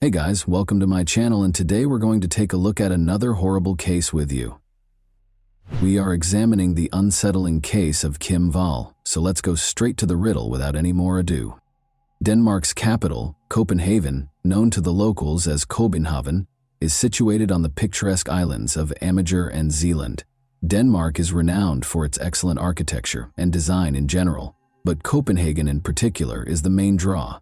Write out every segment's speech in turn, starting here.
Hey guys, welcome to my channel, and today we're going to take a look at another horrible case with you. We are examining the unsettling case of Kim Wall, so let's go straight to the riddle without any more ado. Denmark's capital, Copenhagen, known to the locals as Copenhagen, is situated on the picturesque islands of Amager and Zealand. Denmark is renowned for its excellent architecture and design in general, but Copenhagen in particular is the main draw.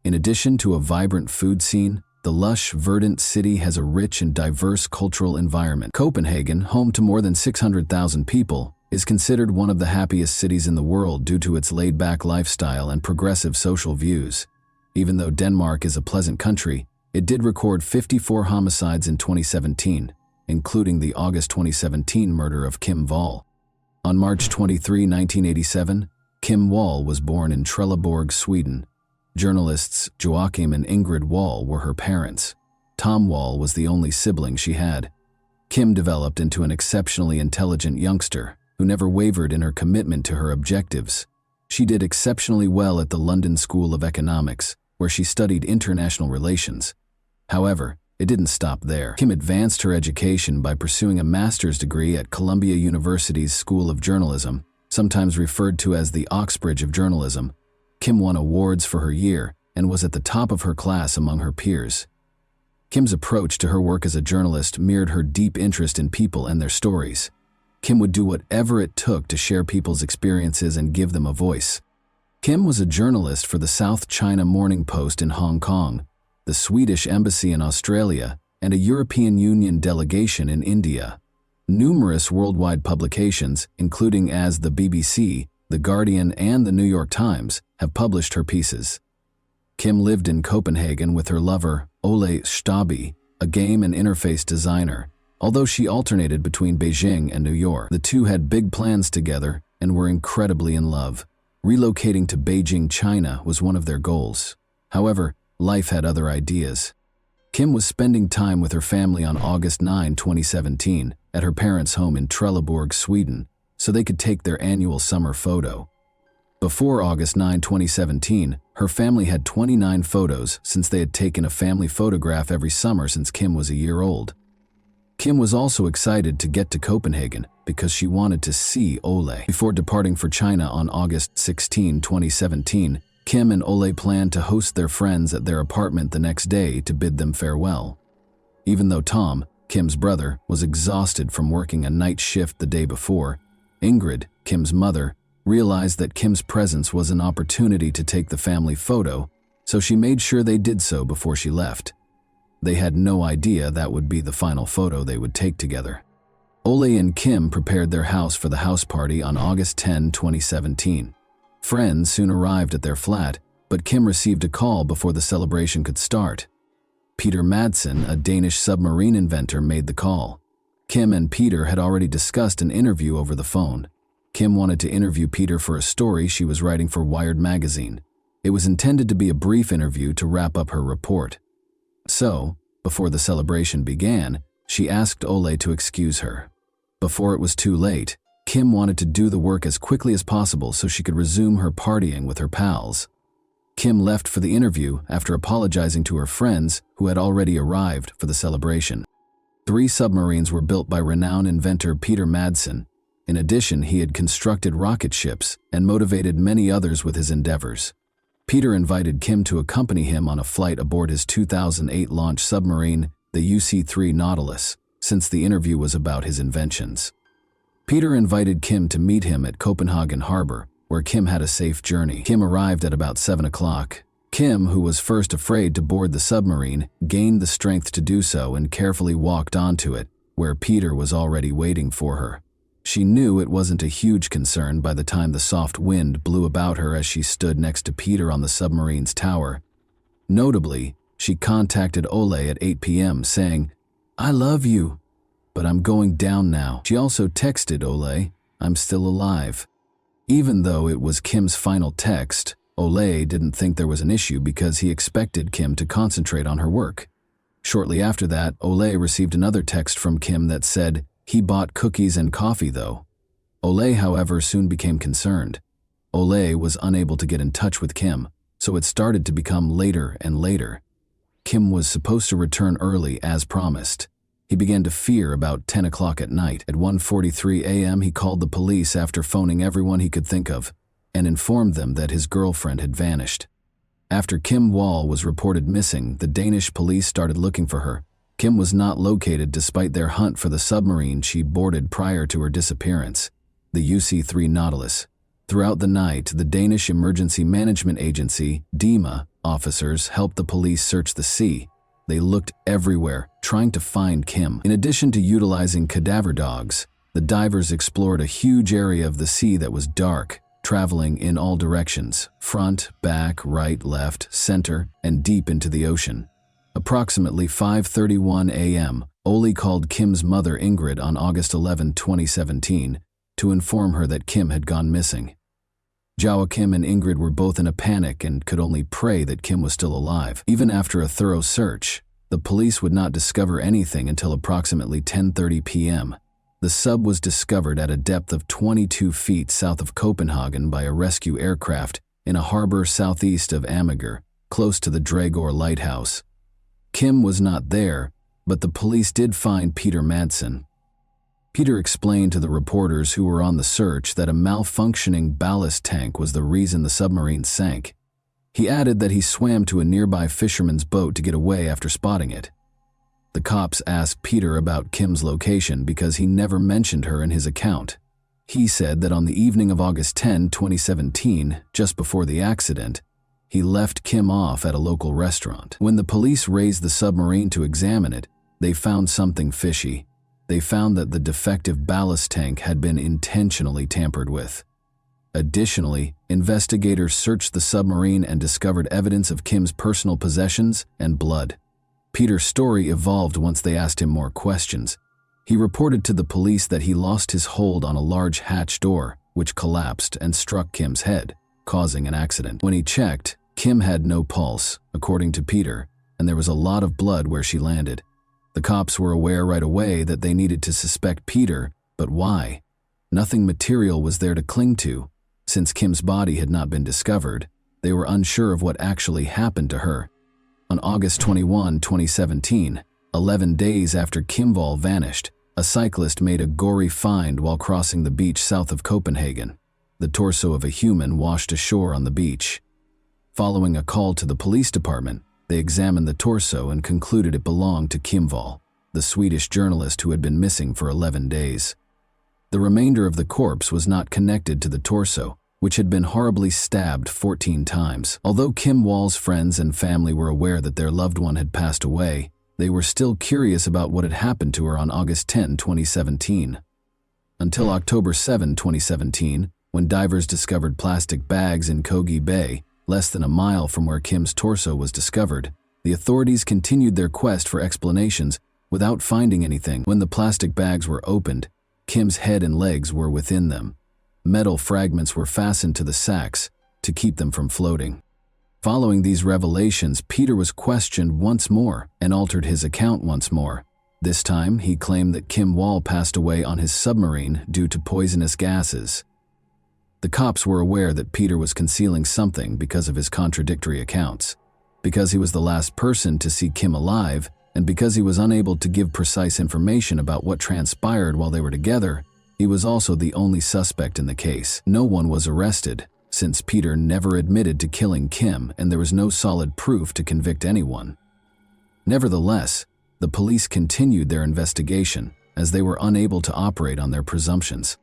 In addition to a vibrant food scene, the lush, verdant city has a rich and diverse cultural environment. Copenhagen, home to more than 600,000 people, is considered one of the happiest cities in the world due to its laid-back lifestyle and progressive social views. Even though Denmark is a pleasant country, it did record 54 homicides in 2017, including the August 2017 murder of Kim Wall. On March 23, 1987, Kim Wall was born in Trelleborg, Sweden. Journalists Joachim and Ingrid Wall were her parents. Tom Wall was the only sibling she had. Kim developed into an exceptionally intelligent youngster who never wavered in her commitment to her objectives. She did exceptionally well at the London School of Economics, where she studied international relations. However, it didn't stop there. Kim advanced her education by pursuing a master's degree at Columbia University's School of Journalism, sometimes referred to as the Oxbridge of Journalism. Kim won awards for her year and was at the top of her class among her peers. Kim's approach to her work as a journalist mirrored her deep interest in people and their stories. Kim would do whatever it took to share people's experiences and give them a voice. Kim was a journalist for the South China Morning Post in Hong Kong, the Swedish Embassy in Australia, and a European Union delegation in India. Numerous worldwide publications, including as the BBC, The Guardian, and the New York Times, have published her pieces. Kim lived in Copenhagen with her lover, Ole Stabi, a game and interface designer. Although she alternated between Beijing and New York, the two had big plans together and were incredibly in love. Relocating to Beijing, China was one of their goals. However, life had other ideas. Kim was spending time with her family on August 9, 2017, at her parents' home in Trelleborg, Sweden, so they could take their annual summer photo. Before August 9, 2017, her family had 29 photos since they had taken a family photograph every summer since Kim was a year old. Kim was also excited to get to Copenhagen because she wanted to see Ole. Before departing for China on August 16, 2017, Kim and Ole planned to host their friends at their apartment the next day to bid them farewell. Even though Tom, Kim's brother, was exhausted from working a night shift the day before, Ingrid, Kim's mother, realized that Kim's presence was an opportunity to take the family photo, so she made sure they did so before she left. They had no idea that would be the final photo they would take together. Ole and Kim prepared their house for the house party on August 10, 2017. Friends soon arrived at their flat, but Kim received a call before the celebration could start. Peter Madsen, a Danish submarine inventor, made the call. Kim and Peter had already discussed an interview over the phone. Kim wanted to interview Peter for a story she was writing for Wired magazine. It was intended to be a brief interview to wrap up her report. So, before the celebration began, she asked Ole to excuse her. Before it was too late, Kim wanted to do the work as quickly as possible so she could resume her partying with her pals. Kim left for the interview after apologizing to her friends who had already arrived for the celebration. 3 submarines were built by renowned inventor Peter Madsen. In addition, he had constructed rocket ships and motivated many others with his endeavors. Peter invited Kim to accompany him on a flight aboard his 2008 launch submarine, the UC-3 Nautilus, since the interview was about his inventions. Peter invited Kim to meet him at Copenhagen Harbor, where Kim had a safe journey. Kim arrived at about 7 o'clock. Kim, who was first afraid to board the submarine, gained the strength to do so and carefully walked onto it, where Peter was already waiting for her. She knew it wasn't a huge concern by the time the soft wind blew about her as she stood next to Peter on the submarine's tower. Notably, she contacted Ole at 8 p.m. saying, "I love you, but I'm going down now." She also texted Ole, "I'm still alive." Even though it was Kim's final text, Ole didn't think there was an issue because he expected Kim to concentrate on her work. Shortly after that, Ole received another text from Kim that said, "He bought cookies and coffee though." Ole, however, soon became concerned. Ole was unable to get in touch with Kim, so it started to become later and later. Kim was supposed to return early as promised. He began to fear about 10 o'clock at night. At 1:43 a.m., he called the police after phoning everyone he could think of and informed them that his girlfriend had vanished. After Kim Wall was reported missing, the Danish police started looking for her. Kim was not located despite their hunt for the submarine she boarded prior to her disappearance, the UC-3 Nautilus. Throughout the night, the Danish Emergency Management Agency, DEMA, officers helped the police search the sea. They looked everywhere, trying to find Kim. In addition to utilizing cadaver dogs, the divers explored a huge area of the sea that was dark, traveling in all directions, front, back, right, left, center, and deep into the ocean. Approximately 5:31 a.m., Ole called Kim's mother Ingrid on August 11, 2017, to inform her that Kim had gone missing. Joachim and Ingrid were both in a panic and could only pray that Kim was still alive. Even after a thorough search, the police would not discover anything until approximately 10:30 p.m. The sub was discovered at a depth of 22 feet south of Copenhagen by a rescue aircraft in a harbor southeast of Amager, close to the Dragor lighthouse. Kim was not there, but the police did find Peter Madsen. Peter explained to the reporters who were on the search that a malfunctioning ballast tank was the reason the submarine sank. He added that he swam to a nearby fisherman's boat to get away after spotting it. The cops asked Peter about Kim's location because he never mentioned her in his account. He said that on the evening of August 10, 2017, just before the accident, he left Kim off at a local restaurant. When the police raised the submarine to examine it, they found something fishy. They found that the defective ballast tank had been intentionally tampered with. Additionally, investigators searched the submarine and discovered evidence of Kim's personal possessions and blood. Peter's story evolved once they asked him more questions. He reported to the police that he lost his hold on a large hatch door, which collapsed and struck Kim's head, causing an accident. When he checked, Kim had no pulse, according to Peter, and there was a lot of blood where she landed. The cops were aware right away that they needed to suspect Peter, but why? Nothing material was there to cling to. Since Kim's body had not been discovered, they were unsure of what actually happened to her. On August 21, 2017, 11 days after Kim Wall vanished, a cyclist made a gory find while crossing the beach south of Copenhagen. The torso of a human washed ashore on the beach. Following a call to the police department, they examined the torso and concluded it belonged to Kim Wall, the Swedish journalist who had been missing for 11 days. The remainder of the corpse was not connected to the torso, which had been horribly stabbed 14 times. Although Kim Wall's friends and family were aware that their loved one had passed away, they were still curious about what had happened to her on August 10, 2017. Until October 7, 2017, when divers discovered plastic bags in Kogi Bay, less than a mile from where Kim's torso was discovered, the authorities continued their quest for explanations without finding anything. When the plastic bags were opened, Kim's head and legs were within them. Metal fragments were fastened to the sacks to keep them from floating. Following these revelations, Peter was questioned once more and altered his account once more. This time, he claimed that Kim Wall passed away on his submarine due to poisonous gases. The cops were aware that Peter was concealing something because of his contradictory accounts. Because he was the last person to see Kim alive, and because he was unable to give precise information about what transpired while they were together, he was also the only suspect in the case. No one was arrested, since Peter never admitted to killing Kim and there was no solid proof to convict anyone. Nevertheless, the police continued their investigation, as they were unable to operate on their presumptions.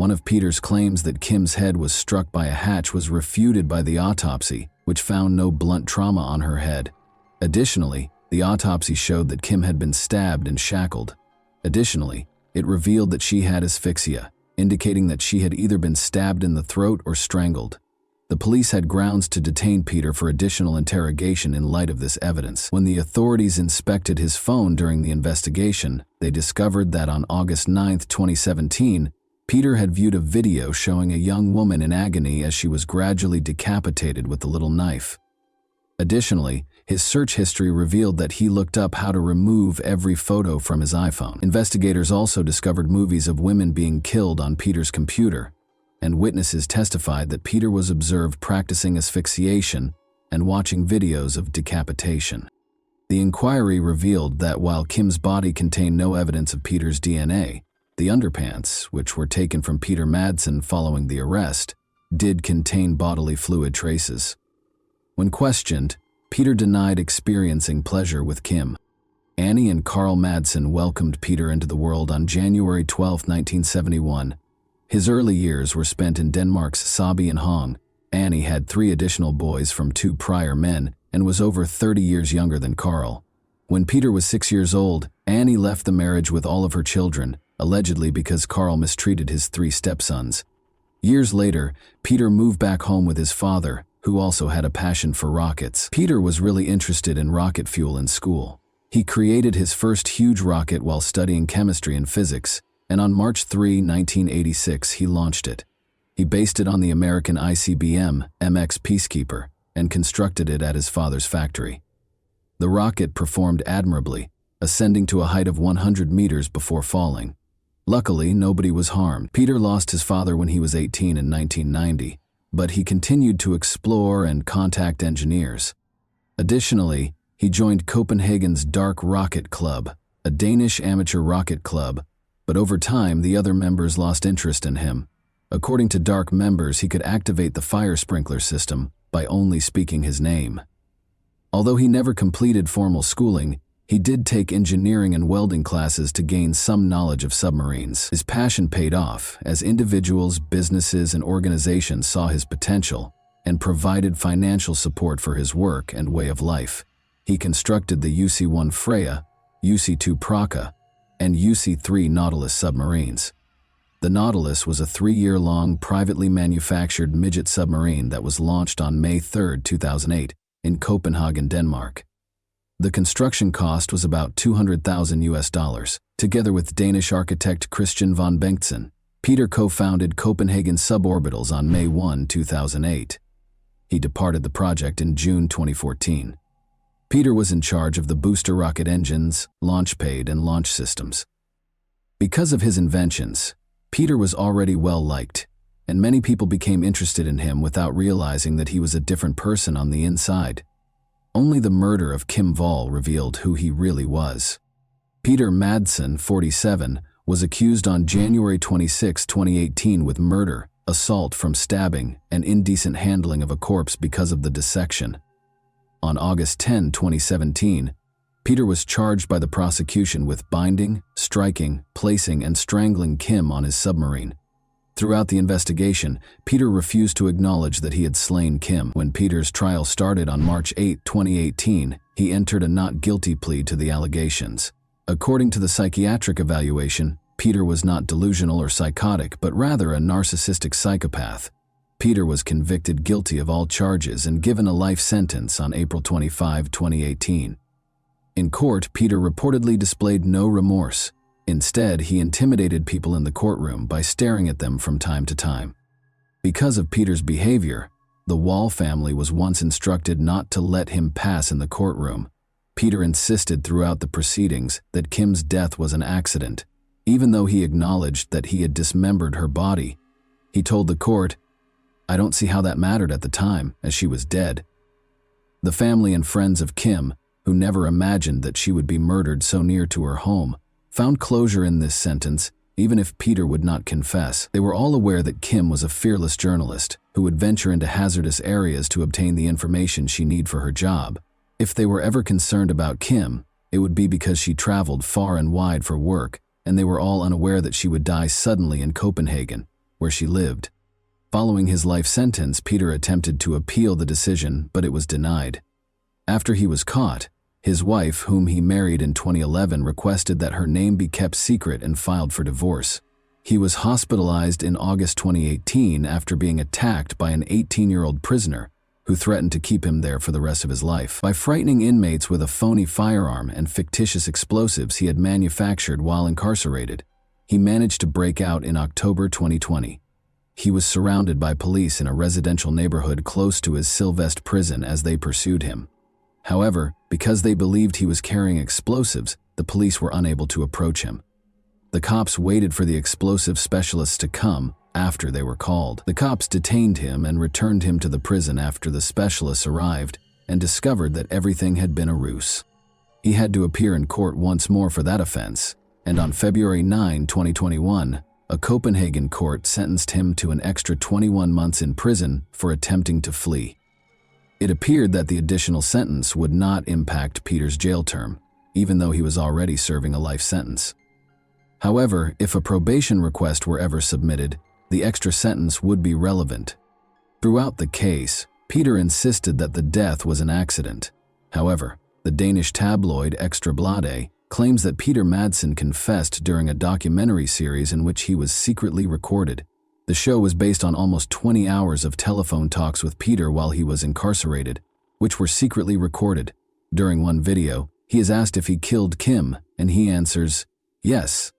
One of Peter's claims that Kim's head was struck by a hatch was refuted by the autopsy, which found no blunt trauma on her head. Additionally, the autopsy showed that Kim had been stabbed and shackled. Additionally, it revealed that she had asphyxia, indicating that she had either been stabbed in the throat or strangled. The police had grounds to detain Peter for additional interrogation in light of this evidence. When the authorities inspected his phone during the investigation, they discovered that on August 9, 2017, Peter had viewed a video showing a young woman in agony as she was gradually decapitated with a little knife. Additionally, his search history revealed that he looked up how to remove every photo from his iPhone. Investigators also discovered movies of women being killed on Peter's computer, and witnesses testified that Peter was observed practicing asphyxiation and watching videos of decapitation. The inquiry revealed that while Kim's body contained no evidence of Peter's DNA, the underpants, which were taken from Peter Madsen following the arrest, did contain bodily fluid traces. When questioned, Peter denied experiencing pleasure with Kim. Annie and Carl Madsen welcomed Peter into the world on January 12, 1971. His early years were spent in Denmark's Sabi and Hong. Annie had 3 additional boys from 2 prior men and was over 30 years younger than Carl. When Peter was 6 years old, Annie left the marriage with all of her children, allegedly because Carl mistreated his 3 stepsons. Years later, Peter moved back home with his father, who also had a passion for rockets. Peter was really interested in rocket fuel in school. He created his first huge rocket while studying chemistry and physics, and on March 3, 1986, he launched it. He based it on the American ICBM MX Peacekeeper and constructed it at his father's factory. The rocket performed admirably, ascending to a height of 100 meters before falling. Luckily, nobody was harmed. Peter lost his father when he was 18 in 1990, but he continued to explore and contact engineers. Additionally, he joined Copenhagen's Dark Rocket Club, a Danish amateur rocket club, but over time the other members lost interest in him. According to Dark members, he could activate the fire sprinkler system by only speaking his name. Although he never completed formal schooling, he did take engineering and welding classes to gain some knowledge of submarines. His passion paid off as individuals, businesses, and organizations saw his potential and provided financial support for his work and way of life. He constructed the UC-1 Freya, UC-2 Praka, and UC-3 Nautilus submarines. The Nautilus was a 3-year-long, privately manufactured midget submarine that was launched on May 3, 2008, in Copenhagen, Denmark. The construction cost was about $200,000. Together with Danish architect Christian von Bengtsen, Peter co-founded Copenhagen Suborbitals on May 1, 2008. He departed the project in June 2014. Peter was in charge of the booster rocket engines, launch pad, and launch systems. Because of his inventions, Peter was already well-liked, and many people became interested in him without realizing that he was a different person on the inside. Only the murder of Kim Wall revealed who he really was. Peter Madsen, 47, was accused on January 26, 2018 with murder, assault from stabbing, and indecent handling of a corpse because of the dissection. On August 10, 2017, Peter was charged by the prosecution with binding, striking, placing, and strangling Kim on his submarine. Throughout the investigation, Peter refused to acknowledge that he had slain Kim. When Peter's trial started on March 8, 2018, he entered a not guilty plea to the allegations. According to the psychiatric evaluation, Peter was not delusional or psychotic, but rather a narcissistic psychopath. Peter was convicted guilty of all charges and given a life sentence on April 25, 2018. In court, Peter reportedly displayed no remorse. Instead, he intimidated people in the courtroom by staring at them from time to time. Because of Peter's behavior, the Wall family was once instructed not to let him pass in the courtroom. Peter insisted throughout the proceedings that Kim's death was an accident, even though he acknowledged that he had dismembered her body. He told the court, "I don't see how that mattered at the time, as she was dead." The family and friends of Kim, who never imagined that she would be murdered so near to her home, found closure in this sentence, even if Peter would not confess. They were all aware that Kim was a fearless journalist who would venture into hazardous areas to obtain the information she needed for her job. If they were ever concerned about Kim, it would be because she traveled far and wide for work, and they were all unaware that she would die suddenly in Copenhagen, where she lived. Following his life sentence, Peter attempted to appeal the decision, but it was denied. After he was caught, his wife, whom he married in 2011, requested that her name be kept secret and filed for divorce. He was hospitalized in August 2018 after being attacked by an 18-year-old prisoner who threatened to keep him there for the rest of his life. By frightening inmates with a phony firearm and fictitious explosives he had manufactured while incarcerated, he managed to break out in October 2020. He was surrounded by police in a residential neighborhood close to his Sylvest prison as they pursued him. However, because they believed he was carrying explosives, the police were unable to approach him. The cops waited for the explosive specialists to come after they were called. The cops detained him and returned him to the prison after the specialists arrived and discovered that everything had been a ruse. He had to appear in court once more for that offense, and on February 9, 2021, a Copenhagen court sentenced him to an extra 21 months in prison for attempting to flee. It appeared that the additional sentence would not impact Peter's jail term, even though he was already serving a life sentence. However, if a probation request were ever submitted, the extra sentence would be relevant. Throughout the case, Peter insisted that the death was an accident. However, the Danish tabloid Ekstra Bladet claims that Peter Madsen confessed during a documentary series in which he was secretly recorded. The show was based on almost 20 hours of telephone talks with Peter while he was incarcerated, which were secretly recorded. During one video, he is asked if he killed Kim, and he answers, "Yes."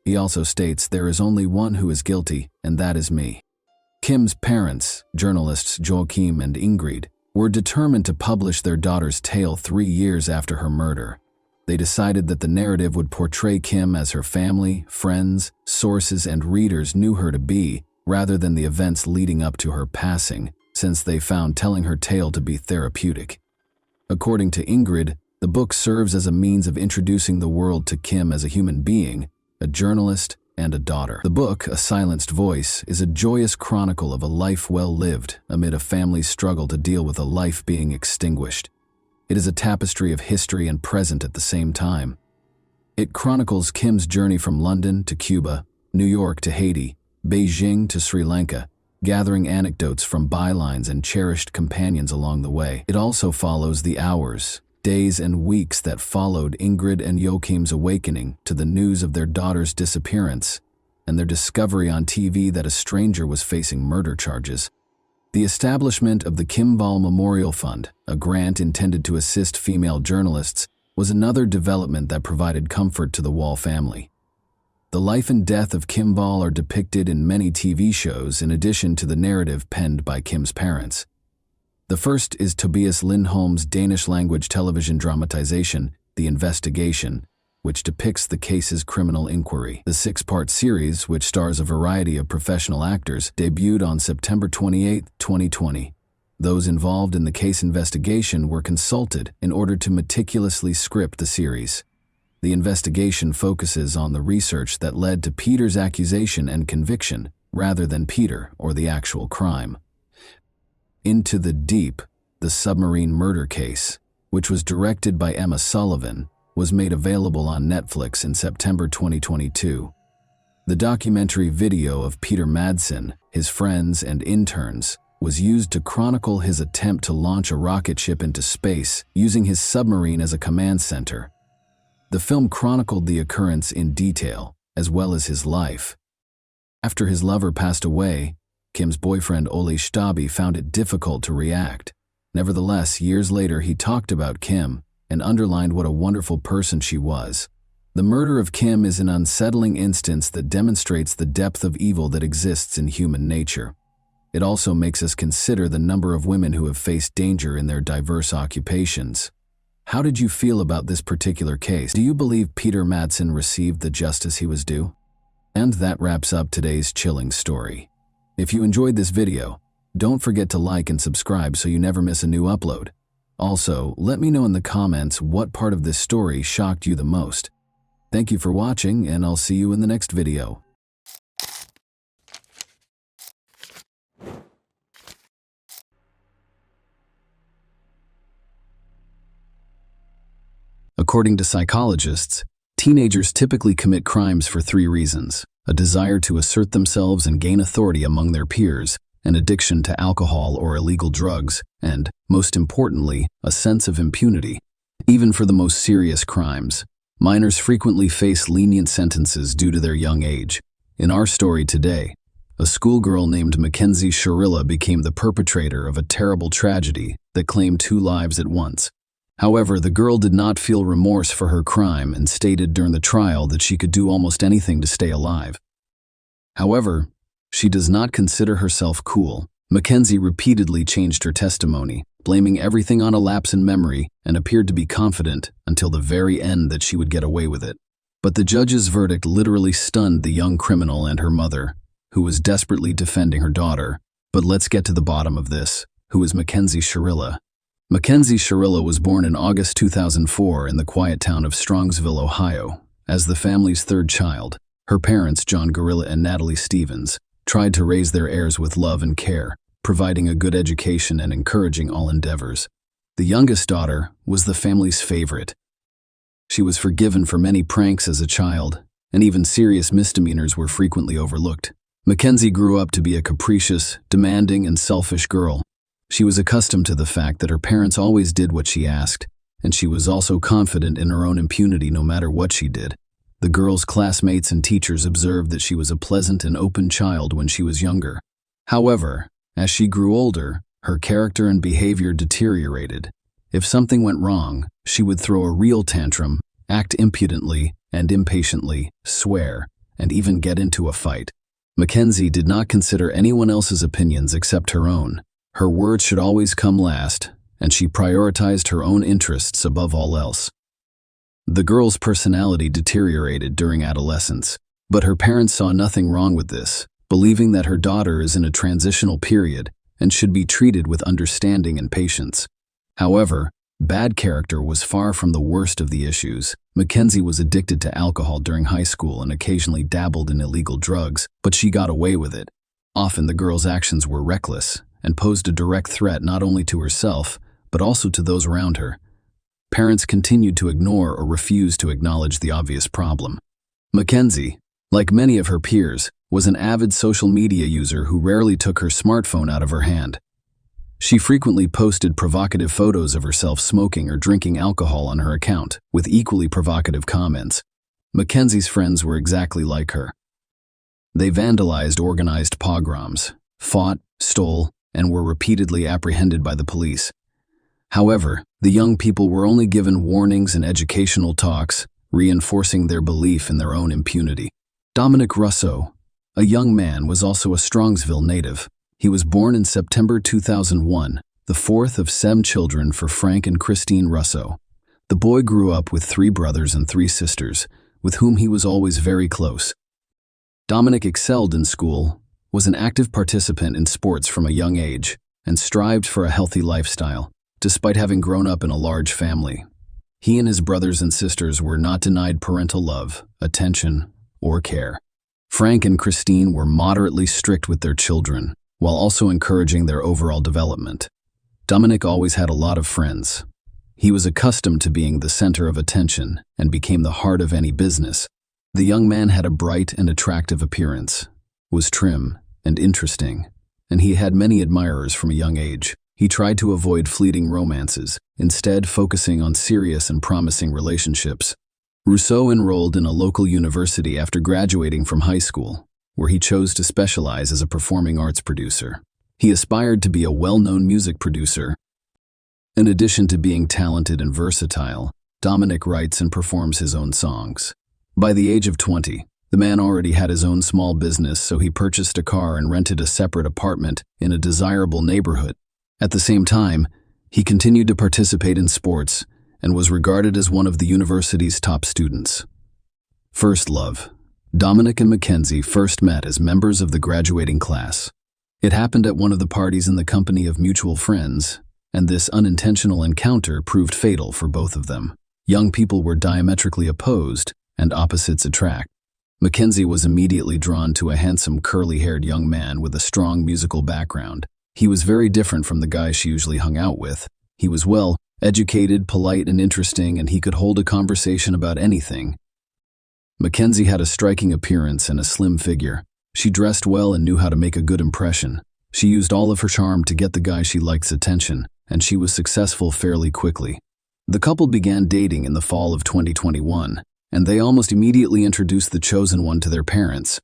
He also states, "There is only one who is guilty, and that is me." Kim's parents, journalists Joachim and Ingrid, were determined to publish their daughter's tale 3 years after her murder. They decided that the narrative would portray Kim as her family, friends, sources, and readers knew her to be, rather than the events leading up to her passing, since they found telling her tale to be therapeutic. According to Ingrid, the book serves as a means of introducing the world to Kim as a human being, a journalist, and a daughter. The book, A Silenced Voice, is a joyous chronicle of a life well lived amid a family's struggle to deal with a life being extinguished. It is a tapestry of history and present at the same time. It chronicles Kim's journey from London to Cuba, New York to Haiti, Beijing to Sri Lanka, gathering anecdotes from bylines and cherished companions along the way. It also follows the hours, days, and weeks that followed Ingrid and Joachim's awakening to the news of their daughter's disappearance and their discovery on TV that a stranger was facing murder charges. The establishment of the Kim Wall Memorial Fund, a grant intended to assist female journalists, was another development that provided comfort to the Wall family. The life and death of Kim Wall are depicted in many TV shows in addition to the narrative penned by Kim's parents. The first is Tobias Lindholm's Danish-language television dramatization, The Investigation, which depicts the case's criminal inquiry. The 6-part series, which stars a variety of professional actors, debuted on September 28, 2020. Those involved in the case investigation were consulted in order to meticulously script the series. The investigation focuses on the research that led to Peter's accusation and conviction, rather than Peter or the actual crime. Into the Deep, the submarine murder case, which was directed by Emma Sullivan, was made available on Netflix in September 2022. The documentary video of Peter Madsen, his friends, and interns was used to chronicle his attempt to launch a rocket ship into space using his submarine as a command center. The film chronicled the occurrence in detail, as well as his life. After his lover passed away, Kim's boyfriend Ole Stabi found it difficult to react. Nevertheless, years later he talked about Kim and underlined what a wonderful person she was. The murder of Kim is an unsettling instance that demonstrates the depth of evil that exists in human nature. It also makes us consider the number of women who have faced danger in their diverse occupations. How did you feel about this particular case? Do you believe Peter Madsen received the justice he was due? And that wraps up today's chilling story. If you enjoyed this video, don't forget to like and subscribe so you never miss a new upload. Also, let me know in the comments what part of this story shocked you the most. Thank you for watching, and I'll see you in the next video. According to psychologists, teenagers typically commit crimes for 3 reasons: a desire to assert themselves and gain authority among their peers, an addiction to alcohol or illegal drugs, and, most importantly, a sense of impunity. Even for the most serious crimes, minors frequently face lenient sentences due to their young age. In our story today, a schoolgirl named Mackenzie Sharilla became the perpetrator of a terrible tragedy that claimed 2 lives at once. However, the girl did not feel remorse for her crime and stated during the trial that she could do almost anything to stay alive. However, she does not consider herself cool. Mackenzie repeatedly changed her testimony, blaming everything on a lapse in memory, and appeared to be confident until the very end that she would get away with it. But the judge's verdict literally stunned the young criminal and her mother, who was desperately defending her daughter. But let's get to the bottom of this. Who is Mackenzie Sharilla? Mackenzie Sherilla was born in August 2004 in the quiet town of Strongsville, Ohio. As the family's third child, her parents, John Gorilla and Natalie Stevens, tried to raise their heirs with love and care, providing a good education and encouraging all endeavors. The youngest daughter was the family's favorite. She was forgiven for many pranks as a child, and even serious misdemeanors were frequently overlooked. Mackenzie grew up to be a capricious, demanding, and selfish girl. She was accustomed to the fact that her parents always did what she asked, and she was also confident in her own impunity no matter what she did. The girl's classmates and teachers observed that she was a pleasant and open child when she was younger. However, as she grew older, her character and behavior deteriorated. If something went wrong, she would throw a real tantrum, act impudently and impatiently, swear, and even get into a fight. Mackenzie did not consider anyone else's opinions except her own. Her words should always come last, and she prioritized her own interests above all else. The girl's personality deteriorated during adolescence, but her parents saw nothing wrong with this, believing that her daughter is in a transitional period and should be treated with understanding and patience. However, bad character was far from the worst of the issues. Mackenzie was addicted to alcohol during high school and occasionally dabbled in illegal drugs, but she got away with it. Often the girl's actions were reckless and posed a direct threat not only to herself, but also to those around her. Parents continued to ignore or refuse to acknowledge the obvious problem. Mackenzie, like many of her peers, was an avid social media user who rarely took her smartphone out of her hand. She frequently posted provocative photos of herself smoking or drinking alcohol on her account, with equally provocative comments. Mackenzie's friends were exactly like her. They vandalized organized pogroms, fought, stole, and were repeatedly apprehended by the police. However, the young people were only given warnings and educational talks, reinforcing their belief in their own impunity. Dominic Russo, a young man, was also a Strongsville native. He was born in September 2001, the fourth of 7 children for Frank and Christine Russo. The boy grew up with 3 brothers and 3 sisters, with whom he was always very close. Dominic excelled in school, was an active participant in sports from a young age, and strived for a healthy lifestyle, despite having grown up in a large family. He and his brothers and sisters were not denied parental love, attention, or care. Frank and Christine were moderately strict with their children, while also encouraging their overall development. Dominic always had a lot of friends. He was accustomed to being the center of attention and became the heart of any business. The young man had a bright and attractive appearance, was trim and interesting, and he had many admirers from a young age. He tried to avoid fleeting romances, instead focusing on serious and promising relationships. Rousseau enrolled in a local university after graduating from high school, where he chose to specialize as a performing arts producer. He aspired to be a well-known music producer. In addition to being talented and versatile, Dominic writes and performs his own songs. By the age of 20, the man already had his own small business, so he purchased a car and rented a separate apartment in a desirable neighborhood. At the same time, he continued to participate in sports and was regarded as one of the university's top students. First love. Dominic and Mackenzie first met as members of the graduating class. It happened at one of the parties in the company of mutual friends, and this unintentional encounter proved fatal for both of them. Young people were diametrically opposed, and opposites attract. Mackenzie was immediately drawn to a handsome, curly-haired young man with a strong musical background. He was very different from the guys she usually hung out with. He was well-educated, polite, and interesting, and he could hold a conversation about anything. Mackenzie had a striking appearance and a slim figure. She dressed well and knew how to make a good impression. She used all of her charm to get the guy she like's attention, and she was successful fairly quickly. The couple began dating in the fall of 2021, and they almost immediately introduced the chosen one to their parents.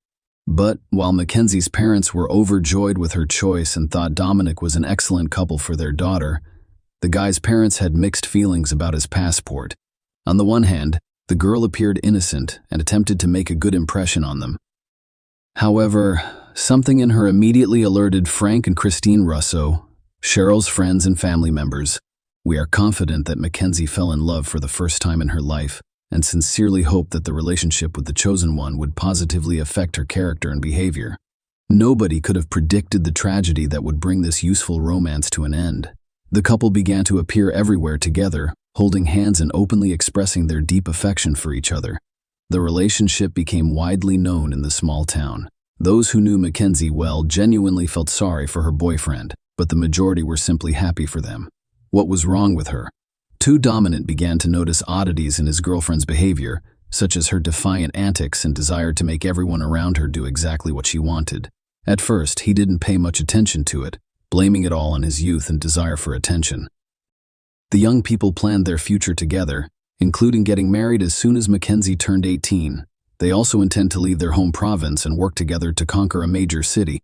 But while Mackenzie's parents were overjoyed with her choice and thought Dominic was an excellent couple for their daughter, the guy's parents had mixed feelings about his passport. On the one hand, the girl appeared innocent and attempted to make a good impression on them. However, something in her immediately alerted Frank and Christine Russo, Cheryl's friends and family members. We are confident that Mackenzie fell in love for the first time in her life, and sincerely hoped that the relationship with the chosen one would positively affect her character and behavior. Nobody could have predicted the tragedy that would bring this useful romance to an end. The couple began to appear everywhere together, holding hands and openly expressing their deep affection for each other. The relationship became widely known in the small town. Those who knew Mackenzie well genuinely felt sorry for her boyfriend, but the majority were simply happy for them. What was wrong with her? Dominant began to notice oddities in his girlfriend's behavior, such as her defiant antics and desire to make everyone around her do exactly what she wanted. At first, he didn't pay much attention to it, blaming it all on his youth and desire for attention. The young people planned their future together, including getting married as soon as Mackenzie turned 18. They also intend to leave their home province and work together to conquer a major city.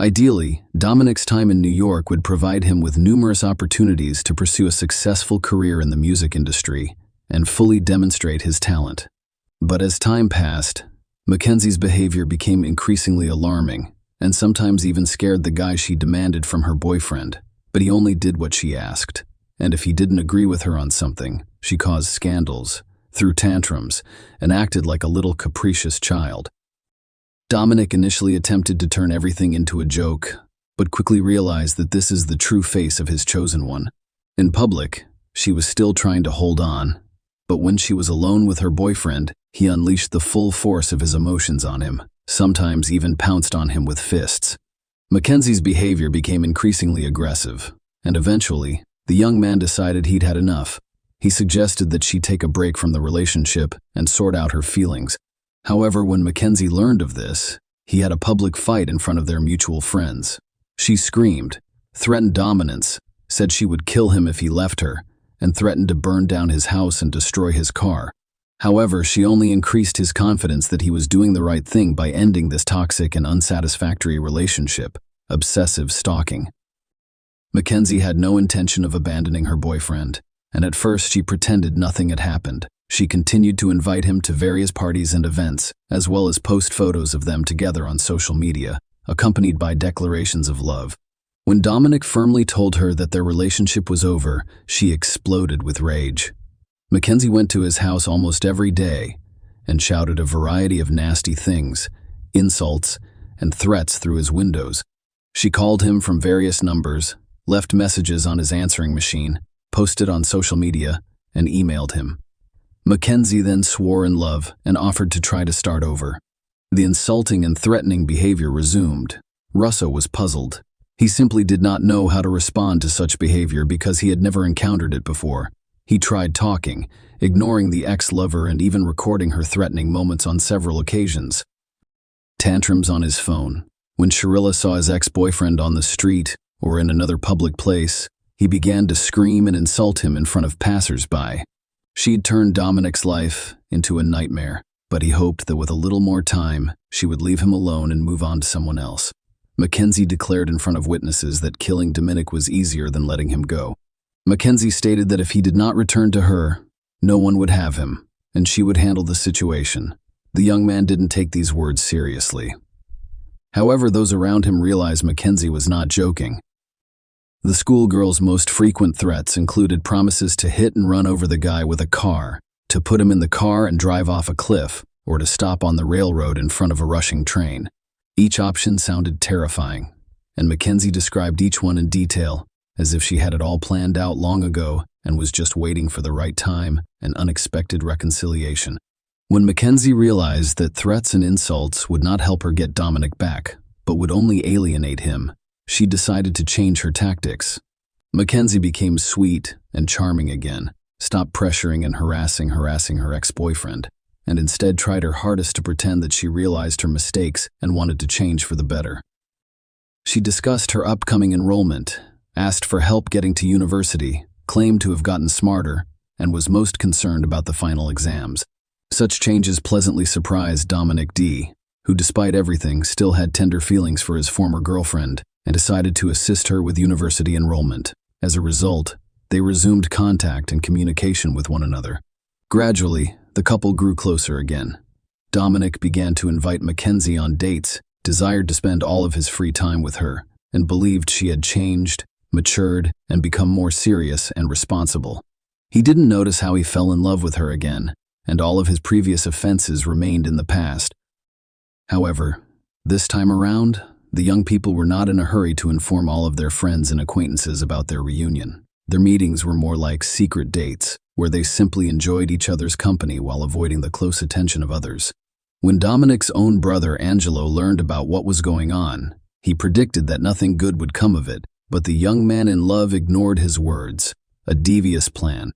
Ideally, Dominic's time in New York would provide him with numerous opportunities to pursue a successful career in the music industry and fully demonstrate his talent. But as time passed, Mackenzie's behavior became increasingly alarming and sometimes even scared the guy she demanded from her boyfriend. But he only did what she asked, and if he didn't agree with her on something, she caused scandals, threw tantrums, and acted like a little capricious child. Dominic initially attempted to turn everything into a joke, but quickly realized that this is the true face of his chosen one. In public, she was still trying to hold on, but when she was alone with her boyfriend, he unleashed the full force of his emotions on him, sometimes even pounced on him with fists. Mackenzie's behavior became increasingly aggressive, and eventually, the young man decided he'd had enough. He suggested that she take a break from the relationship and sort out her feelings. However, when Mackenzie learned of this, he had a public fight in front of their mutual friends. She screamed, threatened dominance, said she would kill him if he left her, and threatened to burn down his house and destroy his car. However, she only increased his confidence that he was doing the right thing by ending this toxic and unsatisfactory relationship. Obsessive stalking. Mackenzie had no intention of abandoning her boyfriend, and at first she pretended nothing had happened. She continued to invite him to various parties and events, as well as post photos of them together on social media, accompanied by declarations of love. When Dominic firmly told her that their relationship was over, she exploded with rage. Mackenzie went to his house almost every day and shouted a variety of nasty things, insults, and threats through his windows. She called him from various numbers, left messages on his answering machine, posted on social media, and emailed him. Mackenzie then swore in love and offered to try to start over. The insulting and threatening behavior resumed. Russo was puzzled. He simply did not know how to respond to such behavior because he had never encountered it before. He tried talking, ignoring the ex-lover and even recording her threatening moments on several occasions. Tantrums on his phone. When Sharilla saw his ex-boyfriend on the street or in another public place, he began to scream and insult him in front of passers-by. She'd turned Dominic's life into a nightmare, but he hoped that with a little more time, she would leave him alone and move on to someone else. Mackenzie declared in front of witnesses that killing Dominic was easier than letting him go. Mackenzie stated that if he did not return to her, no one would have him, and she would handle the situation. The young man didn't take these words seriously. However, those around him realized Mackenzie was not joking. The schoolgirl's most frequent threats included promises to hit and run over the guy with a car, to put him in the car and drive off a cliff, or to stop on the railroad in front of a rushing train. Each option sounded terrifying, and Mackenzie described each one in detail, as if she had it all planned out long ago and was just waiting for the right time and unexpected reconciliation. When Mackenzie realized that threats and insults would not help her get Dominic back, but would only alienate him, she decided to change her tactics. Mackenzie became sweet and charming again, stopped pressuring and harassing her ex-boyfriend, and instead tried her hardest to pretend that she realized her mistakes and wanted to change for the better. She discussed her upcoming enrollment, asked for help getting to university, claimed to have gotten smarter, and was most concerned about the final exams. Such changes pleasantly surprised Dominic D., who despite everything still had tender feelings for his former girlfriend, and decided to assist her with university enrollment. As a result, they resumed contact and communication with one another. Gradually, the couple grew closer again. Dominic began to invite Mackenzie on dates, desired to spend all of his free time with her, and believed she had changed, matured, and become more serious and responsible. He didn't notice how he fell in love with her again, and all of his previous offenses remained in the past. However, this time around, the young people were not in a hurry to inform all of their friends and acquaintances about their reunion. Their meetings were more like secret dates, where they simply enjoyed each other's company while avoiding the close attention of others. When Dominic's own brother Angelo learned about what was going on, he predicted that nothing good would come of it, but the young man in love ignored his words. A devious plan.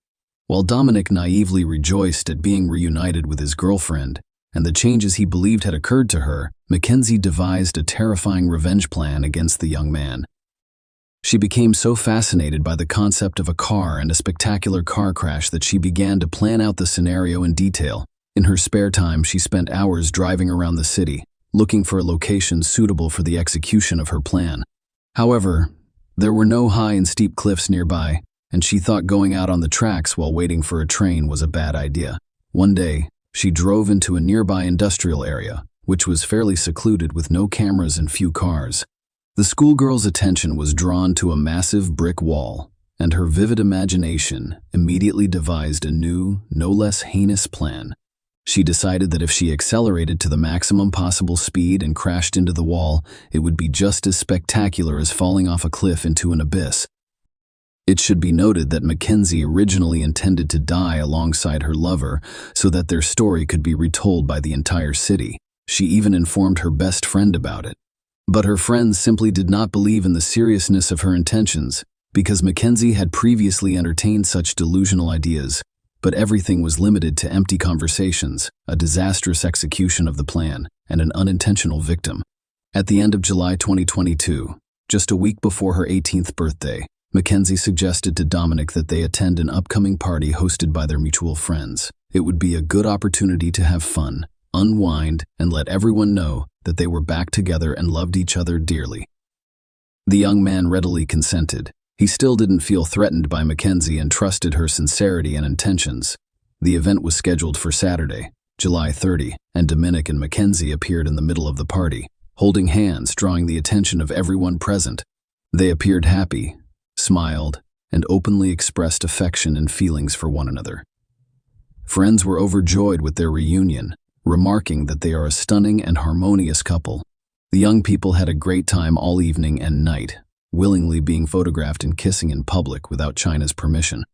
While Dominic naively rejoiced at being reunited with his girlfriend and the changes he believed had occurred to her, Mackenzie devised a terrifying revenge plan against the young man. She became so fascinated by the concept of a car and a spectacular car crash that she began to plan out the scenario in detail. In her spare time, she spent hours driving around the city, looking for a location suitable for the execution of her plan. However, there were no high and steep cliffs nearby, and she thought going out on the tracks while waiting for a train was a bad idea. One day, she drove into a nearby industrial area, which was fairly secluded with no cameras and few cars. The schoolgirl's attention was drawn to a massive brick wall, and her vivid imagination immediately devised a new, no less heinous plan. She decided that if she accelerated to the maximum possible speed and crashed into the wall, it would be just as spectacular as falling off a cliff into an abyss. It should be noted that Mackenzie originally intended to die alongside her lover so that their story could be retold by the entire city. She even informed her best friend about it. But her friends simply did not believe in the seriousness of her intentions because Mackenzie had previously entertained such delusional ideas. But everything was limited to empty conversations, a disastrous execution of the plan, and an unintentional victim. At the end of July 2022, just a week before her 18th birthday, Mackenzie suggested to Dominic that they attend an upcoming party hosted by their mutual friends. It would be a good opportunity to have fun, unwind, and let everyone know that they were back together and loved each other dearly. The young man readily consented. He still didn't feel threatened by Mackenzie and trusted her sincerity and intentions. The event was scheduled for Saturday, July 30, and Dominic and Mackenzie appeared in the middle of the party, holding hands, drawing the attention of everyone present. They appeared happy, smiled, and openly expressed affection and feelings for one another. Friends were overjoyed with their reunion, remarking that they are a stunning and harmonious couple. The young people had a great time all evening and night, willingly being photographed and kissing in public without China's permission.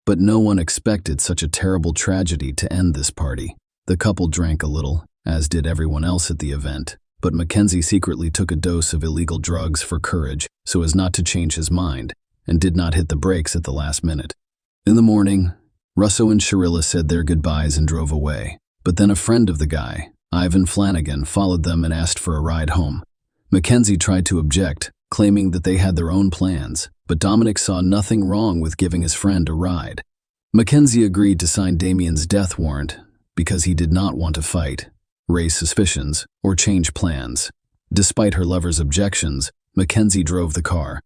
But no one expected such a terrible tragedy to end this party. The couple drank a little, as did everyone else at the event, but Mackenzie secretly took a dose of illegal drugs for courage so as not to change his mind, and did not hit the brakes at the last minute. In the morning, Russo and Sharilla said their goodbyes and drove away, but then a friend of the guy, Ivan Flanagan, followed them and asked for a ride home. Mackenzie tried to object, claiming that they had their own plans, but Dominic saw nothing wrong with giving his friend a ride. Mackenzie agreed to sign Damien's death warrant because he did not want to fight, raise suspicions, or change plans. Despite her lover's objections, Mackenzie drove the car.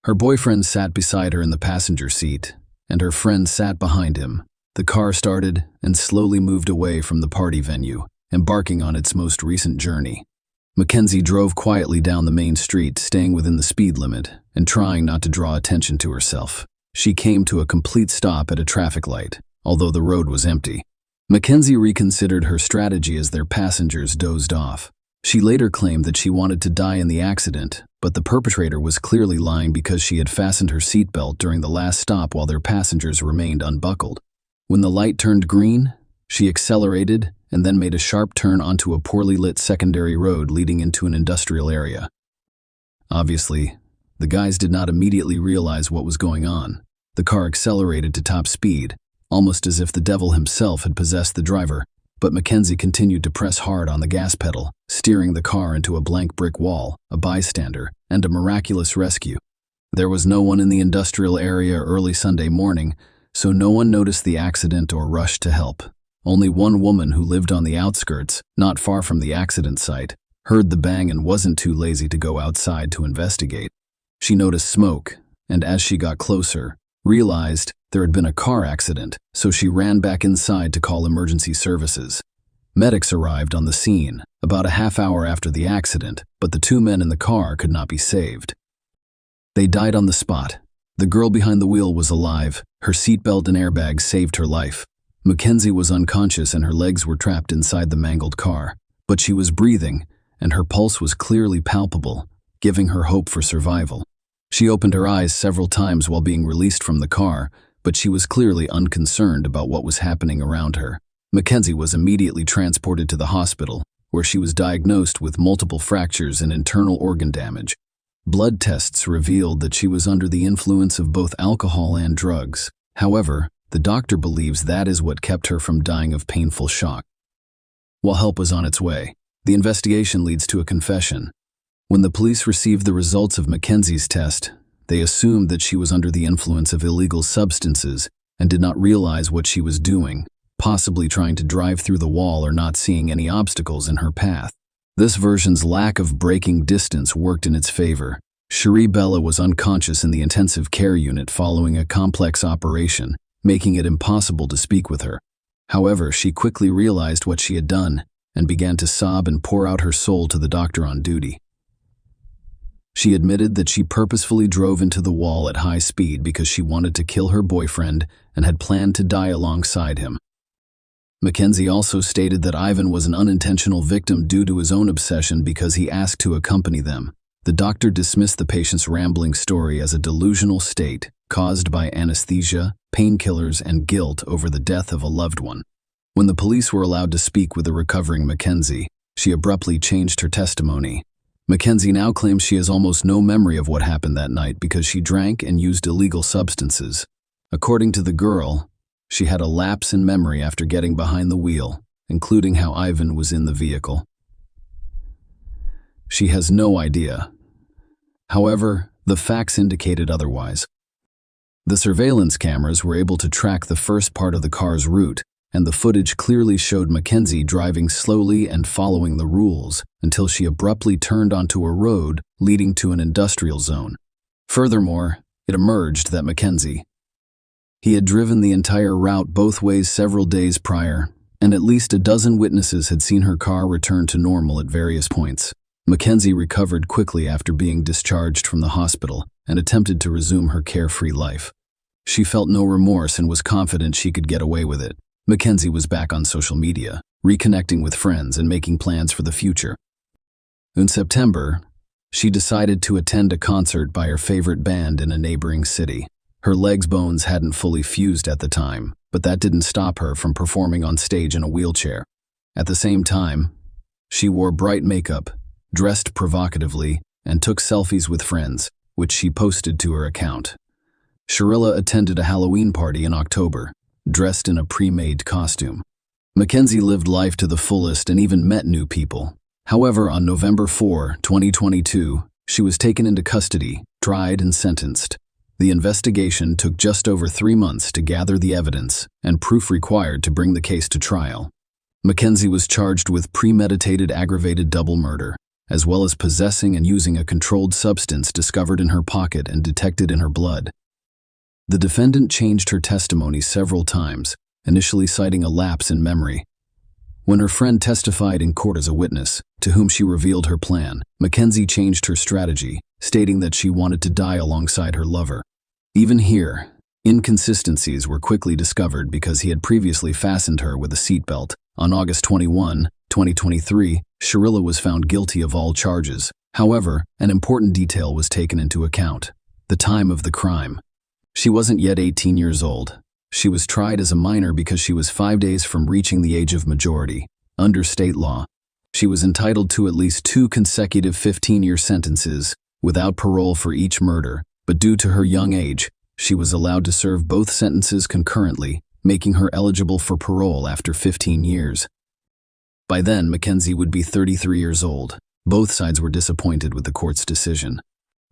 Her boyfriend sat beside her in the passenger seat, and her friend sat behind him. The car started and slowly moved away from the party venue, embarking on its most recent journey. Mackenzie drove quietly down the main street, staying within the speed limit and trying not to draw attention to herself. She came to a complete stop at a traffic light, although the road was empty. Mackenzie reconsidered her strategy as their passengers dozed off. She later claimed that she wanted to die in the accident, but the perpetrator was clearly lying because she had fastened her seatbelt during the last stop while their passengers remained unbuckled. When the light turned green, she accelerated and then made a sharp turn onto a poorly lit secondary road leading into an industrial area. Obviously, the guys did not immediately realize what was going on. The car accelerated to top speed, almost as if the devil himself had possessed the driver, but Mackenzie continued to press hard on the gas pedal, steering the car into a blank brick wall, a bystander, and a miraculous rescue. There was no one in the industrial area early Sunday morning, so no one noticed the accident or rushed to help. Only one woman who lived on the outskirts, not far from the accident site, heard the bang and wasn't too lazy to go outside to investigate. She noticed smoke, and as she got closer, realized there had been a car accident, so she ran back inside to call emergency services. Medics arrived on the scene about a half hour after the accident, but the two men in the car could not be saved. They died on the spot. The girl behind the wheel was alive. Her seatbelt and airbag saved her life. Mackenzie was unconscious and her legs were trapped inside the mangled car, but she was breathing, and her pulse was clearly palpable, giving her hope for survival. She opened her eyes several times while being released from the car, but she was clearly unconcerned about what was happening around her. Mackenzie was immediately transported to the hospital, where she was diagnosed with multiple fractures and internal organ damage. Blood tests revealed that she was under the influence of both alcohol and drugs. However, the doctor believes that is what kept her from dying of painful shock. While help was on its way, the investigation leads to a confession. When the police received the results of Mackenzie's test, they assumed that she was under the influence of illegal substances and did not realize what she was doing, possibly trying to drive through the wall or not seeing any obstacles in her path. This version's lack of braking distance worked in its favor. Cherie Bella was unconscious in the intensive care unit following a complex operation, making it impossible to speak with her. However, she quickly realized what she had done and began to sob and pour out her soul to the doctor on duty. She admitted that she purposefully drove into the wall at high speed because she wanted to kill her boyfriend and had planned to die alongside him. Mackenzie also stated that Ivan was an unintentional victim due to his own obsession because he asked to accompany them. The doctor dismissed the patient's rambling story as a delusional state caused by anesthesia, painkillers, and guilt over the death of a loved one. When the police were allowed to speak with the recovering Mackenzie, she abruptly changed her testimony. Mackenzie now claims she has almost no memory of what happened that night because she drank and used illegal substances. According to the girl, she had a lapse in memory after getting behind the wheel, including how Ivan was in the vehicle. She has no idea. However, the facts indicated otherwise. The surveillance cameras were able to track the first part of the car's route, and the footage clearly showed Mackenzie driving slowly and following the rules until she abruptly turned onto a road leading to an industrial zone. Furthermore, it emerged that Mackenzie had driven the entire route both ways several days prior, and at least a dozen witnesses had seen her car return to normal at various points. Mackenzie recovered quickly after being discharged from the hospital and attempted to resume her carefree life. She felt no remorse and was confident she could get away with it. Mackenzie was back on social media, reconnecting with friends and making plans for the future. In September, she decided to attend a concert by her favorite band in a neighboring city. Her legs' bones hadn't fully fused at the time, but that didn't stop her from performing on stage in a wheelchair. At the same time, she wore bright makeup, dressed provocatively, and took selfies with friends, which she posted to her account. Sharilla attended a Halloween party in October, dressed in a pre-made costume. Mackenzie lived life to the fullest and even met new people. However, on November 4, 2022, she was taken into custody, tried, and sentenced. The investigation took just over 3 months to gather the evidence and proof required to bring the case to trial. Mackenzie was charged with premeditated aggravated double murder, as well as possessing and using a controlled substance discovered in her pocket and detected in her blood. The defendant changed her testimony several times, initially citing a lapse in memory. When her friend testified in court as a witness, to whom she revealed her plan, Mackenzie changed her strategy, stating that she wanted to die alongside her lover. Even here, inconsistencies were quickly discovered because he had previously fastened her with a seatbelt. On August 21, 2023, Sharilla was found guilty of all charges. However, an important detail was taken into account: the time of the crime. She wasn't yet 18 years old. She was tried as a minor because she was 5 days from reaching the age of majority. Under state law, she was entitled to at least 2 consecutive 15-year sentences without parole for each murder, but due to her young age, she was allowed to serve both sentences concurrently, making her eligible for parole after 15 years. By then, Mackenzie would be 33 years old. Both sides were disappointed with the court's decision.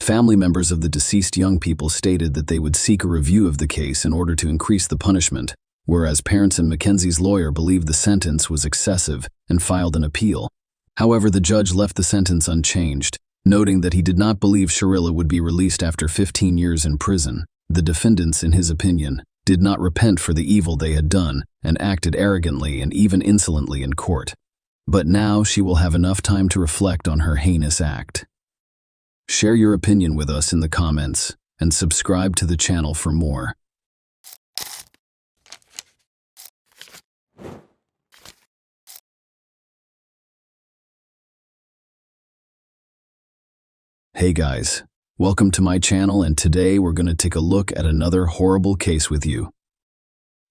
Family members of the deceased young people stated that they would seek a review of the case in order to increase the punishment, whereas parents and Mackenzie's lawyer believed the sentence was excessive and filed an appeal. However, the judge left the sentence unchanged, noting that he did not believe Sharilla would be released after 15 years in prison. The defendants, in his opinion, did not repent for the evil they had done and acted arrogantly and even insolently in court. But now she will have enough time to reflect on her heinous act. Share your opinion with us in the comments and subscribe to the channel for more. Hey guys, Welcome to my channel, and today we're going to take a look at another horrible case with you.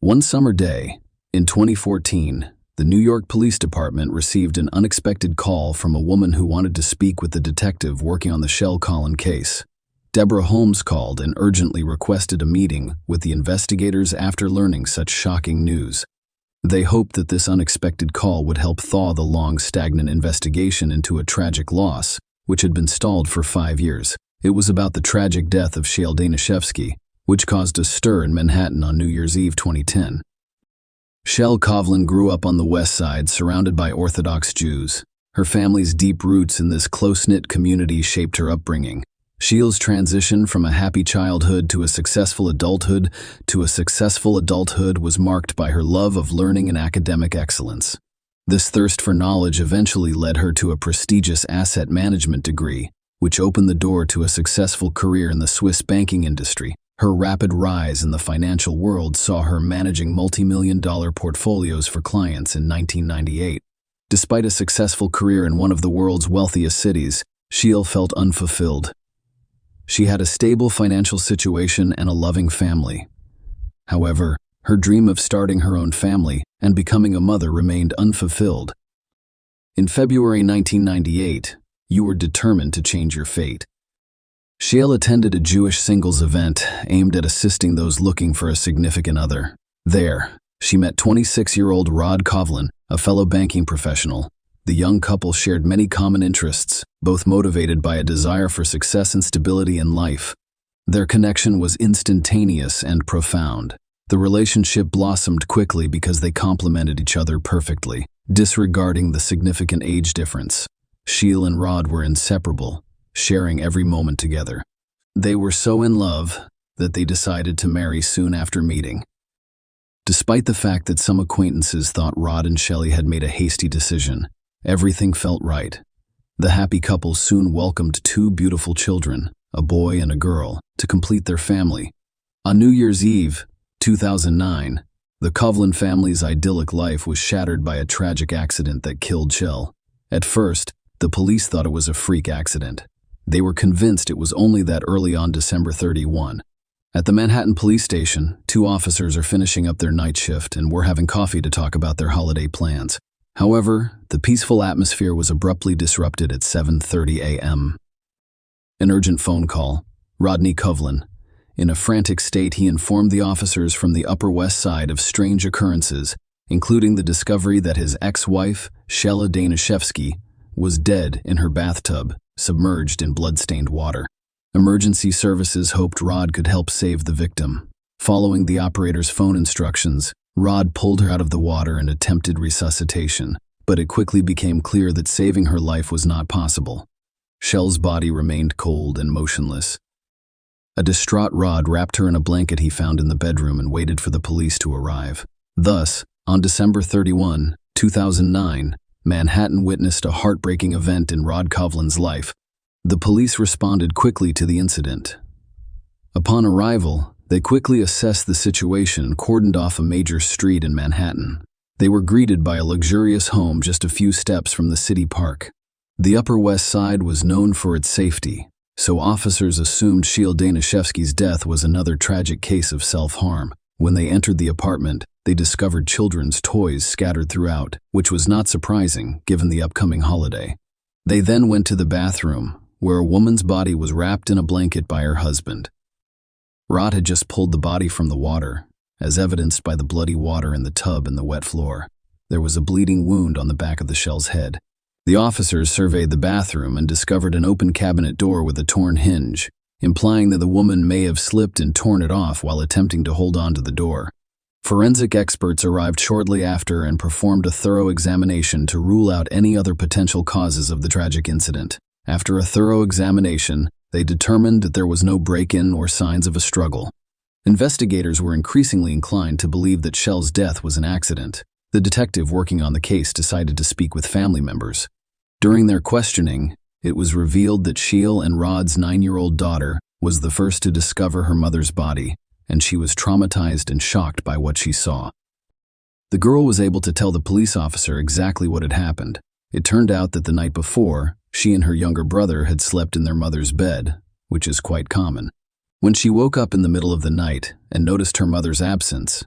One summer day, in 2014, the New York Police Department received an unexpected call from a woman who wanted to speak with the detective working on the Shell Collin case. Deborah Holmes called and urgently requested a meeting with the investigators after learning such shocking news. They hoped that this unexpected call would help thaw the long, stagnant investigation into a tragic loss, which had been stalled for 5 years. It was about the tragic death of Shel Danishevsky, which caused a stir in Manhattan on New Year's Eve 2010. Shel Kovlin grew up on the West Side, surrounded by Orthodox Jews. Her family's deep roots in this close-knit community shaped her upbringing. Shel's transition from a happy childhood to a successful adulthood was marked by her love of learning and academic excellence. This thirst for knowledge eventually led her to a prestigious asset management degree, which opened the door to a successful career in the Swiss banking industry. Her rapid rise in the financial world saw her managing multi-million-dollar portfolios for clients in 1998. Despite a successful career in one of the world's wealthiest cities, Shel felt unfulfilled. She had a stable financial situation and a loving family. However, her dream of starting her own family and becoming a mother remained unfulfilled. In February 1998, you were determined to change your fate. Shel attended a Jewish singles event aimed at assisting those looking for a significant other. There, she met 26-year-old Rod Kovlin, a fellow banking professional. The young couple shared many common interests, both motivated by a desire for success and stability in life. Their connection was instantaneous and profound. The relationship blossomed quickly because they complemented each other perfectly, disregarding the significant age difference. Shel and Rod were inseparable, sharing every moment together. They were so in love that they decided to marry soon after meeting. Despite the fact that some acquaintances thought Rod and Shelley had made a hasty decision, everything felt right. The happy couple soon welcomed 2 beautiful children, a boy and a girl, to complete their family. On New Year's Eve, 2009, the Kovlin family's idyllic life was shattered by a tragic accident that killed Shel. At first, the police thought it was a freak accident. They were convinced it was only that early on December 31. At the Manhattan police station, 2 officers are finishing up their night shift and were having coffee to talk about their holiday plans. However, the peaceful atmosphere was abruptly disrupted at 7:30 a.m. An urgent phone call. Rodney Kovlin. In a frantic state, he informed the officers from the Upper West Side of strange occurrences, including the discovery that his ex-wife, Shel Danishevsky, was dead in her bathtub, submerged in blood-stained water. Emergency services hoped Rod could help save the victim. Following the operator's phone instructions, Rod pulled her out of the water and attempted resuscitation, but it quickly became clear that saving her life was not possible. Shel's body remained cold and motionless. A distraught Rod wrapped her in a blanket he found in the bedroom and waited for the police to arrive. Thus, on December 31, 2009, Manhattan witnessed a heartbreaking event in Rod Kovlin's life. The police responded quickly to the incident. Upon arrival, they quickly assessed the situation and cordoned off a major street in Manhattan. They were greeted by a luxurious home just a few steps from the city park. The Upper West Side was known for its safety, so officers assumed Shel Danishevsky's death was another tragic case of self-harm. When they entered the apartment, they discovered children's toys scattered throughout, which was not surprising given the upcoming holiday. They then went to the bathroom, where a woman's body was wrapped in a blanket by her husband. Rod had just pulled the body from the water, as evidenced by the bloody water in the tub and the wet floor. There was a bleeding wound on the back of the Shel's head. The officers surveyed the bathroom and discovered an open cabinet door with a torn hinge, implying that the woman may have slipped and torn it off while attempting to hold on to the door. Forensic experts arrived shortly after and performed a thorough examination to rule out any other potential causes of the tragic incident. After a thorough examination, they determined that there was no break-in or signs of a struggle. Investigators were increasingly inclined to believe that Shel's death was an accident. The detective working on the case decided to speak with family members. During their questioning, it was revealed that Shel and Rod's 9-year-old daughter was the first to discover her mother's body, and she was traumatized and shocked by what she saw. The girl was able to tell the police officer exactly what had happened. It turned out that the night before, she and her younger brother had slept in their mother's bed, which is quite common. When she woke up in the middle of the night and noticed her mother's absence,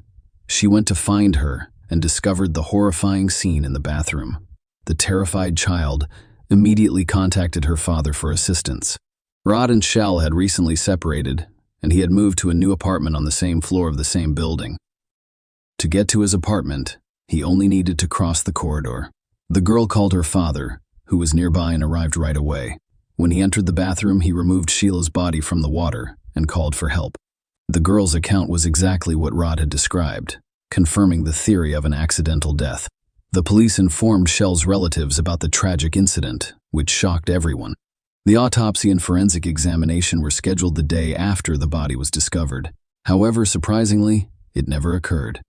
she went to find her and discovered the horrifying scene in the bathroom. The terrified child immediately contacted her father for assistance. Rod and Shell had recently separated, and he had moved to a new apartment on the same floor of the same building. To get to his apartment, he only needed to cross the corridor. The girl called her father, who was nearby and arrived right away. When he entered the bathroom, he removed Sheila's body from the water and called for help. The girl's account was exactly what Rod had described, confirming the theory of an accidental death. The police informed Shell's relatives about the tragic incident, which shocked everyone. The autopsy and forensic examination were scheduled the day after the body was discovered. However, surprisingly, it never occurred.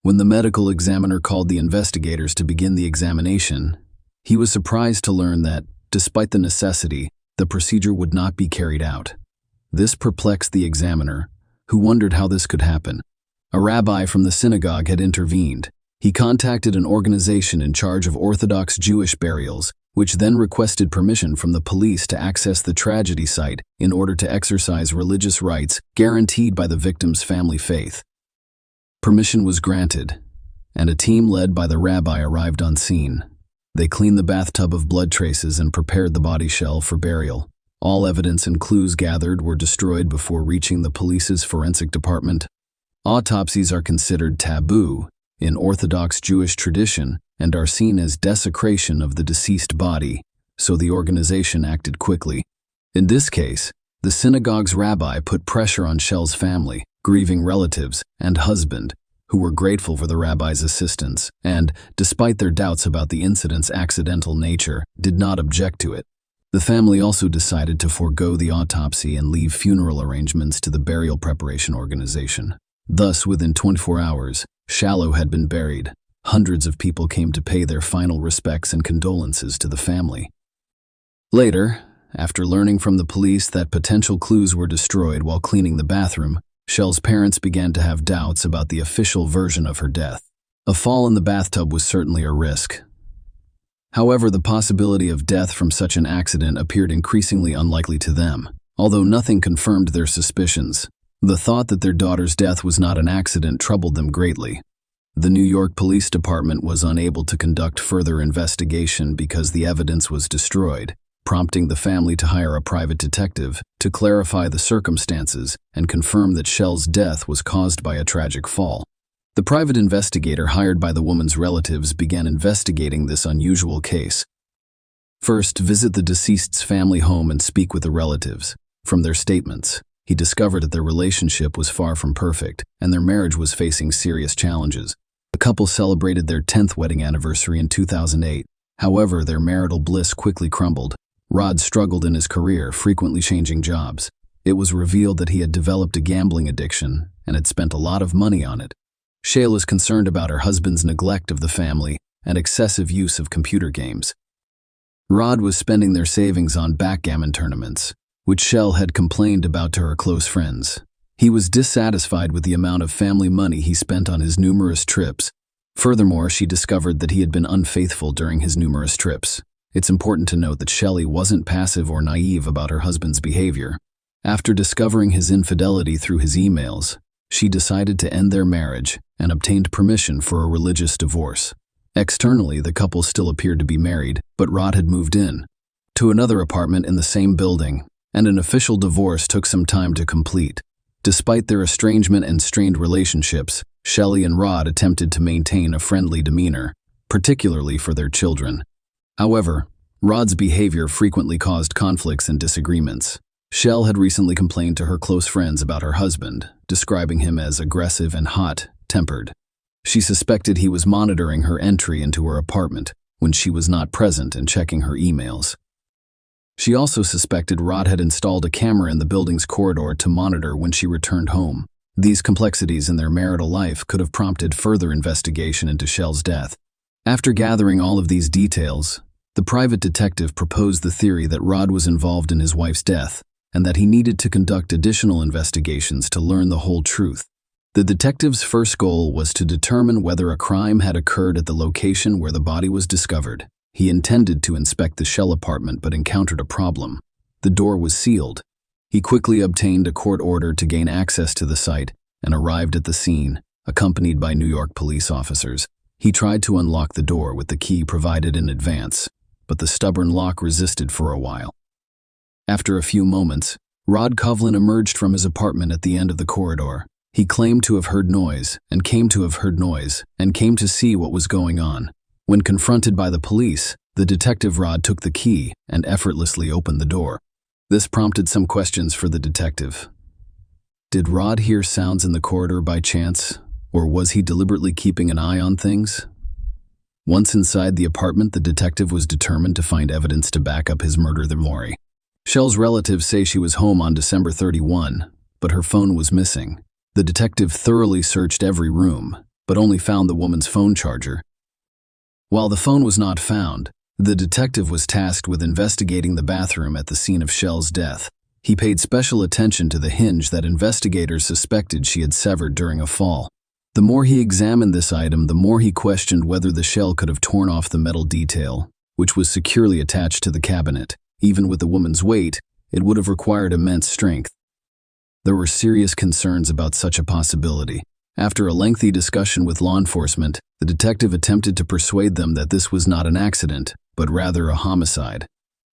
When the medical examiner called the investigators to begin the examination, he was surprised to learn that, despite the necessity, the procedure would not be carried out. This perplexed the examiner, who wondered how this could happen. A rabbi from the synagogue had intervened. He contacted an organization in charge of Orthodox Jewish burials, which then requested permission from the police to access the tragedy site in order to exercise religious rites guaranteed by the victim's family faith. Permission was granted, and a team led by the rabbi arrived on scene. They cleaned the bathtub of blood traces and prepared the body shell for burial. All evidence and clues gathered were destroyed before reaching the police's forensic department. Autopsies are considered taboo in Orthodox Jewish tradition and are seen as desecration of the deceased body, so the organization acted quickly. In this case, the synagogue's rabbi put pressure on Shell's family, grieving relatives, and husband, who were grateful for the rabbi's assistance and, despite their doubts about the incident's accidental nature, did not object to it. The family also decided to forego the autopsy and leave funeral arrangements to the burial preparation organization. Thus, within 24 hours, Shallow had been buried. Hundreds of people came to pay their final respects and condolences to the family. Later, after learning from the police that potential clues were destroyed while cleaning the bathroom, Shell's parents began to have doubts about the official version of her death. A fall in the bathtub was certainly a risk. However, the possibility of death from such an accident appeared increasingly unlikely to them, although nothing confirmed their suspicions. The thought that their daughter's death was not an accident troubled them greatly. The New York Police Department was unable to conduct further investigation because the evidence was destroyed, prompting the family to hire a private detective to clarify the circumstances and confirm that Shell's death was caused by a tragic fall. The private investigator hired by the woman's relatives began investigating this unusual case. First, visit the deceased's family home and speak with the relatives. From their statements, he discovered that their relationship was far from perfect and their marriage was facing serious challenges. The couple celebrated their 10th wedding anniversary in 2008. However, their marital bliss quickly crumbled. Rod struggled in his career, frequently changing jobs. It was revealed that he had developed a gambling addiction and had spent a lot of money on it. Shale is concerned about her husband's neglect of the family and excessive use of computer games. Rod was spending their savings on backgammon tournaments, which Shell had complained about to her close friends. He was dissatisfied with the amount of family money he spent on his numerous trips. Furthermore, she discovered that he had been unfaithful during his numerous trips. It's important to note that Shelley wasn't passive or naive about her husband's behavior. After discovering his infidelity through his emails, she decided to end their marriage and obtained permission for a religious divorce. Externally, the couple still appeared to be married, but Rod had moved in to another apartment in the same building, and an official divorce took some time to complete. Despite their estrangement and strained relationships, Shelley and Rod attempted to maintain a friendly demeanor, particularly for their children. However, Rod's behavior frequently caused conflicts and disagreements. Shell had recently complained to her close friends about her husband, describing him as aggressive and hot-tempered. She suspected he was monitoring her entry into her apartment when she was not present and checking her emails. She also suspected Rod had installed a camera in the building's corridor to monitor when she returned home. These complexities in their marital life could have prompted further investigation into Shell's death. After gathering all of these details, the private detective proposed the theory that Rod was involved in his wife's death, and that he needed to conduct additional investigations to learn the whole truth. The detective's first goal was to determine whether a crime had occurred at the location where the body was discovered. He intended to inspect the Shell apartment but encountered a problem. The door was sealed. He quickly obtained a court order to gain access to the site and arrived at the scene, accompanied by New York police officers. He tried to unlock the door with the key provided in advance, but the stubborn lock resisted for a while. After a few moments, Rod Coughlin emerged from his apartment at the end of the corridor. He claimed to have heard noise and came to see what was going on. When confronted by the police, the detective Rod took the key and effortlessly opened the door. This prompted some questions for the detective. Did Rod hear sounds in the corridor by chance, or was he deliberately keeping an eye on things? Once inside the apartment, the detective was determined to find evidence to back up his murder theory. Shell's relatives say she was home on December 31, but her phone was missing. The detective thoroughly searched every room, but only found the woman's phone charger. While the phone was not found, the detective was tasked with investigating the bathroom at the scene of Shell's death. He paid special attention to the hinge that investigators suspected she had severed during a fall. The more he examined this item, the more he questioned whether the shell could have torn off the metal detail, which was securely attached to the cabinet. Even with the woman's weight, it would have required immense strength. There were serious concerns about such a possibility. After a lengthy discussion with law enforcement, the detective attempted to persuade them that this was not an accident, but rather a homicide.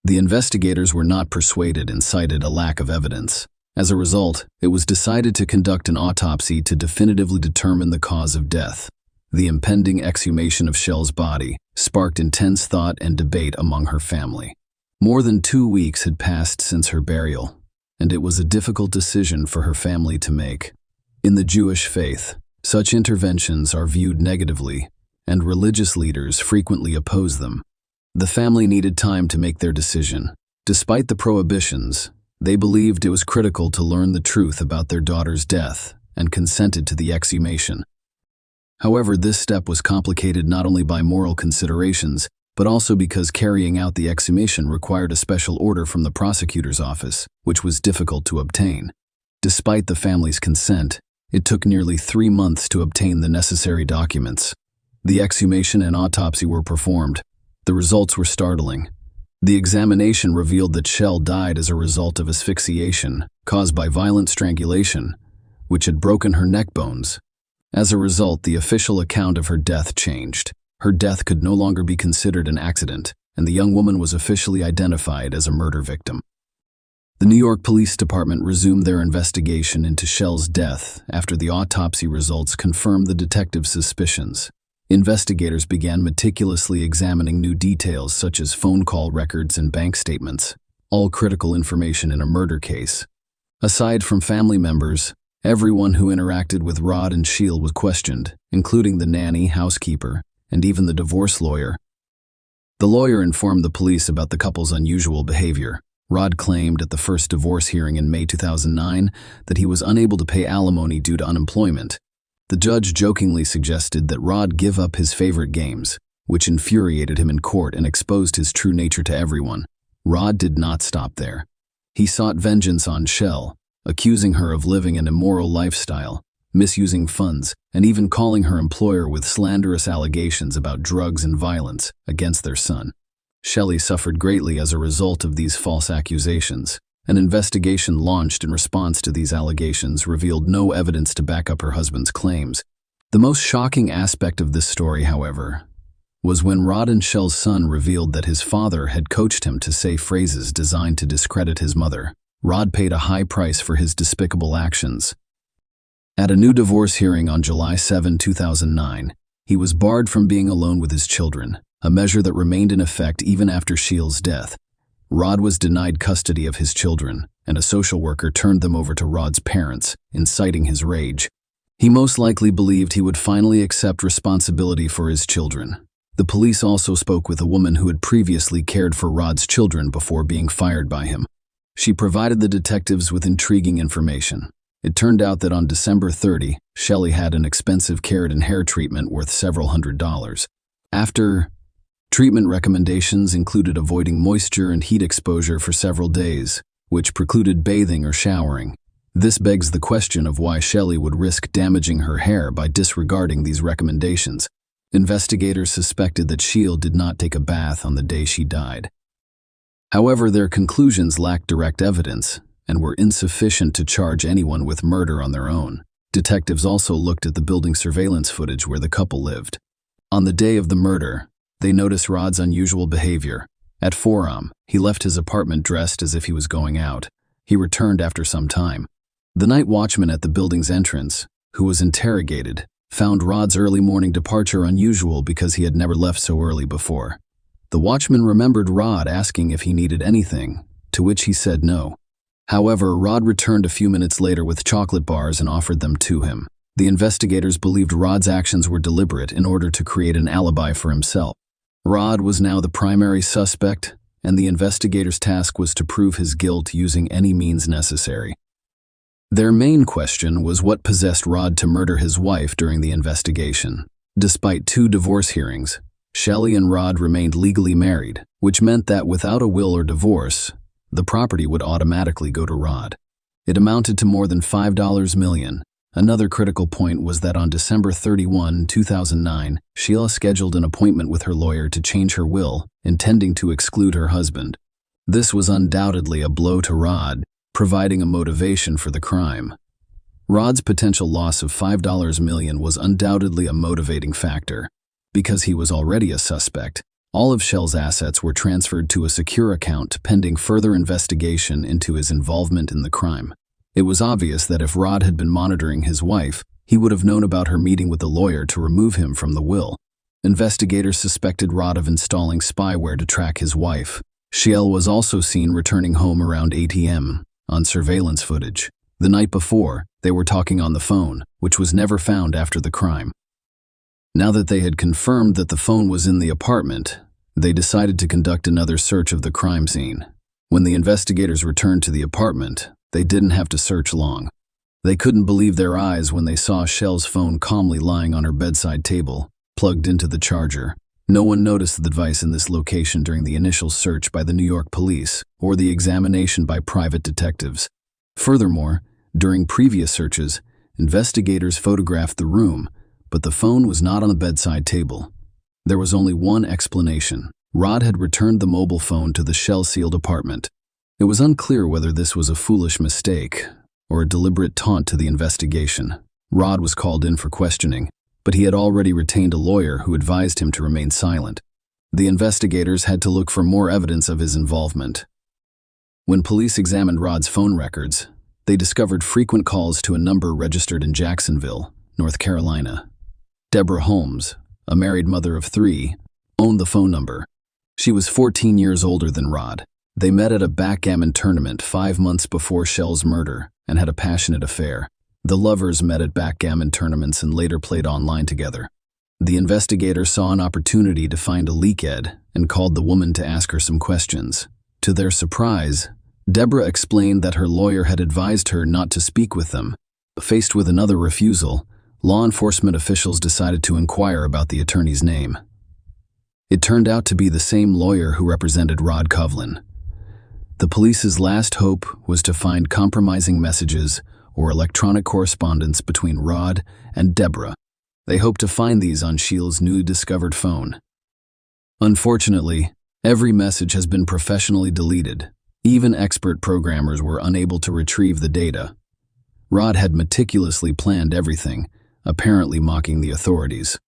The investigators were not persuaded and cited a lack of evidence. As a result, it was decided to conduct an autopsy to definitively determine the cause of death. The impending exhumation of Shell's body sparked intense thought and debate among her family. More than 2 weeks had passed since her burial, and it was a difficult decision for her family to make. In the Jewish faith, such interventions are viewed negatively, and religious leaders frequently oppose them. The family needed time to make their decision. Despite the prohibitions, they believed it was critical to learn the truth about their daughter's death and consented to the exhumation. However, this step was complicated not only by moral considerations, but also because carrying out the exhumation required a special order from the prosecutor's office, which was difficult to obtain. Despite the family's consent, it took nearly 3 months to obtain the necessary documents. The exhumation and autopsy were performed. The results were startling. The examination revealed that Shell died as a result of asphyxiation caused by violent strangulation, which had broken her neck bones. As a result, the official account of her death changed. Her death could no longer be considered an accident, and the young woman was officially identified as a murder victim. The New York Police Department resumed their investigation into Shell's death after the autopsy results confirmed the detective's suspicions. Investigators began meticulously examining new details such as phone call records and bank statements, all critical information in a murder case. Aside from family members, everyone who interacted with Rod and Shell was questioned, including the nanny, housekeeper, and even the divorce lawyer. The lawyer informed the police about the couple's unusual behavior. Rod claimed at the first divorce hearing in May 2009 that he was unable to pay alimony due to unemployment. The judge jokingly suggested that Rod give up his favorite games, which infuriated him in court and exposed his true nature to everyone. Rod did not stop there. He sought vengeance on Shell, accusing her of living an immoral lifestyle, misusing funds, and even calling her employer with slanderous allegations about drugs and violence against their son. Shelley suffered greatly as a result of these false accusations. An investigation launched in response to these allegations revealed no evidence to back up her husband's claims. The most shocking aspect of this story, however, was when Rod and Shell's son revealed that his father had coached him to say phrases designed to discredit his mother. Rod paid a high price for his despicable actions. At a new divorce hearing on July 7, 2009, he was barred from being alone with his children, a measure that remained in effect even after Shell's death. Rod was denied custody of his children, and a social worker turned them over to Rod's parents, inciting his rage. He most likely believed he would finally accept responsibility for his children. The police also spoke with a woman who had previously cared for Rod's children before being fired by him. She provided the detectives with intriguing information. It turned out that on December 30, Shelley had an expensive keratin hair treatment worth several $100s. After treatment recommendations included avoiding moisture and heat exposure for several days, which precluded bathing or showering. This begs the question of why Shelley would risk damaging her hair by disregarding these recommendations. Investigators suspected that Shell did not take a bath on the day she died. However, their conclusions lacked direct evidence, and were insufficient to charge anyone with murder on their own. Detectives also looked at the building surveillance footage where the couple lived. On the day of the murder, they noticed Rod's unusual behavior. At 4 a.m., he left his apartment dressed as if he was going out. He returned after some time. The night watchman at the building's entrance, who was interrogated, found Rod's early morning departure unusual because he had never left so early before. The watchman remembered Rod asking if he needed anything, to which he said no. However, Rod returned a few minutes later with chocolate bars and offered them to him. The investigators believed Rod's actions were deliberate in order to create an alibi for himself. Rod was now the primary suspect, and the investigators' task was to prove his guilt using any means necessary. Their main question was what possessed Rod to murder his wife during the investigation. Despite 2 divorce hearings, Shelley and Rod remained legally married, which meant that without a will or divorce, the property would automatically go to Rod. It amounted to more than $5 million. Another critical point was that on December 31, 2009, Sheila scheduled an appointment with her lawyer to change her will, intending to exclude her husband. This was undoubtedly a blow to Rod, providing a motivation for the crime. Rod's potential loss of $5 million was undoubtedly a motivating factor. Because he was already a suspect, all of Shell's assets were transferred to a secure account pending further investigation into his involvement in the crime. It was obvious that if Rod had been monitoring his wife, he would have known about her meeting with the lawyer to remove him from the will. Investigators suspected Rod of installing spyware to track his wife. Shell was also seen returning home around 8 p.m. on surveillance footage. The night before, they were talking on the phone, which was never found after the crime. Now that they had confirmed that the phone was in the apartment, they decided to conduct another search of the crime scene. When the investigators returned to the apartment, they didn't have to search long. They couldn't believe their eyes when they saw Shell's phone calmly lying on her bedside table, plugged into the charger. No one noticed the device in this location during the initial search by the New York police or the examination by private detectives. Furthermore, during previous searches, investigators photographed the room, but the phone was not on the bedside table. There was only one explanation. Rod had returned the mobile phone to the shell-sealed apartment. It was unclear whether this was a foolish mistake or a deliberate taunt to the investigation. Rod was called in for questioning, but he had already retained a lawyer who advised him to remain silent. The investigators had to look for more evidence of his involvement. When police examined Rod's phone records, they discovered frequent calls to a number registered in Jacksonville, North Carolina. Deborah Holmes, a married mother of 3, owned the phone number. She was 14 years older than Rod. They met at a backgammon tournament 5 months before Shell's murder and had a passionate affair. The lovers met at backgammon tournaments and later played online together. The investigator saw an opportunity to find a leakhead and called the woman to ask her some questions. To their surprise, Deborah explained that her lawyer had advised her not to speak with them. Faced with another refusal, law enforcement officials decided to inquire about the attorney's name. It turned out to be the same lawyer who represented Rod Kovlin. The police's last hope was to find compromising messages or electronic correspondence between Rod and Deborah. They hoped to find these on Shell's newly discovered phone. Unfortunately, every message has been professionally deleted. Even expert programmers were unable to retrieve the data. Rod had meticulously planned everything, apparently mocking the authorities.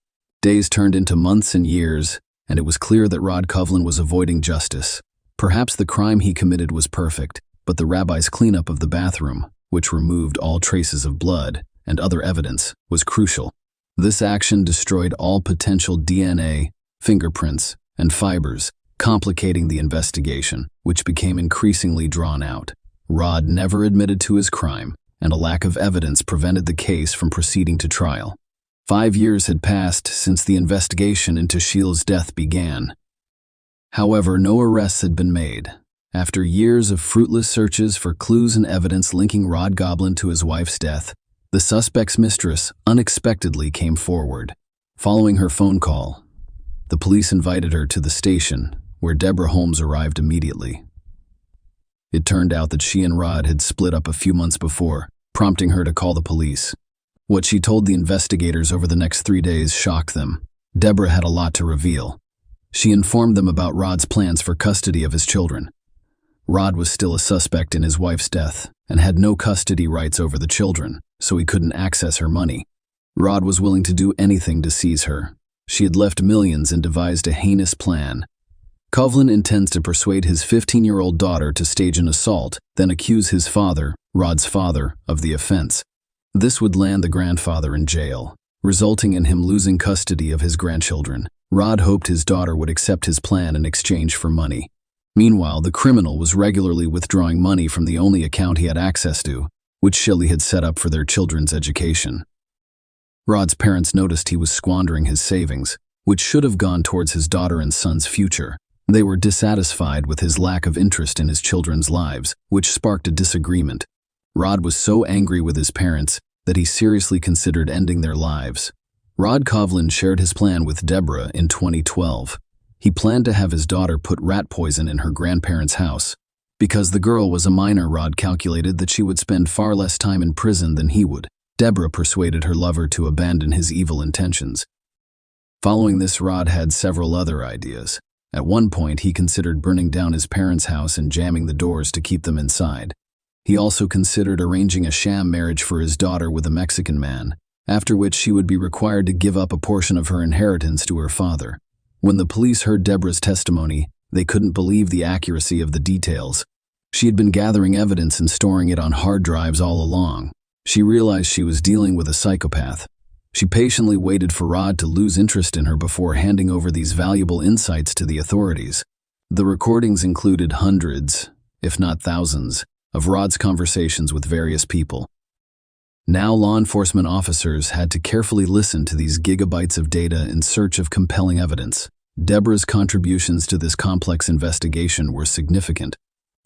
Days turned into months and years, and it was clear that Rod Kovlin was avoiding justice. Perhaps the crime he committed was perfect, but the rabbi's cleanup of the bathroom, which removed all traces of blood and other evidence, was crucial. This action destroyed all potential DNA, fingerprints, and fibers, complicating the investigation, which became increasingly drawn out. Rod never admitted to his crime, and a lack of evidence prevented the case from proceeding to trial. 5 years had passed since the investigation into Shell's death began. However, no arrests had been made. After years of fruitless searches for clues and evidence linking Rod Kovlin to his wife's death, the suspect's mistress unexpectedly came forward. Following her phone call, the police invited her to the station, where Deborah Holmes arrived immediately. It turned out that she and Rod had split up a few months before, prompting her to call the police. What she told the investigators over the next 3 days shocked them. Deborah had a lot to reveal. She informed them about Rod's plans for custody of his children. Rod was still a suspect in his wife's death and had no custody rights over the children, so he couldn't access her money. Rod was willing to do anything to seize her. She had left millions and devised a heinous plan. Coughlin intends to persuade his 15-year-old daughter to stage an assault, then accuse his father, Rod's father, of the offense. This would land the grandfather in jail, resulting in him losing custody of his grandchildren. Rod hoped his daughter would accept his plan in exchange for money. Meanwhile, the criminal was regularly withdrawing money from the only account he had access to, which Shelley had set up for their children's education. Rod's parents noticed he was squandering his savings, which should have gone towards his daughter and son's future. They were dissatisfied with his lack of interest in his children's lives, which sparked a disagreement. Rod was so angry with his parents that he seriously considered ending their lives. Rod Coughlin shared his plan with Deborah in 2012. He planned to have his daughter put rat poison in her grandparents' house. Because the girl was a minor, Rod calculated that she would spend far less time in prison than he would. Deborah persuaded her lover to abandon his evil intentions. Following this, Rod had several other ideas. At one point, he considered burning down his parents' house and jamming the doors to keep them inside. He also considered arranging a sham marriage for his daughter with a Mexican man, after which she would be required to give up a portion of her inheritance to her father. When the police heard Deborah's testimony, they couldn't believe the accuracy of the details. She had been gathering evidence and storing it on hard drives all along. She realized she was dealing with a psychopath. She patiently waited for Rod to lose interest in her before handing over these valuable insights to the authorities. The recordings included hundreds, if not thousands, of Rod's conversations with various people. Now law enforcement officers had to carefully listen to these gigabytes of data in search of compelling evidence. Deborah's contributions to this complex investigation were significant.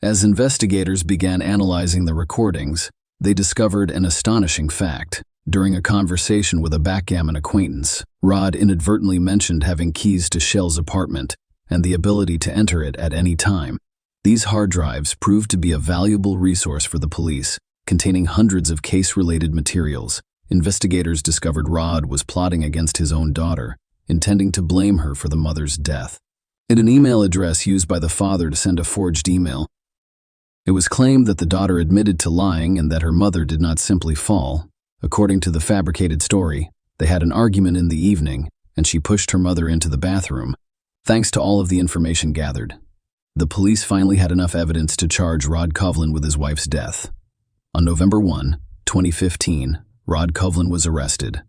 As investigators began analyzing the recordings, they discovered an astonishing fact. During a conversation with a backgammon acquaintance, Rod inadvertently mentioned having keys to Shell's apartment and the ability to enter it at any time. These hard drives proved to be a valuable resource for the police, containing hundreds of case-related materials. Investigators discovered Rod was plotting against his own daughter, intending to blame her for the mother's death. In an email address used by the father to send a forged email, it was claimed that the daughter admitted to lying and that her mother did not simply fall. According to the fabricated story, they had an argument in the evening, and she pushed her mother into the bathroom. Thanks to all of the information gathered, the police finally had enough evidence to charge Rod Coughlin with his wife's death. On November 1, 2015, Rod Coughlin was arrested.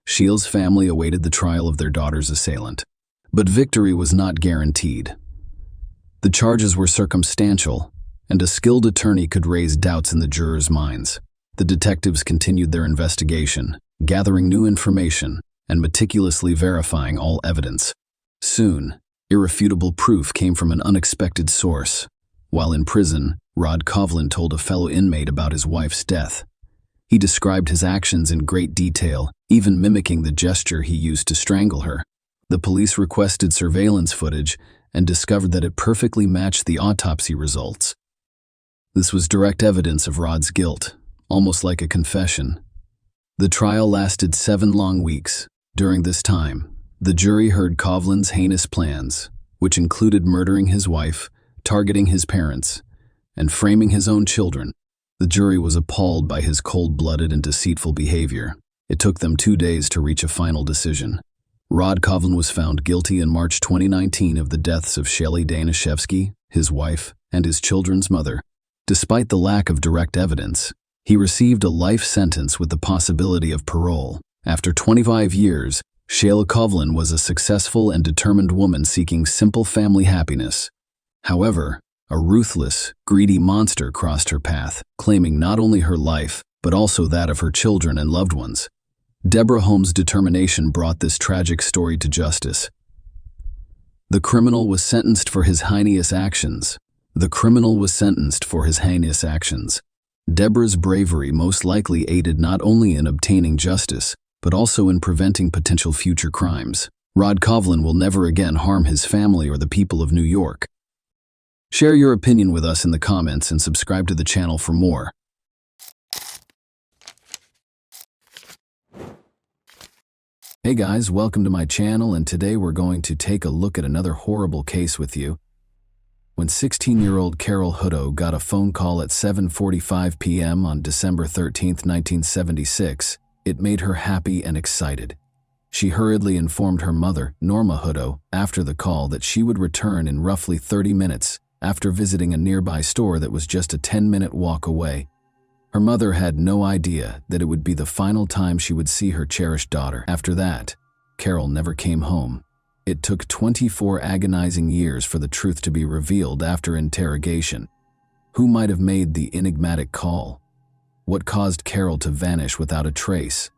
Shell's family awaited the trial of their daughter's assailant. But victory was not guaranteed. The charges were circumstantial, and a skilled attorney could raise doubts in the jurors' minds. The detectives continued their investigation, gathering new information and meticulously verifying all evidence. Soon, irrefutable proof came from an unexpected source. While in prison, Rod Coughlin told a fellow inmate about his wife's death. He described his actions in great detail, even mimicking the gesture he used to strangle her. The police requested surveillance footage and discovered that it perfectly matched the autopsy results. This was direct evidence of Rod's guilt, almost like a confession. The trial lasted 7 long weeks. During this time, the jury heard Coughlin's heinous plans, which included murdering his wife, targeting his parents, and framing his own children. The jury was appalled by his cold-blooded and deceitful behavior. It took them 2 days to reach a final decision. Rod Coughlin was found guilty in March 2019 of the deaths of Shelley Danishevsky, his wife, and his children's mother. Despite the lack of direct evidence, he received a life sentence with the possibility of parole. After 25 years, Shelley Coughlin was a successful and determined woman seeking simple family happiness. However, a ruthless, greedy monster crossed her path, claiming not only her life, but also that of her children and loved ones. Deborah Holmes' determination brought this tragic story to justice. The criminal was sentenced for his heinous actions. Deborah's bravery most likely aided not only in obtaining justice, but also in preventing potential future crimes. Rod Coughlin will never again harm his family or the people of New York. Share your opinion with us in the comments and subscribe to the channel for more. Hey guys, welcome to my channel, and today we're going to take a look at another horrible case with you. When 16-year-old Carol Hutto got a phone call at 7:45 p.m. on December 13, 1976, it made her happy and excited. She hurriedly informed her mother, Norma Hutto, after the call that she would return in roughly 30 minutes after visiting a nearby store that was just a 10-minute walk away. Her mother had no idea that it would be the final time she would see her cherished daughter. After that, Carol never came home. It took 24 agonizing years for the truth to be revealed after interrogation. Who might have made the enigmatic call? What caused Carol to vanish without a trace?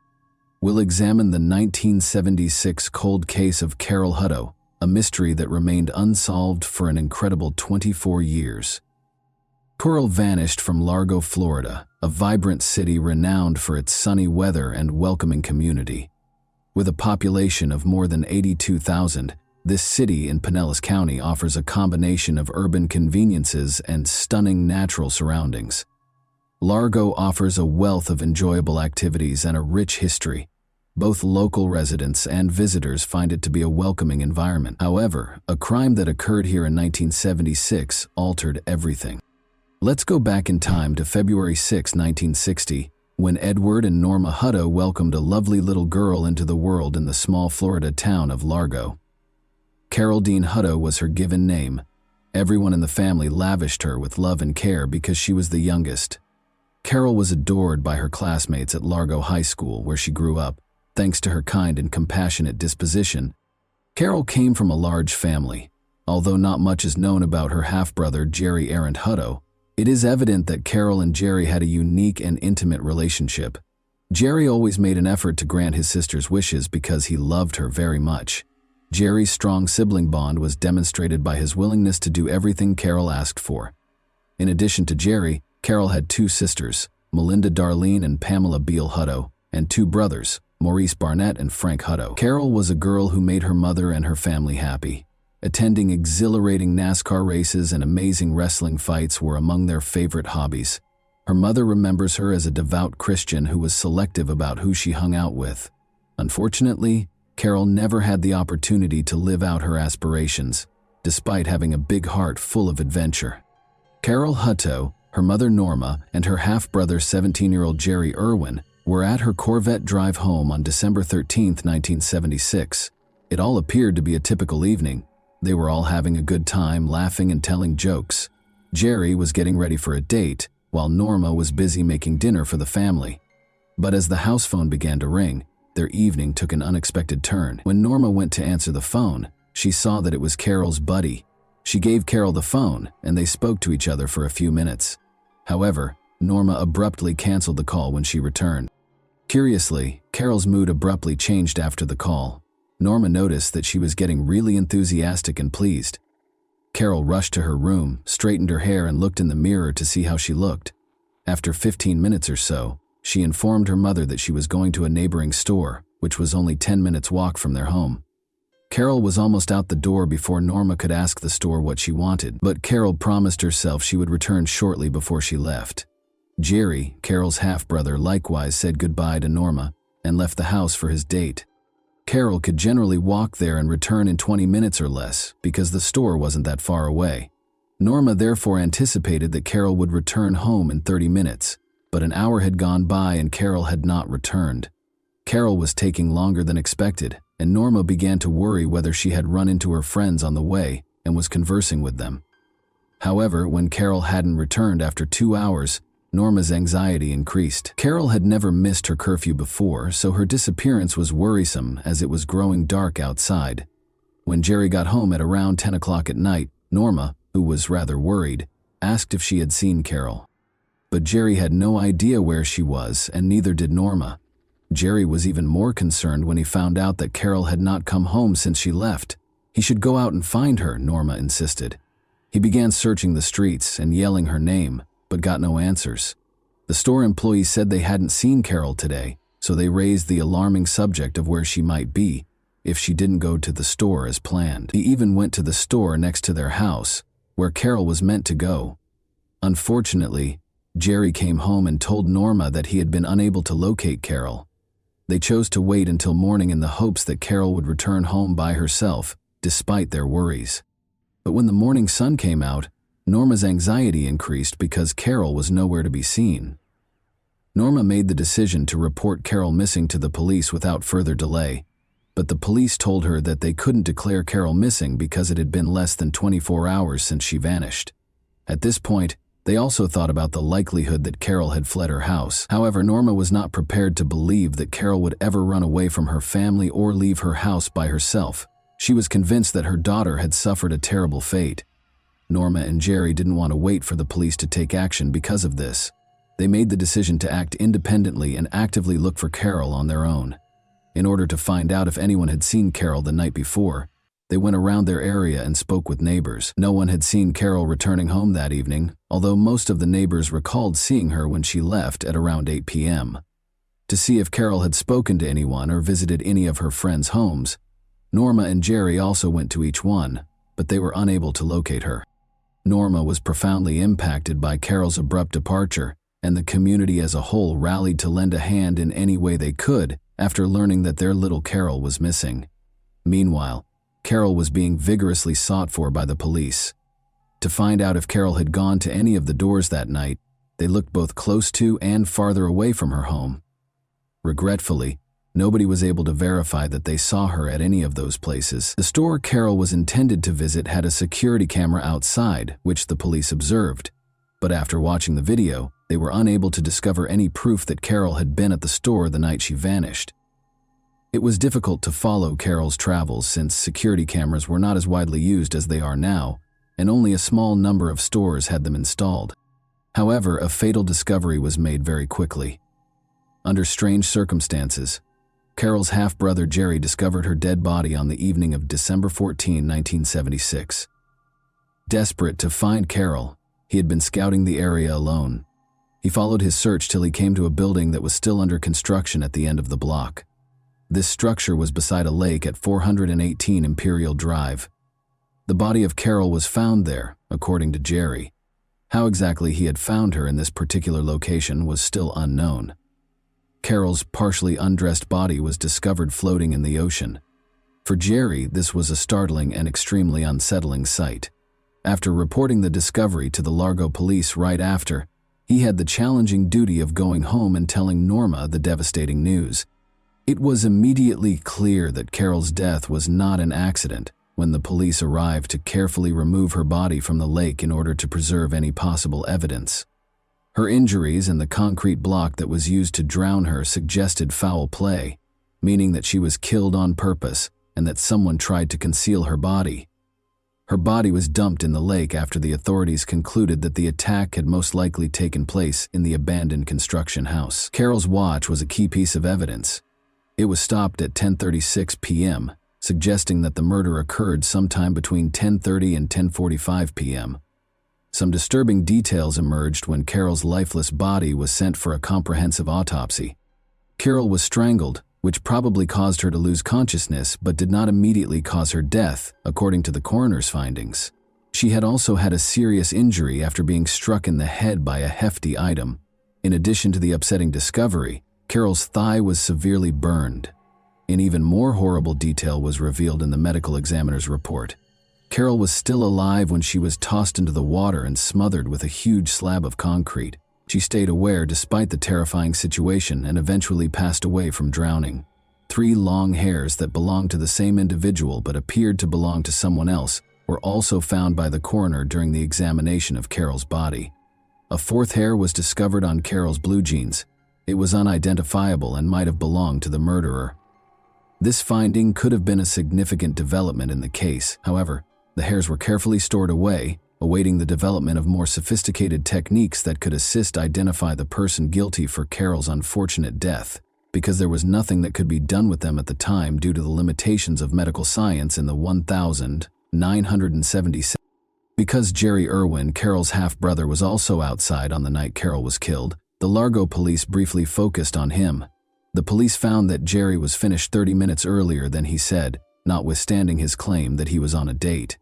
We'll examine the 1976 cold case of Carol Hutto, a mystery that remained unsolved for an incredible 24 years. Carol vanished from Largo, Florida, a vibrant city renowned for its sunny weather and welcoming community. With a population of more than 82,000, this city in Pinellas County offers a combination of urban conveniences and stunning natural surroundings. Largo offers a wealth of enjoyable activities and a rich history. Both local residents and visitors find it to be a welcoming environment. However, a crime that occurred here in 1976 altered everything. Let's go back in time to February 6, 1960, when Edward and Norma Hutto welcomed a lovely little girl into the world in the small Florida town of Largo. Carol Dean Hutto was her given name. Everyone in the family lavished her with love and care because she was the youngest. Carol was adored by her classmates at Largo High School, where she grew up, thanks to her kind and compassionate disposition. Carol came from a large family. Although not much is known about her half-brother Jerry Arent Hutto, it is evident that Carol and Jerry had a unique and intimate relationship. Jerry always made an effort to grant his sister's wishes because he loved her very much. Jerry's strong sibling bond was demonstrated by his willingness to do everything Carol asked for. In addition to Jerry, Carol had two sisters, Melinda Darlene and Pamela Beal Hutto, and two brothers, Maurice Barnett and Frank Hutto. Carol was a girl who made her mother and her family happy. Attending exhilarating NASCAR races and amazing wrestling fights were among their favorite hobbies. Her mother remembers her as a devout Christian who was selective about who she hung out with. Unfortunately, Carol never had the opportunity to live out her aspirations, despite having a big heart full of adventure. Carol Hutto, her mother Norma, and her half-brother 17-year-old Jerry Irwin were at her Corvette drive home on December 13, 1976. It all appeared to be a typical evening. They were all having a good time, laughing and telling jokes. Jerry was getting ready for a date, while Norma was busy making dinner for the family. But as the house phone began to ring, their evening took an unexpected turn. When Norma went to answer the phone, she saw that it was Carol's buddy. She gave Carol the phone, and they spoke to each other for a few minutes. However, Norma abruptly canceled the call when she returned. Curiously, Carol's mood abruptly changed after the call. Norma noticed that she was getting really enthusiastic and pleased. Carol rushed to her room, straightened her hair, and looked in the mirror to see how she looked. After 15 minutes or so, she informed her mother that she was going to a neighboring store, which was only 10 minutes' walk from their home. Carol was almost out the door before Norma could ask the store what she wanted, but Carol promised herself she would return shortly before she left. Jerry, Carol's half-brother, likewise said goodbye to Norma and left the house for his date. Carol could generally walk there and return in 20 minutes or less because the store wasn't that far away. Norma therefore anticipated that Carol would return home in 30 minutes, but an hour had gone by and Carol had not returned. Carol was taking longer than expected, and Norma began to worry whether she had run into her friends on the way and was conversing with them. However, when Carol hadn't returned after 2 hours, Norma's anxiety increased. Carol had never missed her curfew before, so her disappearance was worrisome as it was growing dark outside. When Jerry got home at around 10 o'clock at night, Norma, who was rather worried, asked if she had seen Carol. But Jerry had no idea where she was, and neither did Norma. Jerry was even more concerned when he found out that Carol had not come home since she left. He should go out and find her, Norma insisted. He began searching the streets and yelling her name, but got no answers. The store employees said they hadn't seen Carol today, so they raised the alarming subject of where she might be if she didn't go to the store as planned. He even went to the store next to their house, where Carol was meant to go. Unfortunately, Jerry came home and told Norma that he had been unable to locate Carol. They chose to wait until morning in the hopes that Carol would return home by herself, despite their worries. But when the morning sun came out, Norma's anxiety increased because Carol was nowhere to be seen. Norma made the decision to report Carol missing to the police without further delay, but the police told her that they couldn't declare Carol missing because it had been less than 24 hours since she vanished. At this point, they also thought about the likelihood that Carol had fled her house. However, Norma was not prepared to believe that Carol would ever run away from her family or leave her house by herself. She was convinced that her daughter had suffered a terrible fate. Norma and Jerry didn't want to wait for the police to take action because of this. They made the decision to act independently and actively look for Carol on their own. In order to find out if anyone had seen Carol the night before, they went around their area and spoke with neighbors. No one had seen Carol returning home that evening, although most of the neighbors recalled seeing her when she left at around 8 p.m. To see if Carol had spoken to anyone or visited any of her friends' homes, Norma and Jerry also went to each one, but they were unable to locate her. Norma was profoundly impacted by Carol's abrupt departure, and the community as a whole rallied to lend a hand in any way they could after learning that their little Carol was missing. Meanwhile, Carol was being vigorously sought for by the police. To find out if Carol had gone to any of the doors that night, they looked both close to and farther away from her home. Regretfully, nobody was able to verify that they saw her at any of those places. The store Carol was intended to visit had a security camera outside, which the police observed. But after watching the video, they were unable to discover any proof that Carol had been at the store the night she vanished. It was difficult to follow Carol's travels since security cameras were not as widely used as they are now, and only a small number of stores had them installed. However, a fatal discovery was made very quickly. Under strange circumstances, Carol's half-brother Jerry discovered her dead body on the evening of December 14, 1976. Desperate to find Carol, he had been scouting the area alone. He followed his search till he came to a building that was still under construction at the end of the block. This structure was beside a lake at 418 Imperial Drive. The body of Carol was found there, according to Jerry. How exactly he had found her in this particular location was still unknown. Carol's partially undressed body was discovered floating in the ocean. For Jerry, this was a startling and extremely unsettling sight. After reporting the discovery to the Largo police right after, he had the challenging duty of going home and telling Norma the devastating news. It was immediately clear that Carol's death was not an accident when the police arrived to carefully remove her body from the lake in order to preserve any possible evidence. Her injuries and the concrete block that was used to drown her suggested foul play, meaning that she was killed on purpose and that someone tried to conceal her body. Her body was dumped in the lake after the authorities concluded that the attack had most likely taken place in the abandoned construction house. Carol's watch was a key piece of evidence. It was stopped at 10:36 p.m., suggesting that the murder occurred sometime between 10:30 and 10:45 p.m. Some disturbing details emerged when Carol's lifeless body was sent for a comprehensive autopsy. Carol was strangled, which probably caused her to lose consciousness but did not immediately cause her death, according to the coroner's findings. She had also had a serious injury after being struck in the head by a hefty item. In addition to the upsetting discovery, Carol's thigh was severely burned. An even more horrible detail was revealed in the medical examiner's report. Carol was still alive when she was tossed into the water and smothered with a huge slab of concrete. She stayed aware despite the terrifying situation and eventually passed away from drowning. 3 long hairs that belonged to the same individual but appeared to belong to someone else were also found by the coroner during the examination of Carol's body. A 4th hair was discovered on Carol's blue jeans. It was unidentifiable and might have belonged to the murderer. This finding could have been a significant development in the case. However, the hairs were carefully stored away, awaiting the development of more sophisticated techniques that could assist identify the person guilty for Carol's unfortunate death, because there was nothing that could be done with them at the time due to the limitations of medical science in the 1977. Because Jerry Irwin, Carol's half-brother, was also outside on the night Carol was killed, the Largo police briefly focused on him. The police found that Jerry was finished 30 minutes earlier than he said, notwithstanding his claim that he was on a date.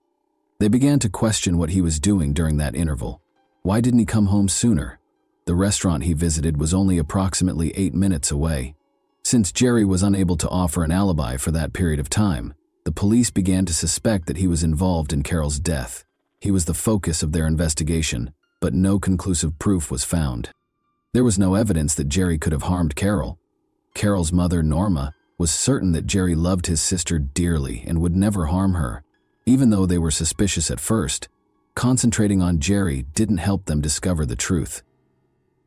They began to question what he was doing during that interval. Why didn't he come home sooner? The restaurant he visited was only approximately 8 minutes away. Since Jerry was unable to offer an alibi for that period of time, The police began to suspect that he was involved in Carol's death. He was the focus of their investigation, but no conclusive proof was found. There was no evidence that Jerry could have harmed Carol. Carol's mother, Norma, was certain that Jerry loved his sister dearly and would never harm her. Even though they were suspicious at first, concentrating on Jerry didn't help them discover the truth.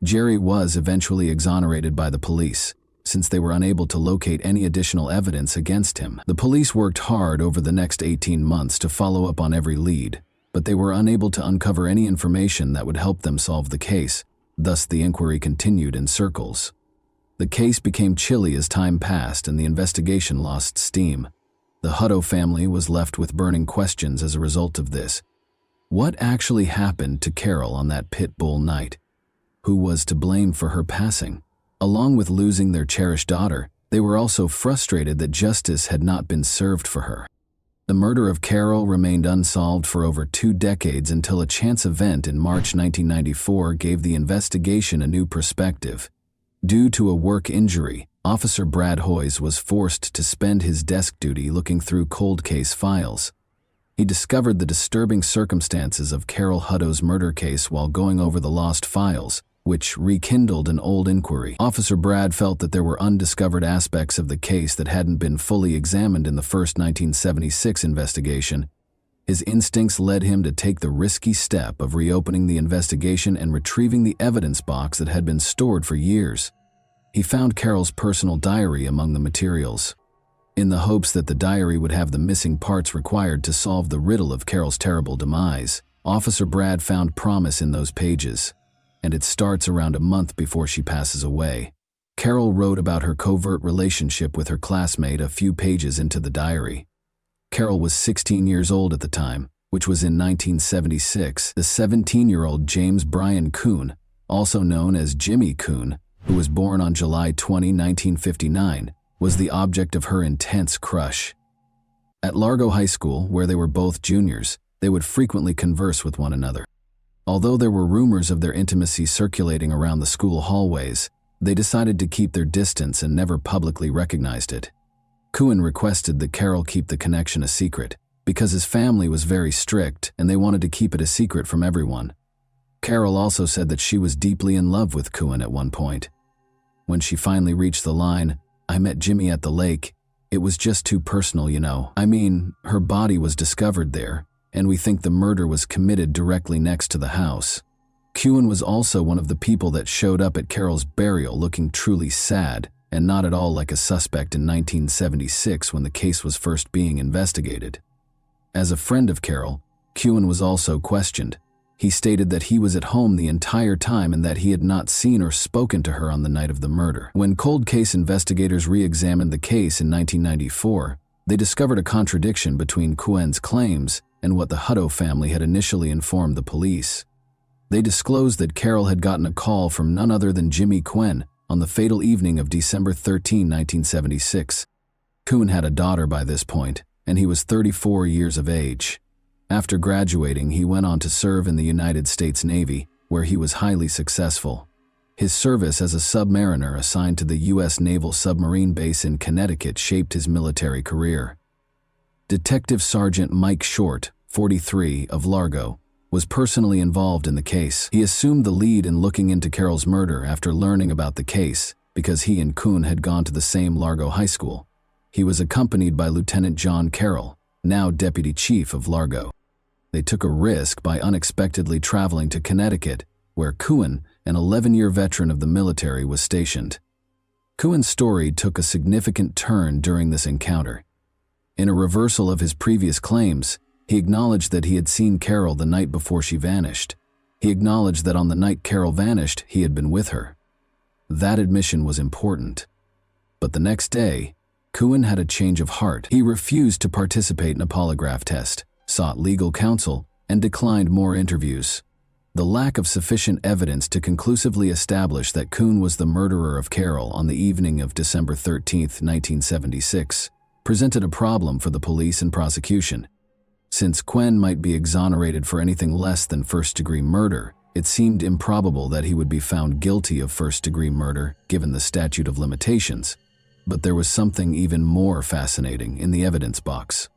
Jerry was eventually exonerated by the police, since they were unable to locate any additional evidence against him. The police worked hard over the next 18 months to follow up on every lead, but they were unable to uncover any information that would help them solve the case. Thus, the inquiry continued in circles. The case became chilly as time passed and the investigation lost steam. The Hutto family was left with burning questions as a result of this. What actually happened to Carol on that pit bull night? Who was to blame for her passing? Along with losing their cherished daughter, they were also frustrated that justice had not been served for her. The murder of Carol remained unsolved for over 2 decades until a chance event in March 1994 gave the investigation a new perspective. Due to a work injury, Officer Brad Hoyes was forced to spend his desk duty looking through cold case files. He discovered the disturbing circumstances of Carol Hutto's murder case while going over the lost files, which rekindled an old inquiry. Officer Brad felt that there were undiscovered aspects of the case that hadn't been fully examined in the first 1976 investigation. His instincts led him to take the risky step of reopening the investigation and retrieving the evidence box that had been stored for years. He found Carol's personal diary among the materials. In the hopes that the diary would have the missing parts required to solve the riddle of Carol's terrible demise, Officer Brad found promise in those pages. And it starts around a month before she passes away. Carol wrote about her covert relationship with her classmate a few pages into the diary. Carol was 16 years old at the time, which was in 1976. The 17-year-old James Brian Kuhn, also known as Jimmy Kuhn, who was born on July 20, 1959, was the object of her intense crush. At Largo High School, where they were both juniors, they would frequently converse with one another. Although there were rumors of their intimacy circulating around the school hallways, they decided to keep their distance and never publicly recognized it. Kuhn requested that Carol keep the connection a secret, because his family was very strict and they wanted to keep it a secret from everyone. Carol also said that she was deeply in love with Kuhn at one point. When she finally reached the line, "I met Jimmy at the lake," it was just too personal, you know. I mean, her body was discovered there, and we think the murder was committed directly next to the house. Kuhn was also one of the people that showed up at Carol's burial looking truly sad and not at all like a suspect in 1976 when the case was first being investigated. As a friend of Carol, Kuhn was also questioned. He stated that he was at home the entire time and that he had not seen or spoken to her on the night of the murder. When cold case investigators re-examined the case in 1994, they discovered a contradiction between Kuhn's claims and what the Hutto family had initially informed the police. They disclosed that Carol had gotten a call from none other than Jimmy Kuhn on the fatal evening of December 13, 1976. Kuhn had a daughter by this point, and he was 34 years of age. After graduating, he went on to serve in the United States Navy, where he was highly successful. His service as a submariner assigned to the U.S. Naval Submarine Base in Connecticut shaped his military career. Detective Sergeant Mike Short, 43, of Largo, was personally involved in the case. He assumed the lead in looking into Carol's murder after learning about the case because he and Kuhn had gone to the same Largo High School. He was accompanied by Lieutenant John Carroll, now Deputy Chief of Largo. They took a risk by unexpectedly traveling to Connecticut, where Kuhn, an 11-year veteran of the military, was stationed. Kuhn's story took a significant turn during this encounter. In a reversal of his previous claims, he acknowledged that he had seen Carol the night before she vanished. He acknowledged that on the night Carol vanished, he had been with her. That admission was important. But the next day, Kuhn had a change of heart. He refused to participate in a polygraph test, sought legal counsel, and declined more interviews. The lack of sufficient evidence to conclusively establish that Kuhn was the murderer of Carol on the evening of December 13, 1976, presented a problem for the police and prosecution. Since Kuhn might be exonerated for anything less than first-degree murder, it seemed improbable that he would be found guilty of first-degree murder, given the statute of limitations. But there was something even more fascinating in the evidence box.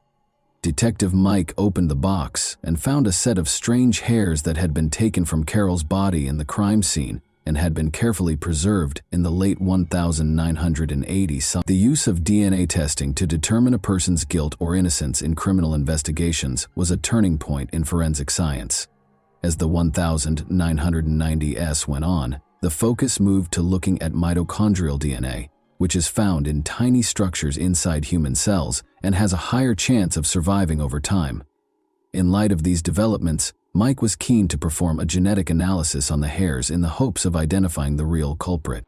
Detective Mike opened the box and found a set of strange hairs that had been taken from Carol's body in the crime scene and had been carefully preserved in the late 1980s. The use of DNA testing to determine a person's guilt or innocence in criminal investigations was a turning point in forensic science. As the 1990s went on, the focus moved to looking at mitochondrial DNA, which is found in tiny structures inside human cells and has a higher chance of surviving over time. In light of these developments, Mike was keen to perform a genetic analysis on the hairs in the hopes of identifying the real culprit.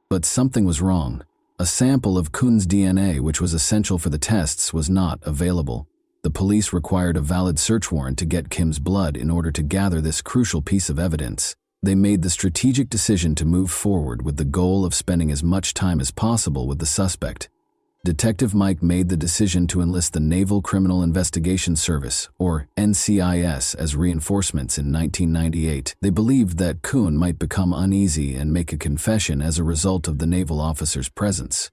But something was wrong. A sample of Kuhn's DNA, which was essential for the tests, was not available. The police required a valid search warrant to get Kim's blood in order to gather this crucial piece of evidence. They made the strategic decision to move forward with the goal of spending as much time as possible with the suspect. Detective Mike made the decision to enlist the Naval Criminal Investigation Service, or NCIS, as reinforcements in 1998. They believed that Kuhn might become uneasy and make a confession as a result of the naval officer's presence.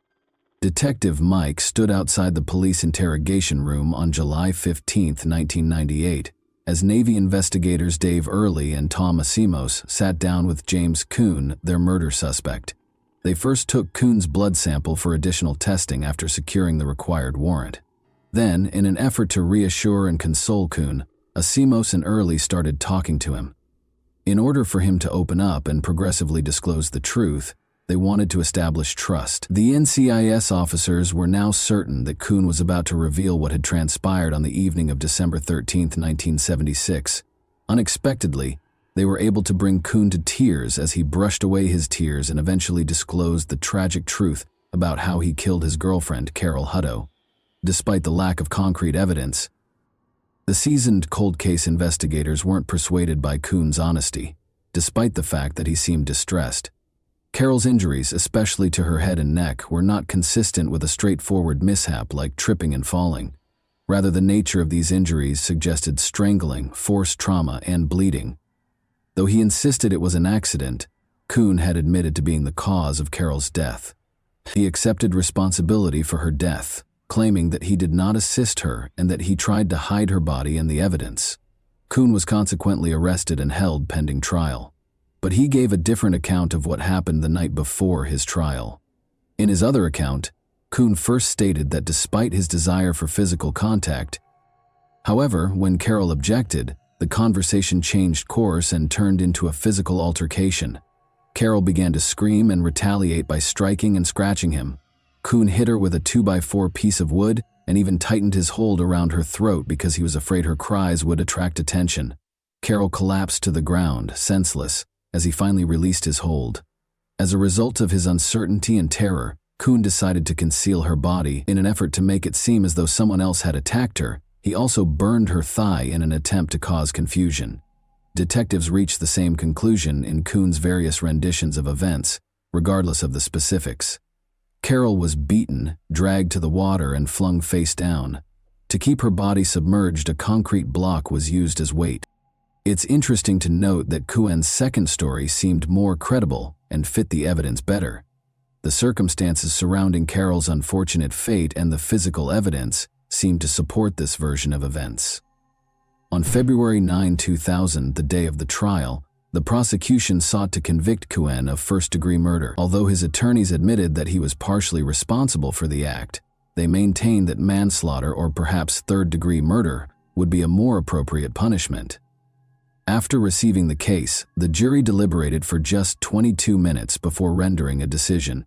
Detective Mike stood outside the police interrogation room on July 15, 1998, as Navy investigators Dave Early and Tom Asimos sat down with James Kuhn, their murder suspect. They first took Kuhn's blood sample for additional testing after securing the required warrant. Then, in an effort to reassure and console Kuhn, Asimos and Early started talking to him. In order for him to open up and progressively disclose the truth, they wanted to establish trust. The NCIS officers were now certain that Kuhn was about to reveal what had transpired on the evening of December 13, 1976. Unexpectedly, they were able to bring Kuhn to tears as he brushed away his tears and eventually disclosed the tragic truth about how he killed his girlfriend, Carol Hutto. Despite the lack of concrete evidence, the seasoned cold case investigators weren't persuaded by Kuhn's honesty, despite the fact that he seemed distressed. Carol's injuries, especially to her head and neck, were not consistent with a straightforward mishap like tripping and falling. Rather, the nature of these injuries suggested strangling, forced trauma, and bleeding. Though he insisted it was an accident, Kuhn had admitted to being the cause of Carol's death. He accepted responsibility for her death, claiming that he did not assist her and that he tried to hide her body and the evidence. Kuhn was consequently arrested and held pending trial. But he gave a different account of what happened the night before his trial. In his other account, Kuhn first stated that despite his desire for physical contact, however, when Carol objected, the conversation changed course and turned into a physical altercation. Carol began to scream and retaliate by striking and scratching him. Kuhn hit her with a 2x4 piece of wood and even tightened his hold around her throat because he was afraid her cries would attract attention. Carol collapsed to the ground, senseless, as he finally released his hold. As a result of his uncertainty and terror, Kuhn decided to conceal her body in an effort to make it seem as though someone else had attacked her. He also burned her thigh in an attempt to cause confusion. Detectives reached the same conclusion in Kuhn's various renditions of events, regardless of the specifics. Carol was beaten, dragged to the water, and flung face down. To keep her body submerged, a concrete block was used as weight. It's interesting to note that Kuhn's second story seemed more credible and fit the evidence better. The circumstances surrounding Carol's unfortunate fate and the physical evidence seemed to support this version of events. On February 9, 2000, the day of the trial, the prosecution sought to convict Kuhn of first-degree murder. Although his attorneys admitted that he was partially responsible for the act, they maintained that manslaughter or perhaps third-degree murder would be a more appropriate punishment. After receiving the case, the jury deliberated for just 22 minutes before rendering a decision.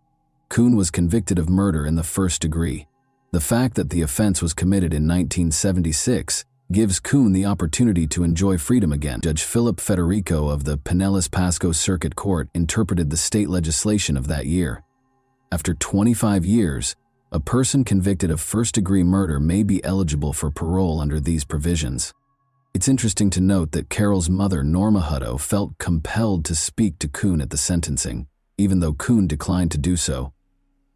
Kuhn was convicted of murder in the first degree. The fact that the offense was committed in 1976 gives Kuhn the opportunity to enjoy freedom again. Judge Philip Federico of the Pinellas Pasco Circuit Court interpreted the state legislation of that year. After 25 years, a person convicted of first-degree murder may be eligible for parole under these provisions. It's interesting to note that Carol's mother, Norma Hutto, felt compelled to speak to Kuhn at the sentencing, even though Kuhn declined to do so.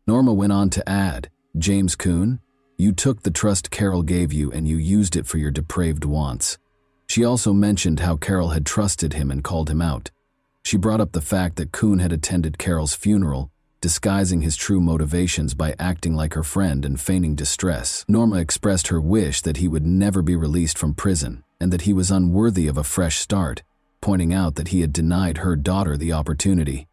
Norma went on to add, "James Kuhn, you took the trust Carol gave you and you used it for your depraved wants." She also mentioned how Carol had trusted him and called him out. She brought up the fact that Kuhn had attended Carol's funeral, disguising his true motivations by acting like her friend and feigning distress. Norma expressed her wish that he would never be released from prison and that he was unworthy of a fresh start, pointing out that he had denied her daughter the opportunity.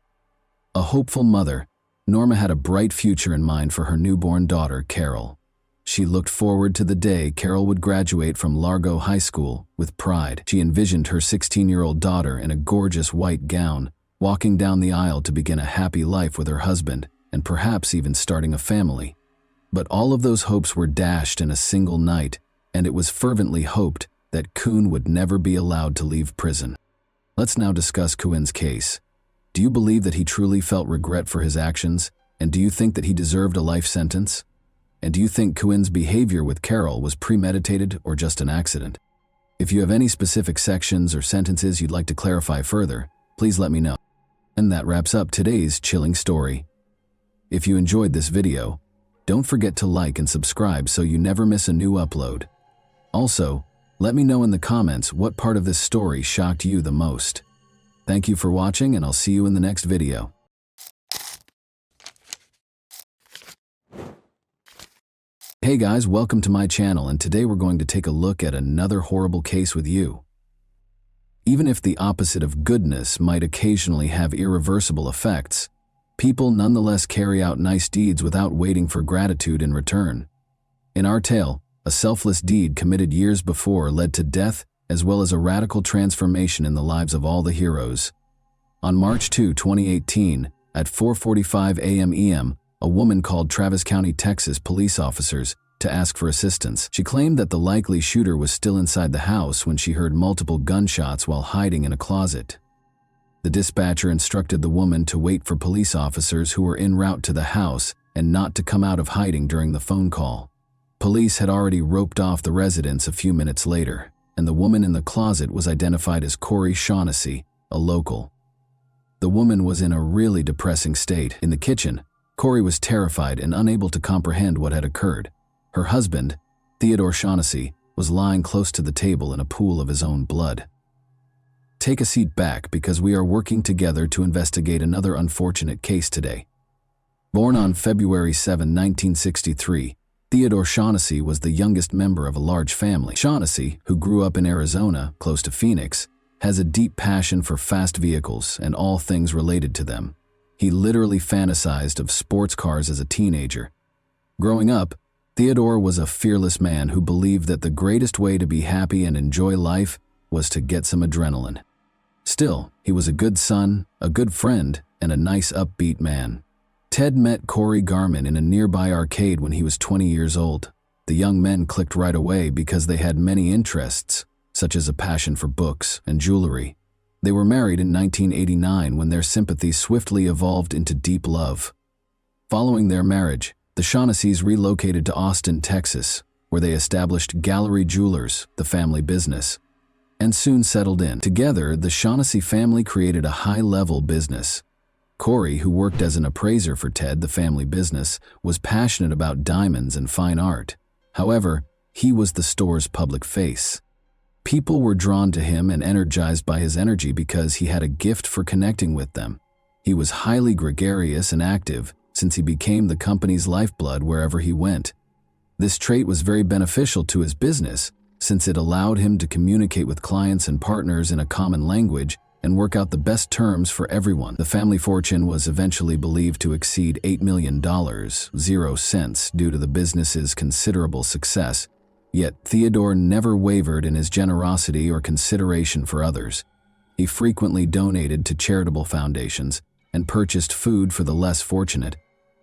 A hopeful mother, Norma had a bright future in mind for her newborn daughter, Carol. She looked forward to the day Carol would graduate from Largo High School with pride. She envisioned her 16-year-old daughter in a gorgeous white gown, walking down the aisle to begin a happy life with her husband and perhaps even starting a family. But all of those hopes were dashed in a single night, and it was fervently hoped that Kuhn would never be allowed to leave prison. Let's now discuss Kuhn's case. Do you believe that he truly felt regret for his actions, and do you think that he deserved a life sentence? And do you think Kuhn's behavior with Carol was premeditated or just an accident? If you have any specific sections or sentences you'd like to clarify further, please let me know. And that wraps up today's chilling story. If you enjoyed this video, don't forget to like and subscribe so you never miss a new upload. Also, let me know in the comments what part of this story shocked you the most. Thank you for watching, and I'll see you in the next video. Hey guys, welcome to my channel, and today we're going to take a look at another horrible case with you. Even if the opposite of goodness might occasionally have irreversible effects, people nonetheless carry out nice deeds without waiting for gratitude in return. In our tale, a selfless deed committed years before led to death as well as a radical transformation in the lives of all the heroes. On March 2, 2018, at 4:45 a.m. a woman called Travis County, Texas police officers to ask for assistance. She claimed that the likely shooter was still inside the house when she heard multiple gunshots while hiding in a closet. The dispatcher instructed the woman to wait for police officers who were en route to the house and not to come out of hiding during the phone call. Police had already roped off the residence a few minutes later, and the woman in the closet was identified as Corey Shaughnessy, a local. The woman was in a really depressing state. In the kitchen, Corey was terrified and unable to comprehend what had occurred. Her husband, Theodore Shaughnessy, was lying close to the table in a pool of his own blood. Take a seat back because we are working together to investigate another unfortunate case today. Born on February 7, 1963, Theodore Shaughnessy was the youngest member of a large family. Shaughnessy, who grew up in Arizona, close to Phoenix, has a deep passion for fast vehicles and all things related to them. He literally fantasized of sports cars as a teenager. Growing up, Theodore was a fearless man who believed that the greatest way to be happy and enjoy life was to get some adrenaline. Still, he was a good son, a good friend, and a nice upbeat man. Ted met Corey Garman in a nearby arcade when he was 20 years old. The young men clicked right away because they had many interests, such as a passion for books and jewelry. They were married in 1989 when their sympathy swiftly evolved into deep love. Following their marriage, the Shaughnesseys relocated to Austin, Texas, where they established Gallery Jewelers, the family business, and soon settled in. Together, the Shaughnessy family created a high-level business. Corey, who worked as an appraiser for Ted, the family business, was passionate about diamonds and fine art. However, he was the store's public face. People were drawn to him and energized by his energy because he had a gift for connecting with them. He was highly gregarious and active since he became the company's lifeblood wherever he went. This trait was very beneficial to his business since it allowed him to communicate with clients and partners in a common language and work out the best terms for everyone. The family fortune was eventually believed to exceed $8 million, 0 cents, due to the business's considerable success. Yet Theodore never wavered in his generosity or consideration for others. He frequently donated to charitable foundations and purchased food for the less fortunate.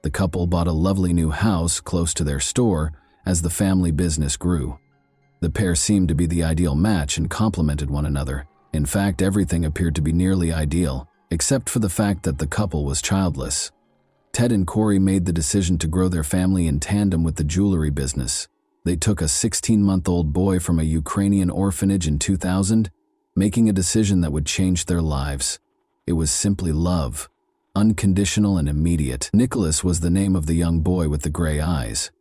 The couple bought a lovely new house close to their store as the family business grew. The pair seemed to be the ideal match and complemented one another. In fact, everything appeared to be nearly ideal, except for the fact that the couple was childless. Ted and Corey made the decision to grow their family in tandem with the jewelry business. They took a 16-month-old boy from a Ukrainian orphanage in 2000, making a decision that would change their lives. It was simply love, unconditional and immediate. Nicholas was the name of the young boy with the gray eyes.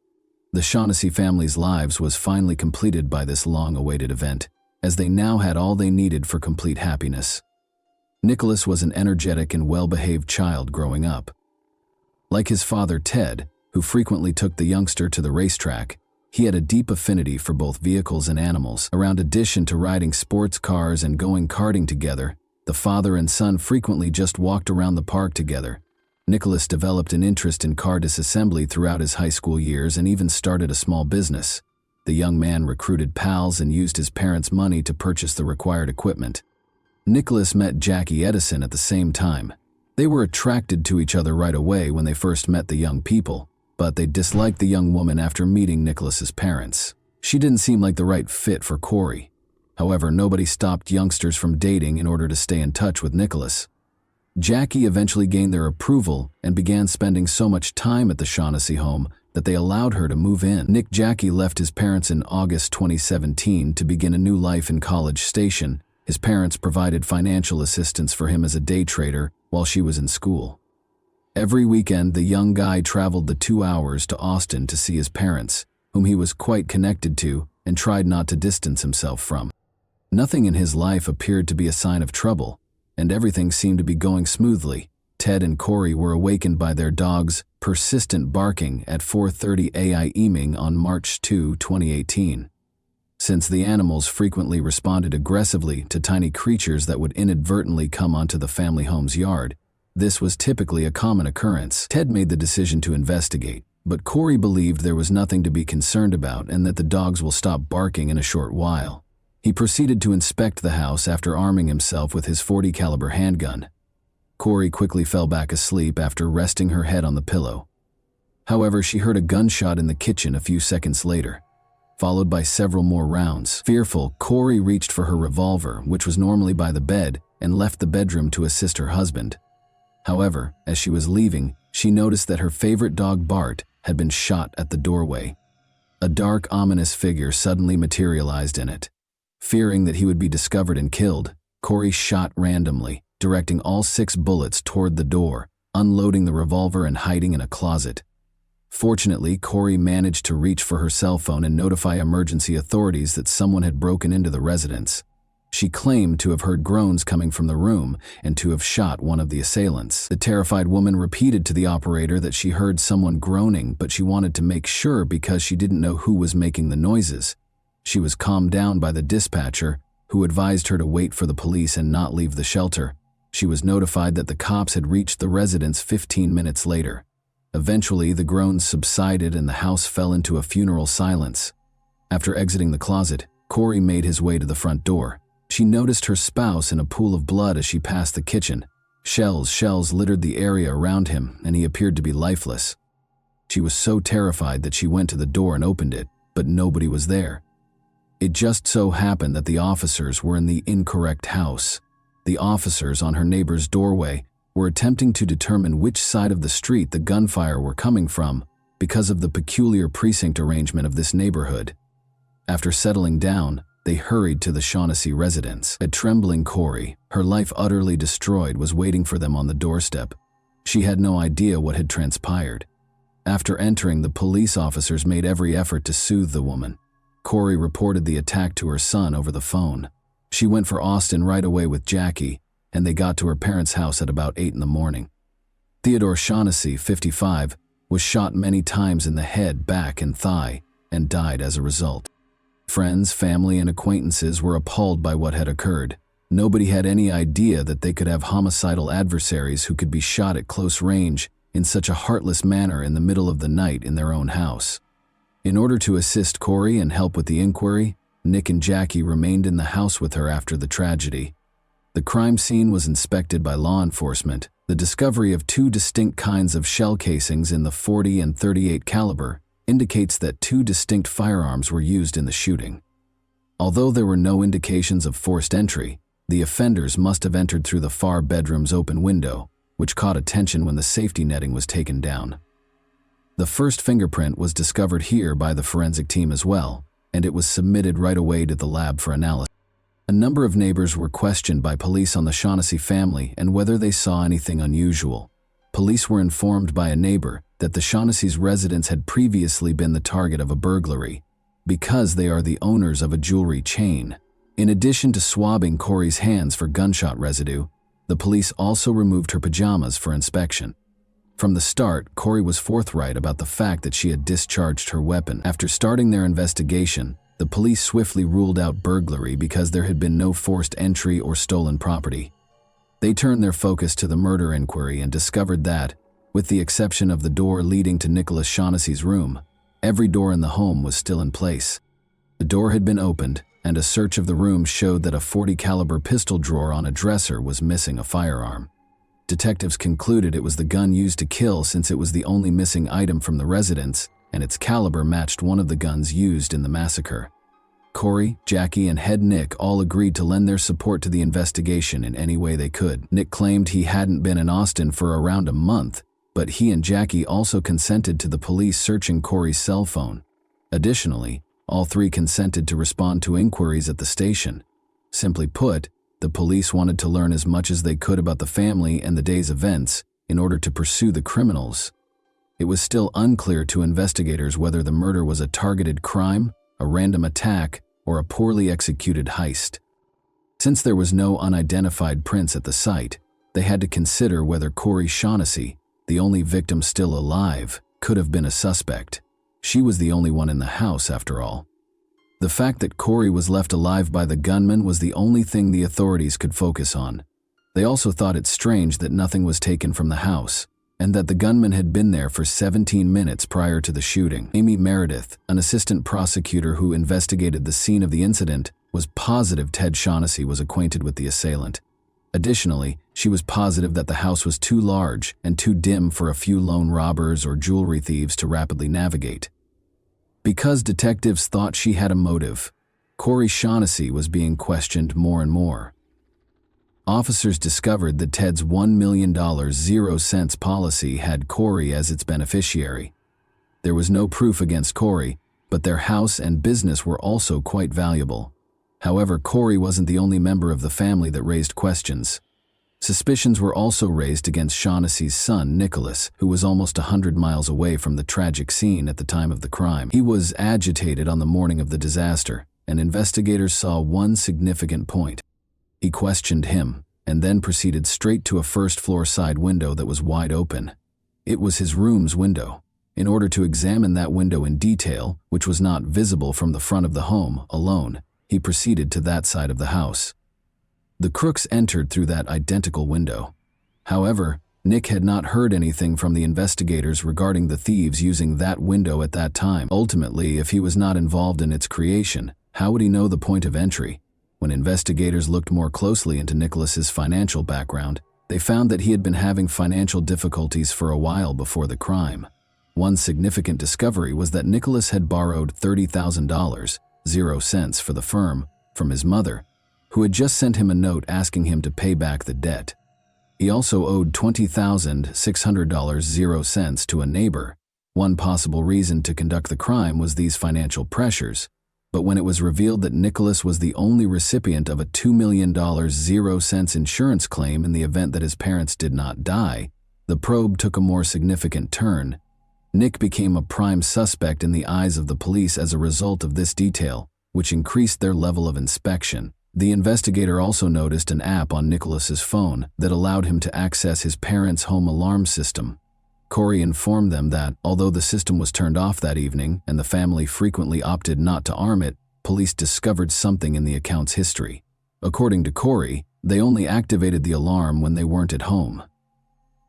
The Shaughnessy family's lives was finally completed by this long-awaited event, as they now had all they needed for complete happiness. Nicholas was an energetic and well-behaved child growing up. Like his father Ted, who frequently took the youngster to the racetrack, he had a deep affinity for both vehicles and animals. Around addition to riding sports cars and going karting together, the father and son frequently just walked around the park together. Nicholas developed an interest in car disassembly throughout his high school years and even started a small business. The young man recruited pals and used his parents' money to purchase the required equipment. Nicholas met Jackie Edison at the same time. They were attracted to each other right away when they first met the young people, but they disliked the young woman after meeting Nicholas's parents. She didn't seem like the right fit for Corey. However, nobody stopped youngsters from dating in order to stay in touch with Nicholas. Jackie eventually gained their approval and began spending so much time at the Shaughnessy home that they allowed her to move in. Jackie left his parents in August 2017 to begin a new life in College Station. His parents provided financial assistance for him as a day trader while she was in school. Every weekend, the young guy traveled the 2 hours to Austin to see his parents, whom he was quite connected to and tried not to distance himself from. Nothing in his life appeared to be a sign of trouble, and everything seemed to be going smoothly. Ted and Corey were awakened by their dog's persistent barking at 4:30 a.m. on March 2, 2018. Since the animals frequently responded aggressively to tiny creatures that would inadvertently come onto the family home's yard, this was typically a common occurrence. Ted made the decision to investigate, but Corey believed there was nothing to be concerned about and that the dogs will stop barking in a short while. He proceeded to inspect the house after arming himself with his .40 caliber handgun. Corey quickly fell back asleep after resting her head on the pillow. However, she heard a gunshot in the kitchen a few seconds later, followed by several more rounds. Fearful, Corey reached for her revolver, which was normally by the bed, and left the bedroom to assist her husband. However, as she was leaving, she noticed that her favorite dog Bart had been shot at the doorway. A dark, ominous figure suddenly materialized in it. Fearing that he would be discovered and killed, Corey shot randomly, directing all 6 bullets toward the door, unloading the revolver and hiding in a closet. Fortunately, Corey managed to reach for her cell phone and notify emergency authorities that someone had broken into the residence. She claimed to have heard groans coming from the room and to have shot one of the assailants. The terrified woman repeated to the operator that she heard someone groaning, but she wanted to make sure because she didn't know who was making the noises. She was calmed down by the dispatcher, who advised her to wait for the police and not leave the shelter. She was notified that the cops had reached the residence 15 minutes later. Eventually, the groans subsided and the house fell into a funeral silence. After exiting the closet, Corey made his way to the front door. She noticed her spouse in a pool of blood as she passed the kitchen. Shells littered the area around him, and he appeared to be lifeless. She was so terrified that she went to the door and opened it, but nobody was there. It just so happened that the officers were in the incorrect house. The officers on her neighbor's doorway were attempting to determine which side of the street the gunfire were coming from because of the peculiar precinct arrangement of this neighborhood. After settling down, they hurried to the Shaughnessy residence. A trembling Corey, her life utterly destroyed, was waiting for them on the doorstep. She had no idea what had transpired. After entering, the police officers made every effort to soothe the woman. Corey reported the attack to her son over the phone. She went for Austin right away with Jackie, and they got to her parents' house at about 8 in the morning. Theodore Shaughnessy, 55, was shot many times in the head, back, and thigh, and died as a result. Friends, family, and acquaintances were appalled by what had occurred. Nobody had any idea that they could have homicidal adversaries who could be shot at close range in such a heartless manner in the middle of the night in their own house. In order to assist Corey and help with the inquiry, Nick and Jackie remained in the house with her after the tragedy. The crime scene was inspected by law enforcement. The discovery of 2 distinct kinds of shell casings in the .40 and .38 caliber indicates that 2 distinct firearms were used in the shooting. Although there were no indications of forced entry, the offenders must have entered through the far bedroom's open window, which caught attention when the safety netting was taken down. The first fingerprint was discovered here by the forensic team as well, and it was submitted right away to the lab for analysis. A number of neighbors were questioned by police on the Shaughnessy family and whether they saw anything unusual. Police were informed by a neighbor that the Shaughnessy's residence had previously been the target of a burglary, because they are the owners of a jewelry chain. In addition to swabbing Corey's hands for gunshot residue, the police also removed her pajamas for inspection. From the start, Corey was forthright about the fact that she had discharged her weapon. After starting their investigation, the police swiftly ruled out burglary because there had been no forced entry or stolen property. They turned their focus to the murder inquiry and discovered that, with the exception of the door leading to Nicholas Shaughnessy's room, every door in the home was still in place. The door had been opened, and a search of the room showed that a .40 caliber pistol drawer on a dresser was missing a firearm. Detectives concluded it was the gun used to kill since it was the only missing item from the residence, and its caliber matched one of the guns used in the massacre. Corey, Jackie, and head Nick all agreed to lend their support to the investigation in any way they could. Nick claimed he hadn't been in Austin for around a month, but he and Jackie also consented to the police searching Corey's cell phone. Additionally, all three consented to respond to inquiries at the station. Simply put, the police wanted to learn as much as they could about the family and the day's events in order to pursue the criminals. It was still unclear to investigators whether the murder was a targeted crime, a random attack, or a poorly executed heist. Since there was no unidentified prints at the site, they had to consider whether Corey Shaughnessy, the only victim still alive, could have been a suspect. She was the only one in the house, after all. The fact that Corey was left alive by the gunman was the only thing the authorities could focus on. They also thought it strange that nothing was taken from the house, and that the gunman had been there for 17 minutes prior to the shooting. Amy Meredith, an assistant prosecutor who investigated the scene of the incident, was positive Ted Shaughnessy was acquainted with the assailant. Additionally, she was positive that the house was too large and too dim for a few lone robbers or jewelry thieves to rapidly navigate. Because detectives thought she had a motive, Corey Shaughnessy was being questioned more and more. Officers discovered that Ted's $1 million 0 cents policy had Corey as its beneficiary. There was no proof against Corey, but their house and business were also quite valuable. However, Corey wasn't the only member of the family that raised questions. Suspicions were also raised against Shaughnessy's son, Nicholas, who was almost 100 miles away from the tragic scene at the time of the crime. He was agitated on the morning of the disaster, and investigators saw one significant point. He questioned him, and then proceeded straight to a first-floor side window that was wide open. It was his room's window. In order to examine that window in detail, which was not visible from the front of the home alone, he proceeded to that side of the house. The crooks entered through that identical window. However, Nick had not heard anything from the investigators regarding the thieves using that window at that time. Ultimately, if he was not involved in its creation, how would he know the point of entry? When investigators looked more closely into Nicholas's financial background, they found that he had been having financial difficulties for a while before the crime. One significant discovery was that Nicholas had borrowed $30,000, 0 cents for the firm, from his mother, who had just sent him a note asking him to pay back the debt. He also owed $20,600, 0 cents to a neighbor. One possible reason to conduct the crime was these financial pressures, but when it was revealed that Nicholas was the only recipient of a $2 million 0 cents insurance claim in the event that his parents did not die, the probe took a more significant turn. Nick became a prime suspect in the eyes of the police as a result of this detail, which increased their level of inspection. The investigator also noticed an app on Nicholas's phone that allowed him to access his parents' home alarm system. Corey informed them that, although the system was turned off that evening and the family frequently opted not to arm it, police discovered something in the account's history. According to Corey, they only activated the alarm when they weren't at home.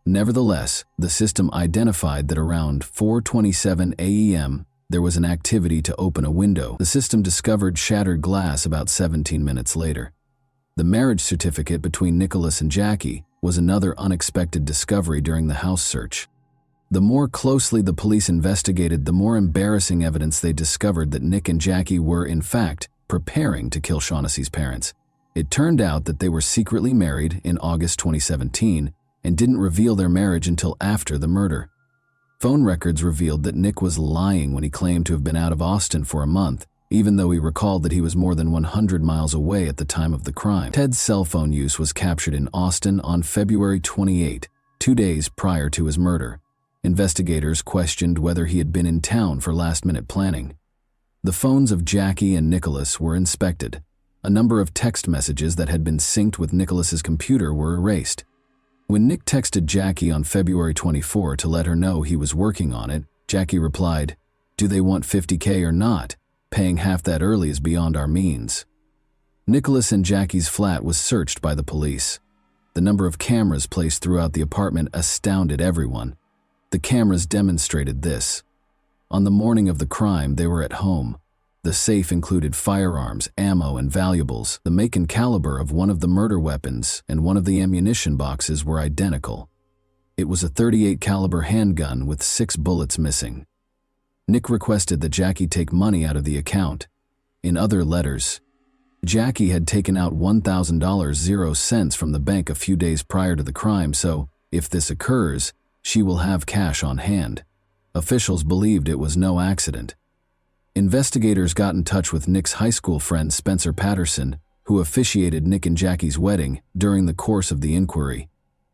Nevertheless, the system identified that around 4:27 a.m., there was an activity to open a window. The system discovered shattered glass about 17 minutes later. The marriage certificate between Nicholas and Jackie was another unexpected discovery during the house search. The more closely the police investigated, the more embarrassing evidence they discovered that Nick and Jackie were, in fact, preparing to kill Shaughnessy's parents. It turned out that they were secretly married in August 2017 and didn't reveal their marriage until after the murder. Phone records revealed that Nick was lying when he claimed to have been out of Austin for a month, even though he recalled that he was more than 100 miles away at the time of the crime. Ted's cell phone use was captured in Austin on February 28, 2 days prior to his murder. Investigators questioned whether he had been in town for last-minute planning. The phones of Jackie and Nicholas were inspected. A number of text messages that had been synced with Nicholas's computer were erased. When Nick texted Jackie on February 24 to let her know he was working on it, Jackie replied, "Do they want $50K or not? Paying half that early is beyond our means." Nicholas and Jackie's flat was searched by the police. The number of cameras placed throughout the apartment astounded everyone. The cameras demonstrated this. On the morning of the crime, they were at home. The safe included firearms, ammo, and valuables. The make and caliber of one of the murder weapons and one of the ammunition boxes were identical. It was a .38 caliber handgun with 6 bullets missing. Nick requested that Jackie take money out of the account. In other letters, Jackie had taken out $1,000.00 from the bank a few days prior to the crime, so if this occurs, she will have cash on hand. Officials believed it was no accident. Investigators got in touch with Nick's high school friend Spencer Patterson, who officiated Nick and Jackie's wedding during the course of the inquiry.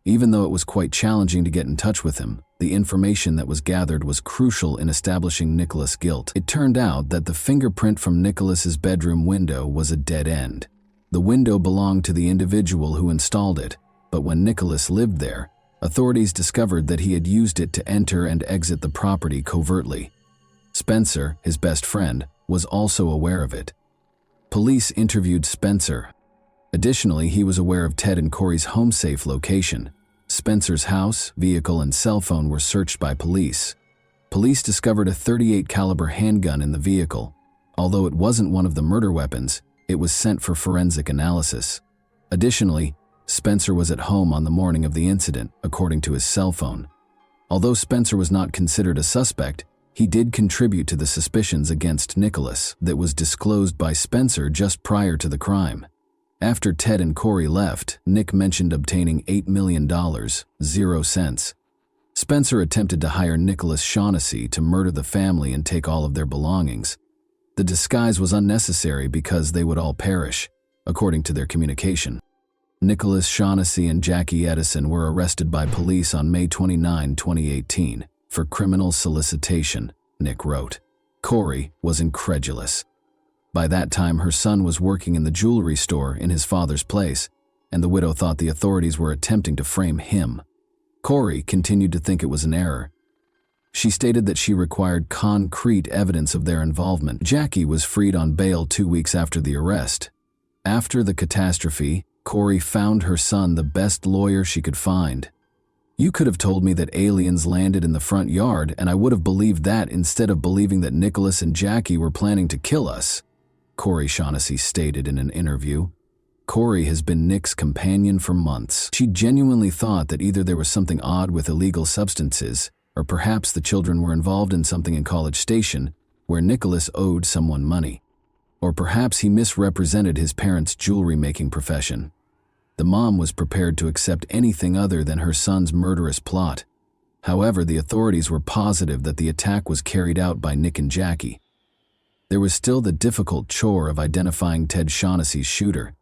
Even though it was quite challenging to get in touch with him, the information that was gathered was crucial in establishing Nicholas' guilt. It turned out that the fingerprint from Nicholas's bedroom window was a dead end. The window belonged to the individual who installed it, but when Nicholas lived there, authorities discovered that he had used it to enter and exit the property covertly. Spencer, his best friend, was also aware of it. Police interviewed Spencer. Additionally, he was aware of Ted and Corey's home safe location. Spencer's house, vehicle, and cell phone were searched by police. Police discovered a .38 caliber handgun in the vehicle. Although it wasn't one of the murder weapons, it was sent for forensic analysis. Additionally, Spencer was at home on the morning of the incident, according to his cell phone. Although Spencer was not considered a suspect, he did contribute to the suspicions against Nicholas that was disclosed by Spencer just prior to the crime. After Ted and Corey left, Nick mentioned obtaining $8 million, 0 cents. Spencer attempted to hire Nicholas Shaughnessy to murder the family and take all of their belongings. The disguise was unnecessary because they would all perish, according to their communication. Nicholas Shaughnessy and Jackie Edison were arrested by police on May 29, 2018, for criminal solicitation, Nick wrote. Corey was incredulous. By that time, her son was working in the jewelry store in his father's place, and the widow thought the authorities were attempting to frame him. Corey continued to think it was an error. She stated that she required concrete evidence of their involvement. Jackie was freed on bail 2 weeks after the arrest. After the catastrophe, Corey found her son the best lawyer she could find. "You could have told me that aliens landed in the front yard, and I would have believed that instead of believing that Nicholas and Jackie were planning to kill us," Corey Shaughnessy stated in an interview. Corey has been Nick's companion for months. She genuinely thought that either there was something odd with illegal substances, or perhaps the children were involved in something in College Station where Nicholas owed someone money. Or perhaps he misrepresented his parents' jewelry-making profession. The mom was prepared to accept anything other than her son's murderous plot. However, the authorities were positive that the attack was carried out by Nick and Jackie. There was still the difficult chore of identifying Ted Shaughnessy's shooter.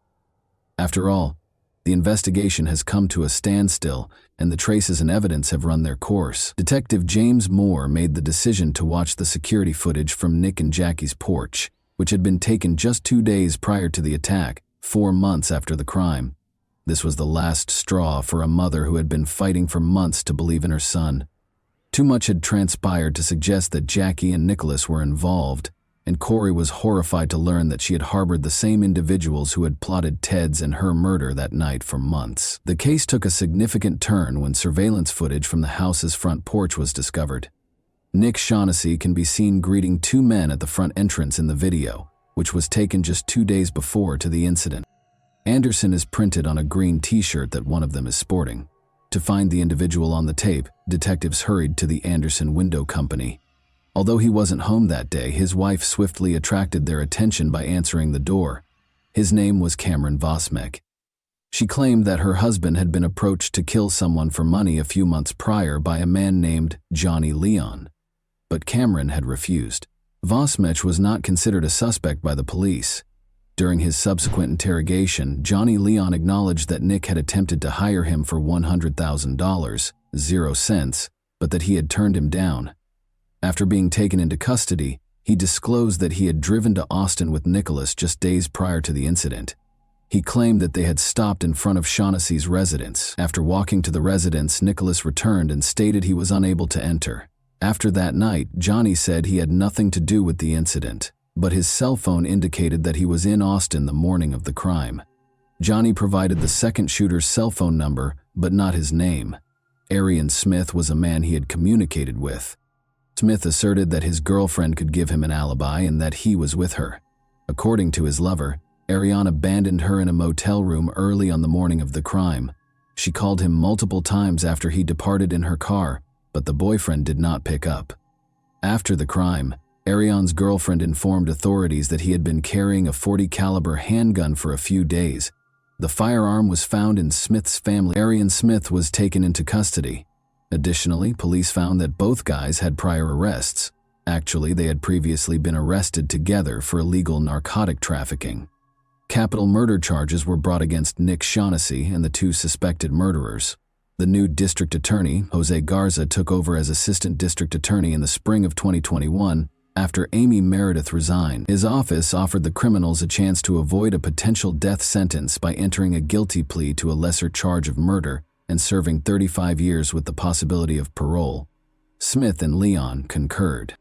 After all, the investigation has come to a standstill, and the traces and evidence have run their course. Detective James Moore made the decision to watch the security footage from Nick and Jackie's porch, which had been taken just 2 days prior to the attack, 4 months after the crime. This was the last straw for a mother who had been fighting for months to believe in her son. Too much had transpired to suggest that Jackie and Nicholas were involved, and Corey was horrified to learn that she had harbored the same individuals who had plotted Ted's and her murder that night for months. The case took a significant turn when surveillance footage from the house's front porch was discovered. Nick Shaughnessy can be seen greeting 2 men at the front entrance in the video, which was taken just 2 days before to the incident. Anderson is printed on a green t-shirt that one of them is sporting. To find the individual on the tape, detectives hurried to the Anderson Window Company. Although he wasn't home that day, his wife swiftly attracted their attention by answering the door. His name was Cameron Vosmek. She claimed that her husband had been approached to kill someone for money a few months prior by a man named Johnny Leon. But Cameron had refused. Vosmek was not considered a suspect by the police. During his subsequent interrogation, Johnny Leon acknowledged that Nick had attempted to hire him for $100,000, 0 cents, but that he had turned him down. After being taken into custody, he disclosed that he had driven to Austin with Nicholas just days prior to the incident. He claimed that they had stopped in front of Shaughnessy's residence. After walking to the residence, Nicholas returned and stated he was unable to enter. After that night, Johnny said he had nothing to do with the incident, but his cell phone indicated that he was in Austin the morning of the crime. Johnny provided the second shooter's cell phone number, but not his name. Arian Smith was a man he had communicated with. Smith asserted that his girlfriend could give him an alibi and that he was with her. According to his lover, Arian abandoned her in a motel room early on the morning of the crime. She called him multiple times after he departed in her car, but the boyfriend did not pick up. After the crime, Arian's girlfriend informed authorities that he had been carrying a .40 caliber handgun for a few days. The firearm was found in Smith's family. Arian Smith was taken into custody. Additionally, police found that both guys had prior arrests. Actually, they had previously been arrested together for illegal narcotic trafficking. Capital murder charges were brought against Nick Shaughnessy and the two suspected murderers. The new district attorney, Jose Garza, took over as assistant district attorney in the spring of 2021 after Amy Meredith resigned. His office offered the criminals a chance to avoid a potential death sentence by entering a guilty plea to a lesser charge of murder and serving 35 years with the possibility of parole. Smith and Leon concurred.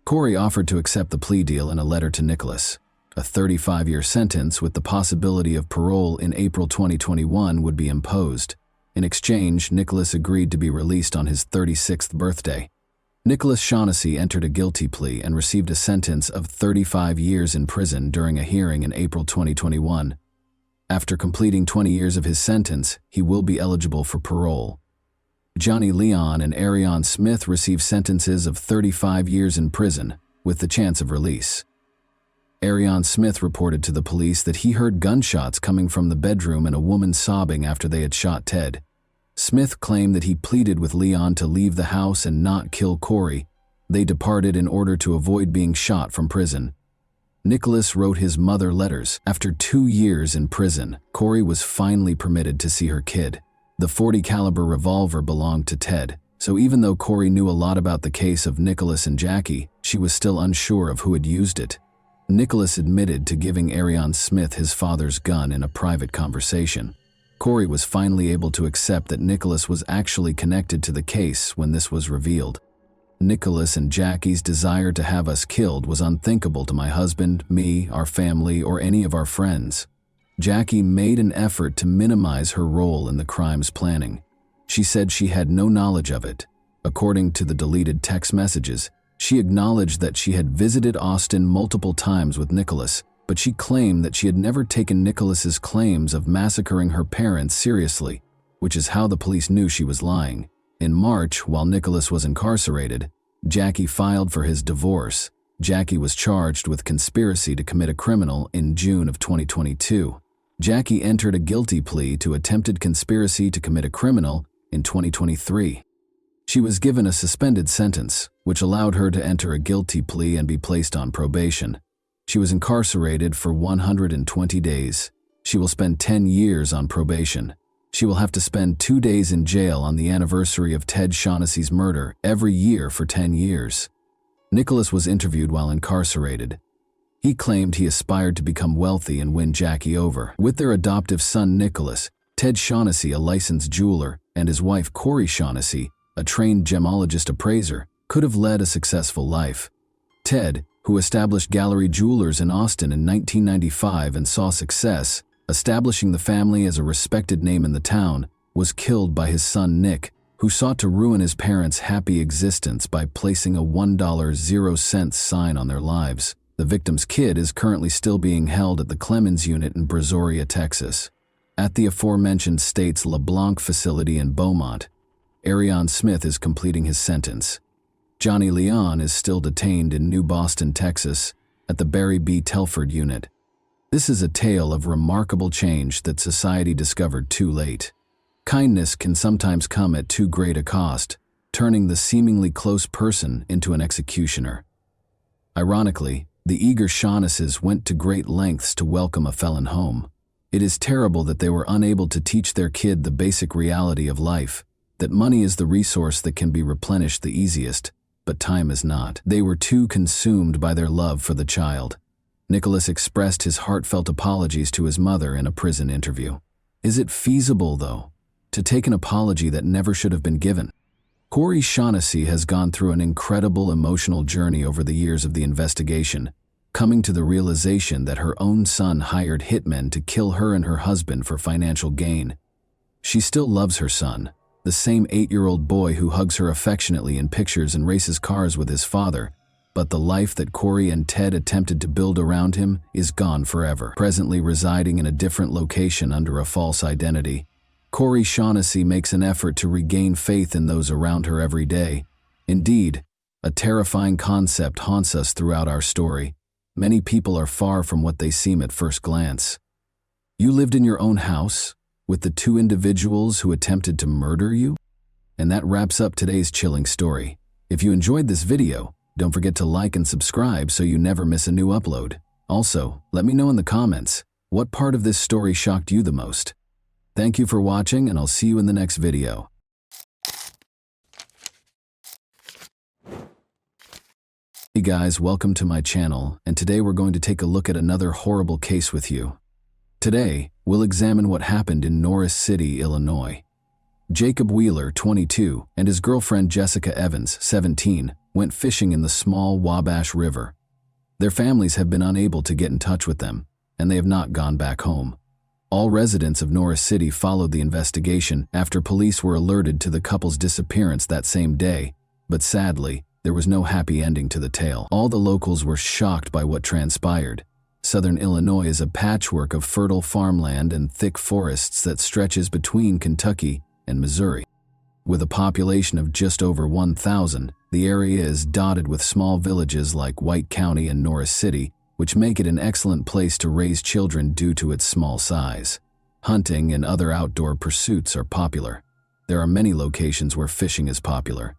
Corey offered to accept the plea deal in a letter to Nicholas. A 35-year sentence with the possibility of parole in April 2021 would be imposed. In exchange, Nicholas agreed to be released on his 36th birthday. Nicholas Shaughnessy entered a guilty plea and received a sentence of 35 years in prison during a hearing in April 2021. After completing 20 years of his sentence, he will be eligible for parole. Johnny Leon and Arian Smith received sentences of 35 years in prison, with the chance of release. Arian Smith reported to the police that he heard gunshots coming from the bedroom and a woman sobbing after they had shot Ted. Smith claimed that he pleaded with Leon to leave the house and not kill Corey. They departed in order to avoid being shot from prison. Nicholas wrote his mother letters. After 2 years in prison, Corey was finally permitted to see her kid. The .40 caliber revolver belonged to Ted, so even though Corey knew a lot about the case of Nicholas and Jackie, she was still unsure of who had used it. Nicholas admitted to giving Arian Smith his father's gun in a private conversation. Corey was finally able to accept that Nicholas was actually connected to the case when this was revealed. Nicholas and Jackie's desire to have us killed was unthinkable to my husband, me, our family, or any of our friends. Jackie made an effort to minimize her role in the crime's planning. She said she had no knowledge of it. According to the deleted text messages, she acknowledged that she had visited Austin multiple times with Nicholas, but she claimed that she had never taken Nicholas's claims of massacring her parents seriously, which is how the police knew she was lying. In March, while Nicholas was incarcerated, Jackie filed for his divorce. Jackie was charged with conspiracy to commit a criminal in June of 2022. Jackie entered a guilty plea to attempted conspiracy to commit a criminal in 2023. She was given a suspended sentence, which allowed her to enter a guilty plea and be placed on probation. She was incarcerated for 120 days. She will spend 10 years on probation. She will have to spend 2 days in jail on the anniversary of Ted Shaughnessy's murder every year for 10 years. Nicholas was interviewed while incarcerated. He claimed he aspired to become wealthy and win Jackie over. With their adoptive son Nicholas, Ted Shaughnessy, a licensed jeweler, and his wife Corey Shaughnessy, a trained gemologist appraiser, could have led a successful life. Ted, who established Gallery Jewelers in Austin in 1995 and saw success, establishing the family as a respected name in the town, was killed by his son Nick, who sought to ruin his parents' happy existence by placing a $1.00 sign on their lives. The victim's kid is currently still being held at the Clemens unit in Brazoria, Texas. At the aforementioned state's LeBlanc facility in Beaumont, Arian Smith is completing his sentence. Johnny Leon is still detained in New Boston, Texas, at the Barry B. Telford unit. This is a tale of remarkable change that society discovered too late. Kindness can sometimes come at too great a cost, turning the seemingly close person into an executioner. Ironically, the eager Shaughnesses went to great lengths to welcome a felon home. It is terrible that they were unable to teach their kid the basic reality of life, that money is the resource that can be replenished the easiest, but time is not. They were too consumed by their love for the child. Nicholas expressed his heartfelt apologies to his mother in a prison interview. Is it feasible, though, to take an apology that never should have been given? Corey Shaughnessy has gone through an incredible emotional journey over the years of the investigation, coming to the realization that her own son hired hitmen to kill her and her husband for financial gain. She still loves her son, the same 8-year-old boy who hugs her affectionately in pictures and races cars with his father, but the life that Corey and Ted attempted to build around him is gone forever. Presently residing in a different location under a false identity, Corey Shaughnessy makes an effort to regain faith in those around her every day. Indeed, a terrifying concept haunts us throughout our story. Many people are far from what they seem at first glance. You lived in your own house with the 2 individuals who attempted to murder you? And that wraps up today's chilling story. If you enjoyed this video, don't forget to like and subscribe so you never miss a new upload. Also, let me know in the comments, what part of this story shocked you the most? Thank you for watching, and I'll see you in the next video. Hey guys, welcome to my channel, and today we're going to take a look at another horrible case with you. Today, we'll examine what happened in Norris City, Illinois. Jacob Wheeler, 22, and his girlfriend Jessica Evans, 17, went fishing in the small Wabash River. Their families have been unable to get in touch with them, and they have not gone back home. All residents of Norris City followed the investigation after police were alerted to the couple's disappearance that same day, but sadly, there was no happy ending to the tale. All the locals were shocked by what transpired. Southern Illinois is a patchwork of fertile farmland and thick forests that stretches between Kentucky and Missouri. With a population of just over 1,000, the area is dotted with small villages like White County and Norris City, which make it an excellent place to raise children due to its small size. Hunting and other outdoor pursuits are popular. There are many locations where fishing is popular.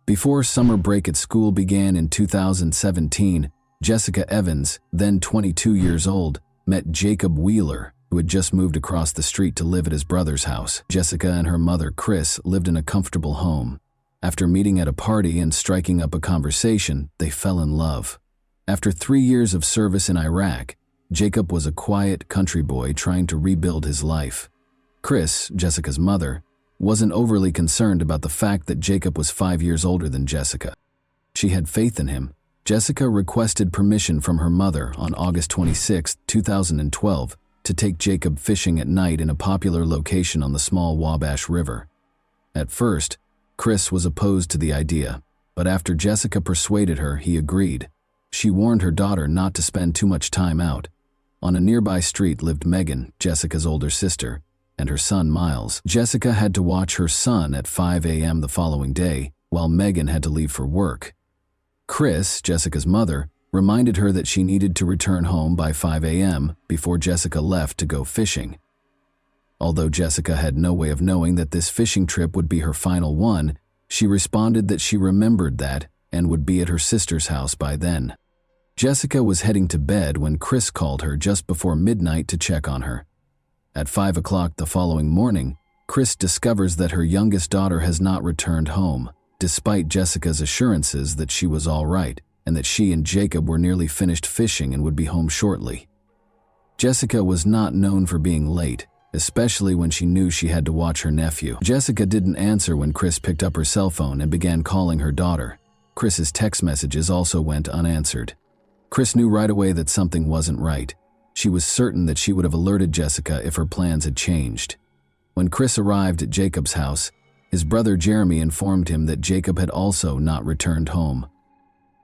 Before summer break at school began in 2017, Jessica Evans, then 22 years old, met Jacob Wheeler, who had just moved across the street to live at his brother's house. Jessica and her mother, Chris, lived in a comfortable home. After meeting at a party and striking up a conversation, they fell in love. After 3 years of service in Iraq, Jacob was a quiet country boy trying to rebuild his life. Chris, Jessica's mother, wasn't overly concerned about the fact that Jacob was 5 years older than Jessica. She had faith in him. Jessica requested permission from her mother on August 26, 2012, to take Jacob fishing at night in a popular location on the small Wabash River. At first, Chris was opposed to the idea, but after Jessica persuaded her, he agreed. She warned her daughter not to spend too much time out. On a nearby street lived Megan, Jessica's older sister, and her son Miles. Jessica had to watch her son at 5 a.m. the following day, while Megan had to leave for work. Chris, Jessica's mother, reminded her that she needed to return home by 5 a.m. before Jessica left to go fishing. Although Jessica had no way of knowing that this fishing trip would be her final one, she responded that she remembered that and would be at her sister's house by then. Jessica was heading to bed when Chris called her just before midnight to check on her. At 5 o'clock the following morning, Chris discovers that her youngest daughter has not returned home, despite Jessica's assurances that she was all right and that she and Jacob were nearly finished fishing and would be home shortly. Jessica was not known for being late, especially when she knew she had to watch her nephew. Jessica didn't answer when Chris picked up her cell phone and began calling her daughter. Chris's text messages also went unanswered. Chris knew right away that something wasn't right. She was certain that she would have alerted Jessica if her plans had changed. When Chris arrived at Jacob's house, his brother Jeremy informed him that Jacob had also not returned home.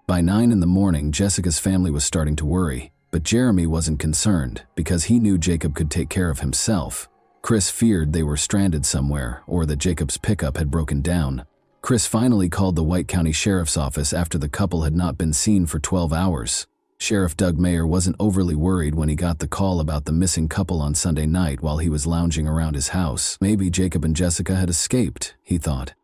By 9 in the morning, Jessica's family was starting to worry, but Jeremy wasn't concerned because he knew Jacob could take care of himself. Chris feared they were stranded somewhere or that Jacob's pickup had broken down. Chris finally called the White County Sheriff's Office after the couple had not been seen for 12 hours. Sheriff Doug Mayer wasn't overly worried when he got the call about the missing couple on Sunday night while he was lounging around his house. Maybe Jacob and Jessica had escaped, he thought.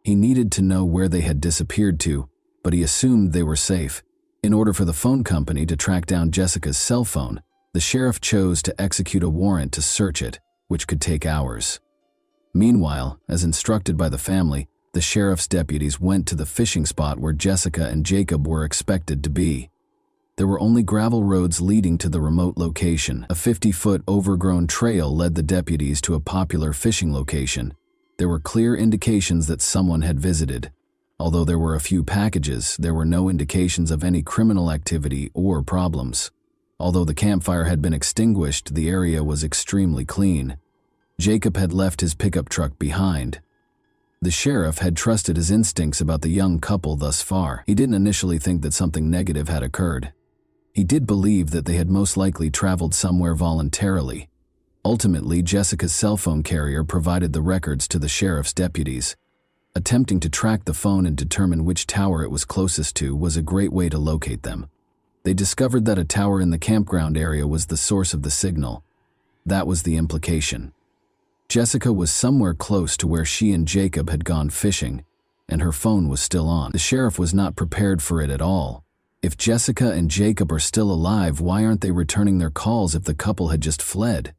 He needed to know where they had disappeared to, but he assumed they were safe. In order for the phone company to track down Jessica's cell phone, the sheriff chose to execute a warrant to search it, which could take hours. Meanwhile, as instructed by the family, the sheriff's deputies went to the fishing spot where Jessica and Jacob were expected to be. There were only gravel roads leading to the remote location. A 50-foot overgrown trail led the deputies to a popular fishing location. There were clear indications that someone had visited. Although there were a few packages, there were no indications of any criminal activity or problems. Although the campfire had been extinguished, the area was extremely clean. Jacob had left his pickup truck behind. The sheriff had trusted his instincts about the young couple thus far. He didn't initially think that something negative had occurred. He did believe that they had most likely traveled somewhere voluntarily. Ultimately, Jessica's cell phone carrier provided the records to the sheriff's deputies. Attempting to track the phone and determine which tower it was closest to was a great way to locate them. They discovered that a tower in the campground area was the source of the signal. That was the implication. Jessica was somewhere close to where she and Jacob had gone fishing, and her phone was still on. The sheriff was not prepared for it at all. If Jessica and Jacob are still alive, why aren't they returning their calls if the couple had just fled?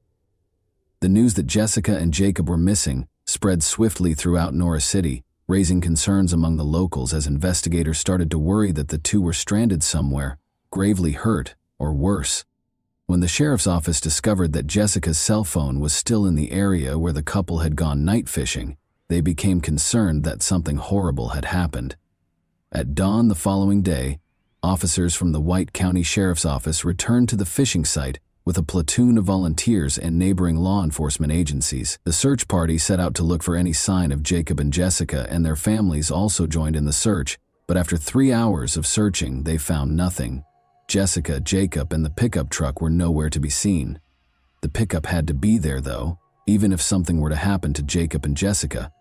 The news that Jessica and Jacob were missing spread swiftly throughout Norris City, raising concerns among the locals as investigators started to worry that the two were stranded somewhere, gravely hurt, or worse. When the sheriff's office discovered that Jessica's cell phone was still in the area where the couple had gone night fishing, they became concerned that something horrible had happened. At dawn the following day, officers from the White County Sheriff's Office returned to the fishing site with a platoon of volunteers and neighboring law enforcement agencies. The search party set out to look for any sign of Jacob and Jessica, and their families also joined in the search, but after 3 hours of searching, they found nothing. Jessica, Jacob, and the pickup truck were nowhere to be seen. The pickup had to be there, though, even if something were to happen to Jacob and Jessica.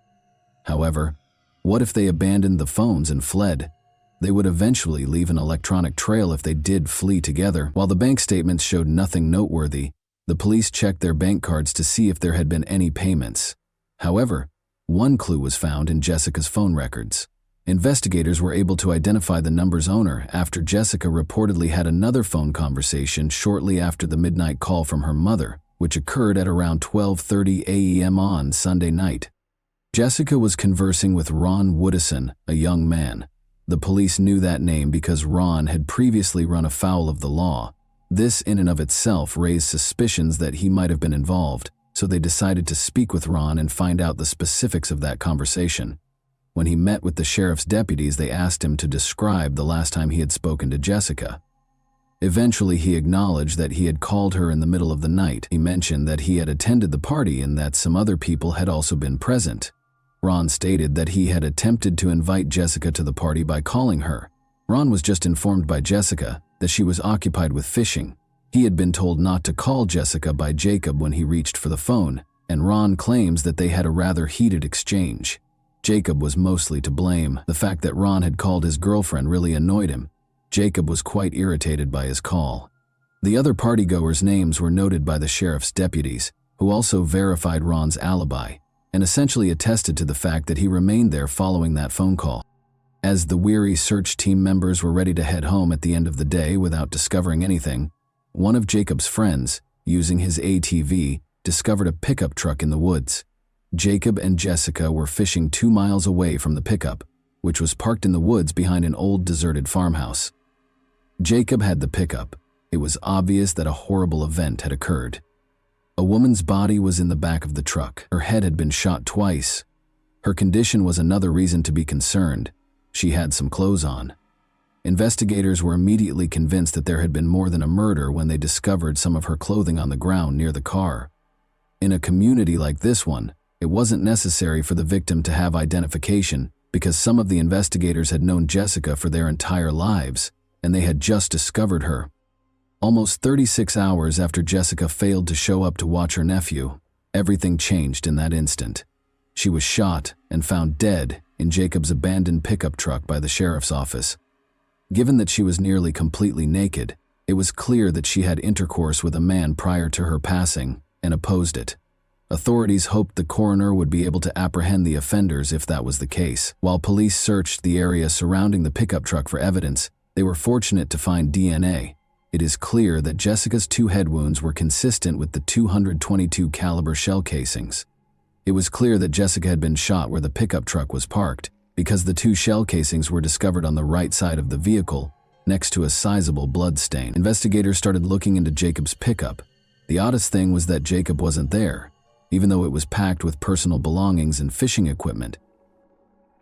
However, what if they abandoned the phones and fled? They would eventually leave an electronic trail if they did flee together. While the bank statements showed nothing noteworthy, the police checked their bank cards to see if there had been any payments. However, one clue was found in Jessica's phone records. Investigators were able to identify the number's owner after Jessica reportedly had another phone conversation shortly after the midnight call from her mother, which occurred at around 12:30 a.m. on Sunday night. Jessica was conversing with Ron Woodison, a young man. The police knew that name because Ron had previously run afoul of the law. This in and of itself raised suspicions that he might have been involved, so they decided to speak with Ron and find out the specifics of that conversation. When he met with the sheriff's deputies, they asked him to describe the last time he had spoken to Jessica. Eventually, he acknowledged that he had called her in the middle of the night. He mentioned that he had attended the party and that some other people had also been present. Ron stated that he had attempted to invite Jessica to the party by calling her. Ron was just informed by Jessica that she was occupied with fishing. He had been told not to call Jessica by Jacob when he reached for the phone, and Ron claims that they had a rather heated exchange. Jacob was mostly to blame. The fact that Ron had called his girlfriend really annoyed him. Jacob was quite irritated by his call. The other partygoers' names were noted by the sheriff's deputies, who also verified Ron's alibi, and essentially attested to the fact that he remained there following that phone call. As the weary search team members were ready to head home at the end of the day without discovering anything, one of Jacob's friends, using his ATV, discovered a pickup truck in the woods. Jacob and Jessica were fishing 2 miles away from the pickup, which was parked in the woods behind an old deserted farmhouse. Jacob had the pickup. It was obvious that a horrible event had occurred. A woman's body was in the back of the truck. Her head had been shot twice. Her condition was another reason to be concerned. She had some clothes on. Investigators were immediately convinced that there had been more than a murder when they discovered some of her clothing on the ground near the car. In a community like this one, it wasn't necessary for the victim to have identification because some of the investigators had known Jessica for their entire lives, and they had just discovered her. Almost 36 hours after Jessica failed to show up to watch her nephew, everything changed in that instant. She was shot and found dead in Jacob's abandoned pickup truck by the sheriff's office. Given that she was nearly completely naked, it was clear that she had intercourse with a man prior to her passing and opposed it. Authorities hoped the coroner would be able to apprehend the offenders if that was the case. While police searched the area surrounding the pickup truck for evidence, they were fortunate to find DNA. It is clear that Jessica's 2 head wounds were consistent with the .222 caliber shell casings. It was clear that Jessica had been shot where the pickup truck was parked, because the 2 shell casings were discovered on the right side of the vehicle, next to a sizable blood stain. Investigators started looking into Jacob's pickup. The oddest thing was that Jacob wasn't there, even though it was packed with personal belongings and fishing equipment.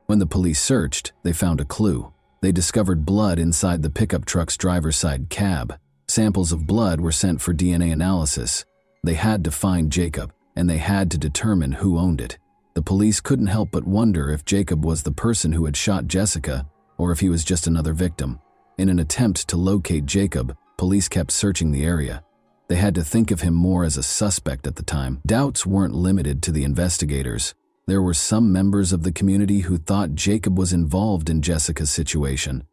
When the police searched, they found a clue. They discovered blood inside the pickup truck's driver's side cab. Samples of blood were sent for DNA analysis. They had to find Jacob, and they had to determine who owned it. The police couldn't help but wonder if Jacob was the person who had shot Jessica, or if he was just another victim. In an attempt to locate Jacob, police kept searching the area. They had to think of him more as a suspect at the time. Doubts weren't limited to the investigators. There were some members of the community who thought Jacob was involved in Jessica's situation.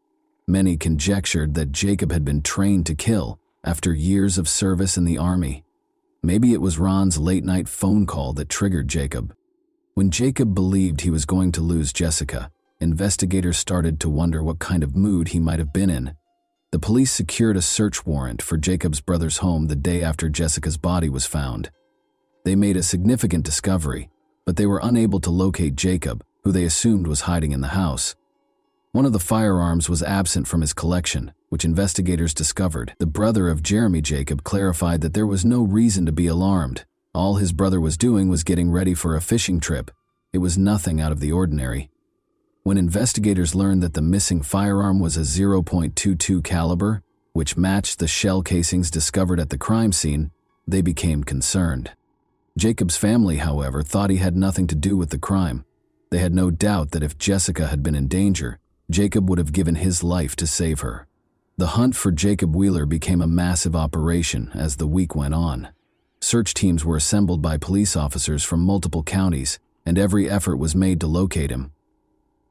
Many conjectured that Jacob had been trained to kill after years of service in the army. Maybe it was Ron's late-night phone call that triggered Jacob. When Jacob believed he was going to lose Jessica, investigators started to wonder what kind of mood he might have been in. The police secured a search warrant for Jacob's brother's home the day after Jessica's body was found. They made a significant discovery, but they were unable to locate Jacob, who they assumed was hiding in the house. One of the firearms was absent from his collection, which investigators discovered. The brother of Jeremy Jacob clarified that there was no reason to be alarmed. All his brother was doing was getting ready for a fishing trip. It was nothing out of the ordinary. When investigators learned that the missing firearm was a .22 caliber, which matched the shell casings discovered at the crime scene, they became concerned. Jacob's family, however, thought he had nothing to do with the crime. They had no doubt that if Jessica had been in danger, Jacob would have given his life to save her. The hunt for Jacob Wheeler became a massive operation as the week went on. Search teams were assembled by police officers from multiple counties, and every effort was made to locate him.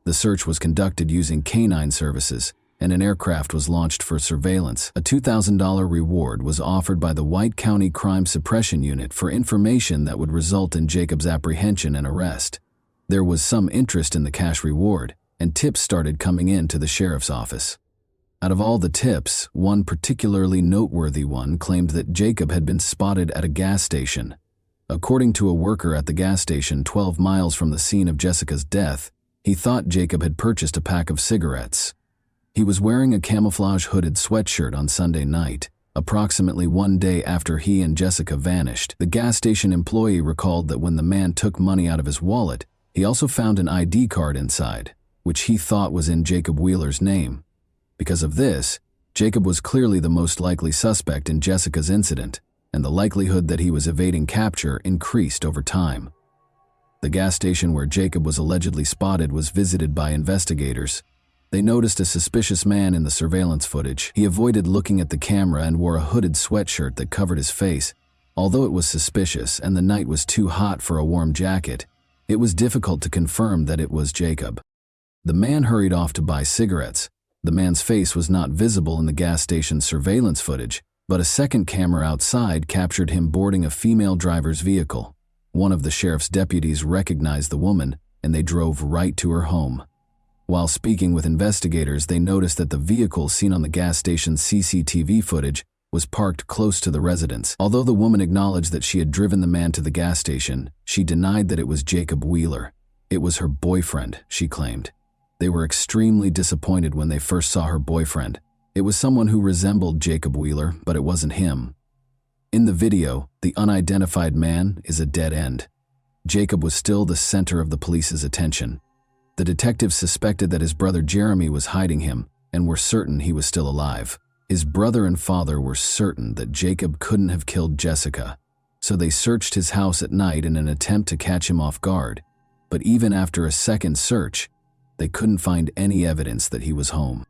The search was conducted using canine services, and an aircraft was launched for surveillance. A $2,000 reward was offered by the White County Crime Suppression Unit for information that would result in Jacob's apprehension and arrest. There was some interest in the cash reward, and tips started coming in to the sheriff's office. Out of all the tips, one particularly noteworthy one claimed that Jacob had been spotted at a gas station. According to a worker at the gas station 12 miles from the scene of Jessica's death, he thought Jacob had purchased a pack of cigarettes. He was wearing a camouflage hooded sweatshirt on Sunday night, approximately one day after he and Jessica vanished. The gas station employee recalled that when the man took money out of his wallet, he also found an ID card inside, which he thought was in Jacob Wheeler's name. Because of this, Jacob was clearly the most likely suspect in Jessica's incident, and the likelihood that he was evading capture increased over time. The gas station where Jacob was allegedly spotted was visited by investigators. They noticed a suspicious man in the surveillance footage. He avoided looking at the camera and wore a hooded sweatshirt that covered his face. Although it was suspicious and the night was too hot for a warm jacket, it was difficult to confirm that it was Jacob. The man hurried off to buy cigarettes. The man's face was not visible in the gas station's surveillance footage, but a second camera outside captured him boarding a female driver's vehicle. One of the sheriff's deputies recognized the woman, and they drove right to her home. While speaking with investigators, they noticed that the vehicle seen on the gas station's CCTV footage was parked close to the residence. Although the woman acknowledged that she had driven the man to the gas station, she denied that it was Jacob Wheeler. It was her boyfriend, she claimed. They were extremely disappointed when they first saw her boyfriend. It was someone who resembled Jacob Wheeler, but it wasn't him. In the video, the unidentified man is a dead end. Jacob was still the center of the police's attention. The detectives suspected that his brother Jeremy was hiding him and were certain he was still alive. His brother and father were certain that Jacob couldn't have killed Jessica, so they searched his house at night in an attempt to catch him off guard. But even after a second search, they couldn't find any evidence that he was home.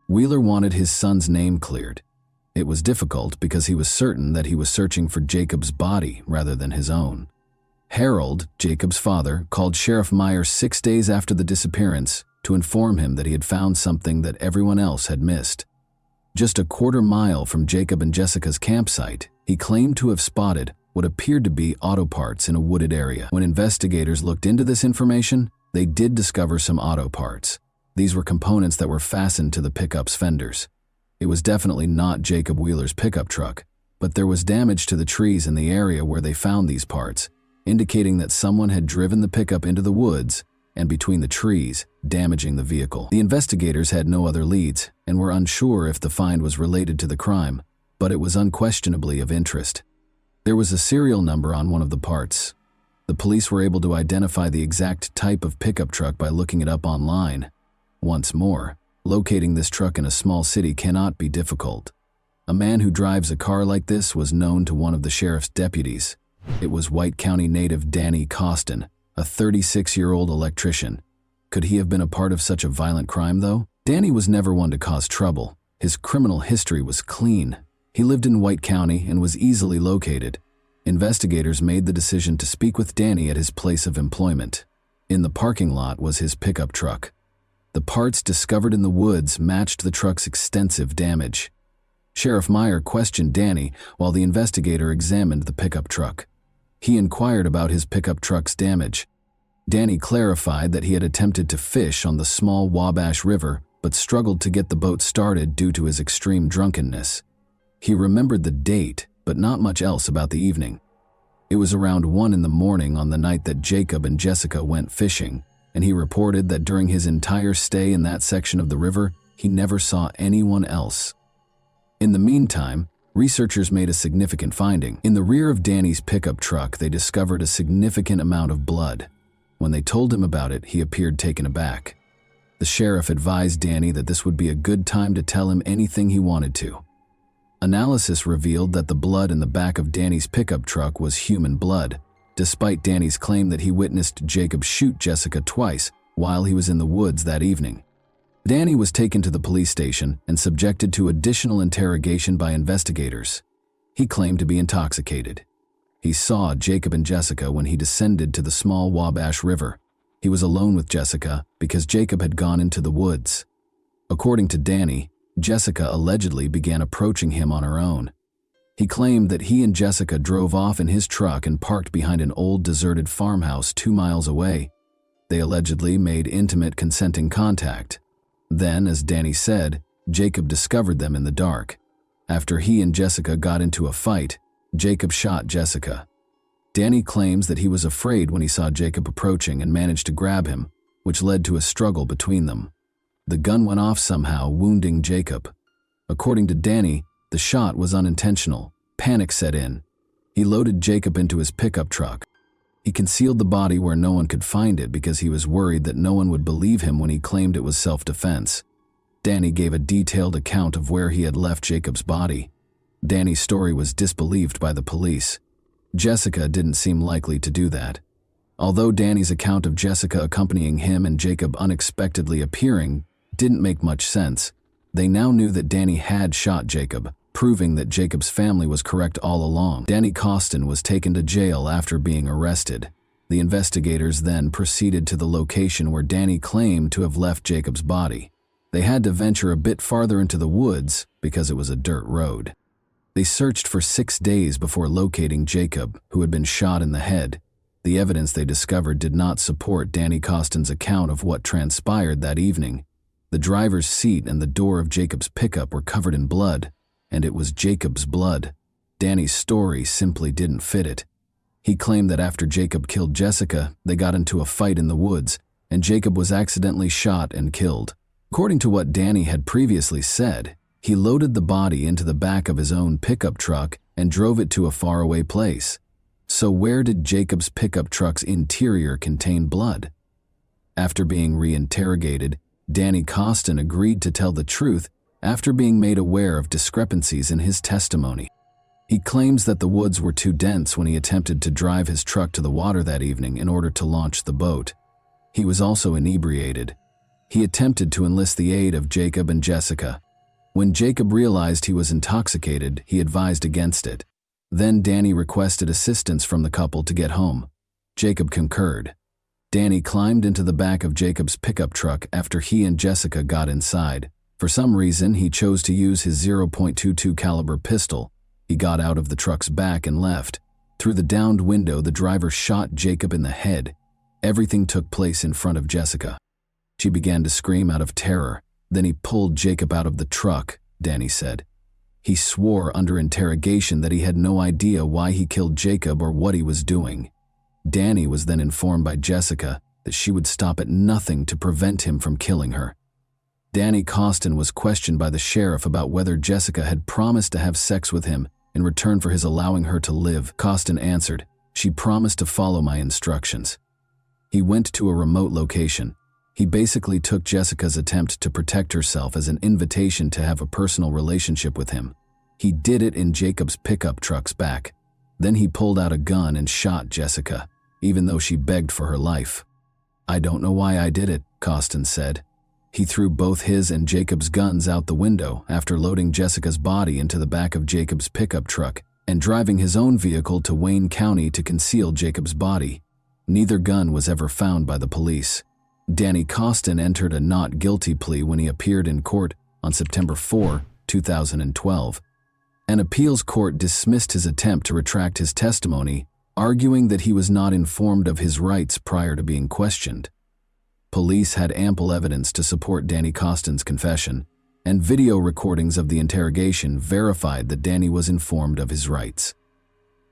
Wheeler wanted his son's name cleared. It was difficult because he was certain that he was searching for Jacob's body rather than his own. Harold, Jacob's father, called Sheriff Meyer 6 days after the disappearance to inform him that he had found something that everyone else had missed. Just a quarter-mile from Jacob and Jessica's campsite, he claimed to have spotted what appeared to be auto parts in a wooded area. When investigators looked into this information, they did discover some auto parts. These were components that were fastened to the pickup's fenders. It was definitely not Jacob Wheeler's pickup truck, but there was damage to the trees in the area where they found these parts, indicating that someone had driven the pickup into the woods and between the trees, damaging the vehicle. The investigators had no other leads and were unsure if the find was related to the crime, but it was unquestionably of interest. There was a serial number on one of the parts. The police were able to identify the exact type of pickup truck by looking it up online. Once more, locating this truck in a small city cannot be difficult. A man who drives a car like this was known to one of the sheriff's deputies. It was White County native Danny Costin, a 36-year-old electrician. Could he have been a part of such a violent crime, though? Danny was never one to cause trouble. His criminal history was clean. He lived in White County and was easily located. Investigators made the decision to speak with Danny at his place of employment. In the parking lot was his pickup truck. The parts discovered in the woods matched the truck's extensive damage. Sheriff Meyer questioned Danny while the investigator examined the pickup truck. He inquired about his pickup truck's damage. Danny clarified that he had attempted to fish on the small Wabash River but struggled to get the boat started due to his extreme drunkenness. He remembered the date, but not much else about the evening. It was around 1 in the morning on the night that Jacob and Jessica went fishing, and he reported that during his entire stay in that section of the river, he never saw anyone else. In the meantime, researchers made a significant finding. In the rear of Danny's pickup truck, they discovered a significant amount of blood. When they told him about it, he appeared taken aback. The sheriff advised Danny that this would be a good time to tell him anything he wanted to. Analysis revealed that the blood in the back of Danny's pickup truck was human blood, despite Danny's claim that he witnessed Jacob shoot Jessica twice while he was in the woods that evening. Danny was taken to the police station and subjected to additional interrogation by investigators. He claimed to be intoxicated. He saw Jacob and Jessica when he descended to the small Wabash River. He was alone with Jessica because Jacob had gone into the woods. According to Danny, Jessica allegedly began approaching him on her own. He claimed that he and Jessica drove off in his truck and parked behind an old deserted farmhouse 2 miles away. They allegedly made intimate consenting contact. Then, as Danny said, Jacob discovered them in the dark. After he and Jessica got into a fight, Jacob shot Jessica. Danny claims that he was afraid when he saw Jacob approaching and managed to grab him, which led to a struggle between them. The gun went off somehow, wounding Jacob. According to Danny, the shot was unintentional. Panic set in. He loaded Jacob into his pickup truck. He concealed the body where no one could find it because he was worried that no one would believe him when he claimed it was self-defense. Danny gave a detailed account of where he had left Jacob's body. Danny's story was disbelieved by the police. Jessica didn't seem likely to do that. Although Danny's account of Jessica accompanying him and Jacob unexpectedly appearing didn't make much sense, they now knew that Danny had shot Jacob, proving that Jacob's family was correct all along. Danny Costin was taken to jail after being arrested. The investigators then proceeded to the location where Danny claimed to have left Jacob's body. They had to venture a bit farther into the woods because it was a dirt road. They searched for 6 days before locating Jacob, who had been shot in the head. The evidence they discovered did not support Danny Costin's account of what transpired that evening. The driver's seat and the door of Jacob's pickup were covered in blood, and it was Jacob's blood. Danny's story simply didn't fit it. He claimed that after Jacob killed Jessica, they got into a fight in the woods, and Jacob was accidentally shot and killed. According to what Danny had previously said, he loaded the body into the back of his own pickup truck and drove it to a faraway place. So where did Jacob's pickup truck's interior contain blood? After being reinterrogated, Danny Costin agreed to tell the truth after being made aware of discrepancies in his testimony. He claims that the woods were too dense when he attempted to drive his truck to the water that evening in order to launch the boat. He was also inebriated. He attempted to enlist the aid of Jacob and Jessica. When Jacob realized he was intoxicated, he advised against it. Then Danny requested assistance from the couple to get home. Jacob concurred. Danny climbed into the back of Jacob's pickup truck after he and Jessica got inside. For some reason, he chose to use his .22 caliber pistol. He got out of the truck's back and left. Through the downed window, the driver shot Jacob in the head. Everything took place in front of Jessica. She began to scream out of terror. Then he pulled Jacob out of the truck, Danny said. He swore under interrogation that he had no idea why he killed Jacob or what he was doing. Danny was then informed by Jessica that she would stop at nothing to prevent him from killing her. Danny Costin was questioned by the sheriff about whether Jessica had promised to have sex with him in return for his allowing her to live. Costin answered, "She promised to follow my instructions." He went to a remote location. He basically took Jessica's attempt to protect herself as an invitation to have a personal relationship with him. He did it in Jacob's pickup truck's back. Then he pulled out a gun and shot Jessica, even though she begged for her life. "I don't know why I did it," Costin said. He threw both his and Jacob's guns out the window after loading Jessica's body into the back of Jacob's pickup truck and driving his own vehicle to Wayne County to conceal Jacob's body. Neither gun was ever found by the police. Danny Costin entered a not guilty plea when he appeared in court on September 4, 2012. An appeals court dismissed his attempt to retract his testimony, arguing that he was not informed of his rights prior to being questioned. Police had ample evidence to support Danny Costin's confession, and video recordings of the interrogation verified that Danny was informed of his rights.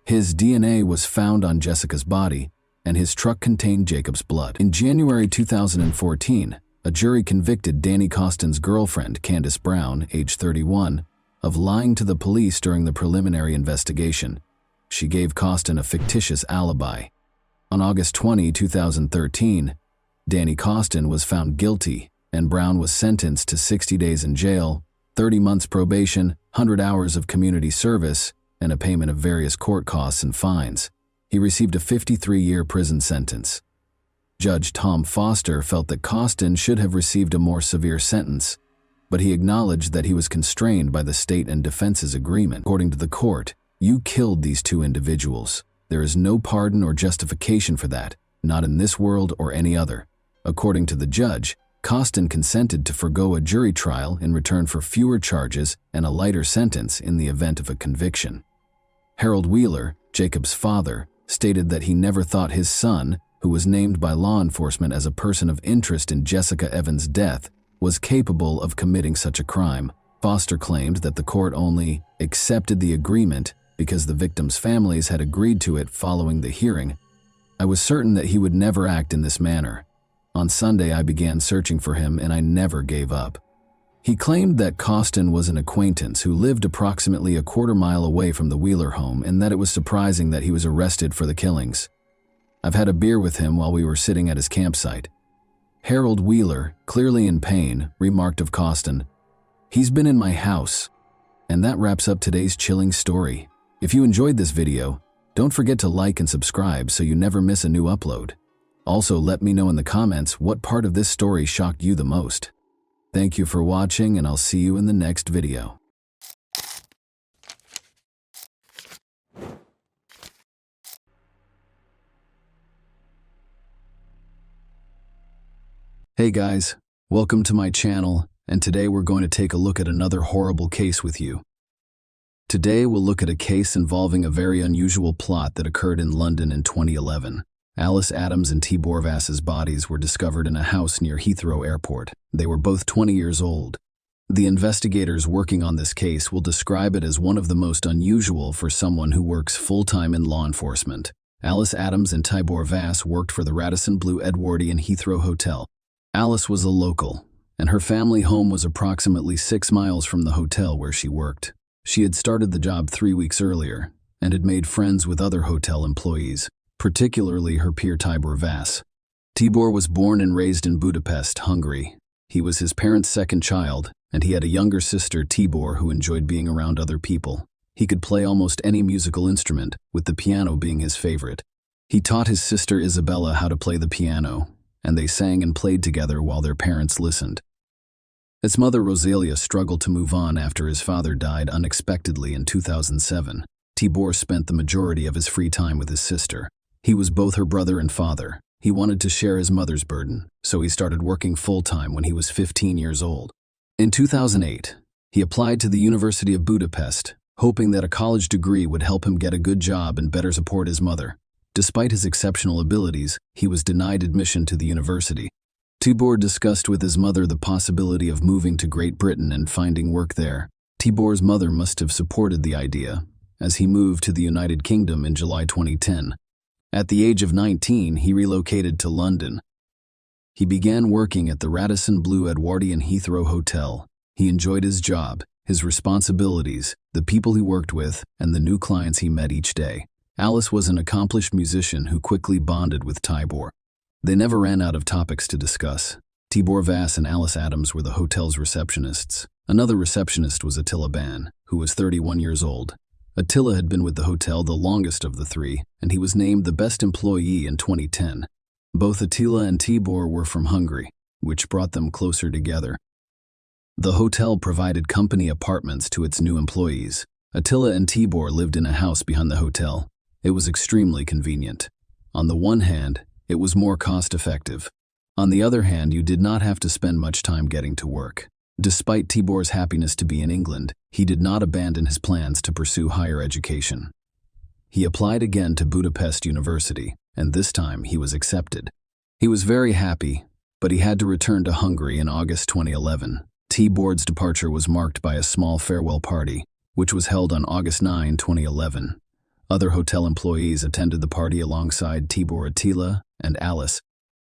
His DNA was found on Jessica's body, and his truck contained Jacob's blood. In January 2014, a jury convicted Danny Costin's girlfriend, Candace Brown, age 31, of lying to the police during the preliminary investigation. She gave Costin a fictitious alibi. On August 20, 2013, Danny Costin was found guilty, and Brown was sentenced to 60 days in jail, 30 months probation, 100 hours of community service, and a payment of various court costs and fines. He received a 53-year prison sentence. Judge Tom Foster felt that Costin should have received a more severe sentence, but he acknowledged that he was constrained by the state and defense's agreement. According to the court, "You killed these two individuals. There is no pardon or justification for that, not in this world or any other." According to the judge, Costin consented to forgo a jury trial in return for fewer charges and a lighter sentence in the event of a conviction. Harold Wheeler, Jacob's father, stated that he never thought his son, who was named by law enforcement as a person of interest in Jessica Evans' death, was capable of committing such a crime. Foster claimed that the court only accepted the agreement because the victims' families had agreed to it following the hearing. "I was certain that he would never act in this manner. On Sunday, I began searching for him and I never gave up." He claimed that Costin was an acquaintance who lived approximately a quarter-mile away from the Wheeler home and that it was surprising that he was arrested for the killings. "I've had a beer with him while we were sitting at his campsite." Harold Wheeler, clearly in pain, remarked of Costin, "He's been in my house." And that wraps up today's chilling story. If you enjoyed this video, don't forget to like and subscribe so you never miss a new upload. Also, let me know in the comments what part of this story shocked you the most. Thank you for watching, and I'll see you in the next video. Hey guys, welcome to my channel, and today we're going to take a look at another horrible case with you. Today we'll look at a case involving a very unusual plot that occurred in London in 2011. Alice Adams and Tibor Vass's bodies were discovered in a house near Heathrow Airport. They were both 20 years old. The investigators working on this case will describe it as one of the most unusual for someone who works full-time in law enforcement. Alice Adams and Tibor Vass worked for the Radisson Blu Edwardian Heathrow Hotel. Alice was a local, and her family home was approximately 6 miles from the hotel where she worked. She had started the job 3 weeks earlier and had made friends with other hotel employees, particularly her peer Tibor Vass. Tibor was born and raised in Budapest, Hungary. He was his parents' second child, and he had a younger sister, Tibor, who enjoyed being around other people. He could play almost any musical instrument, with the piano being his favorite. He taught his sister Isabella how to play the piano, and they sang and played together while their parents listened. His mother, Rosalia, struggled to move on after his father died unexpectedly in 2007. Tibor spent the majority of his free time with his sister. He was both her brother and father. He wanted to share his mother's burden, so he started working full-time when he was 15 years old. In 2008, he applied to the University of Budapest, hoping that a college degree would help him get a good job and better support his mother. Despite his exceptional abilities, he was denied admission to the university. Tibor discussed with his mother the possibility of moving to Great Britain and finding work there. Tibor's mother must have supported the idea, as he moved to the United Kingdom in July 2010. At the age of 19, he relocated to London. He began working at the Radisson Blu Edwardian Heathrow Hotel. He enjoyed his job, his responsibilities, the people he worked with, and the new clients he met each day. Alice was an accomplished musician who quickly bonded with Tibor. They never ran out of topics to discuss. Tibor Vass and Alice Adams were the hotel's receptionists. Another receptionist was Attila Ban, who was 31 years old. Attila had been with the hotel the longest of the three, and he was named the best employee in 2010. Both Attila and Tibor were from Hungary, which brought them closer together. The hotel provided company apartments to its new employees. Attila and Tibor lived in a house behind the hotel. It was extremely convenient. On the one hand, it was more cost-effective. On the other hand, you did not have to spend much time getting to work. Despite Tibor's happiness to be in England, he did not abandon his plans to pursue higher education. He applied again to Budapest University, and this time he was accepted. He was very happy, but he had to return to Hungary in August 2011. Tibor's departure was marked by a small farewell party, which was held on August 9, 2011. Other hotel employees attended the party alongside Tibor, Attila, and Alice.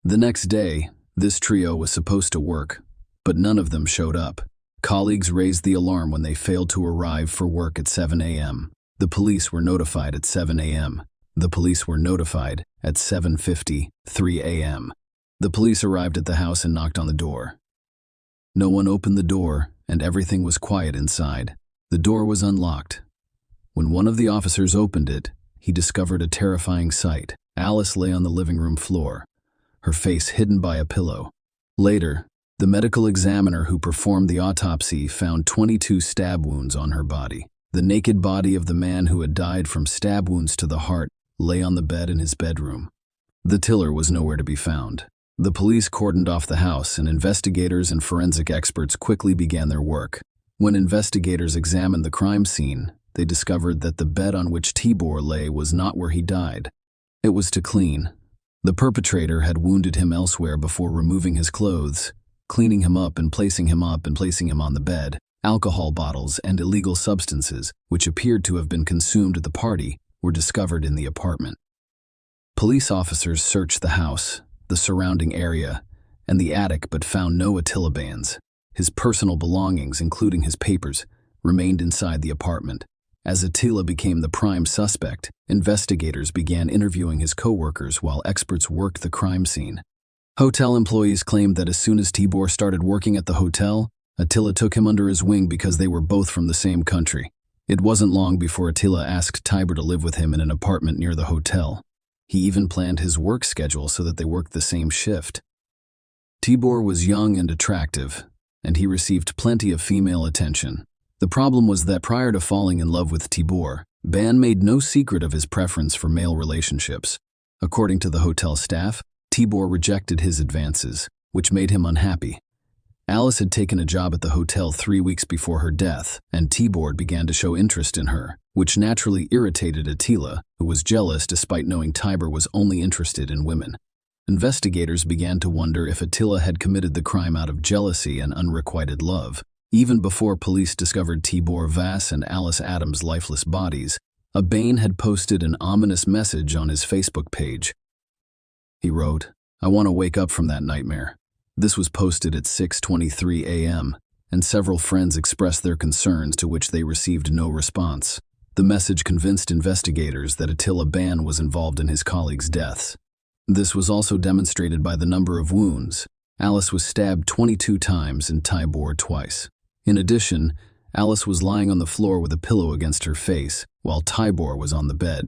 The next day, this trio was supposed to work, but none of them showed up. Colleagues raised the alarm when they failed to arrive for work at 7 a.m. The police were notified at 7 a.m. The police were notified at 7:53 a.m. The police arrived at the house and knocked on the door. No one opened the door, and everything was quiet inside. The door was unlocked. When one of the officers opened it, he discovered a terrifying sight. Alice lay on the living room floor, her face hidden by a pillow. Later, the medical examiner who performed the autopsy found 22 stab wounds on her body. The naked body of the man who had died from stab wounds to the heart lay on the bed in his bedroom. The killer was nowhere to be found. The police cordoned off the house, and investigators and forensic experts quickly began their work. When investigators examined the crime scene, they discovered that the bed on which Tibor lay was not where he died. It was too clean. The perpetrator had wounded him elsewhere before removing his clothes, cleaning him up and placing him on the bed. Alcohol bottles and illegal substances, which appeared to have been consumed at the party, were discovered in the apartment. Police officers searched the house, the surrounding area, and the attic but found no Attila bands. His personal belongings, including his papers, remained inside the apartment. As Attila became the prime suspect, investigators began interviewing his co-workers while experts worked the crime scene. Hotel employees claimed that as soon as Tibor started working at the hotel, Attila took him under his wing because they were both from the same country. It wasn't long before Attila asked Tibor to live with him in an apartment near the hotel. He even planned his work schedule so that they worked the same shift. Tibor was young and attractive, and he received plenty of female attention. The problem was that prior to falling in love with Tibor, Ban made no secret of his preference for male relationships. According to the hotel staff, Tibor rejected his advances, which made him unhappy. Alice had taken a job at the hotel 3 weeks before her death, and Tibor began to show interest in her, which naturally irritated Attila, who was jealous despite knowing Tibor was only interested in women. Investigators began to wonder if Attila had committed the crime out of jealousy and unrequited love. Even before police discovered Tibor Vass and Alice Adams' lifeless bodies, Ban had posted an ominous message on his Facebook page. He wrote, "I want to wake up from that nightmare." This was posted at 6:23 a.m., and several friends expressed their concerns, to which they received no response. The message convinced investigators that Attila Ban was involved in his colleagues' deaths. This was also demonstrated by the number of wounds. Alice was stabbed 22 times and Tibor twice. In addition, Alice was lying on the floor with a pillow against her face, while Tibor was on the bed.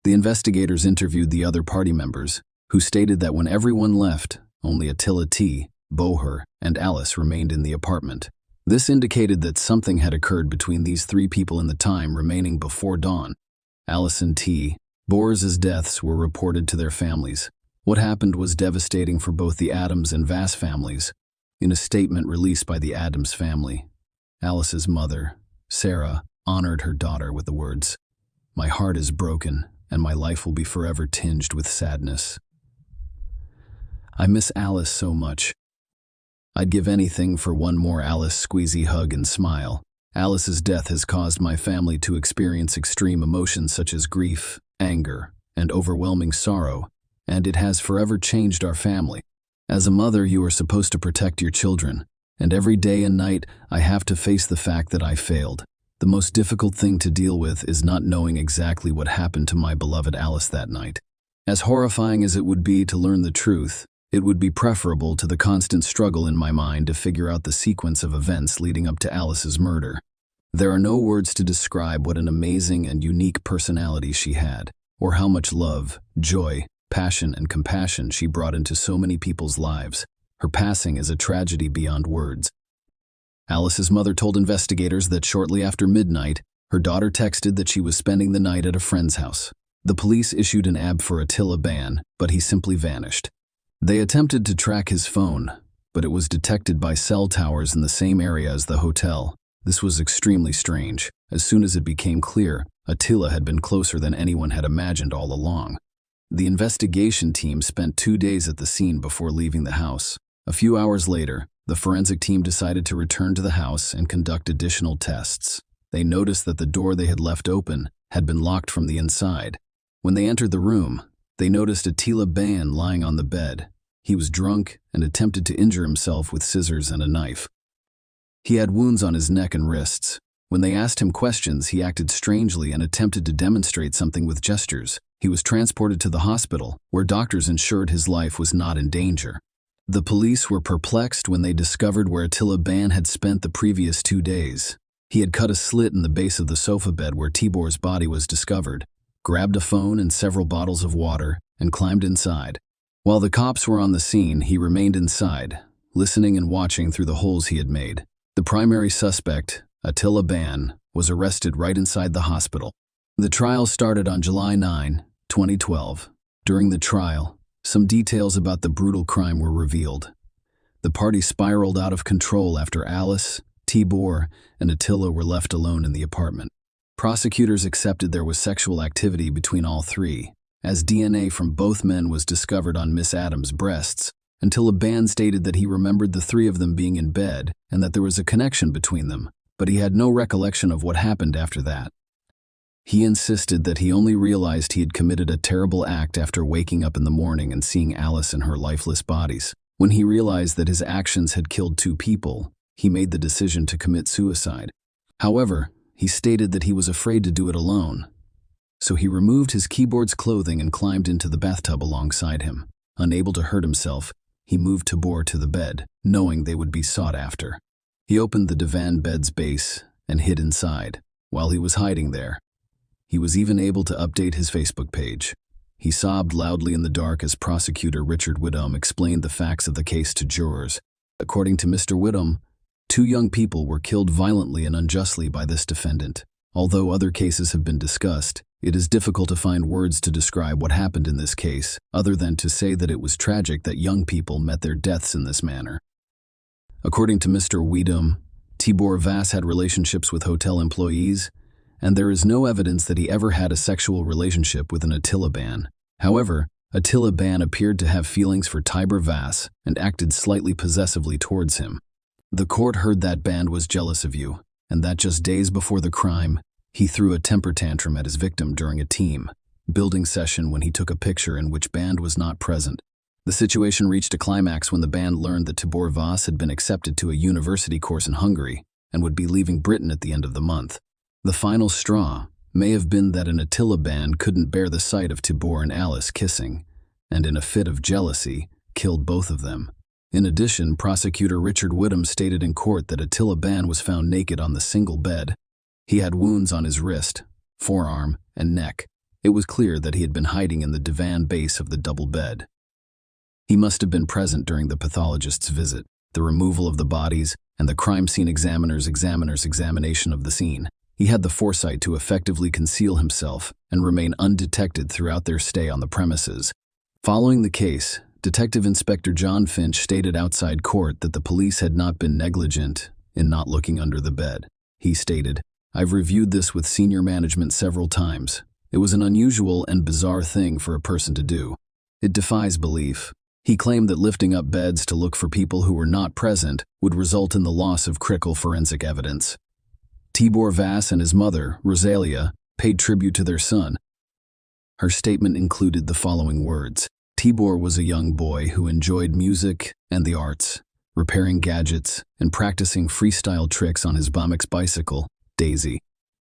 The investigators interviewed the other party members, who stated that when everyone left, only Attila T., Boher, and Alice remained in the apartment. This indicated that something had occurred between these three people in the time remaining before dawn. Alice and T. Boers' deaths were reported to their families. What happened was devastating for both the Adams and Vass families. In a statement released by the Adams family, Alice's mother, Sarah, honored her daughter with the words, "My heart is broken, and my life will be forever tinged with sadness. I miss Alice so much. I'd give anything for one more Alice squeezy hug and smile. Alice's death has caused my family to experience extreme emotions such as grief, anger, and overwhelming sorrow, and it has forever changed our family. As a mother, you are supposed to protect your children, and every day and night I have to face the fact that I failed. The most difficult thing to deal with is not knowing exactly what happened to my beloved Alice that night. As horrifying as it would be to learn the truth, it would be preferable to the constant struggle in my mind to figure out the sequence of events leading up to Alice's murder. There are no words to describe what an amazing and unique personality she had, or how much love, joy, passion, and compassion she brought into so many people's lives. Her passing is a tragedy beyond words. Alice's mother told investigators that shortly after midnight, her daughter texted that she was spending the night at a friend's house. The police issued an AB for Attila ban, but he simply vanished. They attempted to track his phone, but it was detected by cell towers in the same area as the hotel. This was extremely strange. As soon as it became clear, Attila had been closer than anyone had imagined all along. The investigation team spent 2 days at the scene before leaving the house. A few hours later, the forensic team decided to return to the house and conduct additional tests. They noticed that the door they had left open had been locked from the inside. When they entered the room, they noticed Attila Ban lying on the bed. He was drunk and attempted to injure himself with scissors and a knife. He had wounds on his neck and wrists. When they asked him questions, he acted strangely and attempted to demonstrate something with gestures. He was transported to the hospital, where doctors ensured his life was not in danger. The police were perplexed when they discovered where Attila Ban had spent the previous 2 days. He had cut a slit in the base of the sofa bed where Tibor's body was discovered, grabbed a phone and several bottles of water, and climbed inside. While the cops were on the scene, he remained inside, listening and watching through the holes he had made. The primary suspect, Attila Ban, was arrested right inside the hospital. The trial started on July 9, 2012. During the trial, some details about the brutal crime were revealed. The party spiraled out of control after Alice, Tibor, and Attila were left alone in the apartment. Prosecutors accepted there was sexual activity between all three, as DNA from both men was discovered on Miss Adams' breasts, until Ban stated that he remembered the three of them being in bed and that there was a connection between them, but he had no recollection of what happened after that. He insisted that he only realized he had committed a terrible act after waking up in the morning and seeing Alice and her lifeless bodies. When he realized that his actions had killed 2 people, he made the decision to commit suicide. However, he stated that he was afraid to do it alone. So he removed his keyboard's clothing and climbed into the bathtub alongside him. Unable to hurt himself, he moved Tibor to the bed, knowing they would be sought after. He opened the divan bed's base and hid inside. While he was hiding there, he was even able to update his Facebook page. He sobbed loudly in the dark as prosecutor Richard Whittom explained the facts of the case to jurors. According to Mr. Whittom, 2 young people were killed violently and unjustly by this defendant. Although other cases have been discussed, it is difficult to find words to describe what happened in this case, other than to say that it was tragic that young people met their deaths in this manner. According to Mr. Whittom, Tibor Vass had relationships with hotel employees, and there is no evidence that he ever had a sexual relationship with an Attila Ban. However, Attila Ban appeared to have feelings for Tibor Vass and acted slightly possessively towards him. The court heard that Ban was jealous of you, and that just days before the crime, he threw a temper tantrum at his victim during a team building session when he took a picture in which Ban was not present. The situation reached a climax when the band learned that Tibor Vass had been accepted to a university course in Hungary and would be leaving Britain at the end of the month. The final straw may have been that an Attila band couldn't bear the sight of Tibor and Alice kissing, and in a fit of jealousy, killed both of them. In addition, prosecutor Richard Whittom stated in court that Attila Ban was found naked on the single bed. He had wounds on his wrist, forearm, and neck. It was clear that he had been hiding in the divan base of the double bed. He must have been present during the pathologist's visit, the removal of the bodies, and the crime scene examiner's examination of the scene. He had the foresight to effectively conceal himself and remain undetected throughout their stay on the premises. Following the case, Detective Inspector John Finch stated outside court that the police had not been negligent in not looking under the bed. He stated, "I've reviewed this with senior management several times. It was an unusual and bizarre thing for a person to do. It defies belief." He claimed that lifting up beds to look for people who were not present would result in the loss of critical forensic evidence. Tibor Vass and his mother, Rosalia, paid tribute to their son. Her statement included the following words, Tibor was a young boy who enjoyed music and the arts, repairing gadgets and practicing freestyle tricks on his BMX bicycle, Daisy.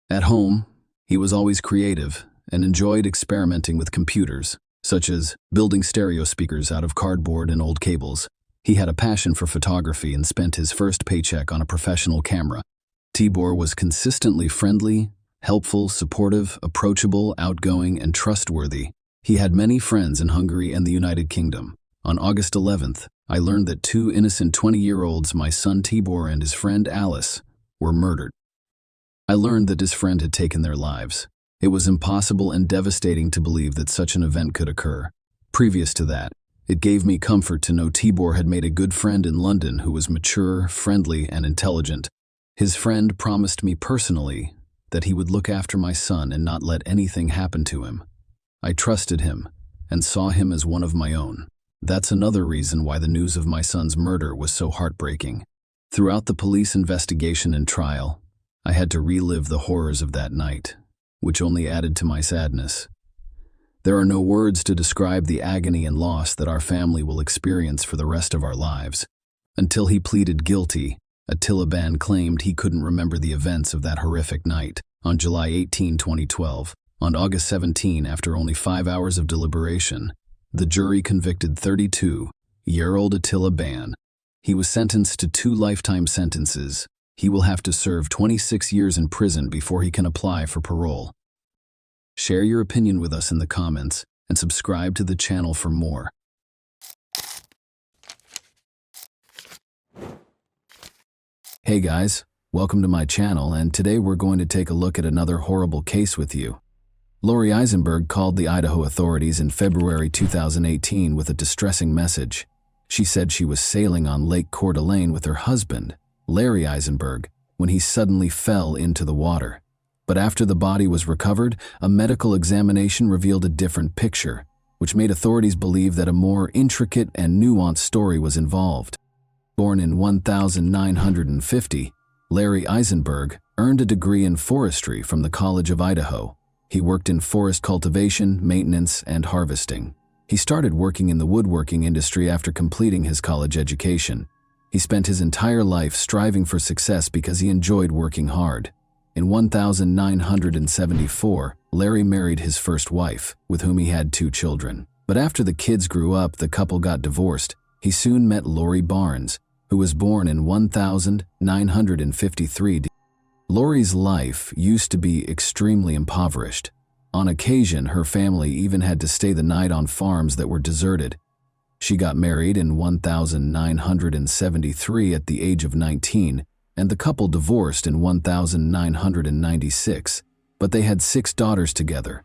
At home, he was always creative and enjoyed experimenting with computers, such as building stereo speakers out of cardboard and old cables. He had a passion for photography and spent his first paycheck on a professional camera. Tibor was consistently friendly, helpful, supportive, approachable, outgoing, and trustworthy. He had many friends in Hungary and the United Kingdom. On August 11th, I learned that two innocent 20-year-olds, my son Tibor and his friend Alice, were murdered. I learned that his friend had taken their lives. It was impossible and devastating to believe that such an event could occur. Previous to that, it gave me comfort to know Tibor had made a good friend in London who was mature, friendly, and intelligent. His friend promised me personally that he would look after my son and not let anything happen to him. I trusted him and saw him as one of my own. That's another reason why the news of my son's murder was so heartbreaking. Throughout the police investigation and trial, I had to relive the horrors of that night, which only added to my sadness. There are no words to describe the agony and loss that our family will experience for the rest of our lives. Until he pleaded guilty, Attila Ban claimed he couldn't remember the events of that horrific night. On July 18, 2012, on August 17, after only 5 hours of deliberation, the jury convicted 32-year-old Attila Ban. He was sentenced to 2 lifetime sentences. He will have to serve 26 years in prison before he can apply for parole. Share your opinion with us in the comments and subscribe to the channel for more. Hey guys, welcome to my channel, and today we're going to take a look at another horrible case with you. Lori Eisenberg called the Idaho authorities in February 2018 with a distressing message. She said she was sailing on Lake Coeur d'Alene with her husband, Larry Eisenberg, when he suddenly fell into the water. But after the body was recovered, a medical examination revealed a different picture, which made authorities believe that a more intricate and nuanced story was involved. Born in 1950, Larry Eisenberg earned a degree in forestry from the College of Idaho. He worked in forest cultivation, maintenance, and harvesting. He started working in the woodworking industry after completing his college education. He spent his entire life striving for success because he enjoyed working hard. In 1974, Larry married his first wife, with whom he had 2 children. But after the kids grew up, the couple got divorced. He soon met Lori Barnes, who was born in 1953. Lori's life used to be extremely impoverished. On occasion, her family even had to stay the night on farms that were deserted. She got married in 1973 at the age of 19, and the couple divorced in 1996, but they had 6 daughters together.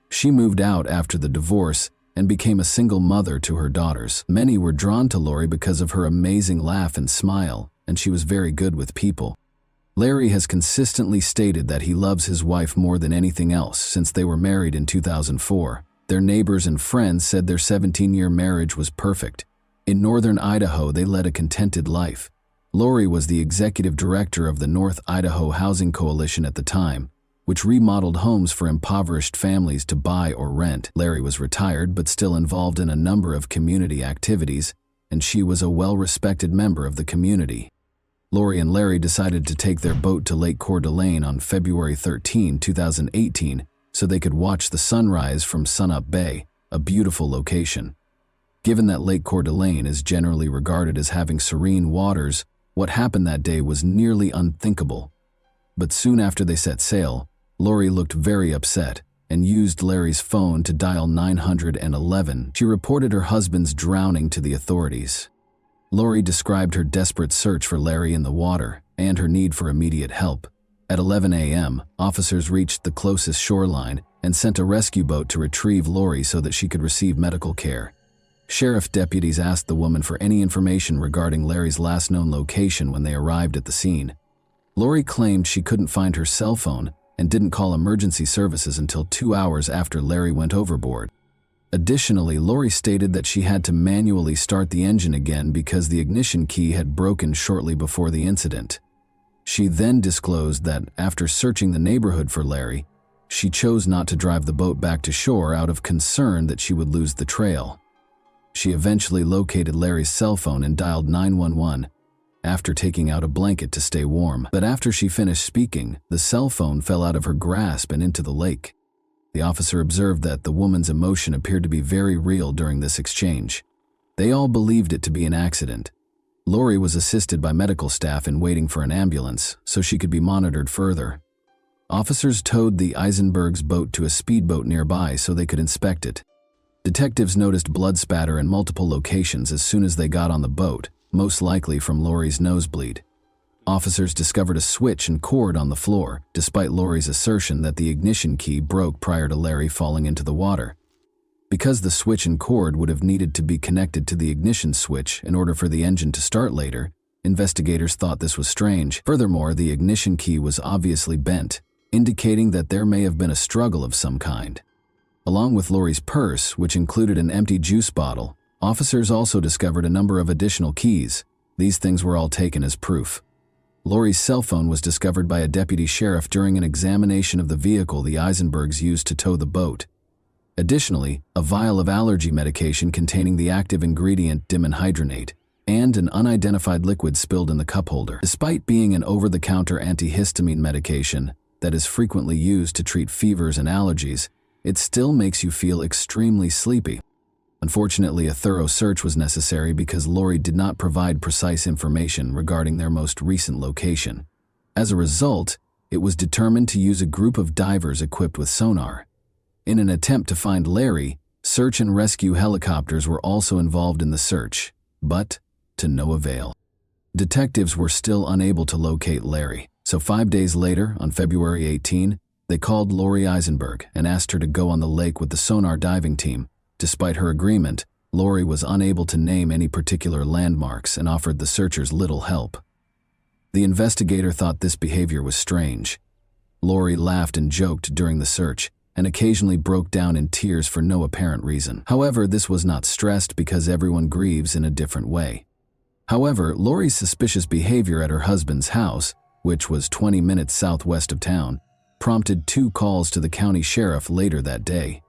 She moved out after the divorce and became a single mother to her daughters. Many were drawn to Lori because of her amazing laugh and smile, and she was very good with people. Larry has consistently stated that he loves his wife more than anything else since they were married in 2004. Their neighbors and friends said their 17-year marriage was perfect. In northern Idaho, they led a contented life. Lori was the executive director of the North Idaho Housing Coalition at the time, which remodeled homes for impoverished families to buy or rent. Larry was retired but still involved in a number of community activities, and she was a well-respected member of the community. Lori and Larry decided to take their boat to Lake Coeur d'Alene on February 13, 2018, so they could watch the sunrise from Sunup Bay, a beautiful location. Given that Lake Coeur d'Alene is generally regarded as having serene waters, what happened that day was nearly unthinkable. But soon after they set sail, Lori looked very upset and used Larry's phone to dial 911. She reported her husband's drowning to the authorities. Lori described her desperate search for Larry in the water and her need for immediate help. At 11 a.m., officers reached the closest shoreline and sent a rescue boat to retrieve Lori so that she could receive medical care. Sheriff deputies asked the woman for any information regarding Larry's last known location when they arrived at the scene. Lori claimed she couldn't find her cell phone and didn't call emergency services until 2 hours after Larry went overboard. Additionally, Lori stated that she had to manually start the engine again because the ignition key had broken shortly before the incident. She then disclosed that after searching the neighborhood for Larry, she chose not to drive the boat back to shore out of concern that she would lose the trail. She eventually located Larry's cell phone and dialed 911 after taking out a blanket to stay warm. But after she finished speaking, the cell phone fell out of her grasp and into the lake. The officer observed that the woman's emotion appeared to be very real during this exchange. They all believed it to be an accident. Lori was assisted by medical staff in waiting for an ambulance so she could be monitored further. Officers towed the Eisenbergs' boat to a speedboat nearby so they could inspect it. Detectives noticed blood spatter in multiple locations as soon as they got on the boat, most likely from Lori's nosebleed. Officers discovered a switch and cord on the floor, despite Lori's assertion that the ignition key broke prior to Larry falling into the water. Because the switch and cord would have needed to be connected to the ignition switch in order for the engine to start later, investigators thought this was strange. Furthermore, the ignition key was obviously bent, indicating that there may have been a struggle of some kind. Along with Lori's purse, which included an empty juice bottle, officers also discovered a number of additional keys. These things were all taken as proof. Lori's cell phone was discovered by a deputy sheriff during an examination of the vehicle the Eisenbergs used to tow the boat. Additionally, a vial of allergy medication containing the active ingredient dimenhydrinate and an unidentified liquid spilled in the cup holder. Despite being an over-the-counter antihistamine medication that is frequently used to treat fevers and allergies, it still makes you feel extremely sleepy. Unfortunately, a thorough search was necessary because Lori did not provide precise information regarding their most recent location. As a result, it was determined to use a group of divers equipped with sonar. In an attempt to find Larry, search and rescue helicopters were also involved in the search, but to no avail. Detectives were still unable to locate Larry, so 5 days later, on February 18, they called Lori Eisenberg and asked her to go on the lake with the sonar diving team. Despite her agreement, Lori was unable to name any particular landmarks and offered the searchers little help. The investigator thought this behavior was strange. Lori laughed and joked during the search, and occasionally broke down in tears for no apparent reason. However, this was not stressed because everyone grieves in a different way. However, Lori's suspicious behavior at her husband's house, which was 20 minutes southwest of town, prompted 2 calls to the county sheriff later that day.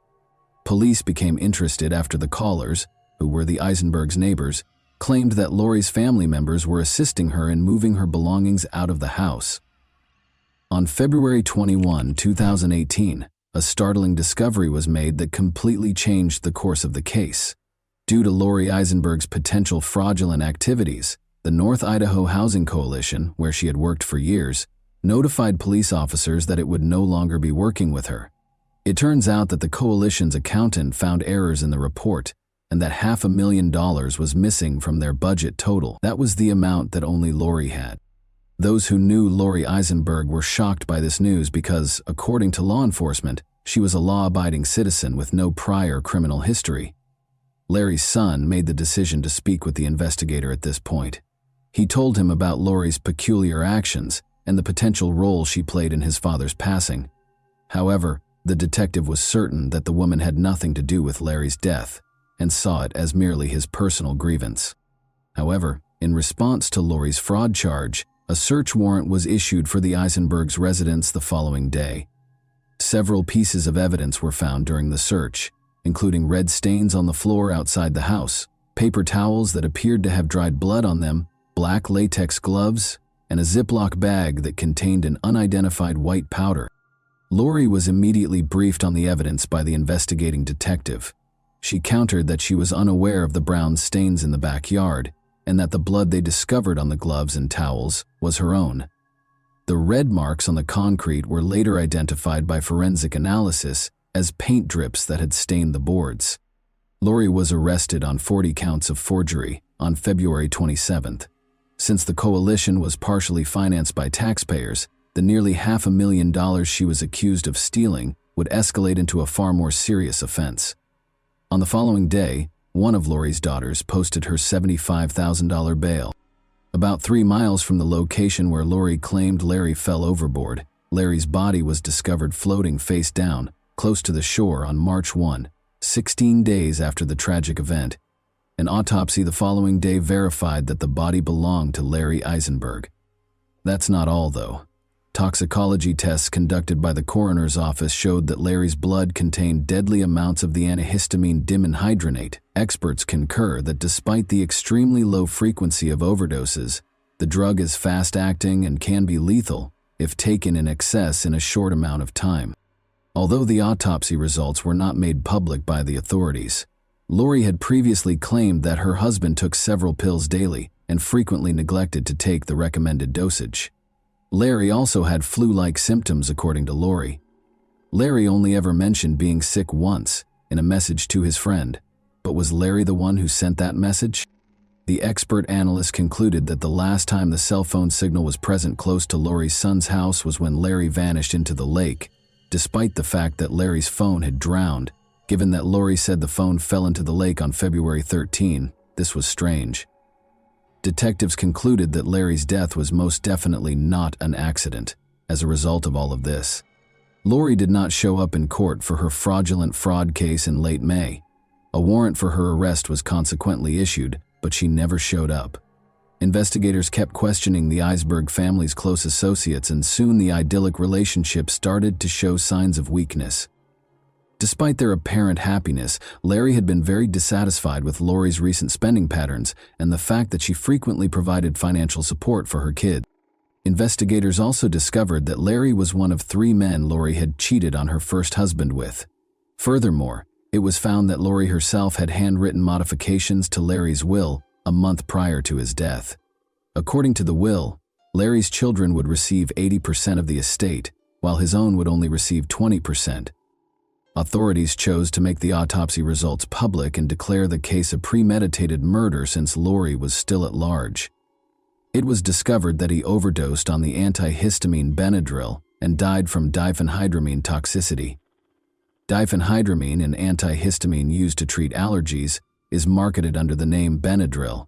Police became interested after the callers, who were the Eisenbergs' neighbors, claimed that Lori's family members were assisting her in moving her belongings out of the house. On February 21, 2018, a startling discovery was made that completely changed the course of the case. Due to Lori Eisenberg's potential fraudulent activities, the North Idaho Housing Coalition, where she had worked for years, notified police officers that it would no longer be working with her. It turns out that the coalition's accountant found errors in the report and that $500,000 was missing from their budget total. That was the amount that only Lori had. Those who knew Lori Eisenberg were shocked by this news because, according to law enforcement, she was a law-abiding citizen with no prior criminal history. Larry's son made the decision to speak with the investigator at this point. He told him about Lori's peculiar actions and the potential role she played in his father's passing. However, the detective was certain that the woman had nothing to do with Larry's death and saw it as merely his personal grievance. However, in response to Lori's fraud charge, a search warrant was issued for the Eisenbergs' residence the following day. Several pieces of evidence were found during the search, including red stains on the floor outside the house, paper towels that appeared to have dried blood on them, black latex gloves, and a Ziploc bag that contained an unidentified white powder. Lori was immediately briefed on the evidence by the investigating detective. She countered that she was unaware of the brown stains in the backyard and that the blood they discovered on the gloves and towels was her own. The red marks on the concrete were later identified by forensic analysis as paint drips that had stained the boards. Lori was arrested on 40 counts of forgery on February 27th. Since the coalition was partially financed by taxpayers, the nearly $500,000 she was accused of stealing would escalate into a far more serious offense. On the following day, one of Lori's daughters posted her $75,000 bail. About 3 miles from the location where Lori claimed Larry fell overboard, Larry's body was discovered floating face down, close to the shore on March 1, 16 days after the tragic event. An autopsy the following day verified that the body belonged to Larry Eisenberg. That's not all, though. Toxicology tests conducted by the coroner's office showed that Larry's blood contained deadly amounts of the antihistamine dimenhydrinate. Experts concur that despite the extremely low frequency of overdoses, the drug is fast-acting and can be lethal if taken in excess in a short amount of time. Although the autopsy results were not made public by the authorities, Lori had previously claimed that her husband took several pills daily and frequently neglected to take the recommended dosage. Larry also had flu-like symptoms, according to Lori. Larry only ever mentioned being sick once in a message to his friend, but was Larry the one who sent that message? The expert analyst concluded that the last time the cell phone signal was present close to Lori's son's house was when Larry vanished into the lake, despite the fact that Larry's phone had drowned. Given that Lori said the phone fell into the lake on February 13, this was strange. Detectives concluded that Larry's death was most definitely not an accident. As a result of all of this, Lori did not show up in court for her fraudulent fraud case in late May. A warrant for her arrest was consequently issued, but she never showed up. Investigators kept questioning the Eisberg family's close associates, and soon the idyllic relationship started to show signs of weakness. Despite their apparent happiness, Larry had been very dissatisfied with Lori's recent spending patterns and the fact that she frequently provided financial support for her kid. Investigators also discovered that Larry was one of 3 men Lori had cheated on her first husband with. Furthermore, it was found that Lori herself had handwritten modifications to Larry's will a month prior to his death. According to the will, Larry's children would receive 80% of the estate, while his own would only receive 20%. Authorities chose to make the autopsy results public and declare the case a premeditated murder since Lori was still at large. It was discovered that he overdosed on the antihistamine Benadryl and died from diphenhydramine toxicity. Diphenhydramine, an antihistamine used to treat allergies, is marketed under the name Benadryl.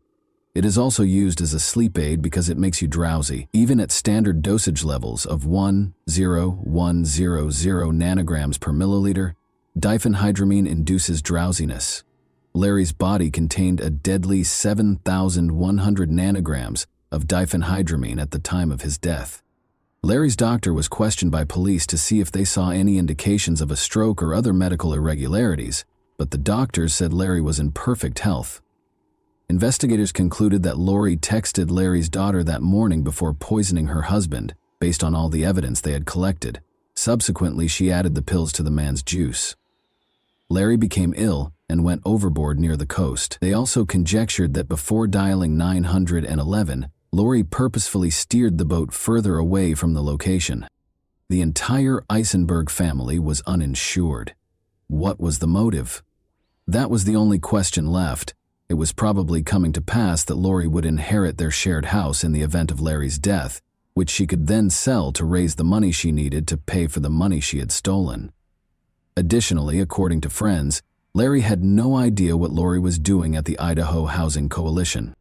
It is also used as a sleep aid because it makes you drowsy. Even at standard dosage levels of 1,0,100 nanograms per milliliter, diphenhydramine induces drowsiness. Larry's body contained a deadly 7,100 nanograms of diphenhydramine at the time of his death. Larry's doctor was questioned by police to see if they saw any indications of a stroke or other medical irregularities, but the doctors said Larry was in perfect health. Investigators concluded that Lori texted Larry's daughter that morning before poisoning her husband, based on all the evidence they had collected. Subsequently, she added the pills to the man's juice. Larry became ill and went overboard near the coast. They also conjectured that before dialing 911, Lori purposefully steered the boat further away from the location. The entire Eisenberg family was uninsured. What was the motive? That was the only question left. It was probably coming to pass that Lori would inherit their shared house in the event of Larry's death, which she could then sell to raise the money she needed to pay for the money she had stolen. Additionally, according to friends, Larry had no idea what Lori was doing at the Idaho Housing Coalition.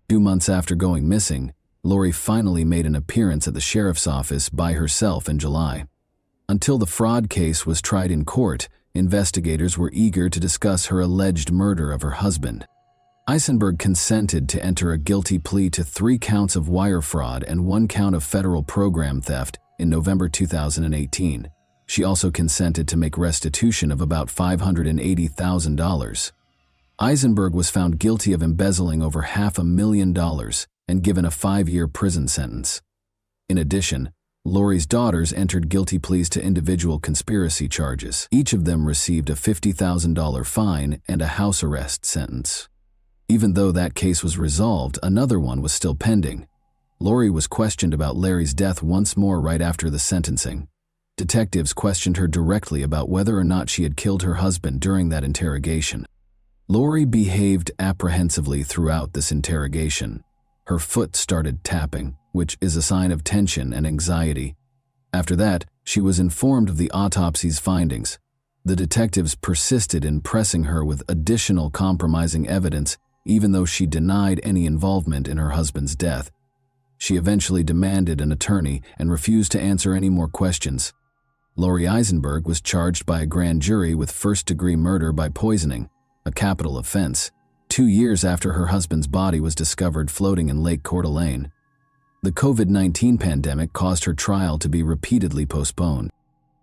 2 months after going missing, Lori finally made an appearance at the sheriff's office by herself in July. Until the fraud case was tried in court, investigators were eager to discuss her alleged murder of her husband. Eisenberg consented to enter a guilty plea to 3 counts of wire fraud and 1 count of federal program theft in November 2018. She also consented to make restitution of about $580,000. Eisenberg was found guilty of embezzling over $500,000 and given a 5-year prison sentence. In addition, Lori's daughters entered guilty pleas to individual conspiracy charges. Each of them received a $50,000 fine and a house arrest sentence. Even though that case was resolved, another one was still pending. Lori was questioned about Larry's death once more right after the sentencing. Detectives questioned her directly about whether or not she had killed her husband during that interrogation. Lori behaved apprehensively throughout this interrogation. Her foot started tapping, which is a sign of tension and anxiety. After that, she was informed of the autopsy's findings. The detectives persisted in pressing her with additional compromising evidence, even though she denied any involvement in her husband's death. She eventually demanded an attorney and refused to answer any more questions. Lori Eisenberg was charged by a grand jury with first-degree murder by poisoning, a capital offense, 2 years after her husband's body was discovered floating in Lake Coeur d'Alene. The COVID-19 pandemic caused her trial to be repeatedly postponed.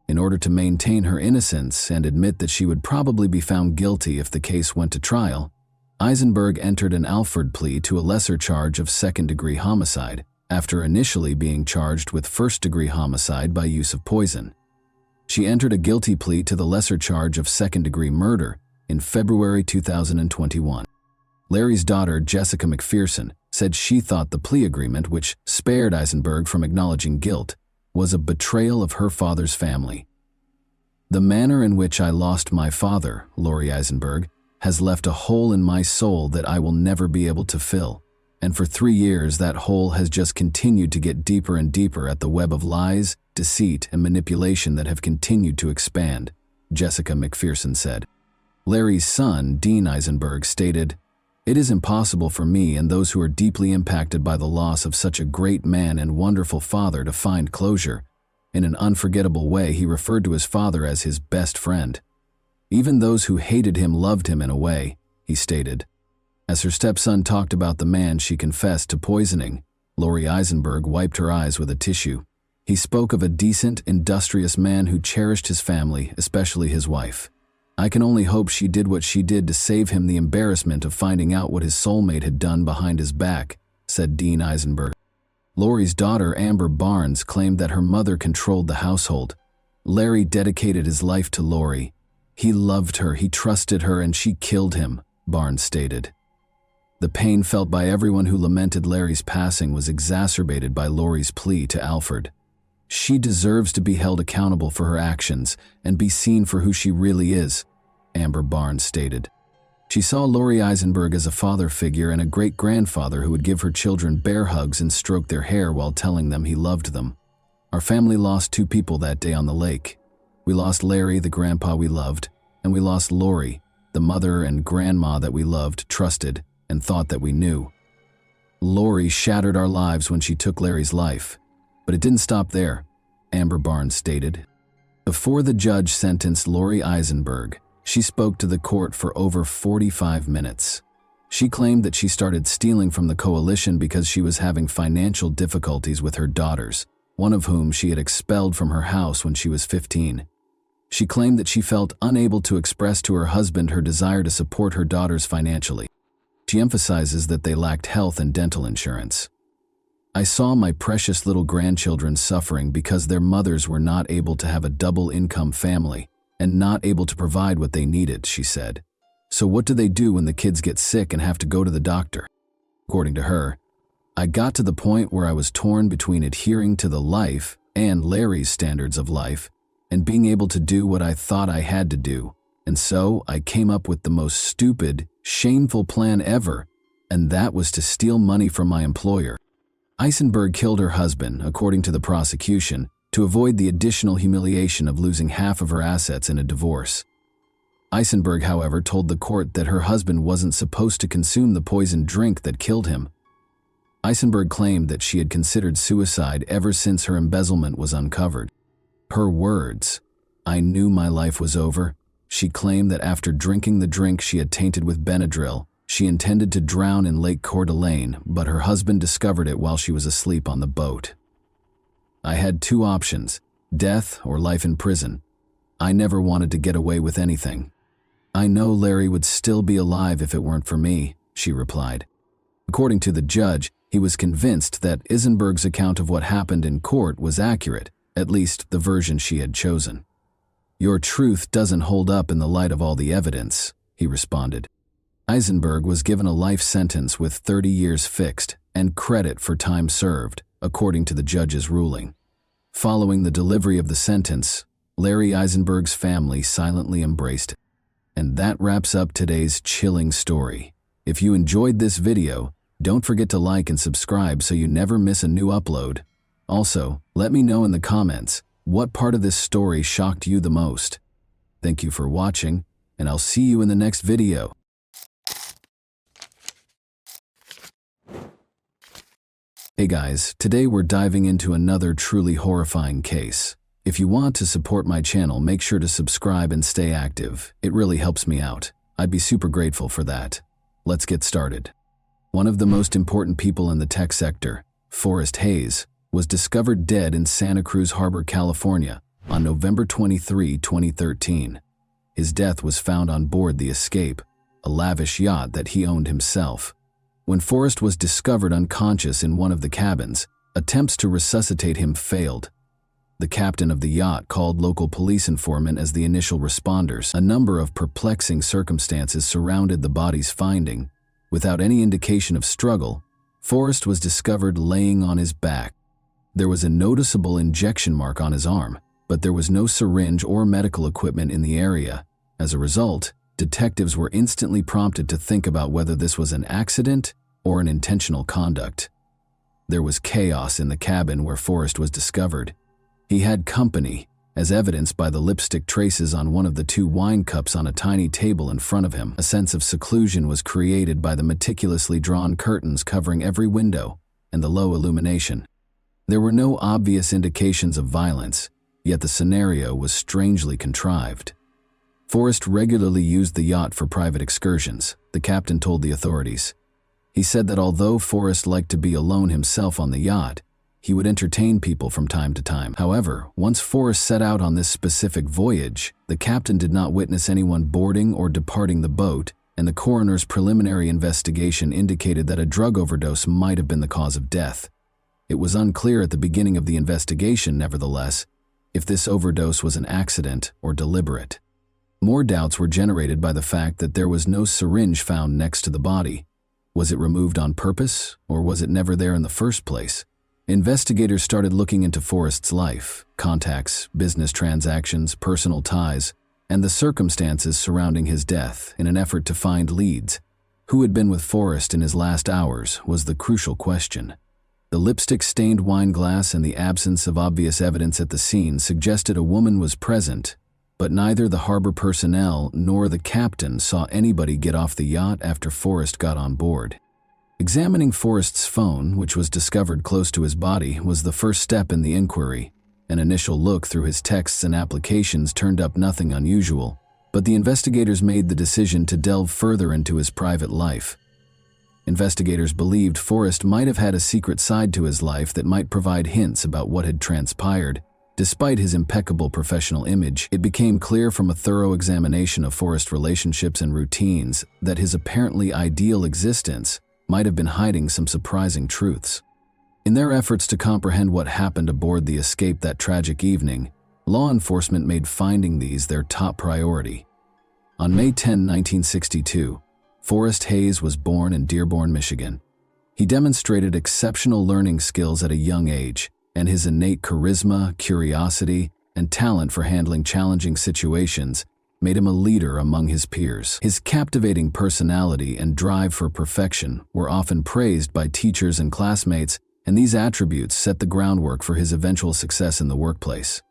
In order to maintain her innocence and admit that she would probably be found guilty if the case went to trial, Eisenberg entered an Alford plea to a lesser charge of second-degree homicide, after initially being charged with first-degree homicide by use of poison. She entered a guilty plea to the lesser charge of second-degree murder in February 2021. Larry's daughter, Jessica McPherson, said she thought the plea agreement, which spared Eisenberg from acknowledging guilt, was a betrayal of her father's family. "The manner in which I lost my father," Lori Eisenberg, "has left a hole in my soul that I will never be able to fill. And for 3 years, that hole has just continued to get deeper and deeper at the web of lies, deceit, and manipulation that have continued to expand," Jessica McPherson said. Larry's son, Dean Eisenberg, stated, "It is impossible for me and those who are deeply impacted by the loss of such a great man and wonderful father to find closure." In an unforgettable way, he referred to his father as his best friend. "Even those who hated him loved him in a way," he stated. As her stepson talked about the man she confessed to poisoning, Lori Eisenberg wiped her eyes with a tissue. He spoke of a decent, industrious man who cherished his family, especially his wife. "I can only hope she did what she did to save him the embarrassment of finding out what his soulmate had done behind his back," said Dean Eisenberg. Lori's daughter, Amber Barnes, claimed that her mother controlled the household. "Larry dedicated his life to Lori. He loved her, he trusted her, and she killed him," Barnes stated. The pain felt by everyone who lamented Larry's passing was exacerbated by Lori's plea to Alford. "She deserves to be held accountable for her actions and be seen for who she really is," Amber Barnes stated. She saw Lori Eisenberg as a father figure and a great-grandfather who would give her children bear hugs and stroke their hair while telling them he loved them. "Our family lost 2 people that day on the lake. We lost Larry, the grandpa we loved, and we lost Lori, the mother and grandma that we loved, trusted, and thought that we knew. Lori shattered our lives when she took Larry's life. But it didn't stop there," Amber Barnes stated. Before the judge sentenced Lori Eisenberg, she spoke to the court for over 45 minutes. She claimed that she started stealing from the coalition because she was having financial difficulties with her daughters, one of whom she had expelled from her house when she was 15. She claimed that she felt unable to express to her husband her desire to support her daughters financially. She emphasizes that they lacked health and dental insurance. "I saw my precious little grandchildren suffering because their mothers were not able to have a double-income family and not able to provide what they needed," she said. "So what do they do when the kids get sick and have to go to the doctor?" According to her, "I got to the point where I was torn between adhering to the life and Larry's standards of life and being able to do what I thought I had to do. And so I came up with the most stupid, shameful plan ever, and that was to steal money from my employer." Eisenberg killed her husband, according to the prosecution, to avoid the additional humiliation of losing half of her assets in a divorce. Eisenberg, however, told the court that her husband wasn't supposed to consume the poisoned drink that killed him. Eisenberg claimed that she had considered suicide ever since her embezzlement was uncovered. Her words, "I knew my life was over." She claimed that after drinking the drink she had tainted with Benadryl, she intended to drown in Lake Coeur d'Alene, but her husband discovered it while she was asleep on the boat. "I had 2 options, death or life in prison. I never wanted to get away with anything. I know Larry would still be alive if it weren't for me," she replied. According to the judge, he was convinced that Eisenberg's account of what happened in court was accurate, at least the version she had chosen. "Your truth doesn't hold up in the light of all the evidence," he responded. Eisenberg was given a life sentence with 30 years fixed and credit for time served, according to the judge's ruling. Following the delivery of the sentence, Larry Eisenberg's family silently embraced it. And that wraps up today's chilling story. If you enjoyed this video, don't forget to like and subscribe so you never miss a new upload. Also, let me know in the comments, what part of this story shocked you the most? Thank you for watching, and I'll see you in the next video. Hey guys, today we're diving into another truly horrifying case. If you want to support my channel, make sure to subscribe and stay active. It really helps me out. I'd be super grateful for that. Let's get started. One of the most important people in the tech sector, Forrest Hayes, was discovered dead in Santa Cruz Harbor, California, on November 23, 2013. His death was found on board the Escape, a lavish yacht that he owned himself. When Forrest was discovered unconscious in one of the cabins, attempts to resuscitate him failed. The captain of the yacht called local police informant as the initial responders. A number of perplexing circumstances surrounded the body's finding. Without any indication of struggle, Forrest was discovered laying on his back. There was a noticeable injection mark on his arm, but there was no syringe or medical equipment in the area. As a result, detectives were instantly prompted to think about whether this was an accident or an intentional conduct. There was chaos in the cabin where Forrest was discovered. He had company, as evidenced by the lipstick traces on one of the 2 wine cups on a tiny table in front of him. A sense of seclusion was created by the meticulously drawn curtains covering every window and the low illumination. There were no obvious indications of violence, yet the scenario was strangely contrived. Forrest regularly used the yacht for private excursions, the captain told the authorities. He said that although Forrest liked to be alone himself on the yacht, he would entertain people from time to time. However, once Forrest set out on this specific voyage, the captain did not witness anyone boarding or departing the boat, and the coroner's preliminary investigation indicated that a drug overdose might have been the cause of death. It was unclear at the beginning of the investigation, nevertheless, if this overdose was an accident or deliberate. More doubts were generated by the fact that there was no syringe found next to the body. Was it removed on purpose, or was it never there in the first place? Investigators started looking into Forrest's life, contacts, business transactions, personal ties, and the circumstances surrounding his death in an effort to find leads. Who had been with Forrest in his last hours was the crucial question. The lipstick-stained wine glass and the absence of obvious evidence at the scene suggested a woman was present, but neither the harbor personnel nor the captain saw anybody get off the yacht after Forrest got on board. Examining Forrest's phone, which was discovered close to his body, was the first step in the inquiry. An initial look through his texts and applications turned up nothing unusual, but the investigators made the decision to delve further into his private life. Investigators believed Forrest might have had a secret side to his life that might provide hints about what had transpired. Despite his impeccable professional image, it became clear from a thorough examination of Forrest's relationships and routines that his apparently ideal existence might have been hiding some surprising truths. In their efforts to comprehend what happened aboard the Escape that tragic evening, law enforcement made finding these their top priority. On May 10, 1962, Forrest Hayes was born in Dearborn, Michigan. He demonstrated exceptional learning skills at a young age, and his innate charisma, curiosity, and talent for handling challenging situations made him a leader among his peers. His captivating personality and drive for perfection were often praised by teachers and classmates, and these attributes set the groundwork for his eventual success in the workplace.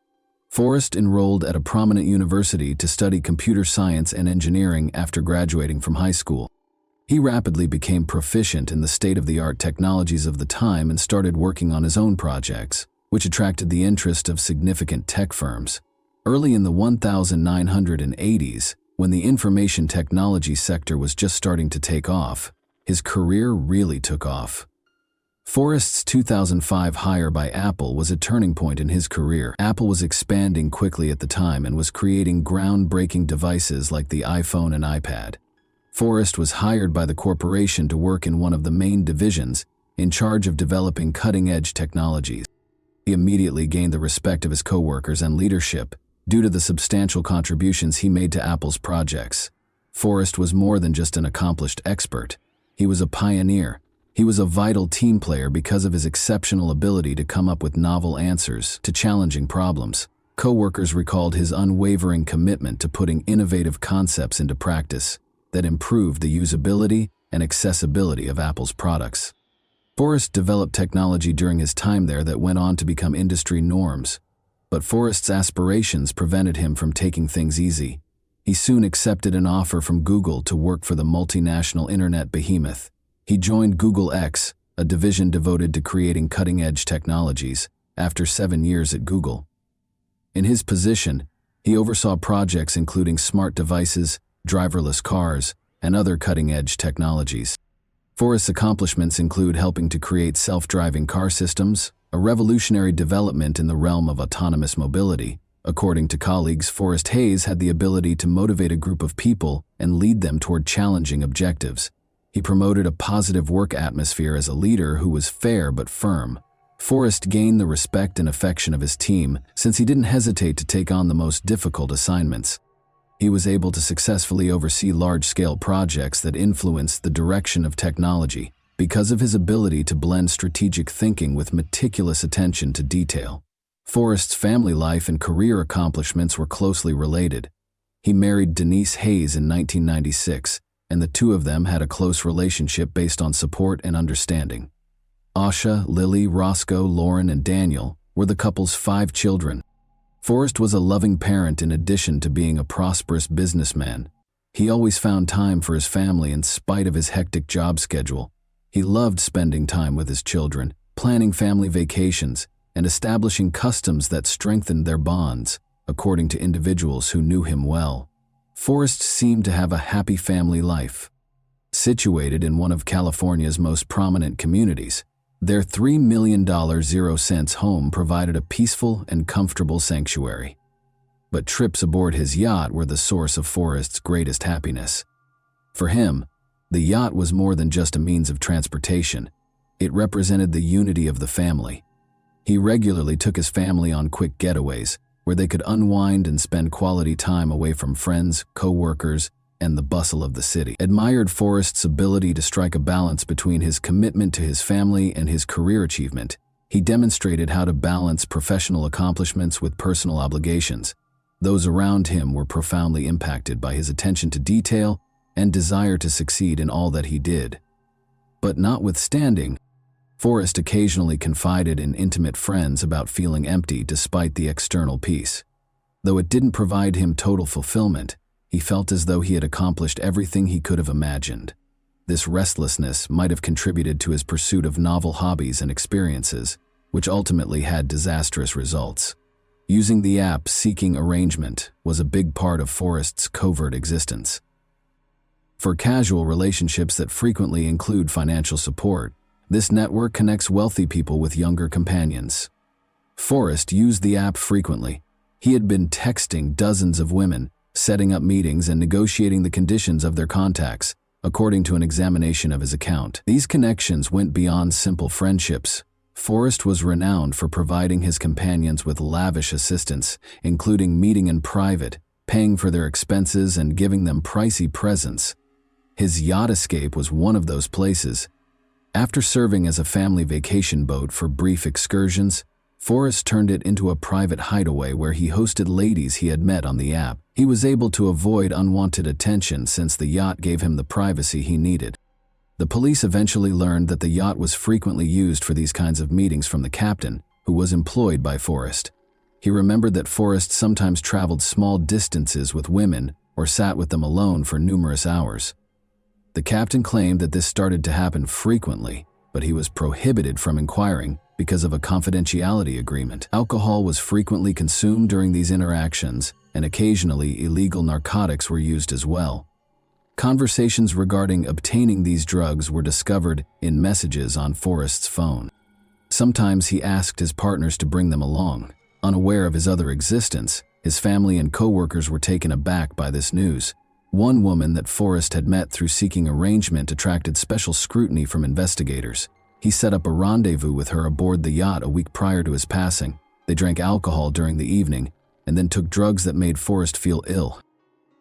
Forrest enrolled at a prominent university to study computer science and engineering after graduating from high school. He rapidly became proficient in the state-of-the-art technologies of the time and started working on his own projects, which attracted the interest of significant tech firms. Early in the 1980s, when the information technology sector was just starting to take off, his career really took off. Forrest's 2005 hire by Apple was a turning point in his career. Apple was expanding quickly at the time and was creating groundbreaking devices like the iPhone and iPad. Forrest was hired by the corporation to work in one of the main divisions, in charge of developing cutting-edge technologies. He immediately gained the respect of his coworkers and leadership due to the substantial contributions he made to Apple's projects. Forrest was more than just an accomplished expert. He was a pioneer. He was a vital team player because of his exceptional ability to come up with novel answers to challenging problems. Coworkers recalled his unwavering commitment to putting innovative concepts into practice that improved the usability and accessibility of Apple's products. Forrest developed technology during his time there that went on to become industry norms. But Forrest's aspirations prevented him from taking things easy. He soon accepted an offer from Google to work for the multinational internet behemoth. He joined Google X, a division devoted to creating cutting-edge technologies, after 7 years at Google. In his position, he oversaw projects including smart devices, driverless cars, and other cutting-edge technologies. Forrest's accomplishments include helping to create self-driving car systems, a revolutionary development in the realm of autonomous mobility. According to colleagues, Forrest Hayes had the ability to motivate a group of people and lead them toward challenging objectives. He promoted a positive work atmosphere as a leader who was fair but firm. Forrest gained the respect and affection of his team since he didn't hesitate to take on the most difficult assignments. He was able to successfully oversee large-scale projects that influenced the direction of technology because of his ability to blend strategic thinking with meticulous attention to detail. Forrest's family life and career accomplishments were closely related. He married Denise Hayes in 1996, and the two of them had a close relationship based on support and understanding. Asha, Lily, Roscoe, Lauren, and Daniel were the couple's 5 children. Forrest was a loving parent in addition to being a prosperous businessman. He always found time for his family in spite of his hectic job schedule. He loved spending time with his children, planning family vacations, and establishing customs that strengthened their bonds, according to individuals who knew him well. Forrest seemed to have a happy family life. Situated in one of California's most prominent communities, their $3 million 0-cents home provided a peaceful and comfortable sanctuary. But trips aboard his yacht were the source of Forrest's greatest happiness. For him, the yacht was more than just a means of transportation. It represented the unity of the family. He regularly took his family on quick getaways, where they could unwind and spend quality time away from friends, co-workers, and the bustle of the city. Admired Forrest's ability to strike a balance between his commitment to his family and his career achievement. He demonstrated how to balance professional accomplishments with personal obligations. Those around him were profoundly impacted by his attention to detail and desire to succeed in all that he did. But notwithstanding, Forrest occasionally confided in intimate friends about feeling empty despite the external peace. Though it didn't provide him total fulfillment, he felt as though he had accomplished everything he could have imagined. This restlessness might have contributed to his pursuit of novel hobbies and experiences, which ultimately had disastrous results. Using the app Seeking Arrangement was a big part of Forrest's covert existence. For casual relationships that frequently include financial support, this network connects wealthy people with younger companions. Forrest used the app frequently. He had been texting dozens of women, setting up meetings and negotiating the conditions of their contacts, according to an examination of his account. These connections went beyond simple friendships. Forrest was renowned for providing his companions with lavish assistance, including meeting in private, paying for their expenses, and giving them pricey presents. His yacht escape was one of those places. After serving as a family vacation boat for brief excursions, Forrest turned it into a private hideaway where he hosted ladies he had met on the app. He was able to avoid unwanted attention since the yacht gave him the privacy he needed. The police eventually learned that the yacht was frequently used for these kinds of meetings from the captain, who was employed by Forrest. He remembered that Forrest sometimes traveled small distances with women or sat with them alone for numerous hours. The captain claimed that this started to happen frequently, but he was prohibited from inquiring because of a confidentiality agreement. Alcohol was frequently consumed during these interactions, and occasionally illegal narcotics were used as well. Conversations regarding obtaining these drugs were discovered in messages on Forrest's phone. Sometimes he asked his partners to bring them along. Unaware of his other existence, his family and co-workers were taken aback by this news. One woman that Forrest had met through Seeking Arrangement attracted special scrutiny from investigators. He set up a rendezvous with her aboard the yacht a week prior to his passing. They drank alcohol during the evening and then took drugs that made Forrest feel ill.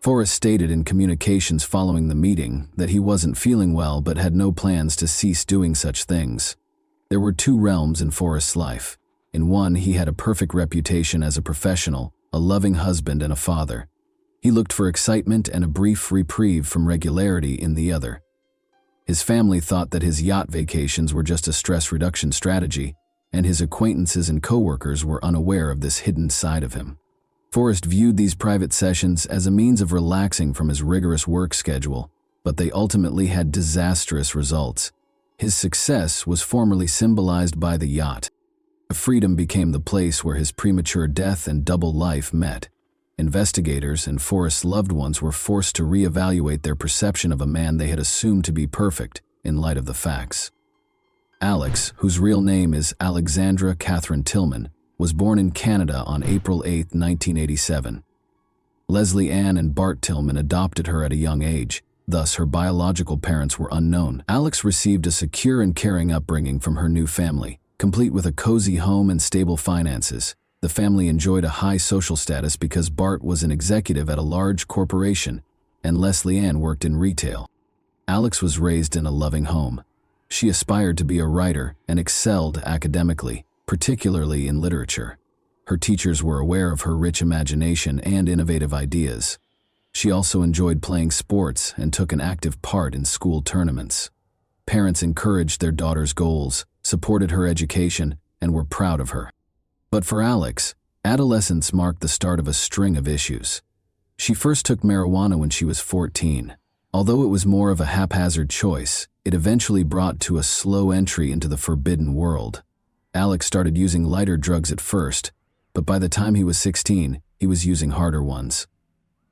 Forrest stated in communications following the meeting that he wasn't feeling well but had no plans to cease doing such things. There were 2 realms in Forrest's life. In one, he had a perfect reputation as a professional, a loving husband, and a father. He looked for excitement and a brief reprieve from regularity in the other. His family thought that his yacht vacations were just a stress reduction strategy, and his acquaintances and co-workers were unaware of this hidden side of him. Forrest viewed these private sessions as a means of relaxing from his rigorous work schedule, but they ultimately had disastrous results. His success was formerly symbolized by the yacht. Freedom became the place where his premature death and double life met. Investigators and Forrest's loved ones were forced to reevaluate their perception of a man they had assumed to be perfect. in light of the facts. Alex, whose real name is Alexandra Catherine Tillman, was born in Canada on April 8, 1987. Leslie Ann and Bart Tillman adopted her at a young age, thus her biological parents were unknown. Alex received a secure and caring upbringing from her new family, complete with a cozy home and stable finances. The family enjoyed a high social status because Bart was an executive at a large corporation and Leslie Ann worked in retail. Alex was raised in a loving home. She aspired to be a writer and excelled academically, particularly in literature. Her teachers were aware of her rich imagination and innovative ideas. She also enjoyed playing sports and took an active part in school tournaments. Parents encouraged their daughter's goals, supported her education, and were proud of her. But for Alex, adolescence marked the start of a string of issues. She first took marijuana when she was 14. Although it was more of a haphazard choice, it eventually brought to a slow entry into the forbidden world. Alex started using lighter drugs at first, but by the time he was 16, he was using harder ones.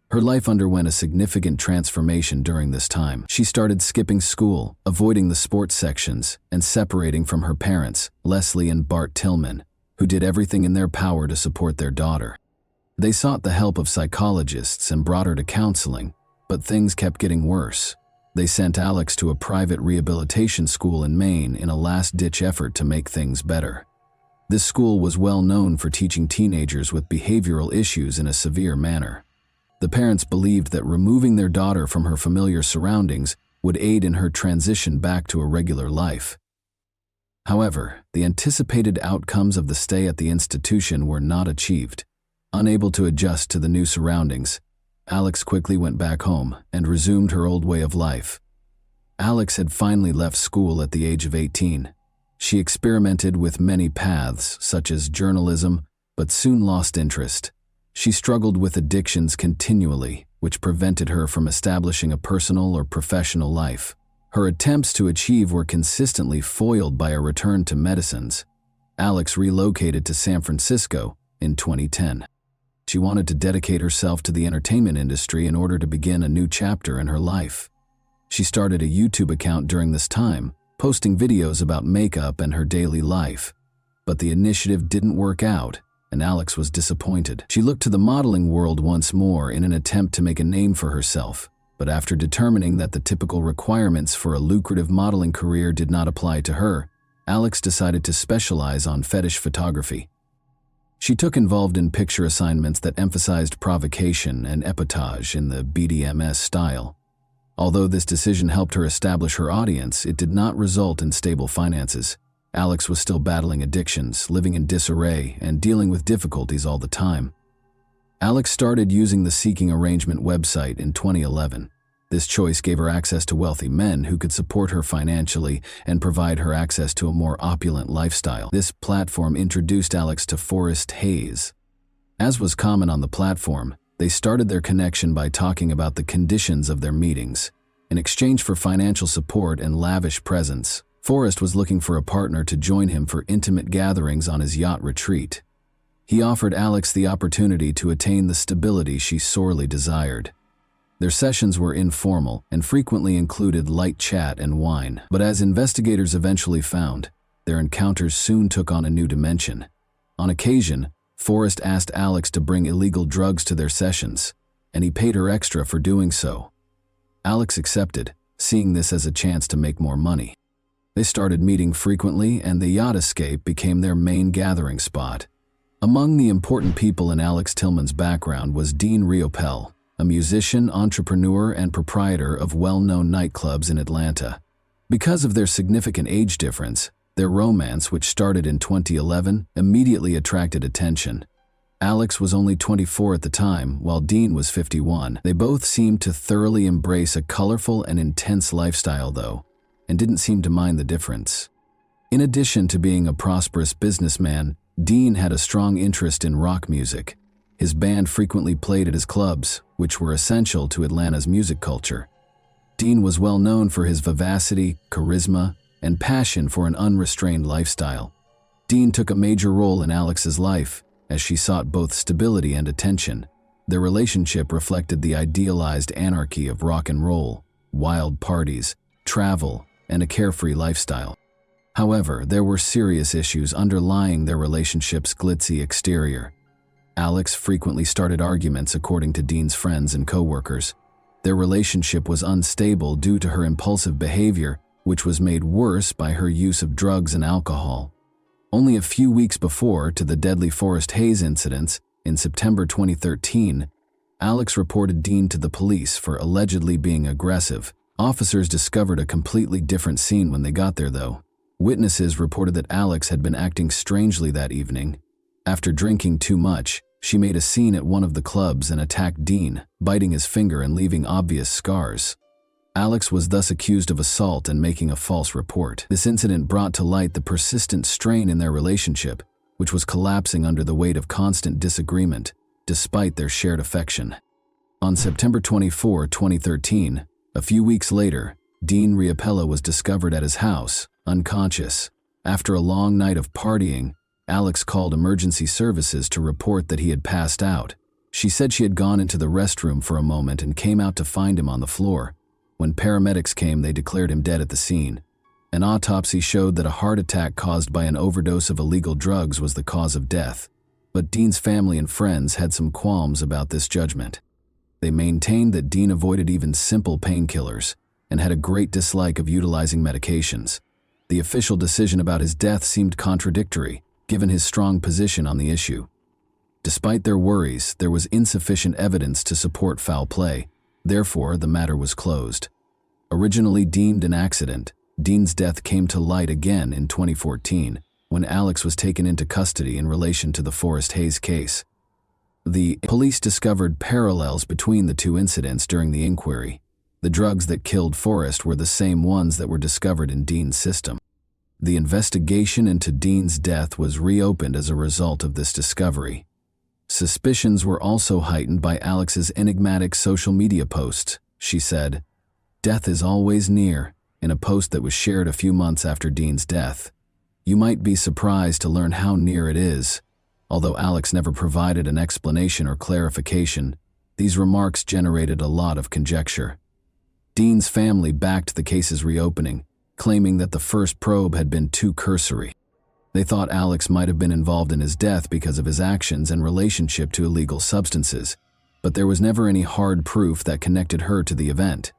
Her life underwent a significant transformation during this time. She started skipping school, avoiding the sports sections, and separating from her parents, Leslie and Bart Tillman, who did everything in their power to support their daughter. They sought the help of psychologists and brought her to counseling, but things kept getting worse. They sent Alex to a private rehabilitation school in Maine in a last-ditch effort to make things better. This school was well known for teaching teenagers with behavioral issues in a severe manner. The parents believed that removing their daughter from her familiar surroundings would aid in her transition back to a regular life. However, the anticipated outcomes of the stay at the institution were not achieved. Unable to adjust to the new surroundings, Alex quickly went back home and resumed her old way of life. Alex had finally left school at the age of 18. She experimented with many paths, such as journalism, but soon lost interest. She struggled with addictions continually, which prevented her from establishing a personal or professional life. Her attempts to achieve were consistently foiled by a return to medicines. Alex relocated to San Francisco in 2010. She wanted to dedicate herself to the entertainment industry in order to begin a new chapter in her life. She started a YouTube account during this time, posting videos about makeup and her daily life. But the initiative didn't work out, and Alex was disappointed. She looked to the modeling world once more in an attempt to make a name for herself, but after determining that the typical requirements for a lucrative modeling career did not apply to her, Alex decided to specialize on fetish photography. She took involved in picture assignments that emphasized provocation and epitage in the BDSM style. Although this decision helped her establish her audience, it did not result in stable finances. Alex was still battling addictions, living in disarray, and dealing with difficulties all the time. Alex started using the Seeking Arrangement website in 2011. This choice gave her access to wealthy men who could support her financially and provide her access to a more opulent lifestyle. This platform introduced Alex to Forrest Hayes. As was common on the platform, they started their connection by talking about the conditions of their meetings. In exchange for financial support and lavish presents, Forrest was looking for a partner to join him for intimate gatherings on his yacht retreat. He offered Alex the opportunity to attain the stability she sorely desired. Their sessions were informal and frequently included light chat and wine, but as investigators eventually found, their encounters soon took on a new dimension. On occasion, Forrest asked Alex to bring illegal drugs to their sessions, and he paid her extra for doing so. Alex accepted, seeing this as a chance to make more money. They started meeting frequently, and the yacht escape became their main gathering spot. Among the important people in Alex Tillman's background was Dean Riopel, a musician, entrepreneur, and proprietor of well-known nightclubs in Atlanta. Because of their significant age difference, their romance, which started in 2011, immediately attracted attention. Alex was only 24 at the time, while Dean was 51. They both seemed to thoroughly embrace a colorful and intense lifestyle, though, and didn't seem to mind the difference. In addition to being a prosperous businessman, Dean had a strong interest in rock music. His band frequently played at his clubs, which were essential to Atlanta's music culture. Dean was well known for his vivacity, charisma, and passion for an unrestrained lifestyle. Dean took a major role in Alex's life, as she sought both stability and attention. Their relationship reflected the idealized anarchy of rock and roll, wild parties, travel, and a carefree lifestyle. However, there were serious issues underlying their relationship's glitzy exterior. Alex frequently started arguments, according to Dean's friends and co-workers. Their relationship was unstable due to her impulsive behavior, which was made worse by her use of drugs and alcohol. Only a few weeks before to the deadly Forest Hayes incidents, in September 2013, Alex reported Dean to the police for allegedly being aggressive. Officers discovered a completely different scene when they got there, though. Witnesses reported that Alex had been acting strangely that evening. After drinking too much, she made a scene at one of the clubs and attacked Dean, biting his finger and leaving obvious scars. Alex was thus accused of assault and making a false report. This incident brought to light the persistent strain in their relationship, which was collapsing under the weight of constant disagreement, despite their shared affection. On September 24, 2013, a few weeks later, Dean Riapella was discovered at his house, unconscious. After a long night of partying, Alex called emergency services to report that he had passed out. She said she had gone into the restroom for a moment and came out to find him on the floor. When paramedics came, they declared him dead at the scene. An autopsy showed that a heart attack caused by an overdose of illegal drugs was the cause of death. But Dean's family and friends had some qualms about this judgment. They maintained that Dean avoided even simple painkillers and had a great dislike of utilizing medications. The official decision about his death seemed contradictory, given his strong position on the issue. Despite their worries, there was insufficient evidence to support foul play. Therefore, the matter was closed. Originally deemed an accident, Dean's death came to light again in 2014, when Alex was taken into custody in relation to the Forest Hayes case. The police discovered parallels between the two incidents during the inquiry. The drugs that killed Forrest were the same ones that were discovered in Dean's system. The investigation into Dean's death was reopened as a result of this discovery. Suspicions were also heightened by Alex's enigmatic social media posts. She said, "Death is always near," in a post that was shared a few months after Dean's death. You might be surprised to learn how near it is. Although Alex never provided an explanation or clarification, these remarks generated a lot of conjecture. Dean's family backed the case's reopening, claiming that the first probe had been too cursory. They thought Alex might have been involved in his death because of his actions and relationship to illegal substances, but there was never any hard proof that connected her to the event.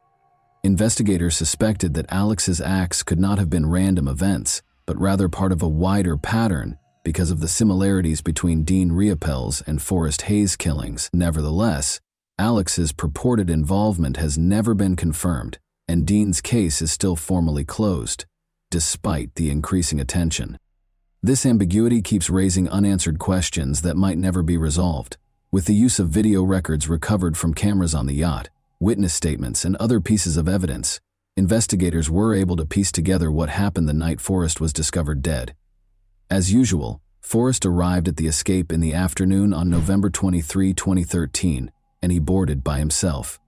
Investigators suspected that Alex's acts could not have been random events, but rather part of a wider pattern because of the similarities between Dean Riapell's and Forest Hayes killings. Nevertheless, Alex's purported involvement has never been confirmed, and Dean's case is still formally closed, despite the increasing attention. This ambiguity keeps raising unanswered questions that might never be resolved. With the use of video records recovered from cameras on the yacht, witness statements, and other pieces of evidence, investigators were able to piece together what happened the night Forrest was discovered dead. As usual, Forrest arrived at the escape in the afternoon on November 23, 2013, and he boarded by himself.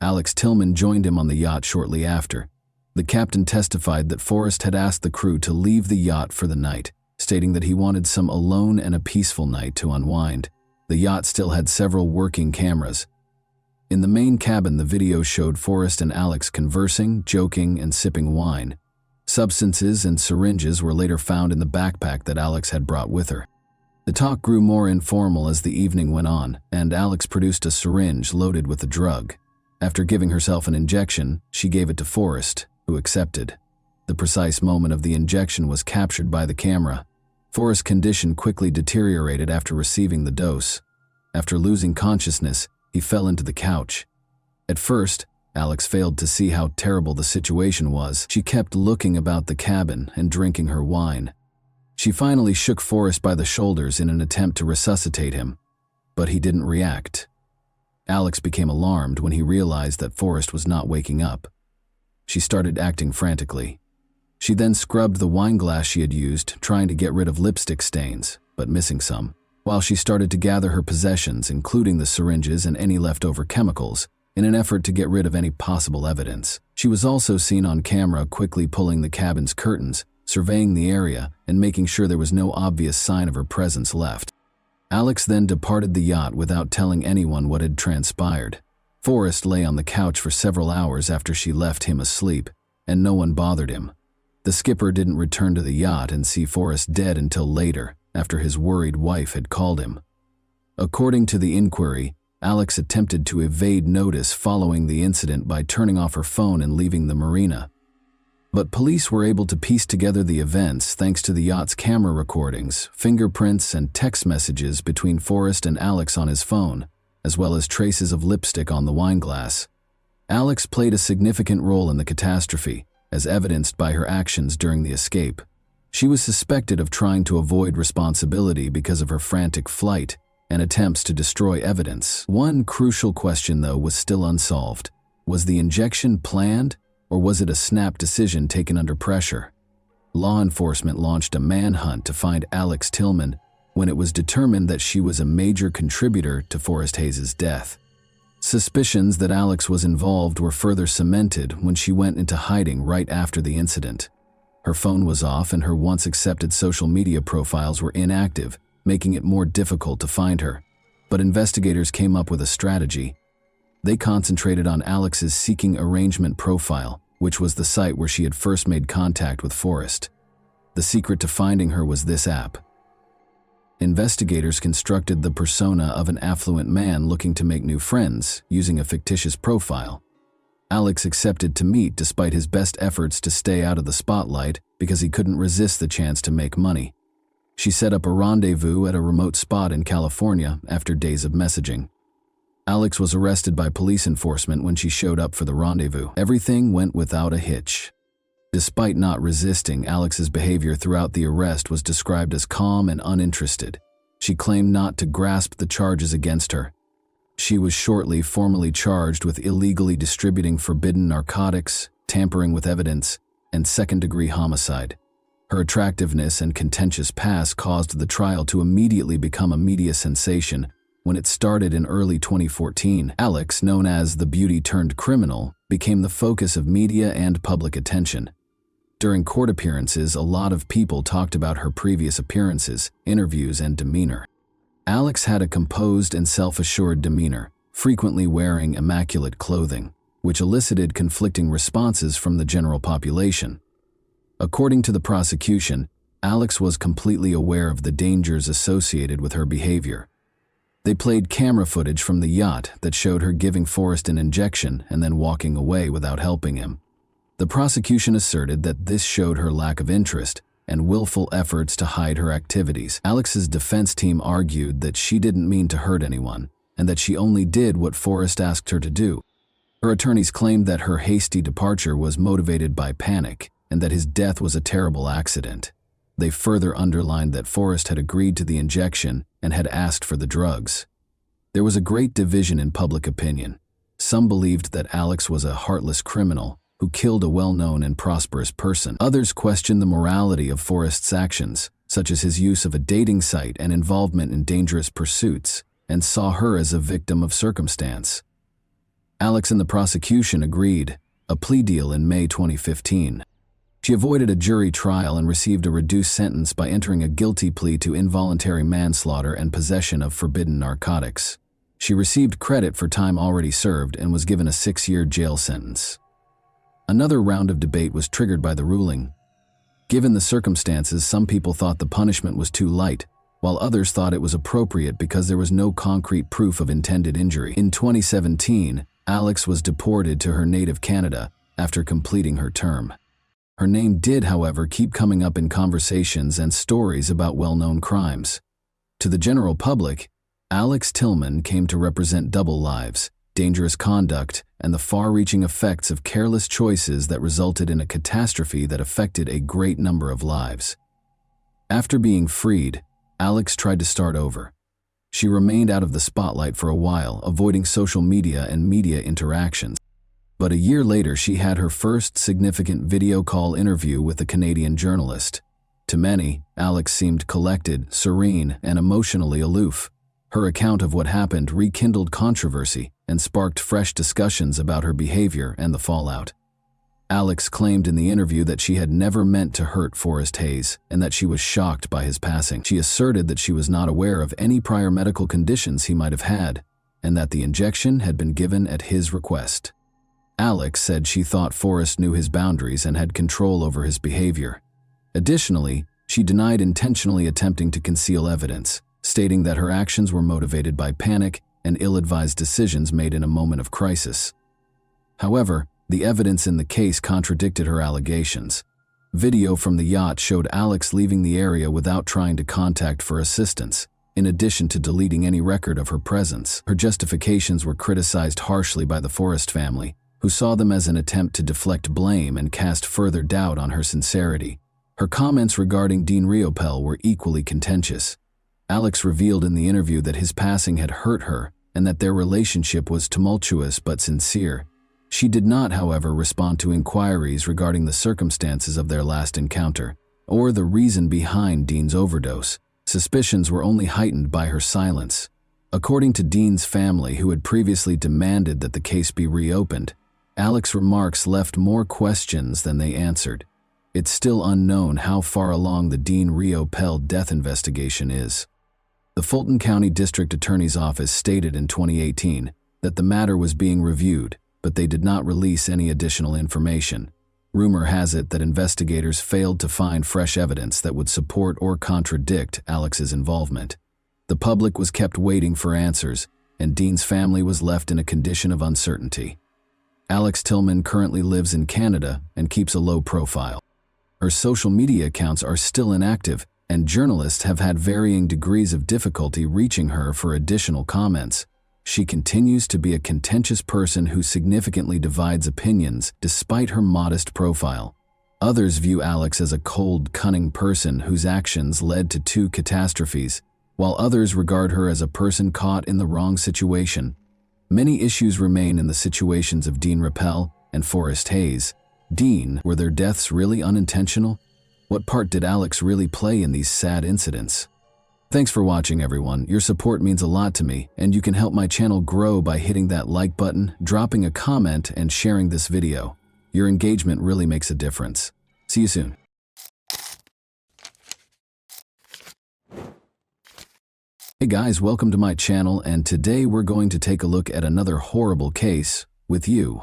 Alex Tillman joined him on the yacht shortly after. The captain testified that Forrest had asked the crew to leave the yacht for the night, stating that he wanted some alone and a peaceful night to unwind. The yacht still had several working cameras. In the main cabin, the video showed Forrest and Alex conversing, joking, and sipping wine. Substances and syringes were later found in the backpack that Alex had brought with her. The talk grew more informal as the evening went on, and Alex produced a syringe loaded with the drug. After giving herself an injection, she gave it to Forrest, who accepted. The precise moment of the injection was captured by the camera. Forrest's condition quickly deteriorated after receiving the dose. After losing consciousness, he fell into the couch. At first, Alex failed to see how terrible the situation was. She kept looking about the cabin and drinking her wine. She finally shook Forrest by the shoulders in an attempt to resuscitate him, but he didn't react. Alex became alarmed when he realized that Forrest was not waking up. She started acting frantically. She then scrubbed the wine glass she had used, trying to get rid of lipstick stains, but missing some, while she started to gather her possessions, including the syringes and any leftover chemicals, in an effort to get rid of any possible evidence. She was also seen on camera quickly pulling the cabin's curtains, surveying the area, and making sure there was no obvious sign of her presence left. Alex then departed the yacht without telling anyone what had transpired. Forrest lay on the couch for several hours after she left him asleep, and no one bothered him. The skipper didn't return to the yacht and see Forrest dead until later, after his worried wife had called him. According to the inquiry, Alex attempted to evade notice following the incident by turning off her phone and leaving the marina. But police were able to piece together the events thanks to the yacht's camera recordings, fingerprints, and text messages between Forrest and Alex on his phone, as well as traces of lipstick on the wine glass. Alex played a significant role in the catastrophe, as evidenced by her actions during the escape. She was suspected of trying to avoid responsibility because of her frantic flight and attempts to destroy evidence. One crucial question, though, was still unsolved. Was the injection planned, or was it a snap decision taken under pressure? Law enforcement launched a manhunt to find Alex Tillman when it was determined that she was a major contributor to Forrest Hayes' death. Suspicions that Alex was involved were further cemented when she went into hiding right after the incident. Her phone was off and her once accepted social media profiles were inactive, making it more difficult to find her. But investigators came up with a strategy. They concentrated on Alex's Seeking Arrangement profile, which was the site where she had first made contact with Forrest. The secret to finding her was this app. Investigators constructed the persona of an affluent man looking to make new friends, using a fictitious profile. Alex accepted to meet despite his best efforts to stay out of the spotlight because he couldn't resist the chance to make money. She set up a rendezvous at a remote spot in California after days of messaging. Alex was arrested by police enforcement when she showed up for the rendezvous. Everything went without a hitch. Despite not resisting, Alex's behavior throughout the arrest was described as calm and uninterested. She claimed not to grasp the charges against her. She was shortly formally charged with illegally distributing forbidden narcotics, tampering with evidence, and second-degree homicide. Her attractiveness and contentious past caused the trial to immediately become a media sensation. When it started in early 2014, Alex, known as the beauty-turned-criminal, became the focus of media and public attention. During court appearances, a lot of people talked about her previous appearances, interviews, and demeanor. Alex had a composed and self-assured demeanor, frequently wearing immaculate clothing, which elicited conflicting responses from the general population. According to the prosecution, Alex was completely aware of the dangers associated with her behavior. They played camera footage from the yacht that showed her giving Forrest an injection and then walking away without helping him. The prosecution asserted that this showed her lack of interest and willful efforts to hide her activities. Alex's defense team argued that she didn't mean to hurt anyone and that she only did what Forrest asked her to do. Her attorneys claimed that her hasty departure was motivated by panic and that his death was a terrible accident. They further underlined that Forrest had agreed to the injection and had asked for the drugs. There was a great division in public opinion. Some believed that Alex was a heartless criminal who killed a well-known and prosperous person. Others questioned the morality of Forrest's actions, such as his use of a dating site and involvement in dangerous pursuits, and saw her as a victim of circumstance. Alex and the prosecution agreed, a plea deal in May 2015. She avoided a jury trial and received a reduced sentence by entering a guilty plea to involuntary manslaughter and possession of forbidden narcotics. She received credit for time already served and was given a 6-year jail sentence. Another round of debate was triggered by the ruling. Given the circumstances, some people thought the punishment was too light, while others thought it was appropriate because there was no concrete proof of intended injury. In 2017, Alex was deported to her native Canada after completing her term. Her name did, however, keep coming up in conversations and stories about well-known crimes. To the general public, Alex Tillman came to represent double lives, dangerous conduct, and the far-reaching effects of careless choices that resulted in a catastrophe that affected a great number of lives. After being freed, Alex tried to start over. She remained out of the spotlight for a while, avoiding social media and media interactions. But a year later, she had her first significant video call interview with a Canadian journalist. To many, Alex seemed collected, serene, and emotionally aloof. Her account of what happened rekindled controversy and sparked fresh discussions about her behavior and the fallout. Alex claimed in the interview that she had never meant to hurt Forrest Hayes and that she was shocked by his passing. She asserted that she was not aware of any prior medical conditions he might have had and that the injection had been given at his request. Alex said she thought Forrest knew his boundaries and had control over his behavior. Additionally, she denied intentionally attempting to conceal evidence, stating that her actions were motivated by panic and ill-advised decisions made in a moment of crisis. However, the evidence in the case contradicted her allegations. Video from the yacht showed Alex leaving the area without trying to contact for assistance, in addition to deleting any record of her presence. Her justifications were criticized harshly by the Forrest family, who saw them as an attempt to deflect blame and cast further doubt on her sincerity. Her comments regarding Dean Riopel were equally contentious. Alex revealed in the interview that his passing had hurt her and that their relationship was tumultuous but sincere. She did not, however, respond to inquiries regarding the circumstances of their last encounter or the reason behind Dean's overdose. Suspicions were only heightened by her silence. According to Dean's family, who had previously demanded that the case be reopened, Alex's remarks left more questions than they answered. It's still unknown how far along the Dean Riopel death investigation is. The Fulton County District Attorney's Office stated in 2018 that the matter was being reviewed, but they did not release any additional information. Rumor has it that investigators failed to find fresh evidence that would support or contradict Alex's involvement. The public was kept waiting for answers, and Dean's family was left in a condition of uncertainty. Alex Tillman currently lives in Canada and keeps a low profile. Her social media accounts are still inactive, and journalists have had varying degrees of difficulty reaching her for additional comments. She continues to be a contentious person who significantly divides opinions despite her modest profile. Others view Alex as a cold, cunning person whose actions led to 2 catastrophes, while others regard her as a person caught in the wrong situation. Many issues remain in the situations of Dean Riopel and Forrest Hayes. Dean, were their deaths really unintentional? What part did Alex really play in these sad incidents? Thanks for watching, everyone. Your support means a lot to me, and you can help my channel grow by hitting that like button, dropping a comment, and sharing this video. Your engagement really makes a difference. See you soon. Hey guys, welcome to my channel, and today we're going to take a look at another horrible case with you.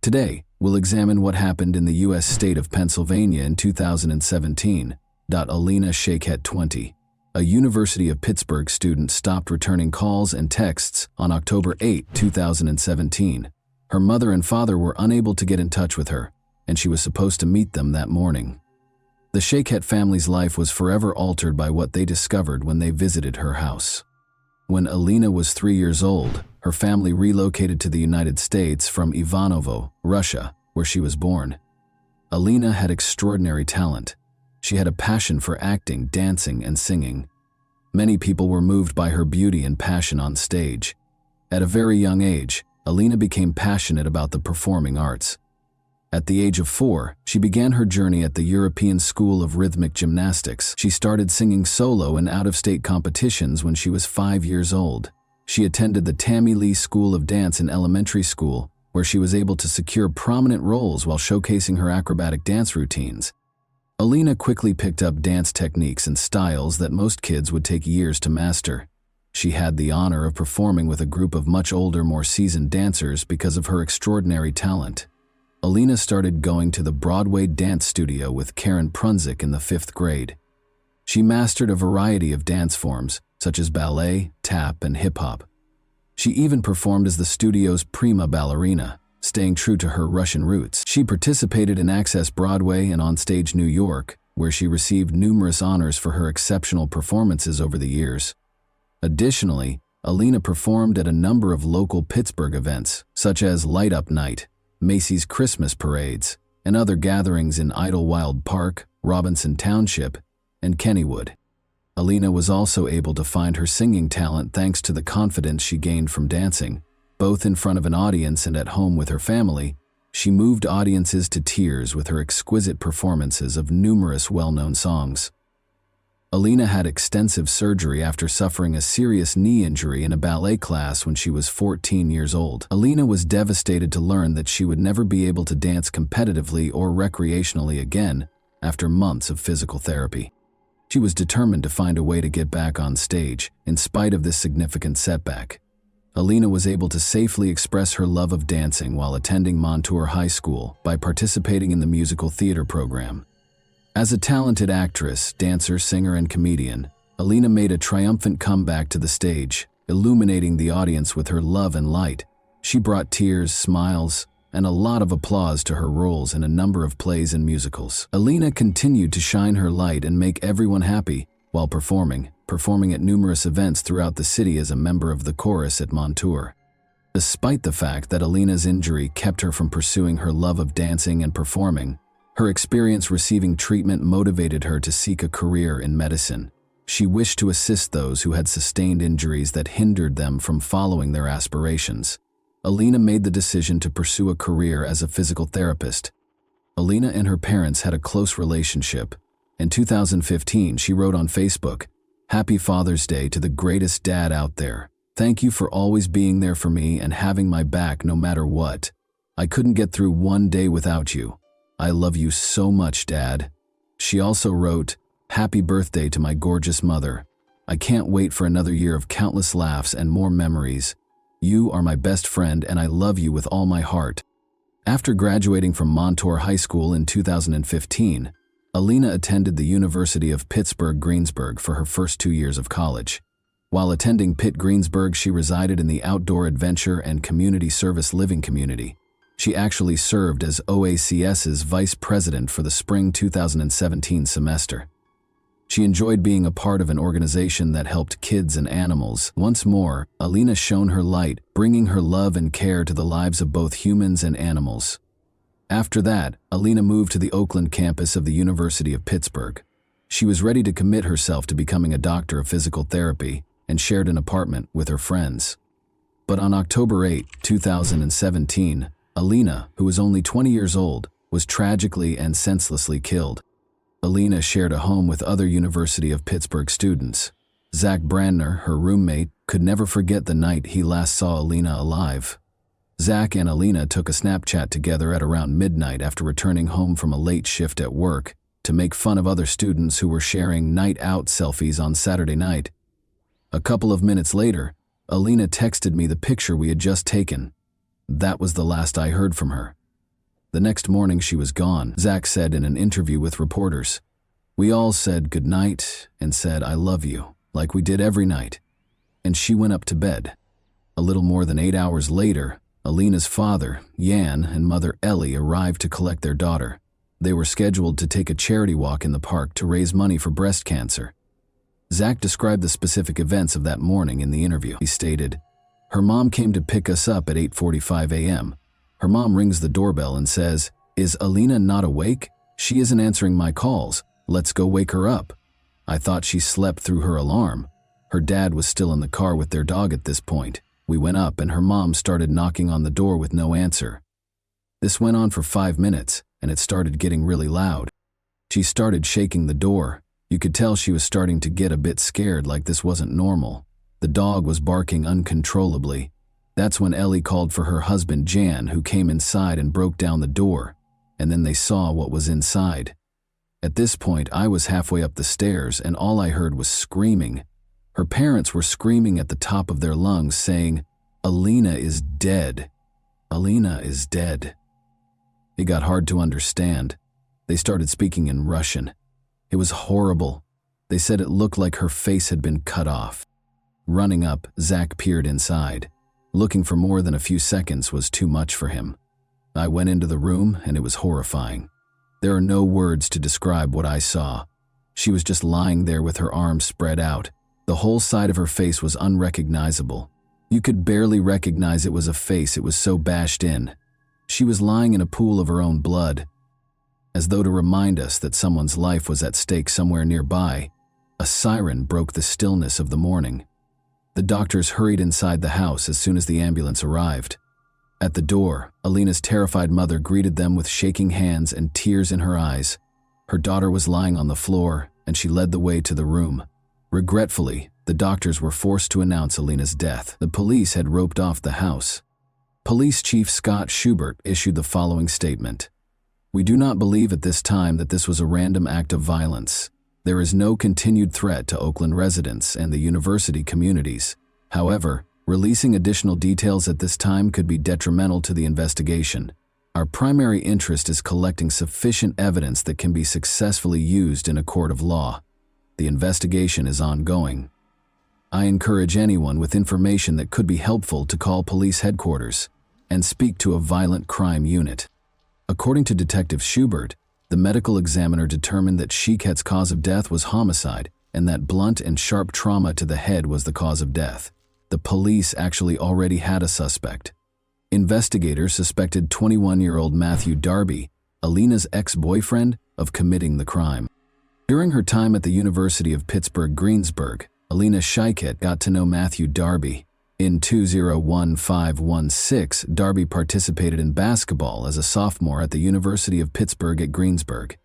Today, we'll examine what happened in the U.S. state of Pennsylvania in 2017. Alina Shaikhet, 20, a University of Pittsburgh student, stopped returning calls and texts on October 8, 2017. Her mother and father were unable to get in touch with her, and she was supposed to meet them that morning. The Shaikhet family's life was forever altered by what they discovered when they visited her house. When Alina was 3 years old, her family relocated to the United States from Ivanovo, Russia, where she was born. Alina had extraordinary talent. She had a passion for acting, dancing, and singing. Many people were moved by her beauty and passion on stage. At a very young age, Alina became passionate about the performing arts. At the age of 4, she began her journey at the European School of Rhythmic Gymnastics. She started singing solo in out-of-state competitions when she was 5 years old. She attended the Tammy Lee School of Dance in elementary school, where she was able to secure prominent roles while showcasing her acrobatic dance routines. Alina quickly picked up dance techniques and styles that most kids would take years to master. She had the honor of performing with a group of much older, more seasoned dancers because of her extraordinary talent. Alina started going to the Broadway dance studio with Karen Prunzik in the 5th grade. She mastered a variety of dance forms, such as ballet, tap, and hip-hop. She even performed as the studio's prima ballerina, staying true to her Russian roots. She participated in Access Broadway and Onstage New York, where she received numerous honors for her exceptional performances over the years. Additionally, Alina performed at a number of local Pittsburgh events, such as Light Up Night, Macy's Christmas parades, and other gatherings in Idlewild Park, Robinson Township, and Kennywood. Alina was also able to find her singing talent thanks to the confidence she gained from dancing. Both in front of an audience and at home with her family, she moved audiences to tears with her exquisite performances of numerous well-known songs. Alina had extensive surgery after suffering a serious knee injury in a ballet class when she was 14 years old. Alina was devastated to learn that she would never be able to dance competitively or recreationally again after months of physical therapy. She was determined to find a way to get back on stage, in spite of this significant setback. Alina was able to safely express her love of dancing while attending Montour High School by participating in the musical theater program. As a talented actress, dancer, singer, and comedian, Alina made a triumphant comeback to the stage, illuminating the audience with her love and light. She brought tears, smiles, and a lot of applause to her roles in a number of plays and musicals. Alina continued to shine her light and make everyone happy while performing at numerous events throughout the city as a member of the chorus at Montour. Despite the fact that Alina's injury kept her from pursuing her love of dancing and performing, her experience receiving treatment motivated her to seek a career in medicine. She wished to assist those who had sustained injuries that hindered them from following their aspirations. Alina made the decision to pursue a career as a physical therapist. Alina and her parents had a close relationship. In 2015, she wrote on Facebook, "Happy Father's Day to the greatest dad out there. Thank you for always being there for me and having my back no matter what. I couldn't get through one day without you. I love you so much, Dad." She also wrote, "Happy birthday to my gorgeous mother. I can't wait for another year of countless laughs and more memories. You are my best friend and I love you with all my heart." After graduating from Montour High School in 2015, Alina attended the University of Pittsburgh-Greensburg for her first 2 years of college. While attending Pitt-Greensburg, she resided in the Outdoor Adventure and Community Service Living Community. She actually served as OACS's vice president for the spring 2017 semester. She enjoyed being a part of an organization that helped kids and animals. Once more, Alina shone her light, bringing her love and care to the lives of both humans and animals. After that, Alina moved to the Oakland campus of the University of Pittsburgh. She was ready to commit herself to becoming a doctor of physical therapy and shared an apartment with her friends. But on October 8, 2017, Alina, who was only 20 years old, was tragically and senselessly killed. Alina shared a home with other University of Pittsburgh students. Zach Brandner, her roommate, could never forget the night he last saw Alina alive. Zach and Alina took a Snapchat together at around midnight after returning home from a late shift at work to make fun of other students who were sharing night out selfies on Saturday night. A couple of minutes later, Alina texted me the picture we had just taken. That was the last I heard from her. The next morning she was gone, Zach said in an interview with reporters. "We all said goodnight and said I love you, like we did every night. And she went up to bed." A little more than 8 hours later, Alina's father, Jan, and mother Ellie arrived to collect their daughter. They were scheduled to take a charity walk in the park to raise money for breast cancer. Zach described the specific events of that morning in the interview. He stated, "Her mom came to pick us up at 8:45 a.m. Her mom rings the doorbell and says, 'Is Alina not awake? She isn't answering my calls. Let's go wake her up.' I thought she slept through her alarm. Her dad was still in the car with their dog at this point. We went up and her mom started knocking on the door with no answer. This went on for 5 minutes and it started getting really loud. She started shaking the door. You could tell she was starting to get a bit scared, like this wasn't normal. The dog was barking uncontrollably. That's when Ellie called for her husband Jan, who came inside and broke down the door, and then they saw what was inside. At this point, I was halfway up the stairs and all I heard was screaming. Her parents were screaming at the top of their lungs, saying, 'Alina is dead. Alina is dead.' It got hard to understand. They started speaking in Russian. It was horrible. They said it looked like her face had been cut off. Running up, Zach peered inside. Looking for more than a few seconds was too much for him. I went into the room and it was horrifying. There are no words to describe what I saw. She was just lying there with her arms spread out. The whole side of her face was unrecognizable. You could barely recognize it was a face, it was so bashed in. She was lying in a pool of her own blood. As though to remind us that someone's life was at stake somewhere nearby, a siren broke the stillness of the morning. The doctors hurried inside the house as soon as the ambulance arrived. At the door, Alina's terrified mother greeted them with shaking hands and tears in her eyes. Her daughter was lying on the floor, and she led the way to the room. Regretfully, the doctors were forced to announce Alina's death. The police had roped off the house. Police Chief Scott Schubert issued the following statement. "We do not believe at this time that this was a random act of violence. There is no continued threat to Oakland residents and the university communities. However, Releasing additional details at this time could be detrimental to the investigation. Our primary interest is collecting sufficient evidence that can be successfully used in a court of law. The investigation is ongoing. I encourage anyone with information that could be helpful to call police headquarters and speak to a violent crime unit. According to Detective Schubert, the medical examiner determined that Shiket's cause of death was homicide and that blunt and sharp trauma to the head was the cause of death. The police actually already had a suspect. Investigators suspected 21-year-old Matthew Darby, Alina's ex-boyfriend, of committing the crime. During her time at the University of Pittsburgh-Greensburg, Alina Shiket got to know Matthew Darby. In 2015-16, Darby participated in basketball as a sophomore at the University of Pittsburgh at Greensburg.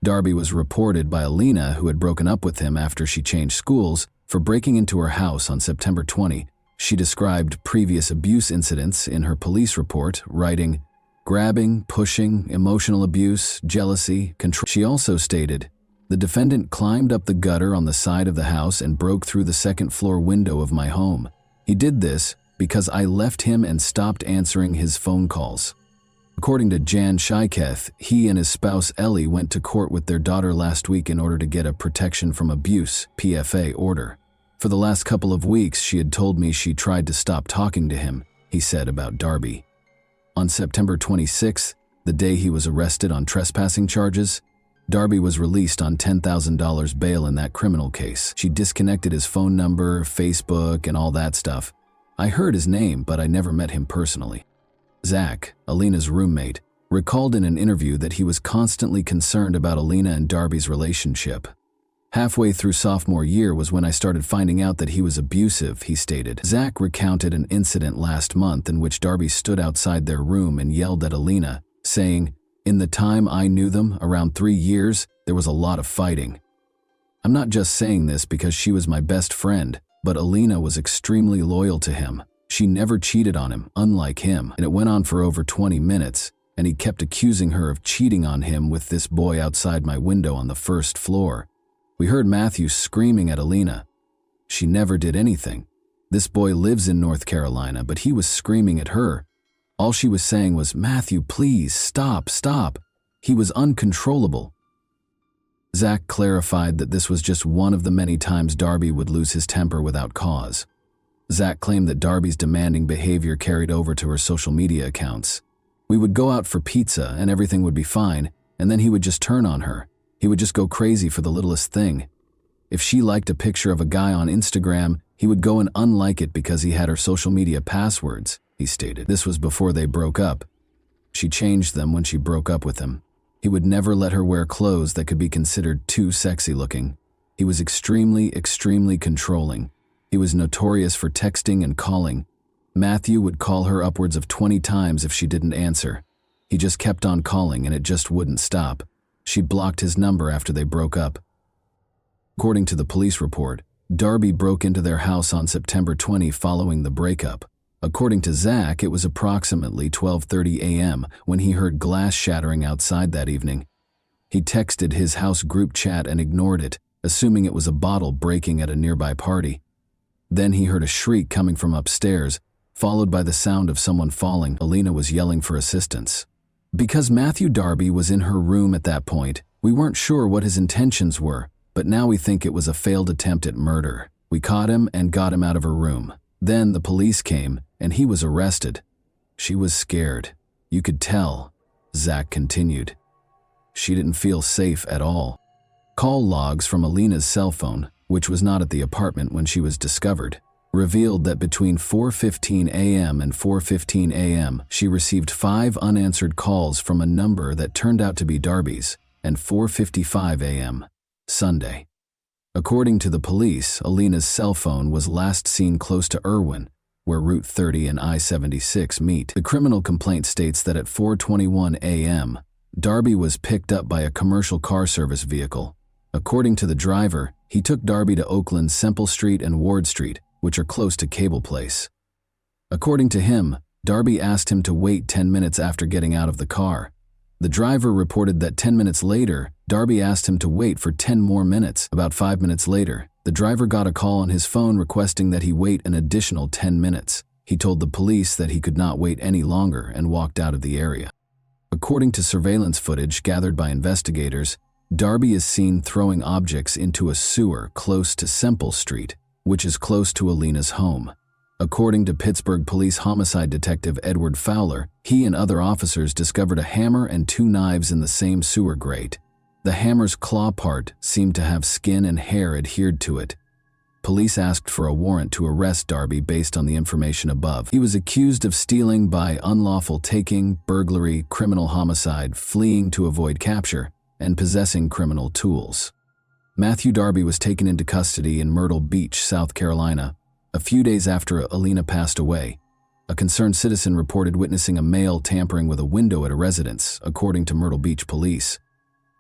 Darby was reported by Alina, who had broken up with him after she changed schools, for breaking into her house on September 20. She described previous abuse incidents in her police report, writing, grabbing, pushing, emotional abuse, jealousy, control. She also stated, the defendant climbed up the gutter on the side of the house and broke through the second-floor window of my home. He did this because I left him and stopped answering his phone calls. According to Jan Shiketh, he and his spouse Ellie went to court with their daughter last week in order to get a protection from abuse (PFA) order. For the last couple of weeks, she had told me she tried to stop talking to him, he said about Darby. On September 26th, the day he was arrested on trespassing charges, Darby was released on $10,000 bail in that criminal case. She disconnected his phone number, Facebook, and all that stuff. I heard his name, but I never met him personally. Zach, Alina's roommate, recalled in an interview that he was constantly concerned about Alina and Darby's relationship. Halfway through sophomore year was when I started finding out that he was abusive, he stated. Zach recounted an incident last month in which Darby stood outside their room and yelled at Alina, saying, in the time I knew them, around 3 years, there was a lot of fighting. I'm not just saying this because she was my best friend, but Alina was extremely loyal to him. She never cheated on him, unlike him, and it went on for over 20 minutes, and he kept accusing her of cheating on him with this boy outside my window on the first floor. We heard Matthew screaming at Alina. She never did anything. This boy lives in North Carolina, but he was screaming at her. All she was saying was, Matthew, please, stop, stop. He was uncontrollable. Zach clarified that this was just one of the many times Darby would lose his temper without cause. Zach claimed that Darby's demanding behavior carried over to her social media accounts. We would go out for pizza and everything would be fine, and then he would just turn on her. He would just go crazy for the littlest thing. If she liked a picture of a guy on Instagram, he would go and unlike it because he had her social media passwords, he stated. This was before they broke up. She changed them when she broke up with him. He would never let her wear clothes that could be considered too sexy looking. He was extremely, extremely controlling. He was notorious for texting and calling. Matthew would call her upwards of 20 times if she didn't answer. He just kept on calling and it just wouldn't stop. She blocked his number after they broke up. According to the police report, Darby broke into their house on September 20 following the breakup. According to Zach, it was approximately 12:30 a.m. when he heard glass shattering outside that evening. He texted his house group chat and ignored it, assuming it was a bottle breaking at a nearby party. Then he heard a shriek coming from upstairs, followed by the sound of someone falling. Alina was yelling for assistance. Because Matthew Darby was in her room at that point, we weren't sure what his intentions were, but now we think it was a failed attempt at murder. We caught him and got him out of her room. Then the police came, and he was arrested. She was scared. You could tell, Zach continued. She didn't feel safe at all. Call logs from Alina's cell phone, which was not at the apartment when she was discovered, revealed that between 4:15 a.m. and 4:15 a.m., she received 5 unanswered calls from a number that turned out to be Darby's, and 4:55 a.m., Sunday. According to the police, Alina's cell phone was last seen close to Irwin, where Route 30 and I-76 meet. The criminal complaint states that at 4:21 a.m., Darby was picked up by a commercial car service vehicle. According to the driver, he took Darby to Oakland's Semple Street and Ward Street, which are close to Cable Place. According to him, Darby asked him to wait 10 minutes after getting out of the car. The driver reported that 10 minutes later, Darby asked him to wait for 10 more minutes. About 5 minutes later, The driver got a call on his phone requesting that he wait an additional 10 minutes. He told the police that he could not wait any longer and walked out of the area. According to surveillance footage gathered by investigators, Darby is seen throwing objects into a sewer close to Semple Street, which is close to Alina's home. According to Pittsburgh Police Homicide Detective Edward Fowler, he and other officers discovered a hammer and 2 knives in the same sewer grate. The hammer's claw part seemed to have skin and hair adhered to it. Police asked for a warrant to arrest Darby based on the information above. He was accused of stealing by unlawful taking, burglary, criminal homicide, fleeing to avoid capture, and possessing criminal tools. Matthew Darby was taken into custody in Myrtle Beach, South Carolina, a few days after Alina passed away. A concerned citizen reported witnessing a male tampering with a window at a residence, according to Myrtle Beach police.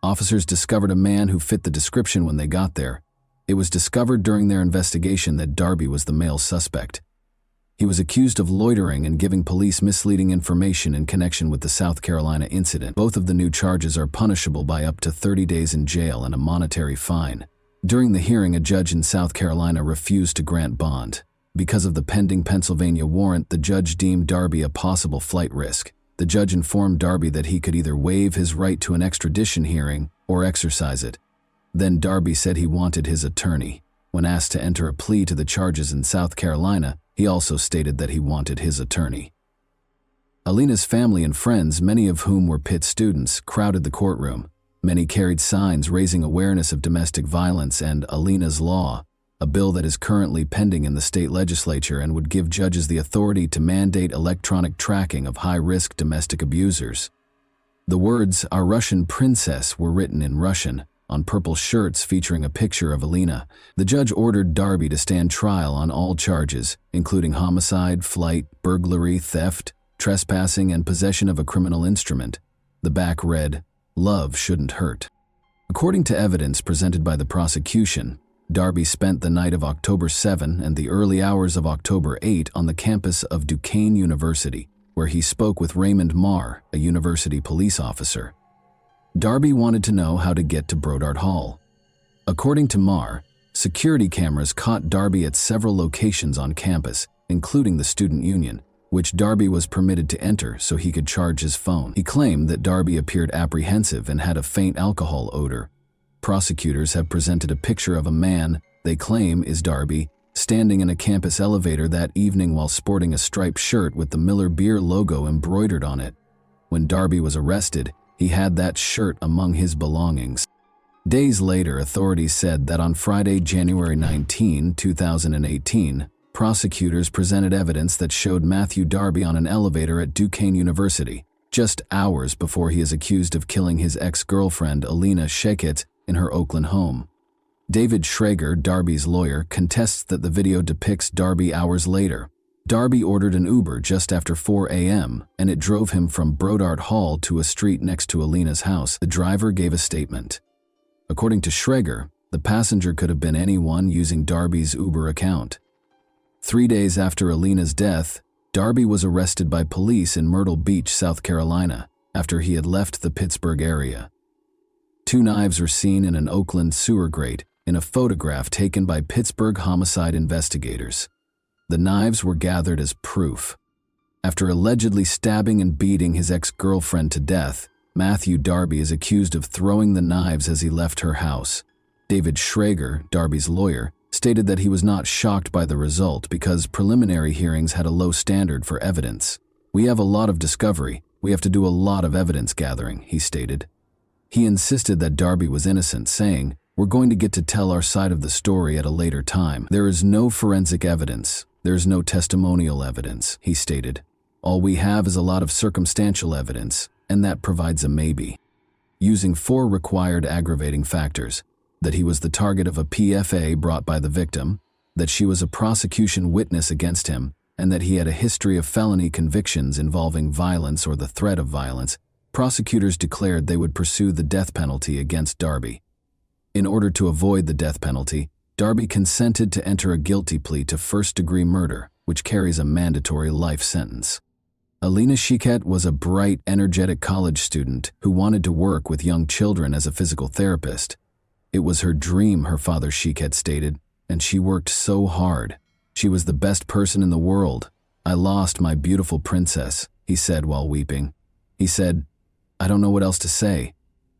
Officers discovered a man who fit the description when they got there. It was discovered during their investigation that Darby was the male suspect. He was accused of loitering and giving police misleading information in connection with the South Carolina incident. Both of the new charges are punishable by up to 30 days in jail and a monetary fine. During the hearing, a judge in South Carolina refused to grant bond. Because of the pending Pennsylvania warrant, the judge deemed Darby a possible flight risk. The judge informed Darby that he could either waive his right to an extradition hearing or exercise it. Then Darby said he wanted his attorney. When asked to enter a plea to the charges in South Carolina, he also stated that he wanted his attorney. Alina's family and friends, many of whom were Pitt students, crowded the courtroom. Many carried signs raising awareness of domestic violence and Alina's Law, a bill that is currently pending in the state legislature and would give judges the authority to mandate electronic tracking of high-risk domestic abusers. The words, "Our Russian Princess," were written in Russian on purple shirts featuring a picture of Alina. The judge ordered Darby to stand trial on all charges, including homicide, flight, burglary, theft, trespassing, and possession of a criminal instrument. The back read, "Love shouldn't hurt." According to evidence presented by the prosecution, Darby spent the night of October 7 and the early hours of October 8 on the campus of Duquesne University, where he spoke with Raymond Marr, a university police officer. Darby wanted to know how to get to Brodart Hall. According to Marr, security cameras caught Darby at several locations on campus, including the student union, which Darby was permitted to enter so he could charge his phone. He claimed that Darby appeared apprehensive and had a faint alcohol odor. Prosecutors have presented a picture of a man they claim is Darby standing in a campus elevator that evening while sporting a striped shirt with the Miller Beer logo embroidered on it. When Darby was arrested, he had that shirt among his belongings. Days later, authorities said that on Friday, January 19, 2018, prosecutors presented evidence that showed Matthew Darby on an elevator at Duquesne University, just hours before he is accused of killing his ex-girlfriend Alina Shekhet in her Oakland home. David Schrager, Darby's lawyer, contests that the video depicts Darby hours later. Darby ordered an Uber just after 4 a.m., and it drove him from Brodart Hall to a street next to Alina's house. The driver gave a statement. According to Schrager, the passenger could have been anyone using Darby's Uber account. 3 days after Alina's death, Darby was arrested by police in Myrtle Beach, South Carolina, after he had left the Pittsburgh area. 2 knives were seen in an Oakland sewer grate in a photograph taken by Pittsburgh homicide investigators. The knives were gathered as proof. After allegedly stabbing and beating his ex-girlfriend to death, Matthew Darby is accused of throwing the knives as he left her house. David Schrager, Darby's lawyer, stated that he was not shocked by the result because preliminary hearings had a low standard for evidence. "We have a lot of discovery. We have to do a lot of evidence gathering," he stated. He insisted that Darby was innocent, saying, "We're going to get to tell our side of the story at a later time. There is no forensic evidence. There's no testimonial evidence," he stated. "All we have is a lot of circumstantial evidence, and that provides a maybe." Using 4 required aggravating factors: that he was the target of a PFA brought by the victim, that she was a prosecution witness against him, and that he had a history of felony convictions involving violence or the threat of violence, prosecutors declared they would pursue the death penalty against Darby. In order to avoid the death penalty, Darby consented to enter a guilty plea to first-degree murder, which carries a mandatory life sentence. Alina Shekhet was a bright, energetic college student who wanted to work with young children as a physical therapist. "It was her dream," her father Shekhet stated. and she worked so hard. She was the best person in the world. I lost my beautiful princess, he said while weeping. He said, I don't know what else to say.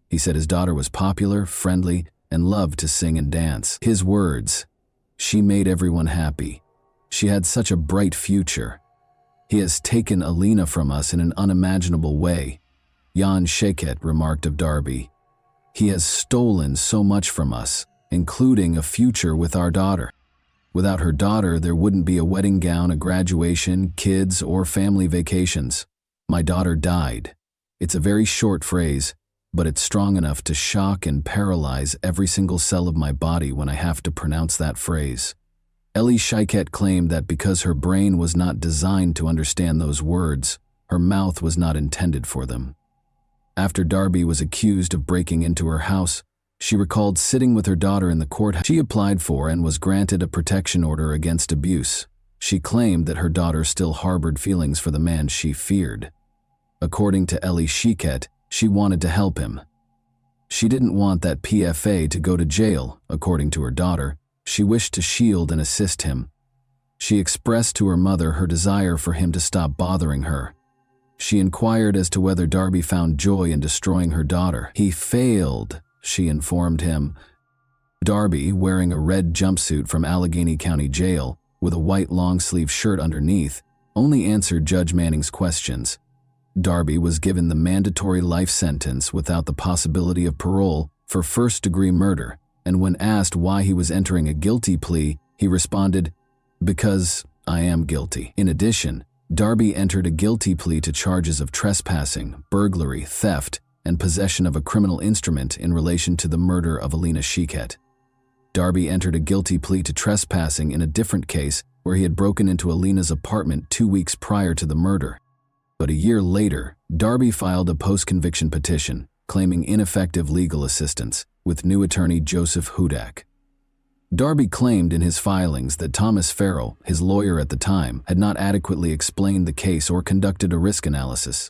He said his daughter was popular, friendly, and loved to sing and dance. His words, she made everyone happy. She had such a bright future. He has taken Alina from us in an unimaginable way, Jan Shaket remarked of Darby. He has stolen so much from us, including a future with our daughter. Without her daughter, there wouldn't be a wedding gown, a graduation, kids, or family vacations. My daughter died. It's a very short phrase, but it's strong enough to shock and paralyze every single cell of my body when I have to pronounce that phrase. Ellie Shaket claimed that because her brain was not designed to understand those words, her mouth was not intended for them. After Darby was accused of breaking into her house, she recalled sitting with her daughter in the courthouse. She applied for and was granted a protection order against abuse. She claimed that her daughter still harbored feelings for the man she feared. According to Ellie Shaket, she wanted to help him. She didn't want that PFA to go to jail, according to her daughter. She wished to shield and assist him. She expressed to her mother her desire for him to stop bothering her. She inquired as to whether Darby found joy in destroying her daughter. He failed, she informed him. Darby, wearing a red jumpsuit from Allegheny County Jail with a white long-sleeve shirt underneath, only answered Judge Manning's questions. Darby was given the mandatory life sentence without the possibility of parole for first-degree murder, and when asked why he was entering a guilty plea, he responded, "Because I am guilty." In addition, Darby entered a guilty plea to charges of trespassing, burglary, theft, and possession of a criminal instrument in relation to the murder of Alina Shaket. Darby entered a guilty plea to trespassing in a different case where he had broken into Alina's apartment 2 weeks prior to the murder. But a year later, Darby filed a post-conviction petition claiming ineffective legal assistance with new attorney Joseph Hudak. Darby claimed in his filings that Thomas Farrell, his lawyer at the time, had not adequately explained the case or conducted a risk analysis.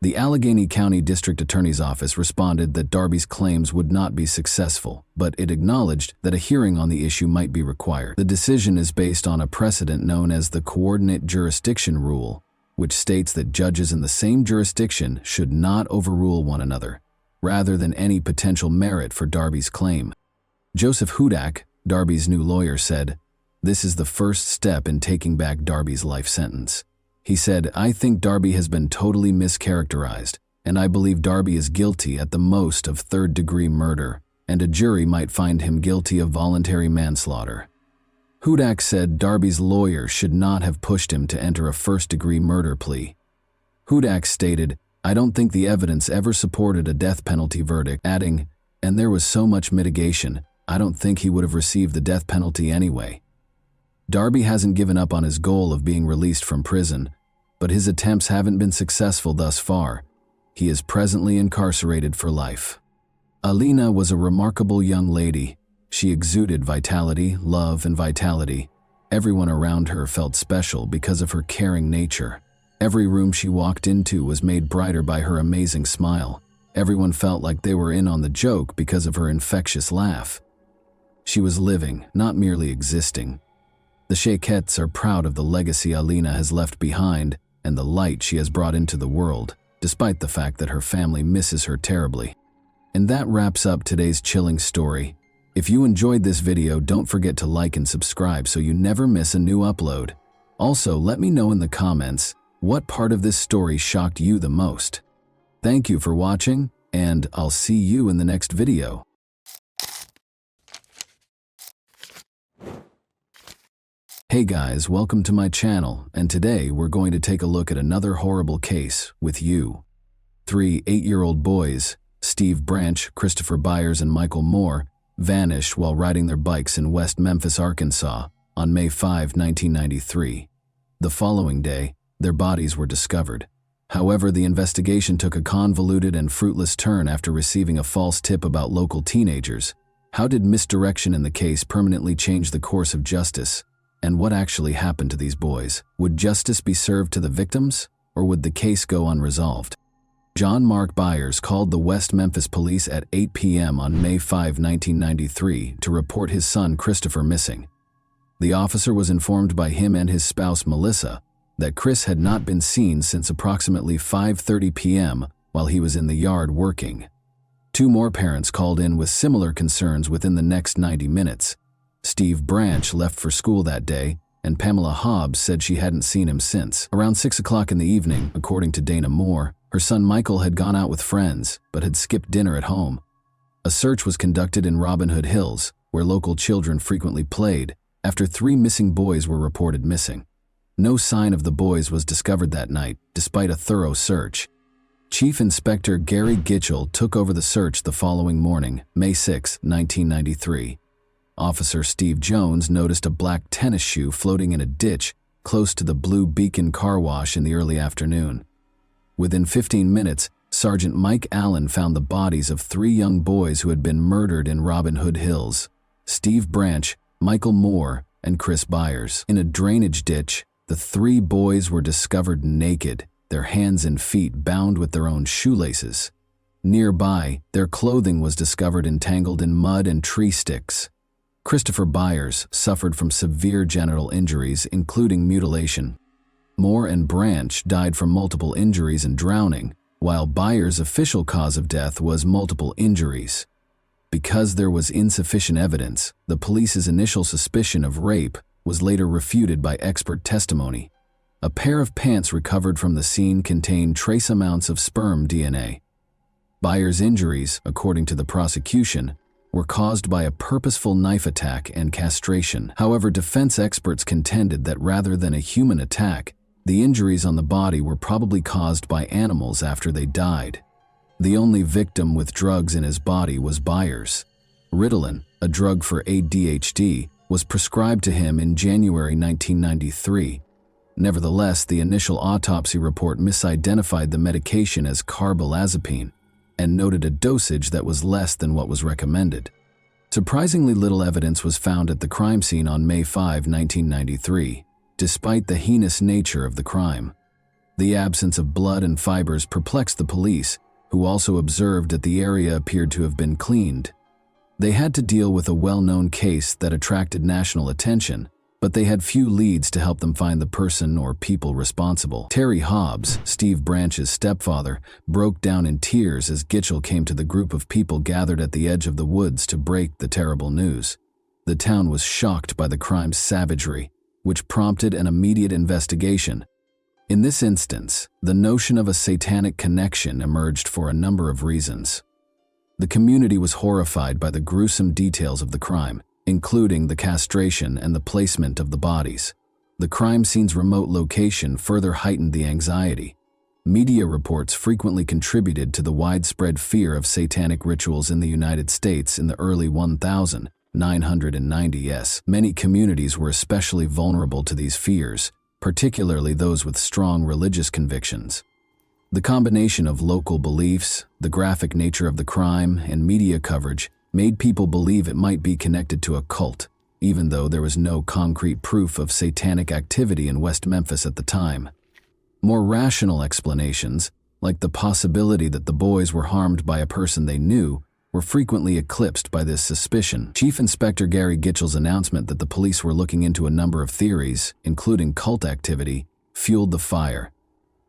The Allegheny County District Attorney's Office responded that Darby's claims would not be successful, but it acknowledged that a hearing on the issue might be required. The decision is based on a precedent known as the Coordinate Jurisdiction Rule, which states that judges in the same jurisdiction should not overrule one another, rather than any potential merit for Darby's claim. Joseph Hudak, Darby's new lawyer, said, "This is the first step in taking back Darby's life sentence." He said, "I think Darby has been totally mischaracterized, and I believe Darby is guilty at the most of third-degree murder, and a jury might find him guilty of voluntary manslaughter." Hudak said Darby's lawyer should not have pushed him to enter a first-degree murder plea. Hudak stated, "I don't think the evidence ever supported a death penalty verdict," adding, "And there was so much mitigation, I don't think he would have received the death penalty anyway." Darby hasn't given up on his goal of being released from prison, but his attempts haven't been successful thus far. He is presently incarcerated for life. Alina was a remarkable young lady. She exuded vitality, love, and vitality. Everyone around her felt special because of her caring nature. Every room she walked into was made brighter by her amazing smile. Everyone felt like they were in on the joke because of her infectious laugh. She was living, not merely existing. The Shakets are proud of the legacy Alina has left behind and the light she has brought into the world, despite the fact that her family misses her terribly. And that wraps up today's chilling story. If you enjoyed this video, don't forget to like and subscribe so you never miss a new upload. Also, let me know in the comments what part of this story shocked you the most. Thank you for watching, and I'll see you in the next video. Hey guys, welcome to my channel, and today we're going to take a look at another horrible case with you. 3 8-year-old boys, Steve Branch, Christopher Byers, and Michael Moore, vanished while riding their bikes in West Memphis, Arkansas, on May 5, 1993. The following day, their bodies were discovered. However, the investigation took a convoluted and fruitless turn after receiving a false tip about local teenagers. How did misdirection in the case permanently change the course of justice? And what actually happened to these boys? Would justice be served to the victims, or would the case go unresolved? John Mark Byers called the West Memphis police at 8 p.m. on May 5, 1993 to report his son Christopher missing. The officer was informed by him and his spouse Melissa that Chris had not been seen since approximately 5:30 p.m. while he was in the yard working. Two more parents called in with similar concerns within the next 90 minutes. Steve Branch left for school that day, and Pamela Hobbs said she hadn't seen him since. Around 6 o'clock in the evening, according to Dana Moore, her son Michael had gone out with friends, but had skipped dinner at home. A search was conducted in Robin Hood Hills, where local children frequently played, after 3 missing boys were reported missing. No sign of the boys was discovered that night, despite a thorough search. Chief Inspector Gary Gitchell took over the search the following morning, May 6, 1993. Officer Steve Jones noticed a black tennis shoe floating in a ditch close to the Blue Beacon car wash in the early afternoon. Within 15 minutes, Sergeant Mike Allen found the bodies of 3 young boys who had been murdered in Robin Hood Hills: Steve Branch, Michael Moore, and Chris Byers. In a drainage ditch, the 3 boys were discovered naked, their hands and feet bound with their own shoelaces. Nearby, their clothing was discovered entangled in mud and tree sticks. Christopher Byers suffered from severe genital injuries, including mutilation. Moore and Branch died from multiple injuries and drowning, while Byers' official cause of death was multiple injuries. Because there was insufficient evidence, the police's initial suspicion of rape was later refuted by expert testimony. A pair of pants recovered from the scene contained trace amounts of sperm DNA. Byers' injuries, according to the prosecution, were caused by a purposeful knife attack and castration. However, defense experts contended that rather than a human attack, the injuries on the body were probably caused by animals after they died. The only victim with drugs in his body was Byers. Ritalin, a drug for ADHD, was prescribed to him in January 1993. Nevertheless, the initial autopsy report misidentified the medication as carbamazepine and noted a dosage that was less than what was recommended. Surprisingly little evidence was found at the crime scene on May 5, 1993, despite the heinous nature of the crime. The absence of blood and fibers perplexed the police, who also observed that the area appeared to have been cleaned. They had to deal with a well-known case that attracted national attention, but they had few leads to help them find the person or people responsible. Terry Hobbs, Steve Branch's stepfather, broke down in tears as Gitchell came to the group of people gathered at the edge of the woods to break the terrible news. The town was shocked by the crime's savagery, which prompted an immediate investigation. In this instance, the notion of a satanic connection emerged for a number of reasons. The community was horrified by the gruesome details of the crime, including the castration and the placement of the bodies. The crime scene's remote location further heightened the anxiety. Media reports frequently contributed to the widespread fear of satanic rituals in the United States in the early 1990s. Many communities were especially vulnerable to these fears, particularly those with strong religious convictions. The combination of local beliefs, the graphic nature of the crime, and media coverage made people believe it might be connected to a cult, even though there was no concrete proof of satanic activity in West Memphis at the time. More rational explanations, like the possibility that the boys were harmed by a person they knew, were frequently eclipsed by this suspicion. Chief Inspector Gary Gitchell's announcement that the police were looking into a number of theories, including cult activity, fueled the fire.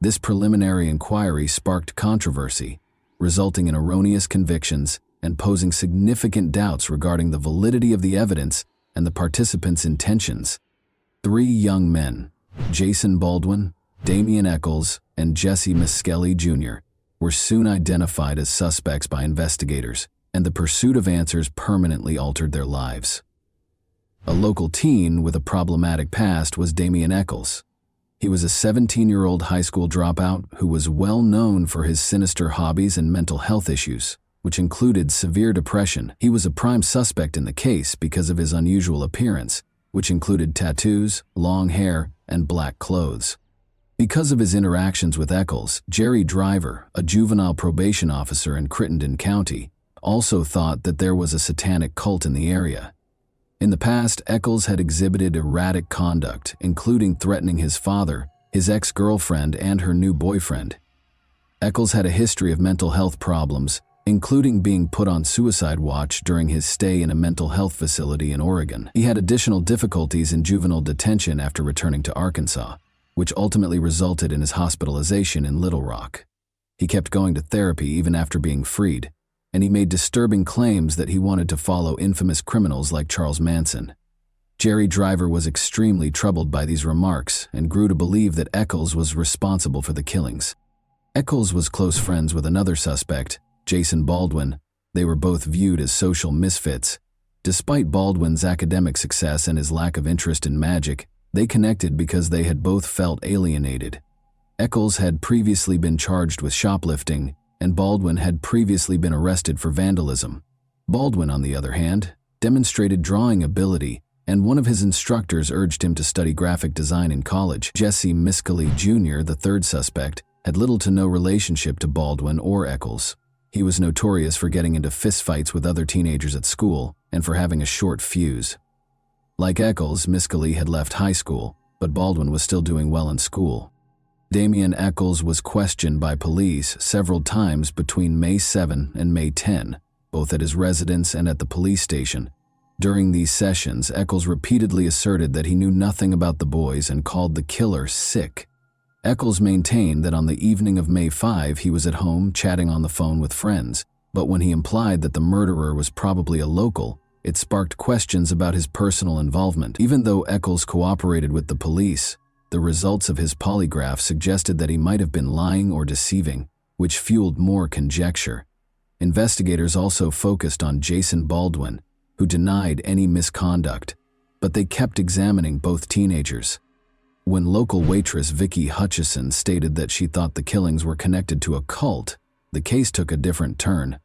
This preliminary inquiry sparked controversy, resulting in erroneous convictions and posing significant doubts regarding the validity of the evidence and the participants' intentions. 3 young men, Jason Baldwin, Damian Eccles, and Jesse Miskelly Jr., were soon identified as suspects by investigators, and the pursuit of answers permanently altered their lives. A local teen with a problematic past was Damian Eccles. He was a 17-year-old high school dropout who was well known for his sinister hobbies and mental health issues, which included severe depression. He was a prime suspect in the case because of his unusual appearance, which included tattoos, long hair, and black clothes. Because of his interactions with Eccles, Jerry Driver, a juvenile probation officer in Crittenden County, also thought that there was a satanic cult in the area. In the past, Eccles had exhibited erratic conduct, including threatening his father, his ex-girlfriend, and her new boyfriend. Eccles had a history of mental health problems, including being put on suicide watch during his stay in a mental health facility in Oregon. He had additional difficulties in juvenile detention after returning to Arkansas, which ultimately resulted in his hospitalization in Little Rock. He kept going to therapy even after being freed, and he made disturbing claims that he wanted to follow infamous criminals like Charles Manson. Jerry Driver was extremely troubled by these remarks and grew to believe that Eccles was responsible for the killings. Eccles was close friends with another suspect, Jason Baldwin. They were both viewed as social misfits. Despite Baldwin's academic success and his lack of interest in magic, they connected because they had both felt alienated. Eccles had previously been charged with shoplifting, and Baldwin had previously been arrested for vandalism. Baldwin, on the other hand, demonstrated drawing ability, and one of his instructors urged him to study graphic design in college. Jesse Miscali Jr., the third suspect, had little to no relationship to Baldwin or Eccles. He was notorious for getting into fistfights with other teenagers at school and for having a short fuse. Like Eccles, Miscali had left high school, but Baldwin was still doing well in school. Damian Eccles was questioned by police several times between May 7 and May 10, both at his residence and at the police station. During these sessions, Eccles repeatedly asserted that he knew nothing about the boys and called the killer sick. Eccles maintained that on the evening of May 5 he was at home chatting on the phone with friends, but when he implied that the murderer was probably a local, it sparked questions about his personal involvement. Even though Eccles cooperated with the police, the results of his polygraph suggested that he might have been lying or deceiving, which fueled more conjecture. Investigators also focused on Jason Baldwin, who denied any misconduct, but they kept examining both teenagers. When local waitress Vicky Hutchison stated that she thought the killings were connected to a cult, the case took a different turn.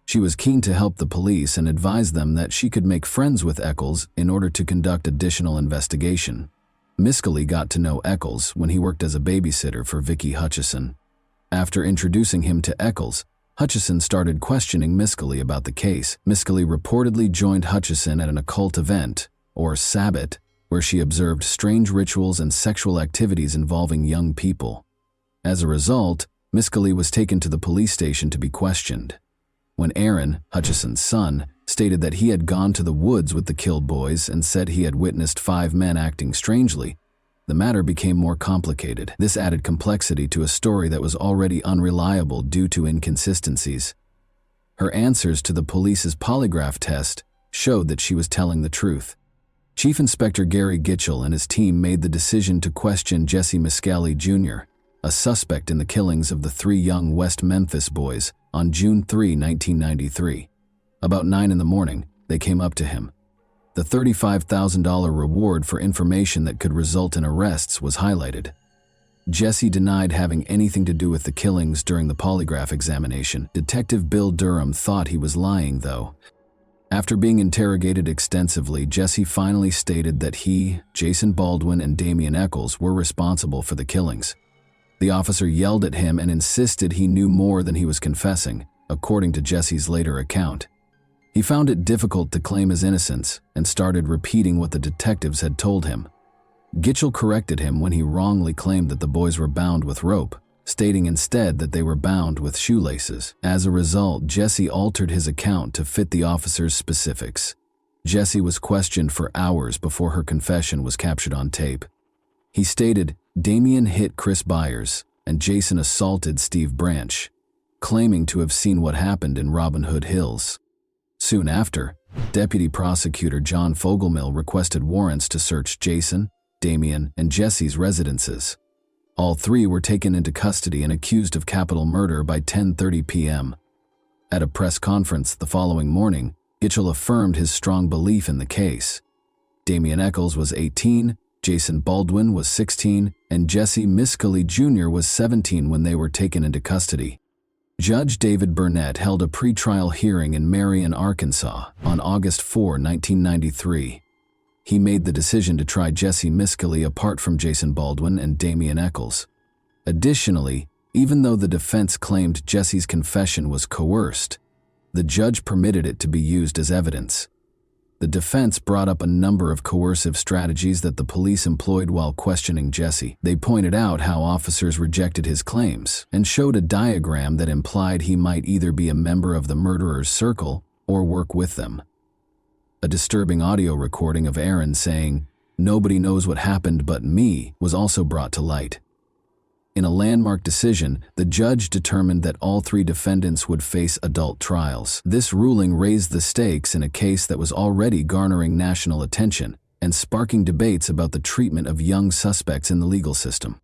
She was keen to help the police and advised them that she could make friends with Eccles in order to conduct additional investigation. Miscali got to know Eccles when he worked as a babysitter for Vicky Hutchison. After introducing him to Eccles, Hutchison started questioning Miscali about the case. Miscali reportedly joined Hutchison at an occult event, or Sabbat, where she observed strange rituals and sexual activities involving young people. As a result, Miscali was taken to the police station to be questioned. When Aaron, Hutchison's son, stated that he had gone to the woods with the killed boys and said he had witnessed 5 men acting strangely, the matter became more complicated. This added complexity to a story that was already unreliable due to inconsistencies. Her answers to the police's polygraph test showed that she was telling the truth. Chief Inspector Gary Gitchell and his team made the decision to question Jesse Miscali Jr., a suspect in the killings of the 3 young West Memphis boys, on June 3, 1993. About 9 in the morning, they came up to him. The $35,000 reward for information that could result in arrests was highlighted. Jesse denied having anything to do with the killings during the polygraph examination. Detective Bill Durham thought he was lying, though. After being interrogated extensively, Jesse finally stated that he, Jason Baldwin, and Damian Eccles were responsible for the killings. The officer yelled at him and insisted he knew more than he was confessing, according to Jesse's later account. He found it difficult to claim his innocence and started repeating what the detectives had told him. Gitchell corrected him when he wrongly claimed that the boys were bound with rope, stating instead that they were bound with shoelaces. As a result, Jesse altered his account to fit the officer's specifics. Jesse was questioned for hours before her confession was captured on tape. He stated, "Damian hit Chris Byers, and Jason assaulted Steve Branch," claiming to have seen what happened in Robin Hood Hills. Soon after, Deputy Prosecutor John Fogelmill requested warrants to search Jason, Damian, and Jesse's residences. All 3 were taken into custody and accused of capital murder by 10:30 p.m. At a press conference the following morning, Gitchell affirmed his strong belief in the case. Damian Eccles was 18, Jason Baldwin was 16, and Jesse Miscali Jr. was 17 when they were taken into custody. Judge David Burnett held a pretrial hearing in Marion, Arkansas, on August 4, 1993. He made the decision to try Jesse Miscali apart from Jason Baldwin and Damian Eccles. Additionally, even though the defense claimed Jesse's confession was coerced, the judge permitted it to be used as evidence. The defense brought up a number of coercive strategies that the police employed while questioning Jesse. They pointed out how officers rejected his claims and showed a diagram that implied he might either be a member of the murderer's circle or work with them. A disturbing audio recording of Aaron saying, "Nobody knows what happened but me," was also brought to light. In a landmark decision, the judge determined that all three defendants would face adult trials. This ruling raised the stakes in a case that was already garnering national attention and sparking debates about the treatment of young suspects in the legal system.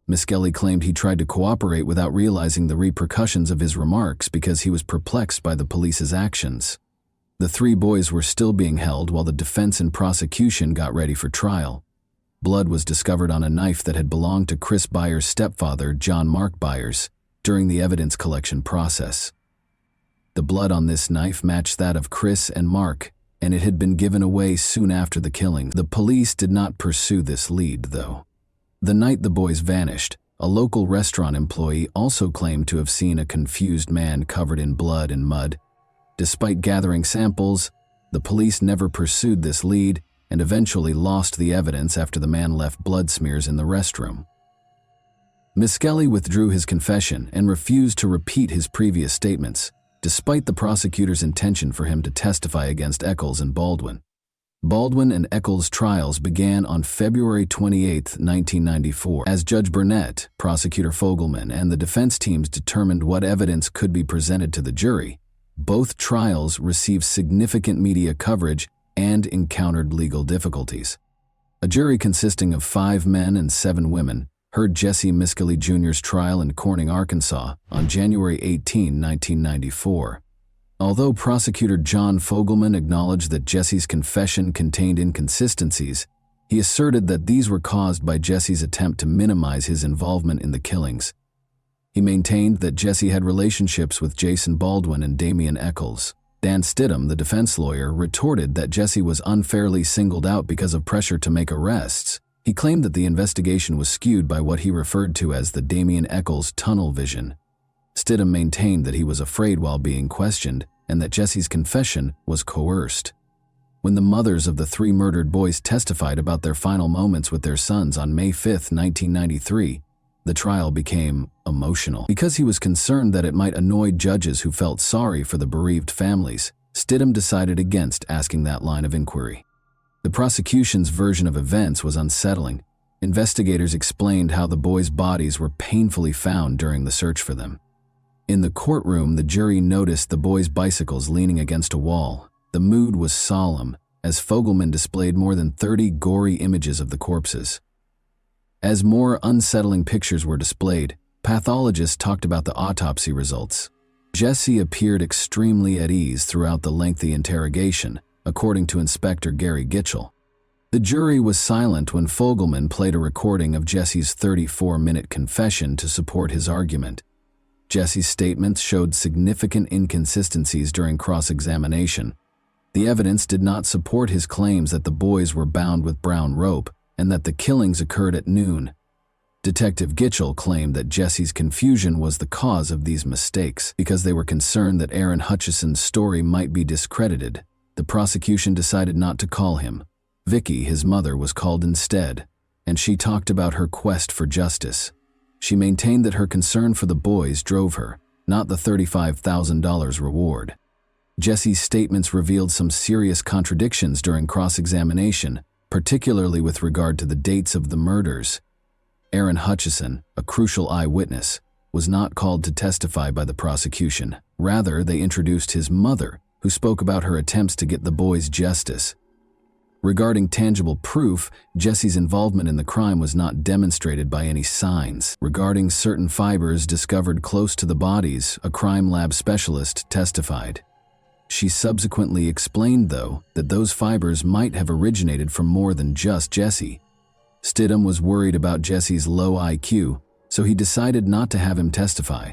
Miskelly claimed he tried to cooperate without realizing the repercussions of his remarks because he was perplexed by the police's actions. The three boys were still being held while the defense and prosecution got ready for trial. Blood was discovered on a knife that had belonged to Chris Byers' stepfather, John Mark Byers, during the evidence collection process. The blood on this knife matched that of Chris and Mark, and it had been given away soon after the killing. The police did not pursue this lead, though. The night the boys vanished, a local restaurant employee also claimed to have seen a confused man covered in blood and mud. Despite gathering samples, the police never pursued this lead and eventually lost the evidence after the man left blood smears in the restroom. Miskelly withdrew his confession and refused to repeat his previous statements, despite the prosecutor's intention for him to testify against Eccles and Baldwin. Baldwin and Eccles' trials began on February 28, 1994. As Judge Burnett, Prosecutor Fogelman, and the defense teams determined what evidence could be presented to the jury, both trials received significant media coverage and encountered legal difficulties. A jury consisting of 5 men and 7 women heard Jesse Miskelly Jr.'s trial in Corning, Arkansas on January 18, 1994. Although Prosecutor John Fogelman acknowledged that Jesse's confession contained inconsistencies, he asserted that these were caused by Jesse's attempt to minimize his involvement in the killings. He maintained that Jesse had relationships with Jason Baldwin and Damian Eccles. Dan Stidham, the defense lawyer, retorted that Jesse was unfairly singled out because of pressure to make arrests. He claimed that the investigation was skewed by what he referred to as the Damian Eccles tunnel vision. Stidham maintained that he was afraid while being questioned and that Jesse's confession was coerced. When the mothers of the 3 murdered boys testified about their final moments with their sons on May 5, 1993, the trial became emotional. Because he was concerned that it might annoy judges who felt sorry for the bereaved families, Stidham decided against asking that line of inquiry. The prosecution's version of events was unsettling. Investigators explained how the boys' bodies were painfully found during the search for them. In the courtroom, the jury noticed the boys' bicycles leaning against a wall. The mood was solemn, as Fogelman displayed more than 30 gory images of the corpses. As more unsettling pictures were displayed, pathologists talked about the autopsy results. Jesse appeared extremely at ease throughout the lengthy interrogation, according to Inspector Gary Gitchell. The jury was silent when Fogelman played a recording of Jesse's 34-minute confession to support his argument. Jesse's statements showed significant inconsistencies during cross-examination. The evidence did not support his claims that the boys were bound with brown rope and that the killings occurred at noon. Detective Gitchell claimed that Jesse's confusion was the cause of these mistakes because they were concerned that Aaron Hutchison's story might be discredited. The prosecution decided not to call him. Vicky, his mother, was called instead, and she talked about her quest for justice. She maintained that her concern for the boys drove her, not the $35,000 reward. Jesse's statements revealed some serious contradictions during cross-examination, particularly with regard to the dates of the murders. Aaron Hutchison, a crucial eyewitness, was not called to testify by the prosecution. Rather, they introduced his mother, who spoke about her attempts to get the boys justice. Regarding tangible proof, Jesse's involvement in the crime was not demonstrated by any signs. Regarding certain fibers discovered close to the bodies, a crime lab specialist testified. She subsequently explained, though, that those fibers might have originated from more than just Jesse. Stidham was worried about Jesse's low IQ, so he decided not to have him testify.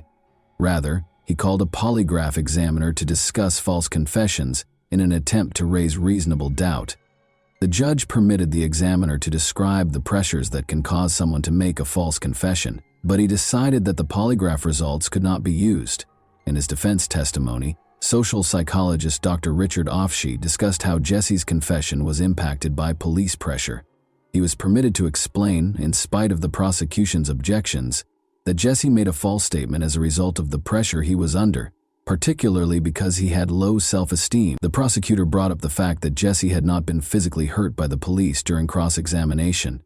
Rather, he called a polygraph examiner to discuss false confessions in an attempt to raise reasonable doubt. The judge permitted the examiner to describe the pressures that can cause someone to make a false confession, but he decided that the polygraph results could not be used. In his defense testimony, social psychologist Dr. Richard Offshee discussed how Jesse's confession was impacted by police pressure. He was permitted to explain, in spite of the prosecution's objections, that Jesse made a false statement as a result of the pressure he was under, particularly because he had low self-esteem. The prosecutor brought up the fact that Jesse had not been physically hurt by the police during cross-examination.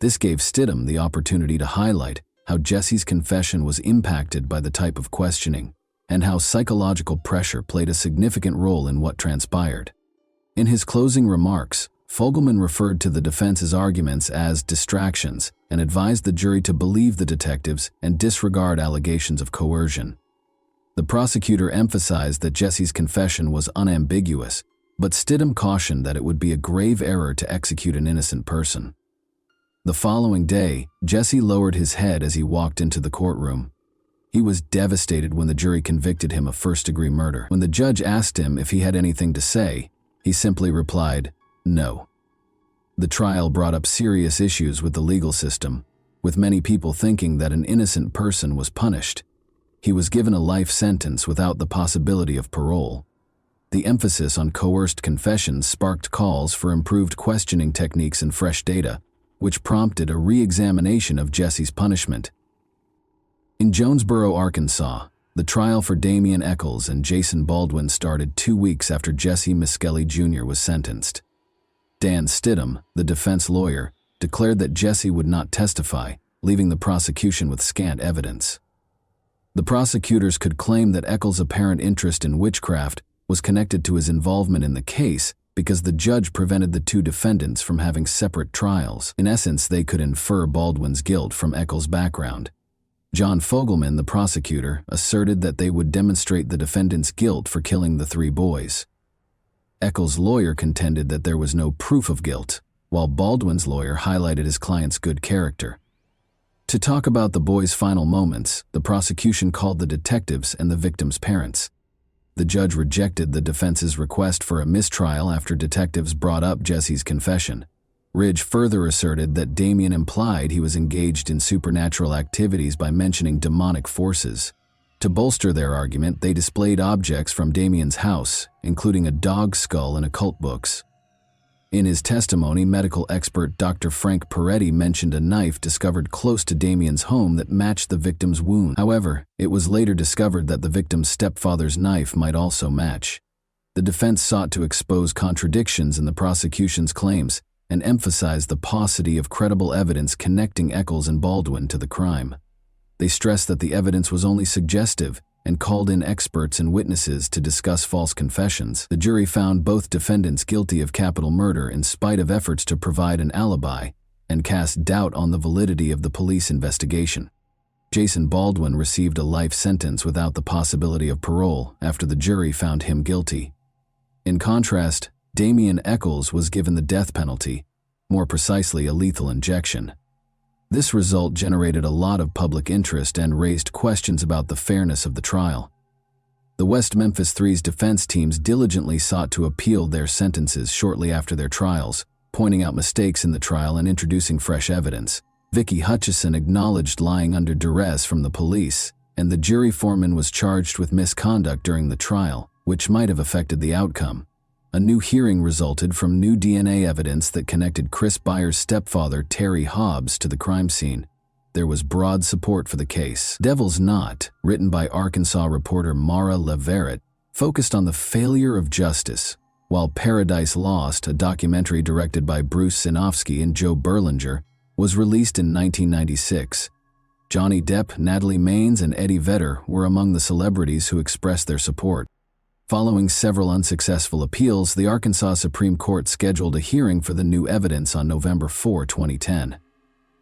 This gave Stidham the opportunity to highlight how Jesse's confession was impacted by the type of questioning, and how psychological pressure played a significant role in what transpired. In his closing remarks, Fogelman referred to the defense's arguments as distractions and advised the jury to believe the detectives and disregard allegations of coercion. The prosecutor emphasized that Jesse's confession was unambiguous, but Stidham cautioned that it would be a grave error to execute an innocent person. The following day, Jesse lowered his head as he walked into the courtroom. He was devastated when the jury convicted him of first-degree murder. When the judge asked him if he had anything to say, he simply replied, "No." The trial brought up serious issues with the legal system, with many people thinking that an innocent person was punished. He was given a life sentence without the possibility of parole. The emphasis on coerced confessions sparked calls for improved questioning techniques and fresh data, which prompted a re-examination of Jesse's punishment. In Jonesboro, Arkansas, the trial for Damian Eccles and Jason Baldwin started 2 weeks after Jesse Miskelly Jr. was sentenced. Dan Stidham, the defense lawyer, declared that Jesse would not testify, leaving the prosecution with scant evidence. The prosecutors could claim that Eccles' apparent interest in witchcraft was connected to his involvement in the case because the judge prevented the two defendants from having separate trials. In essence, they could infer Baldwin's guilt from Eccles' background. John Fogelman, the prosecutor, asserted that they would demonstrate the defendant's guilt for killing the 3 boys. Eccles' lawyer contended that there was no proof of guilt, while Baldwin's lawyer highlighted his client's good character. To talk about the boys' final moments, the prosecution called the detectives and the victims' parents. The judge rejected the defense's request for a mistrial after detectives brought up Jesse's confession. Ridge further asserted that Damian implied he was engaged in supernatural activities by mentioning demonic forces. To bolster their argument, they displayed objects from Damian's house, including a dog skull and occult books. In his testimony, medical expert Dr. Frank Peretti mentioned a knife discovered close to Damian's home that matched the victim's wound. However, it was later discovered that the victim's stepfather's knife might also match. The defense sought to expose contradictions in the prosecution's claims and emphasize the paucity of credible evidence connecting Eccles and Baldwin to the crime. They stressed that the evidence was only suggestive and called in experts and witnesses to discuss false confessions. The jury found both defendants guilty of capital murder in spite of efforts to provide an alibi and cast doubt on the validity of the police investigation. Jason Baldwin received a life sentence without the possibility of parole after the jury found him guilty. In contrast, Damian Eccles was given the death penalty, more precisely a lethal injection. This result generated a lot of public interest and raised questions about the fairness of the trial. The West Memphis Three's defense teams diligently sought to appeal their sentences shortly after their trials, pointing out mistakes in the trial and introducing fresh evidence. Vicky Hutchison acknowledged lying under duress from the police, and the jury foreman was charged with misconduct during the trial, which might have affected the outcome. A new hearing resulted from new DNA evidence that connected Chris Byers' stepfather, Terry Hobbs, to the crime scene. There was broad support for the case. Devil's Knot, written by Arkansas reporter Mara Leverett, focused on the failure of justice, while Paradise Lost, a documentary directed by Bruce Sinofsky and Joe Berlinger, was released in 1996. Johnny Depp, Natalie Maines, and Eddie Vedder were among the celebrities who expressed their support. Following several unsuccessful appeals, the Arkansas Supreme Court scheduled a hearing for the new evidence on November 4, 2010.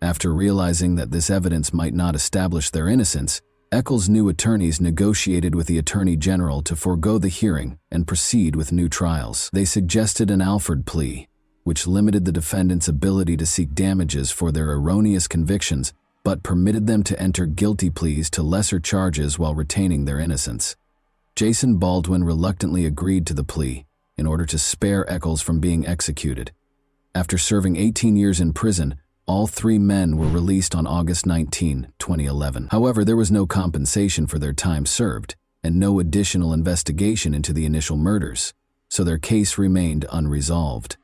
After realizing that this evidence might not establish their innocence, Eccles' new attorneys negotiated with the Attorney General to forego the hearing and proceed with new trials. They suggested an Alford plea, which limited the defendants' ability to seek damages for their erroneous convictions, but permitted them to enter guilty pleas to lesser charges while retaining their innocence. Jason Baldwin reluctantly agreed to the plea in order to spare Eccles from being executed. After serving 18 years in prison, all 3 men were released on August 19, 2011. However, there was no compensation for their time served, and no additional investigation into the initial murders, so their case remained unresolved.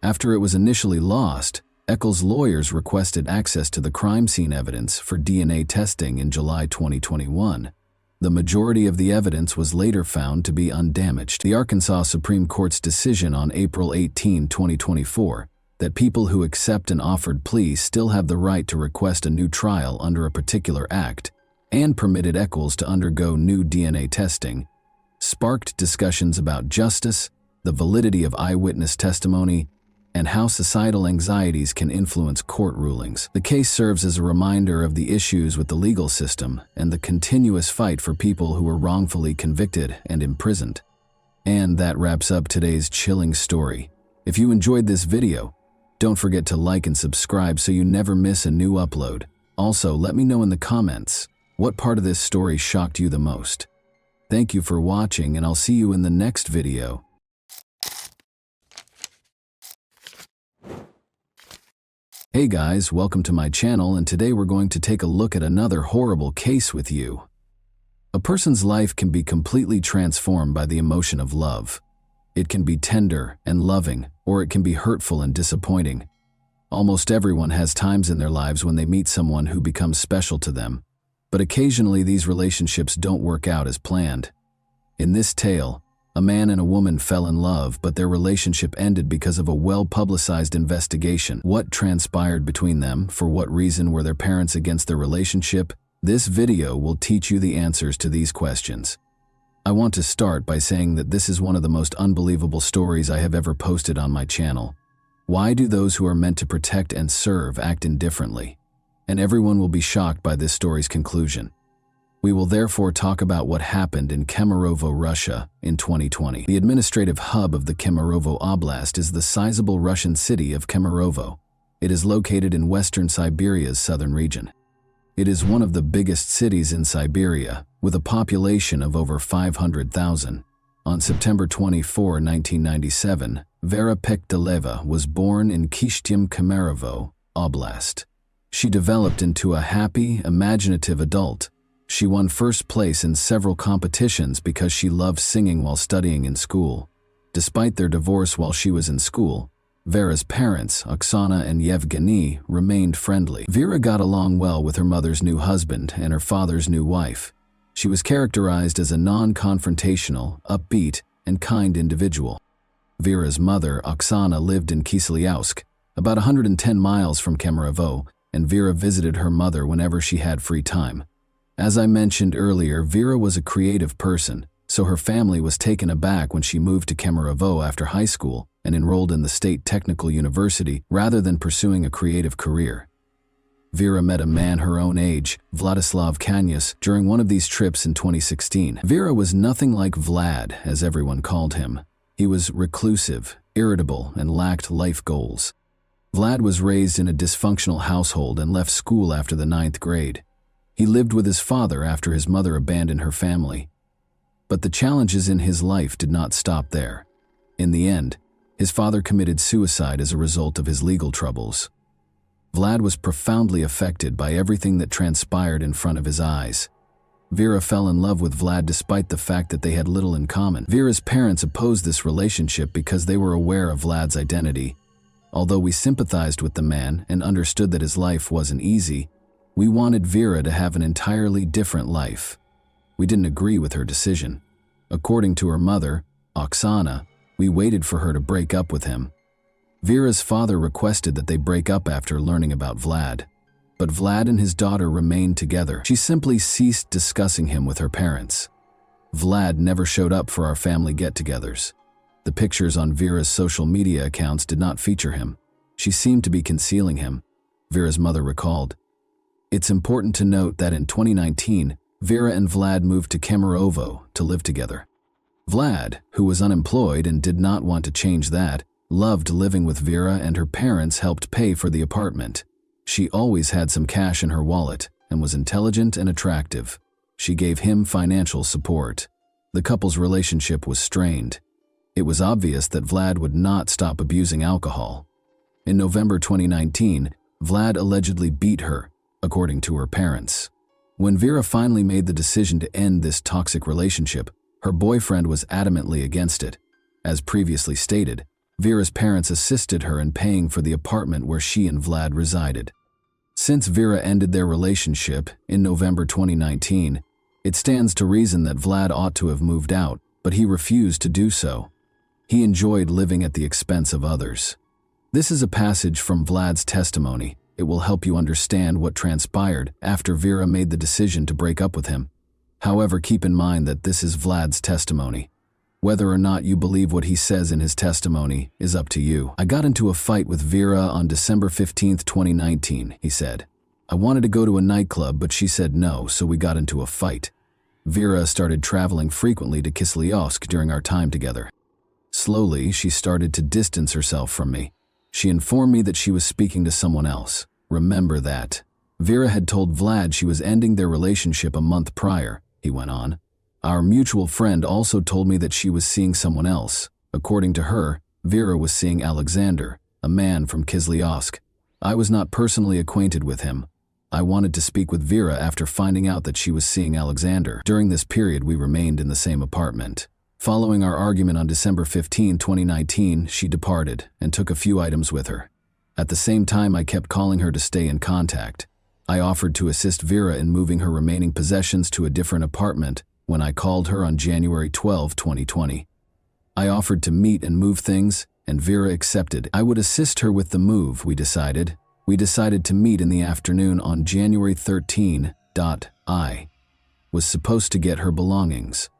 After it was initially lost, Eccles' lawyers requested access to the crime scene evidence for DNA testing in July 2021. The majority of the evidence was later found to be undamaged. The Arkansas Supreme Court's decision on April 18, 2024, that people who accept an offered plea still have the right to request a new trial under a particular act, and permitted Eccles to undergo new DNA testing, sparked discussions about justice, the validity of eyewitness testimony, and how societal anxieties can influence court rulings. The case serves as a reminder of the issues with the legal system and the continuous fight for people who were wrongfully convicted and imprisoned. And that wraps up today's chilling story. If you enjoyed this video, don't forget to like and subscribe so you never miss a new upload. Also, let me know in the comments what part of this story shocked you the most. Thank you for watching, and I'll see you in the next video. Hey guys, welcome to my channel, and today we're going to take a look at another horrible case with you. A person's life can be completely transformed by the emotion of love. It can be tender and loving, or it can be hurtful and disappointing. Almost everyone has times in their lives when they meet someone who becomes special to them, but occasionally these relationships don't work out as planned. In this tale, a man and a woman fell in love, but their relationship ended because of a well-publicized investigation. What transpired between them? For what reason were their parents against their relationship? This video will teach you the answers to these questions. I want to start by saying that this is one of the most unbelievable stories I have ever posted on my channel. Why do those who are meant to protect and serve act indifferently? And everyone will be shocked by this story's conclusion. We will therefore talk about what happened in Kemerovo, Russia, in 2020. The administrative hub of the Kemerovo Oblast is the sizable Russian city of Kemerovo. It is located in western Siberia's southern region. It is one of the biggest cities in Siberia, with a population of over 500,000. On September 24, 1997, Vera Pekdeleva was born in Kishtym, Kemerovo Oblast. She developed into a happy, imaginative adult. She won first place in several competitions because she loved singing while studying in school. Despite their divorce while she was in school, Vera's parents, Oksana and Yevgeny, remained friendly. Vera got along well with her mother's new husband and her father's new wife. She was characterized as a non-confrontational, upbeat, and kind individual. Vera's mother, Oksana, lived in Kiselyausk, about 110 miles from Kemerovo, and Vera visited her mother whenever she had free time. As I mentioned earlier, Vera was a creative person, so her family was taken aback when she moved to Kemerovo after high school and enrolled in the State Technical University rather than pursuing a creative career. Vera met a man her own age, Vladislav Kanyas, during one of these trips in 2016. Vera was nothing like Vlad, as everyone called him. He was reclusive, irritable, and lacked life goals. Vlad was raised in a dysfunctional household and left school after the 9th grade. He lived with his father after his mother abandoned her family. But the challenges in his life did not stop there. In the end, his father committed suicide as a result of his legal troubles. Vlad was profoundly affected by everything that transpired in front of his eyes. Vera fell in love with Vlad despite the fact that they had little in common. Vera's parents opposed this relationship because they were aware of Vlad's identity. Although we sympathized with the man and understood that his life wasn't easy, we wanted Vera to have an entirely different life. We didn't agree with her decision. According to her mother, Oksana, we waited for her to break up with him. Vera's father requested that they break up after learning about Vlad. But Vlad and his daughter remained together. She simply ceased discussing him with her parents. Vlad never showed up for our family get-togethers. The pictures on Vera's social media accounts did not feature him. She seemed to be concealing him, Vera's mother recalled. It's important to note that in 2019, Vera and Vlad moved to Kemerovo to live together. Vlad, who was unemployed and did not want to change that, loved living with Vera, and her parents helped pay for the apartment. She always had some cash in her wallet and was intelligent and attractive. She gave him financial support. The couple's relationship was strained. It was obvious that Vlad would not stop abusing alcohol. In November 2019, Vlad allegedly beat her, according to her parents. When Vera finally made the decision to end this toxic relationship, her boyfriend was adamantly against it. As previously stated, Vera's parents assisted her in paying for the apartment where she and Vlad resided. Since Vera ended their relationship in November 2019, it stands to reason that Vlad ought to have moved out, but he refused to do so. He enjoyed living at the expense of others. This is a passage from Vlad's testimony. It will help you understand what transpired after Vera made the decision to break up with him. However, keep in mind that this is Vlad's testimony. Whether or not you believe what he says in his testimony is up to you. "I got into a fight with Vera on December 15th, 2019, he said. "I wanted to go to a nightclub, but she said no, so we got into a fight. Vera started traveling frequently to Kislyovsk during our time together. Slowly, she started to distance herself from me. She informed me that she was speaking to someone else. Remember that. Vera had told Vlad she was ending their relationship a month prior," he went on. "Our mutual friend also told me that she was seeing someone else. According to her, Vera was seeing Alexander, a man from Kislyovsk. I was not personally acquainted with him. I wanted to speak with Vera after finding out that she was seeing Alexander. During this period, we remained in the same apartment. Following our argument on December 15, 2019, she departed and took a few items with her. At the same time, I kept calling her to stay in contact. I offered to assist Vera in moving her remaining possessions to a different apartment when I called her on January 12, 2020. I offered to meet and move things, and Vera accepted. I would assist her with the move, we decided. We decided to meet in the afternoon on January 13. I was supposed to get her belongings.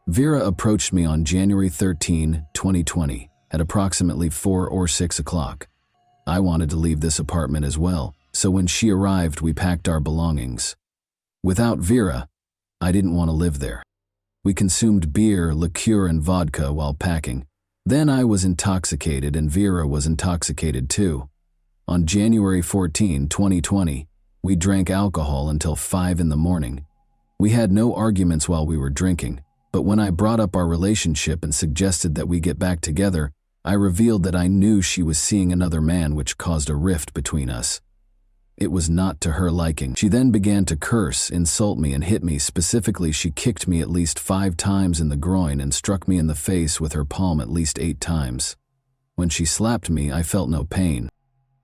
Vera approached me on January 13, 2020, at approximately 4 or 6 o'clock. I wanted to leave this apartment as well, so when she arrived, we packed our belongings. Without Vera, I didn't want to live there. We consumed beer, liqueur, and vodka while packing. Then I was intoxicated and Vera was intoxicated too. On January 14, 2020, we drank alcohol until 5 in the morning. We had no arguments while we were drinking, but when I brought up our relationship and suggested that we get back together, I revealed that I knew she was seeing another man, which caused a rift between us. It was not to her liking. She then began to curse, insult me, and hit me. Specifically, she kicked me at least 5 times in the groin and struck me in the face with her palm at least 8 times. When she slapped me, I felt no pain.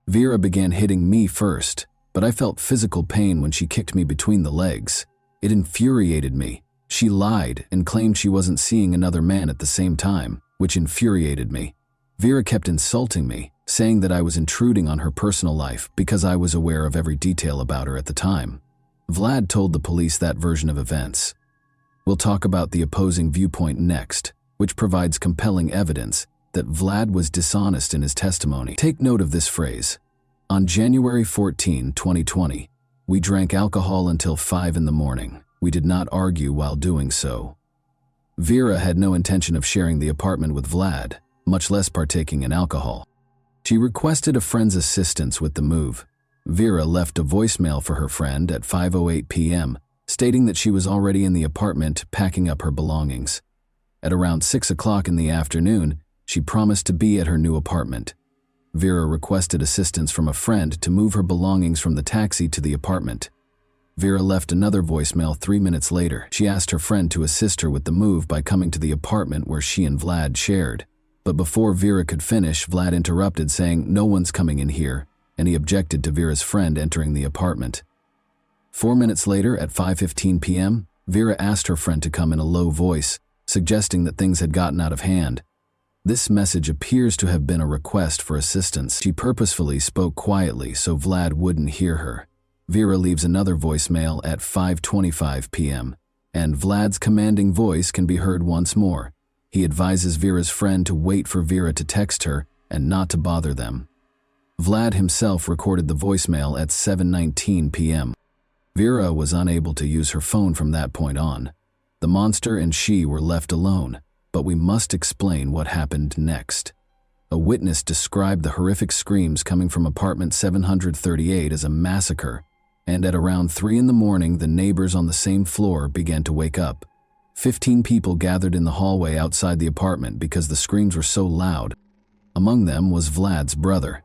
Vera began hitting me first, but I felt physical pain when she kicked me between the legs. It infuriated me. She lied and claimed she wasn't seeing another man at the same time, which infuriated me. Vera kept insulting me, saying that I was intruding on her personal life because I was aware of every detail about her at the time. Vlad told the police that version of events. We'll talk about the opposing viewpoint next, which provides compelling evidence that Vlad was dishonest in his testimony. Take note of this phrase. On January 14, 2020, we drank alcohol until 5 in the morning. We did not argue while doing so. Vera had no intention of sharing the apartment with Vlad, much less partaking in alcohol. She requested a friend's assistance with the move. Vera left a voicemail for her friend at 5:08 p.m., stating that she was already in the apartment packing up her belongings. At around 6 o'clock in the afternoon, she promised to be at her new apartment. Vera requested assistance from a friend to move her belongings from the taxi to the apartment. Vera left another voicemail 3 minutes later. She asked her friend to assist her with the move by coming to the apartment where she and Vlad shared. But before Vera could finish, Vlad interrupted, saying, "No one's coming in here," and he objected to Vera's friend entering the apartment. 4 minutes later, at 5:15 p.m., Vera asked her friend to come in a low voice, suggesting that things had gotten out of hand. This message appears to have been a request for assistance. She purposefully spoke quietly so Vlad wouldn't hear her. Vera leaves another voicemail at 5:25 p.m., and Vlad's commanding voice can be heard once more. He advises Vera's friend to wait for Vera to text her and not to bother them. Vlad himself recorded the voicemail at 7:19 p.m. Vera was unable to use her phone from that point on. The monster and she were left alone, but we must explain what happened next. A witness described the horrific screams coming from apartment 738 as a massacre, and at around 3 in the morning, the neighbors on the same floor began to wake up. 15 people gathered in the hallway outside the apartment because the screams were so loud. Among them was Vlad's brother.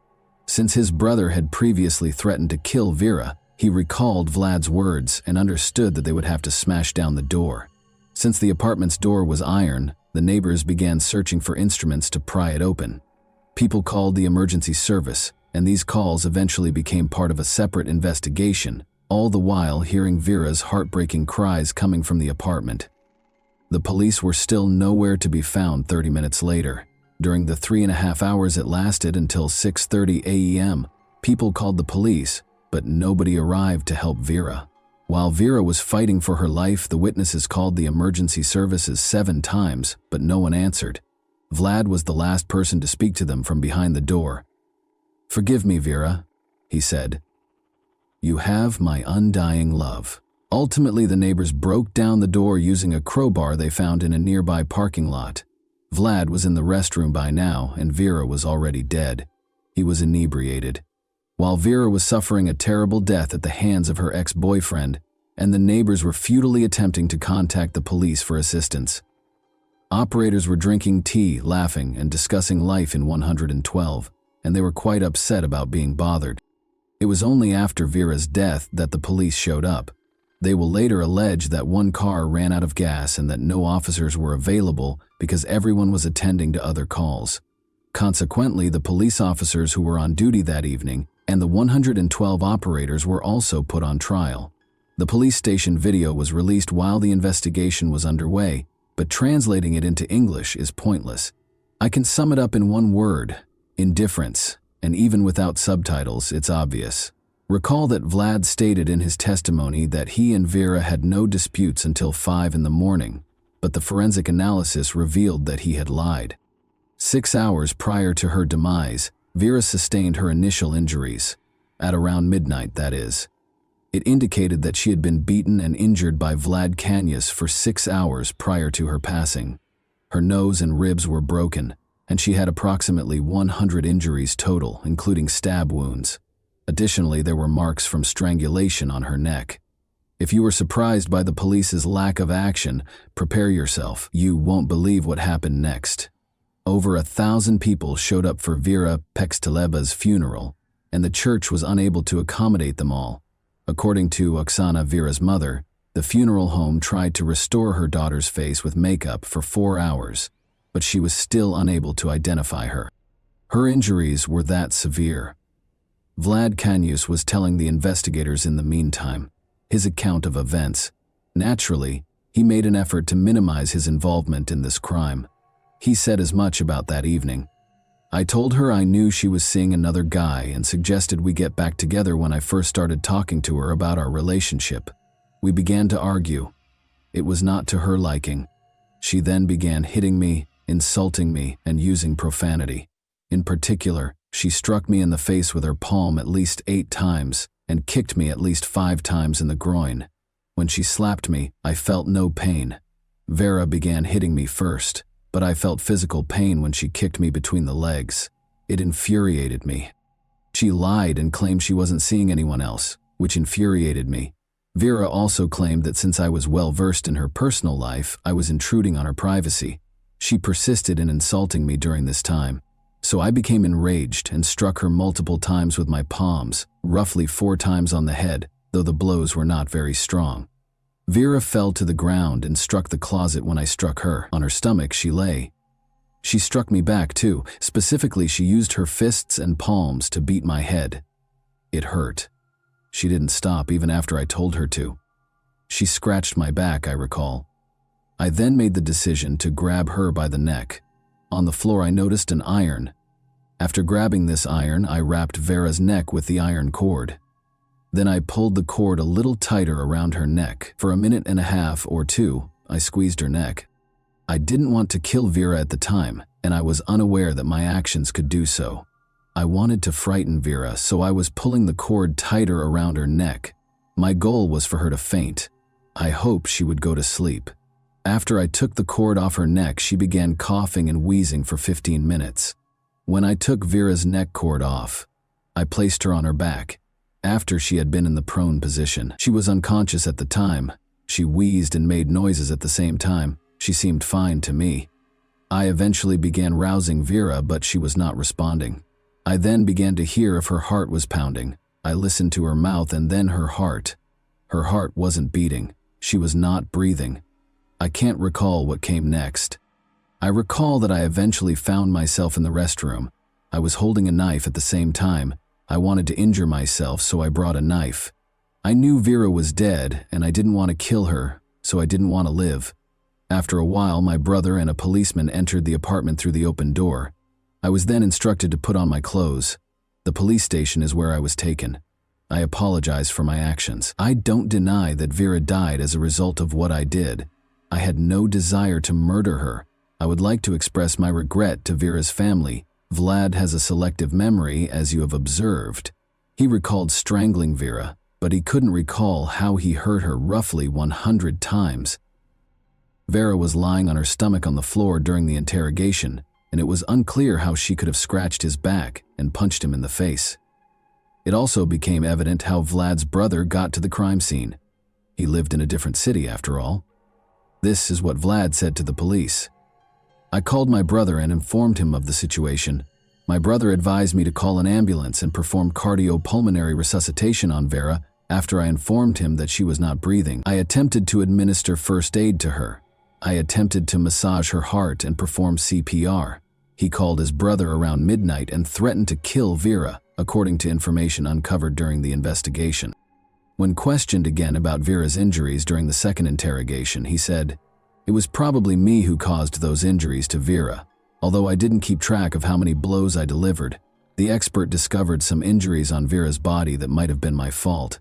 Since his brother had previously threatened to kill Vera, He recalled Vlad's words and understood that they would have to smash down the door. Since the apartment's door was iron, the neighbors began searching for instruments to pry it open. People called the emergency service, and these calls eventually became part of a separate investigation, all the while hearing Vera's heartbreaking cries coming from the apartment. The police were still nowhere to be found 30 minutes later. During the 3.5 hours it lasted until 6:30 a.m., people called the police, but nobody arrived to help Vera. While Vera was fighting for her life, the witnesses called the emergency services 7 times, but no one answered. Vlad was the last person to speak to them from behind the door. "Forgive me, Vera," he said. "You have my undying love." Ultimately, the neighbors broke down the door using a crowbar they found in a nearby parking lot. Vlad was in the restroom by now, and Vera was already dead. He was inebriated. While Vera was suffering a terrible death at the hands of her ex-boyfriend, and the neighbors were futilely attempting to contact the police for assistance. Operators were drinking tea, laughing, and discussing life in 112, and they were quite upset about being bothered. It was only after Vera's death that the police showed up. They will later allege that one car ran out of gas and that no officers were available because everyone was attending to other calls. Consequently, the police officers who were on duty that evening and the 112 operators were also put on trial. The police station video was released while the investigation was underway, but translating it into English is pointless. I can sum it up in one word: indifference, and even without subtitles, it's obvious. Recall that Vlad stated in his testimony that he and Vera had no disputes until 5 in the morning, but the forensic analysis revealed that he had lied. 6 hours prior to her demise, Vera sustained her initial injuries, at around midnight, that is. It indicated that she had been beaten and injured by Vlad Kanyas for 6 hours prior to her passing. Her nose and ribs were broken, and she had approximately 100 injuries total, including stab wounds. Additionally, there were marks from strangulation on her neck. If you were surprised by the police's lack of action, prepare yourself. You won't believe what happened next. Over 1,000 people showed up for Vera Pexteleba's funeral, and the church was unable to accommodate them all. According to Oksana, Vera's mother, the funeral home tried to restore her daughter's face with makeup for 4 hours, but she was still unable to identify her. Her injuries were that severe. Vlad Kanyus was telling the investigators in the meantime his account of events. Naturally, he made an effort to minimize his involvement in this crime. He said as much about that evening. "I told her I knew she was seeing another guy and suggested we get back together when I first started talking to her about our relationship. We began to argue. It was not to her liking. She then began hitting me, insulting me, and using profanity. In particular, she struck me in the face with her palm at least 8 times and kicked me at least 5 times in the groin. When she slapped me, I felt no pain. Vera began hitting me first, but I felt physical pain when she kicked me between the legs. It infuriated me. She lied and claimed she wasn't seeing anyone else, which infuriated me. Vera also claimed that since I was well versed in her personal life, I was intruding on her privacy. She persisted in insulting me during this time. So I became enraged and struck her multiple times with my palms, roughly 4 times on the head, though the blows were not very strong. Vera fell to the ground and struck the closet when I struck her. On her stomach, she lay. She struck me back too. Specifically, she used her fists and palms to beat my head. It hurt. She didn't stop even after I told her to. She scratched my back, I recall. I then made the decision to grab her by the neck. On the floor, I noticed an iron. After grabbing this iron, I wrapped Vera's neck with the iron cord. Then I pulled the cord a little tighter around her neck. For 1.5 or 2 minutes, I squeezed her neck. I didn't want to kill Vera at the time, and I was unaware that my actions could do so. I wanted to frighten Vera, so I was pulling the cord tighter around her neck. My goal was for her to faint. I hoped she would go to sleep. After I took the cord off her neck, she began coughing and wheezing for 15 minutes. When I took Vera's neck cord off, I placed her on her back. After she had been in the prone position, she was unconscious at the time. She wheezed and made noises at the same time. She seemed fine to me. I eventually began rousing Vera, but she was not responding. I then began to hear if her heart was pounding. I listened to her mouth and then her heart. Her heart wasn't beating. She was not breathing. I can't recall what came next. I recall that I eventually found myself in the restroom. I was holding a knife at the same time. I wanted to injure myself, so I brought a knife. I knew Vera was dead, and I didn't want to kill her, so I didn't want to live. After a while, my brother and a policeman entered the apartment through the open door. I was then instructed to put on my clothes. The police station is where I was taken. I apologize for my actions. I don't deny that Vera died as a result of what I did. I had no desire to murder her. I would like to express my regret to Vera's family. Vlad has a selective memory, as you have observed. He recalled strangling Vera, but he couldn't recall how he hurt her roughly 100 times. Vera was lying on her stomach on the floor during the interrogation, and it was unclear how she could have scratched his back and punched him in the face. It also became evident how Vlad's brother got to the crime scene. He lived in a different city, after all. This is what Vlad said to the police. I called my brother and informed him of the situation. My brother advised me to call an ambulance and perform cardiopulmonary resuscitation on Vera after I informed him that she was not breathing. I attempted to administer first aid to her. I attempted to massage her heart and perform CPR. He called his brother around midnight and threatened to kill Vera, according to information uncovered during the investigation. When questioned again about Vera's injuries during the second interrogation, he said, "It was probably me who caused those injuries to Vera. Although I didn't keep track of how many blows I delivered, the expert discovered some injuries on Vera's body that might have been my fault.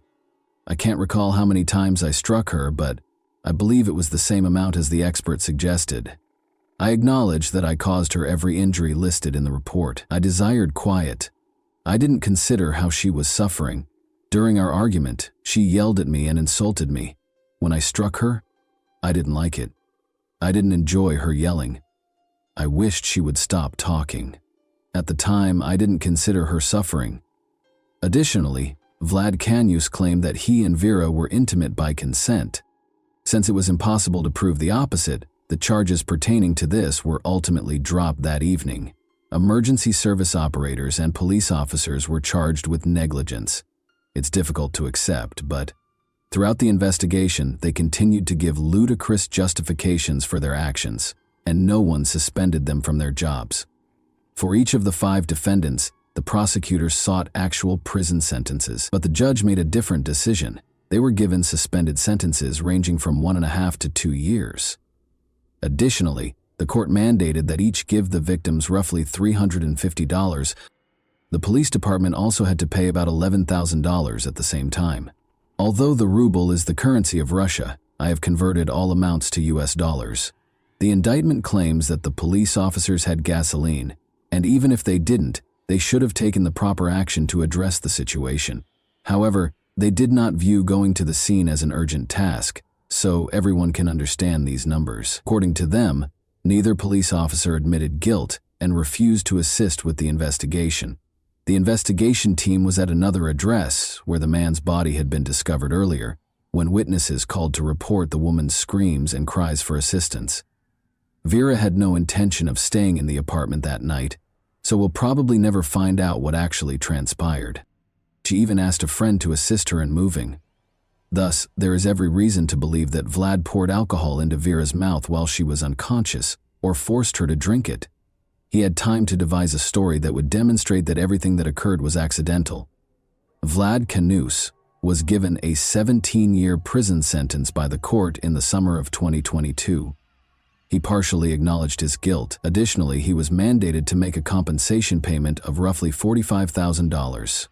I can't recall how many times I struck her, but I believe it was the same amount as the expert suggested. I acknowledge that I caused her every injury listed in the report. I desired quiet. I didn't consider how she was suffering. During our argument, she yelled at me and insulted me. When I struck her, I didn't like it. I didn't enjoy her yelling. I wished she would stop talking. At the time, I didn't consider her suffering. Additionally, Vlad Kanyus claimed that he and Vera were intimate by consent. Since it was impossible to prove the opposite, the charges pertaining to this were ultimately dropped that evening. Emergency service operators and police officers were charged with negligence. It's difficult to accept, but throughout the investigation, they continued to give ludicrous justifications for their actions, and no one suspended them from their jobs. For each of the 5 defendants, the prosecutors sought actual prison sentences, but the judge made a different decision. They were given suspended sentences ranging from 1.5 to 2 years. Additionally, the court mandated that each give the victims roughly $350. The police department also had to pay about $11,000 at the same time. Although the ruble is the currency of Russia, I have converted all amounts to US dollars. The indictment claims that the police officers had gasoline, and even if they didn't, they should have taken the proper action to address the situation. However, they did not view going to the scene as an urgent task, so everyone can understand these numbers. According to them, neither police officer admitted guilt and refused to assist with the investigation. The investigation team was at another address where the man's body had been discovered earlier, when witnesses called to report the woman's screams and cries for assistance. Vera had no intention of staying in the apartment that night, so we'll probably never find out what actually transpired. She even asked a friend to assist her in moving. Thus, there is every reason to believe that Vlad poured alcohol into Vera's mouth while she was unconscious, or forced her to drink it. He had time to devise a story that would demonstrate that everything that occurred was accidental. Vlad Kanyus was given a 17-year prison sentence by the court in the summer of 2022. He partially acknowledged his guilt. Additionally, he was mandated to make a compensation payment of roughly $45,000.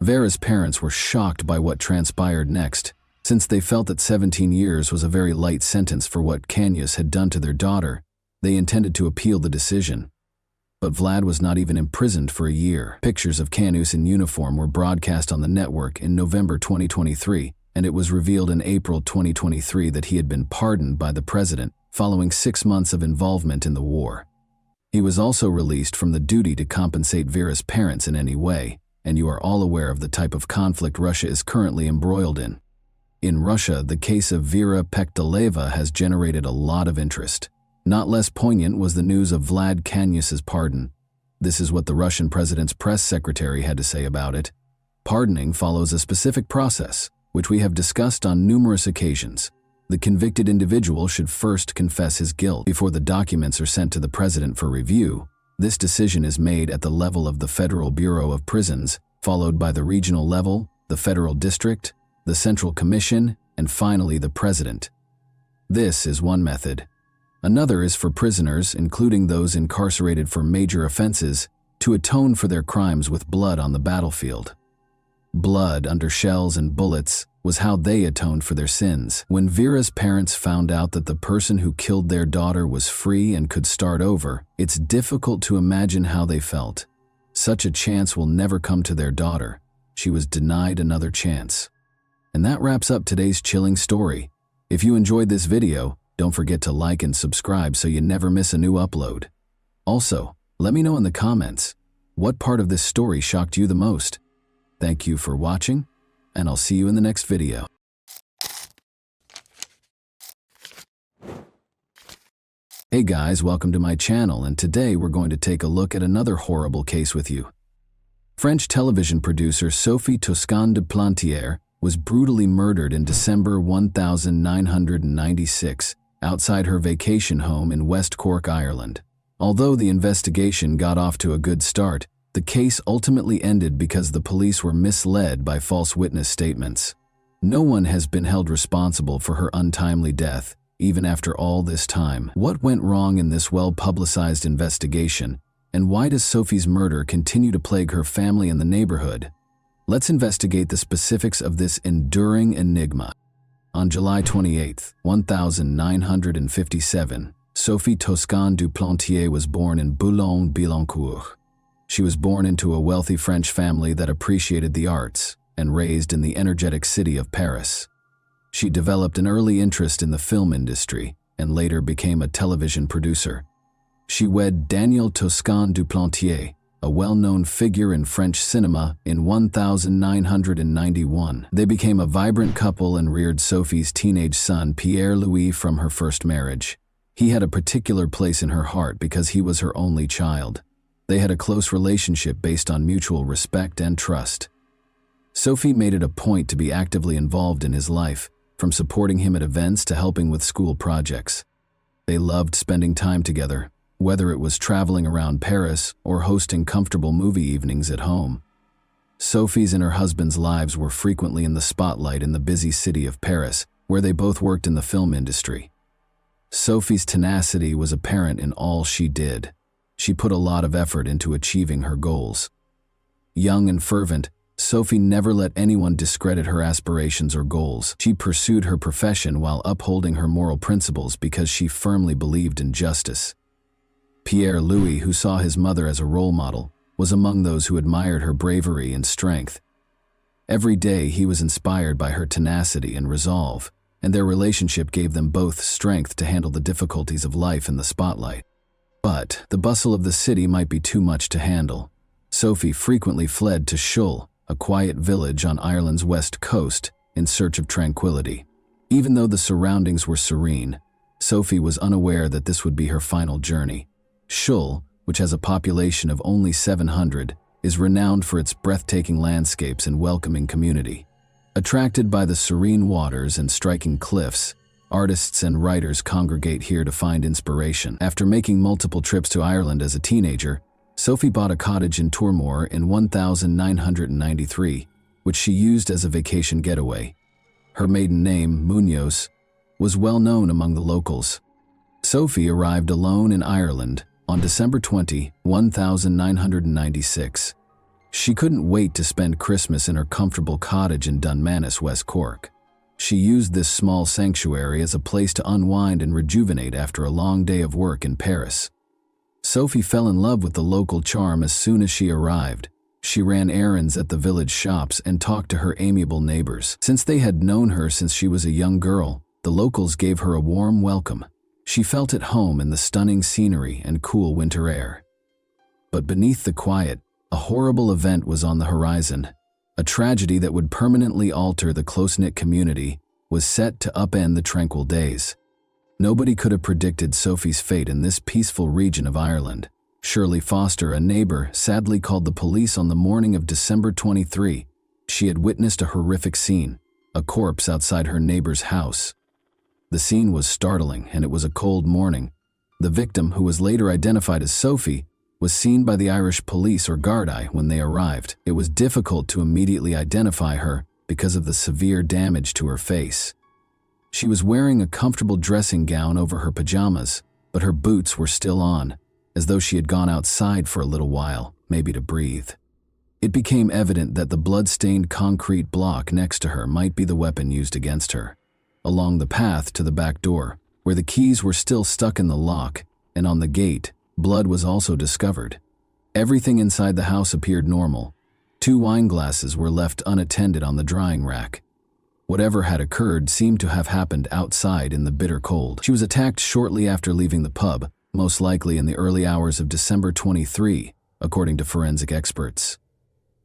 Vera's parents were shocked by what transpired next, since they felt that 17 years was a very light sentence for what Kanyus had done to their daughter. They intended to appeal the decision. But Vlad was not even imprisoned for a year. Pictures of Kanyus in uniform were broadcast on the network in November 2023, and it was revealed in April 2023 that he had been pardoned by the president following 6 months of involvement in the war. He was also released from the duty to compensate Vera's parents in any way, and you are all aware of the type of conflict Russia is currently embroiled in. In Russia, the case of Vera Pekteleva has generated a lot of interest. Not less poignant was the news of Vlad Kanyus's pardon. This is what the Russian president's press secretary had to say about it. Pardoning follows a specific process, which we have discussed on numerous occasions. The convicted individual should first confess his guilt before the documents are sent to the president for review. This decision is made at the level of the Federal Bureau of Prisons, followed by the regional level, the federal district, the Central Commission, and finally the president. This is one method. Another is for prisoners, including those incarcerated for major offenses, to atone for their crimes with blood on the battlefield. Blood under shells and bullets was how they atoned for their sins. When Vera's parents found out that the person who killed their daughter was free and could start over, it's difficult to imagine how they felt. Such a chance will never come to their daughter. She was denied another chance. And that wraps up today's chilling story. If you enjoyed this video, don't forget to like and subscribe so you never miss a new upload. Also, let me know in the comments, what part of this story shocked you the most? Thank you for watching, and I'll see you in the next video. Hey guys, welcome to my channel, and today we're going to take a look at another horrible case with you. French television producer Sophie Toscan de Plantier was brutally murdered in December 1996 outside her vacation home in West Cork, Ireland. Although the investigation got off to a good start, the case ultimately ended because the police were misled by false witness statements. No one has been held responsible for her untimely death, even after all this time. What went wrong in this well-publicized investigation, and why does Sophie's murder continue to plague her family and the neighborhood? Let's investigate the specifics of this enduring enigma. On July 28, 1957, Sophie Toscan du Plantier was born in Boulogne-Billancourt. She was born into a wealthy French family that appreciated the arts and raised in the energetic city of Paris. She developed an early interest in the film industry and later became a television producer. She wed Daniel Toscan du Plantier, a well-known figure in French cinema, in 1991. They became a vibrant couple and reared Sophie's teenage son Pierre-Louis from her first marriage. He had a particular place in her heart because he was her only child. They had a close relationship based on mutual respect and trust. Sophie made it a point to be actively involved in his life, from supporting him at events to helping with school projects. They loved spending time together, whether it was traveling around Paris or hosting comfortable movie evenings at home. Sophie's and her husband's lives were frequently in the spotlight in the busy city of Paris, where they both worked in the film industry. Sophie's tenacity was apparent in all she did. She put a lot of effort into achieving her goals. Young and fervent, Sophie never let anyone discredit her aspirations or goals. She pursued her profession while upholding her moral principles because she firmly believed in justice. Pierre-Louis, who saw his mother as a role model, was among those who admired her bravery and strength. Every day he was inspired by her tenacity and resolve, and their relationship gave them both strength to handle the difficulties of life in the spotlight. But the bustle of the city might be too much to handle. Sophie frequently fled to Shull, a quiet village on Ireland's west coast, in search of tranquility. Even though the surroundings were serene, Sophie was unaware that this would be her final journey. Shull, which has a population of only 700, is renowned for its breathtaking landscapes and welcoming community. Attracted by the serene waters and striking cliffs, artists and writers congregate here to find inspiration. After making multiple trips to Ireland as a teenager, Sophie bought a cottage in Tourmore in 1993, which she used as a vacation getaway. Her maiden name, Munoz, was well known among the locals. Sophie arrived alone in Ireland on December 20, 1996. She couldn't wait to spend Christmas in her comfortable cottage in Dunmanus, West Cork. She used this small sanctuary as a place to unwind and rejuvenate after a long day of work in Paris. Sophie fell in love with the local charm as soon as she arrived. She ran errands at the village shops and talked to her amiable neighbors. Since they had known her since she was a young girl, the locals gave her a warm welcome. She felt at home in the stunning scenery and cool winter air. But beneath the quiet, a horrible event was on the horizon. A tragedy that would permanently alter the close-knit community was set to upend the tranquil days. Nobody could have predicted Sophie's fate in this peaceful region of Ireland. Shirley Foster, a neighbor, sadly called the police on the morning of December 23, She had witnessed a horrific scene, a corpse outside her neighbor's house. The scene was startling, and it was a cold morning. The victim, who was later identified as Sophie, was seen by the Irish police or Gardaí when they arrived. It was difficult to immediately identify her because of the severe damage to her face. She was wearing a comfortable dressing gown over her pajamas, but her boots were still on, as though she had gone outside for a little while, maybe to breathe. It became evident that the blood-stained concrete block next to her might be the weapon used against her. Along the path to the back door, where the keys were still stuck in the lock, and on the gate, blood was also discovered. Everything inside the house appeared normal. 2 wine glasses were left unattended on the drying rack. Whatever had occurred seemed to have happened outside in the bitter cold. She was attacked shortly after leaving the pub, most likely in the early hours of December 23, according to forensic experts.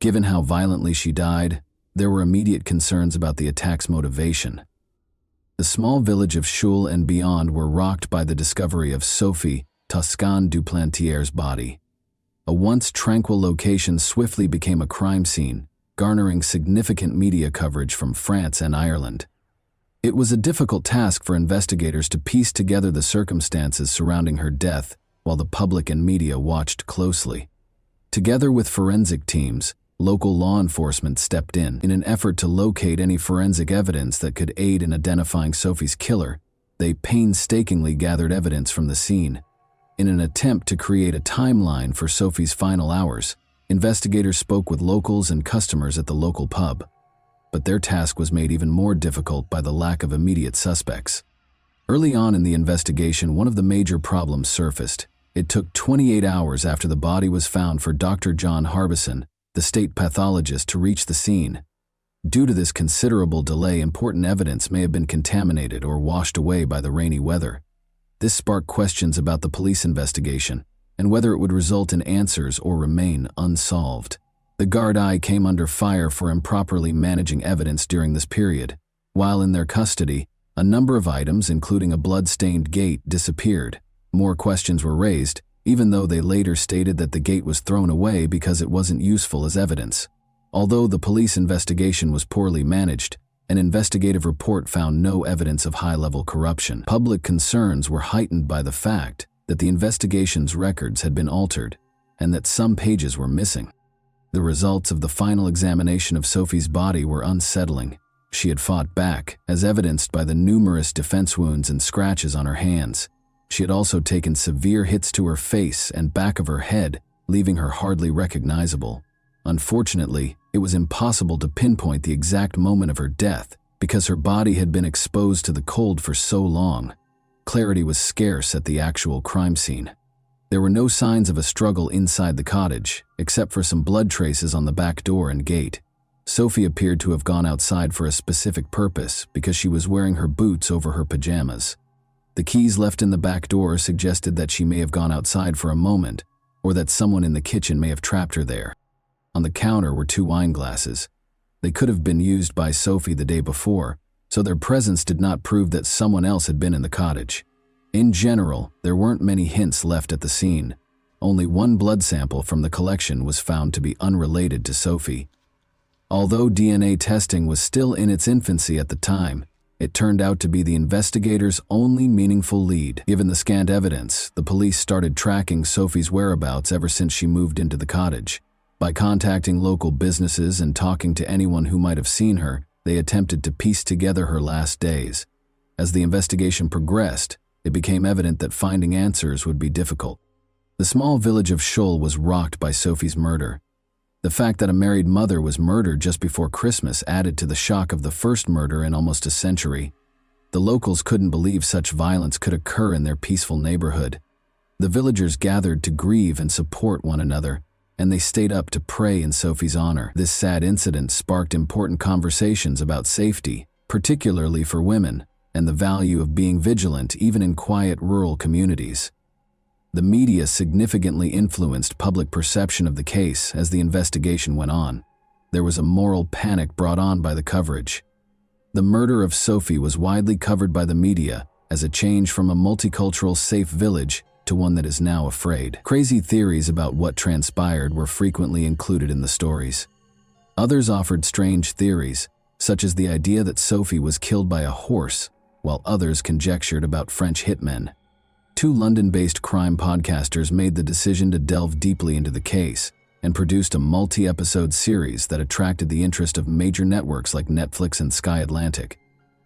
Given how violently she died, there were immediate concerns about the attack's motivation. The small village of Choules and beyond were rocked by the discovery of Sophie Toscan Duplantier's body. A once tranquil location swiftly became a crime scene, garnering significant media coverage from France and Ireland. It was a difficult task for investigators to piece together the circumstances surrounding her death while the public and media watched closely. Together with forensic teams, local law enforcement stepped in an effort to locate any forensic evidence that could aid in identifying Sophie's killer. They painstakingly gathered evidence from the scene. In an attempt to create a timeline for Sophie's final hours, investigators spoke with locals and customers at the local pub. But their task was made even more difficult by the lack of immediate suspects. Early on in the investigation, one of the major problems surfaced. It took 28 hours after the body was found for Dr. John Harbison, the state pathologist, to reach the scene. Due to this considerable delay, important evidence may have been contaminated or washed away by the rainy weather. This sparked questions about the police investigation and whether it would result in answers or remain unsolved. The Gardaí came under fire for improperly managing evidence during this period. While in their custody, a number of items, including a blood-stained gate, disappeared. More questions were raised, even though they later stated that the gate was thrown away because it wasn't useful as evidence. Although the police investigation was poorly managed, an investigative report found no evidence of high-level corruption. Public concerns were heightened by the fact that the investigation's records had been altered and that some pages were missing. The results of the final examination of Sophie's body were unsettling. She had fought back, as evidenced by the numerous defense wounds and scratches on her hands. She had also taken severe hits to her face and back of her head, leaving her hardly recognizable. Unfortunately, it was impossible to pinpoint the exact moment of her death because her body had been exposed to the cold for so long. Clarity was scarce at the actual crime scene. There were no signs of a struggle inside the cottage, except for some blood traces on the back door and gate. Sophie appeared to have gone outside for a specific purpose because she was wearing her boots over her pajamas. The keys left in the back door suggested that she may have gone outside for a moment, or that someone in the kitchen may have trapped her there. On the counter were 2 wine glasses. They could have been used by Sophie the day before, so their presence did not prove that someone else had been in the cottage. In general, there weren't many hints left at the scene. Only one blood sample from the collection was found to be unrelated to Sophie. Although DNA testing was still in its infancy at the time, it turned out to be the investigators' only meaningful lead. Given the scant evidence, the police started tracking Sophie's whereabouts ever since she moved into the cottage. By contacting local businesses and talking to anyone who might have seen her, they attempted to piece together her last days. As the investigation progressed, it became evident that finding answers would be difficult. The small village of Choules was rocked by Sophie's murder. The fact that a married mother was murdered just before Christmas added to the shock of the first murder in almost a century. The locals couldn't believe such violence could occur in their peaceful neighborhood. The villagers gathered to grieve and support one another, and they stayed up to pray in Sophie's honor. This sad incident sparked important conversations about safety, particularly for women, and the value of being vigilant even in quiet rural communities. The media significantly influenced public perception of the case as the investigation went on. There was a moral panic brought on by the coverage. The murder of Sophie was widely covered by the media as a change from a multicultural safe village to one that is now afraid. Crazy theories about what transpired were frequently included in the stories. Others offered strange theories, such as the idea that Sophie was killed by a horse, while others conjectured about French hitmen. Two London-based crime podcasters made the decision to delve deeply into the case and produced a multi-episode series that attracted the interest of major networks like Netflix and Sky Atlantic.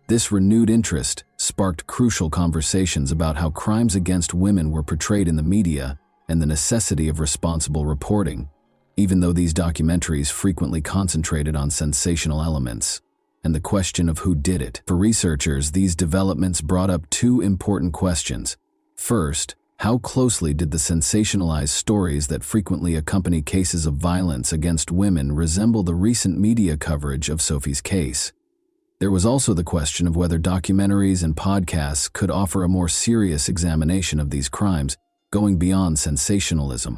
This renewed interest sparked crucial conversations about how crimes against women were portrayed in the media and the necessity of responsible reporting, even though these documentaries frequently concentrated on sensational elements and the question of who did it. For researchers, these developments brought up two important questions. First, how closely did the sensationalized stories that frequently accompany cases of violence against women resemble the recent media coverage of Sophie's case? There was also the question of whether documentaries and podcasts could offer a more serious examination of these crimes, going beyond sensationalism.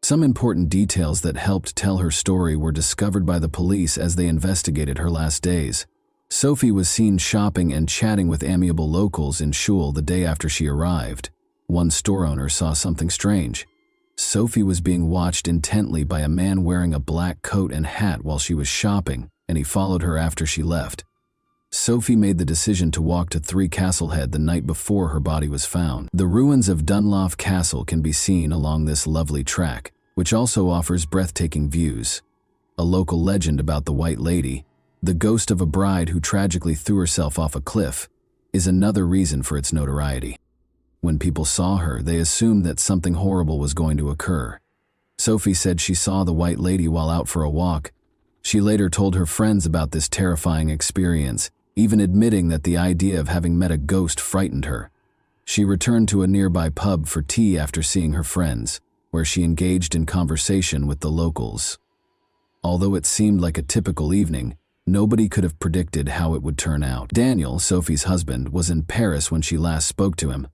Some important details that helped tell her story were discovered by the police as they investigated her last days. Sophie was seen shopping and chatting with amiable locals in Shul the day after she arrived. One store owner saw something strange. Sophie was being watched intently by a man wearing a black coat and hat while she was shopping, and he followed her after she left. Sophie made the decision to walk to 3 Castlehead the night before her body was found. The ruins of Dunlough Castle can be seen along this lovely track, which also offers breathtaking views. A local legend about the White Lady, the ghost of a bride who tragically threw herself off a cliff, is another reason for its notoriety. When people saw her, they assumed that something horrible was going to occur. Sophie said she saw the White Lady while out for a walk. She later told her friends about this terrifying experience, even admitting that the idea of having met a ghost frightened her. She returned to a nearby pub for tea after seeing her friends, where she engaged in conversation with the locals. Although it seemed like a typical evening, nobody could have predicted how it would turn out. Daniel, Sophie's husband, was in Paris when she last spoke to him.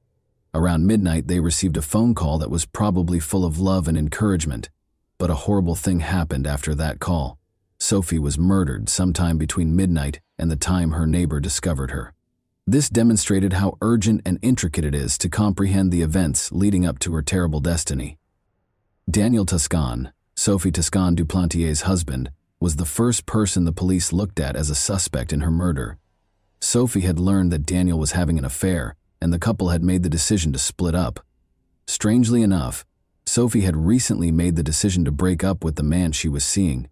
Around midnight, they received a phone call that was probably full of love and encouragement, but a horrible thing happened after that call. Sophie was murdered sometime between midnight and the time her neighbor discovered her. This demonstrated how urgent and intricate it is to comprehend the events leading up to her terrible destiny. Daniel Toscan, Sophie Toscan Duplantier's husband, was the first person the police looked at as a suspect in her murder. Sophie had learned that Daniel was having an affair, and the couple had made the decision to split up. Strangely enough, Sophie had recently made the decision to break up with the man she was seeing.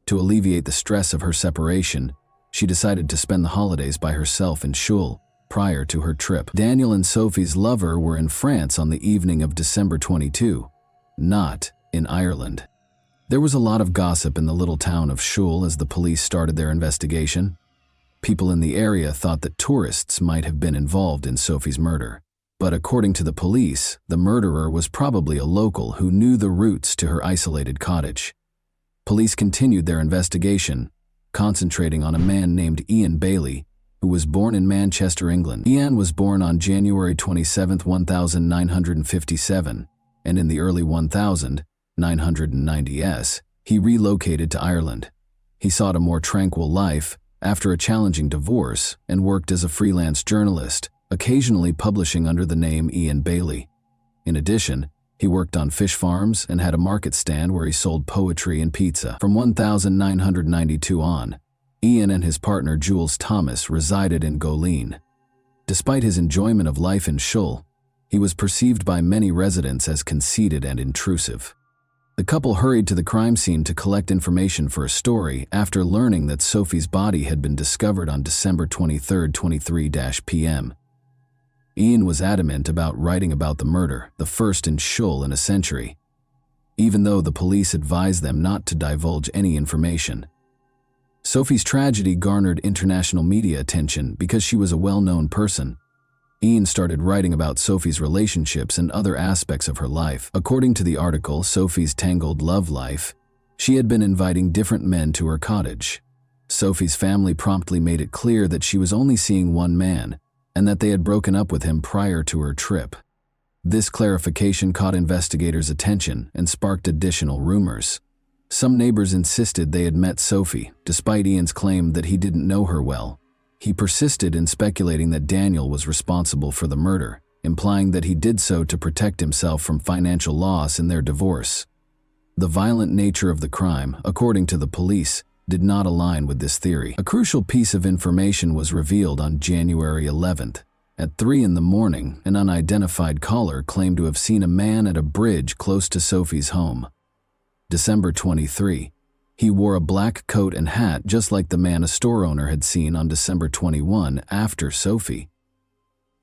To alleviate the stress of her separation, she decided to spend the holidays by herself in Shul prior to her trip. Daniel and Sophie's lover were in France on the evening of December 22, not in Ireland. There was a lot of gossip in the little town of Shul as the police started their investigation. People in the area thought that tourists might have been involved in Sophie's murder. But according to the police, the murderer was probably a local who knew the routes to her isolated cottage. Police continued their investigation, concentrating on a man named Ian Bailey, who was born in Manchester, England. Ian was born on January 27, 1957, and in the early 1990s, he relocated to Ireland. He sought a more tranquil life after a challenging divorce and worked as a freelance journalist, occasionally publishing under the name Ian Bailey. In addition, he worked on fish farms and had a market stand where he sold poetry and pizza. From 1992 on, Ian and his partner Jules Thomas resided in Goleen. Despite his enjoyment of life in Shul, he was perceived by many residents as conceited and intrusive. The couple hurried to the crime scene to collect information for a story after learning that Sophie's body had been discovered on December 23, 23 p.m. Ian was adamant about writing about the murder, the first in Shul in a century, even though the police advised them not to divulge any information. Sophie's tragedy garnered international media attention because she was a well-known person. Ian started writing about Sophie's relationships and other aspects of her life. According to the article, Sophie's Tangled Love Life, she had been inviting different men to her cottage. Sophie's family promptly made it clear that she was only seeing one man, and that they had broken up with him prior to her trip. This clarification caught investigators' attention and sparked additional rumors. Some neighbors insisted they had met Sophie, despite Ian's claim that he didn't know her well. He persisted in speculating that Daniel was responsible for the murder, implying that he did so to protect himself from financial loss in their divorce. The violent nature of the crime, according to the police, did not align with this theory. A crucial piece of information was revealed on January 11th. At 3 in the morning, an unidentified caller claimed to have seen a man at a bridge close to Sophie's home. December 23. He wore a black coat and hat just like the man a store owner had seen on December 21 after Sophie.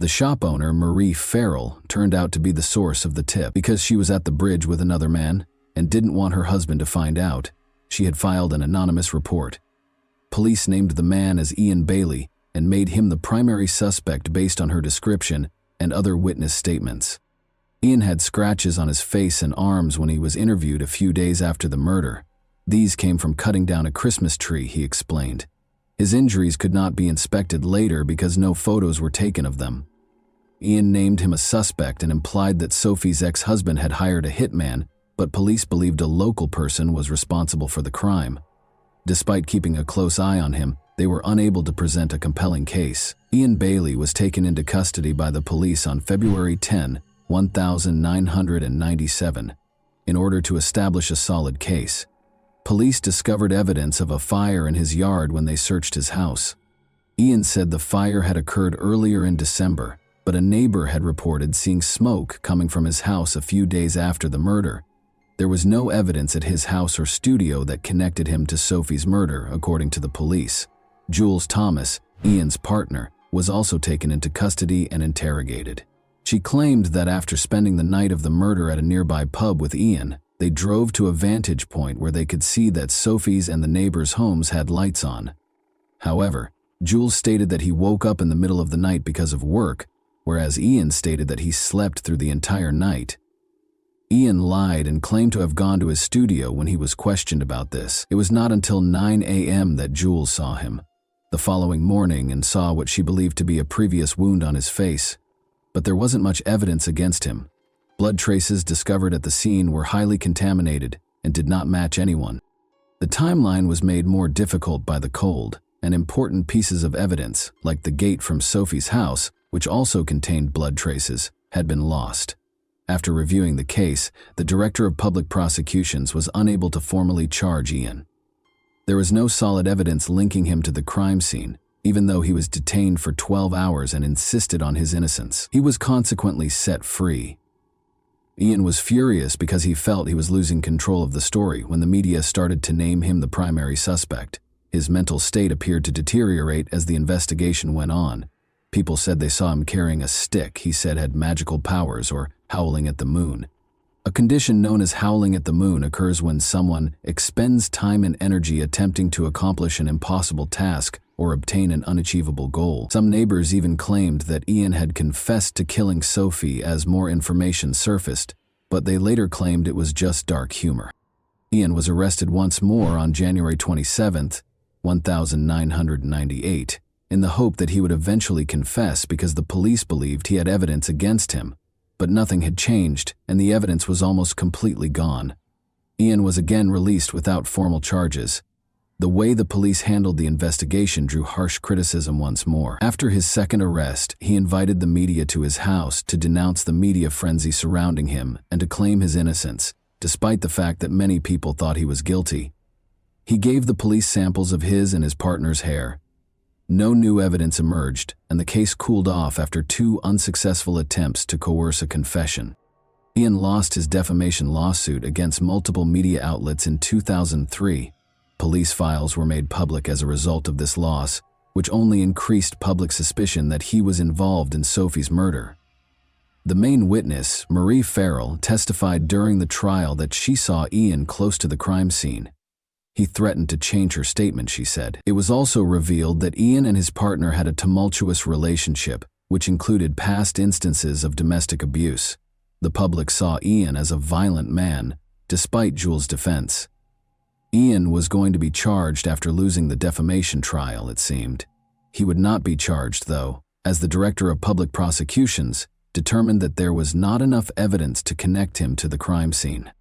The shop owner, Marie Farrell, turned out to be the source of the tip. Because she was at the bridge with another man and didn't want her husband to find out, she had filed an anonymous report. Police named the man as Ian Bailey and made him the primary suspect based on her description and other witness statements. Ian had scratches on his face and arms when he was interviewed a few days after the murder. These came from cutting down a Christmas tree, he explained. His injuries could not be inspected later because no photos were taken of them. Ian named him a suspect and implied that Sophie's ex-husband had hired a hitman, but police believed a local person was responsible for the crime. Despite keeping a close eye on him, they were unable to present a compelling case. Ian Bailey was taken into custody by the police on February 10, 1997, in order to establish a solid case. Police discovered evidence of a fire in his yard when they searched his house. Ian said the fire had occurred earlier in December, but a neighbor had reported seeing smoke coming from his house a few days after the murder. There was no evidence at his house or studio that connected him to Sophie's murder, according to the police. Jules Thomas, Ian's partner, was also taken into custody and interrogated. She claimed that after spending the night of the murder at a nearby pub with Ian, they drove to a vantage point where they could see that Sophie's and the neighbors' homes had lights on. However, Jules stated that he woke up in the middle of the night because of work, whereas Ian stated that he slept through the entire night. Ian lied and claimed to have gone to his studio when he was questioned about this. It was not until 9 a.m. that Jules saw him the following morning and saw what she believed to be a previous wound on his face. But there wasn't much evidence against him. Blood traces discovered at the scene were highly contaminated and did not match anyone. The timeline was made more difficult by the cold, and important pieces of evidence, like the gate from Sophie's house, which also contained blood traces, had been lost. After reviewing the case, the Director of Public Prosecutions was unable to formally charge Ian. There was no solid evidence linking him to the crime scene, even though he was detained for 12 hours and insisted on his innocence. He was consequently set free. Ian was furious because he felt he was losing control of the story when the media started to name him the primary suspect. His mental state appeared to deteriorate as the investigation went on. People said they saw him carrying a stick he said had magical powers, or howling at the moon. A condition known as howling at the moon occurs when someone expends time and energy attempting to accomplish an impossible task or obtain an unachievable goal. Some neighbors even claimed that Ian had confessed to killing Sophie as more information surfaced, but they later claimed it was just dark humor. Ian was arrested once more on January 27, 1998, in the hope that he would eventually confess because the police believed he had evidence against him, but nothing had changed and the evidence was almost completely gone. Ian was again released without formal charges. The way the police handled the investigation drew harsh criticism once more. After his second arrest, he invited the media to his house to denounce the media frenzy surrounding him and to claim his innocence, despite the fact that many people thought he was guilty. He gave the police samples of his and his partner's hair. No new evidence emerged, and the case cooled off after 2 unsuccessful attempts to coerce a confession. Ian lost his defamation lawsuit against multiple media outlets in 2003. Police files were made public as a result of this loss, which only increased public suspicion that he was involved in Sophie's murder. The main witness, Marie Farrell, testified during the trial that she saw Ian close to the crime scene. He threatened to change her statement, she said. It was also revealed that Ian and his partner had a tumultuous relationship, which included past instances of domestic abuse. The public saw Ian as a violent man, despite Jules' defense. Ian was going to be charged after losing the defamation trial, it seemed. He would not be charged, though, as the Director of Public Prosecutions determined that there was not enough evidence to connect him to the crime scene.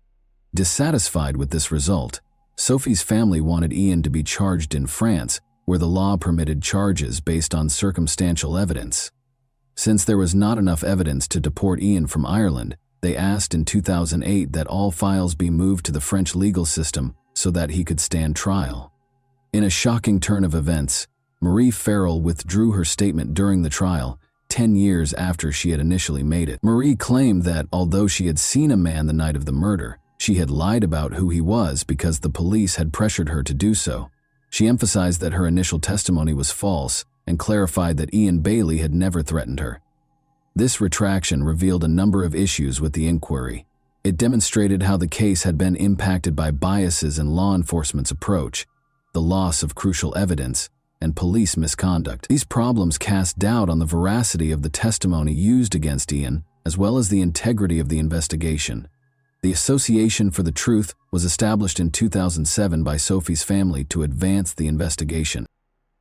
Dissatisfied with this result, Sophie's family wanted Ian to be charged in France, where the law permitted charges based on circumstantial evidence. Since there was not enough evidence to deport Ian from Ireland, they asked in 2008 that all files be moved to the French legal system so that he could stand trial. In a shocking turn of events, Marie Farrell withdrew her statement during the trial, 10 years after she had initially made it. Marie claimed that although she had seen a man the night of the murder, she had lied about who he was because the police had pressured her to do so. She emphasized that her initial testimony was false and clarified that Ian Bailey had never threatened her. This retraction revealed a number of issues with the inquiry. It demonstrated how the case had been impacted by biases in law enforcement's approach, the loss of crucial evidence, and police misconduct. These problems cast doubt on the veracity of the testimony used against Ian, as well as the integrity of the investigation. The Association for the Truth was established in 2007 by Sophie's family to advance the investigation.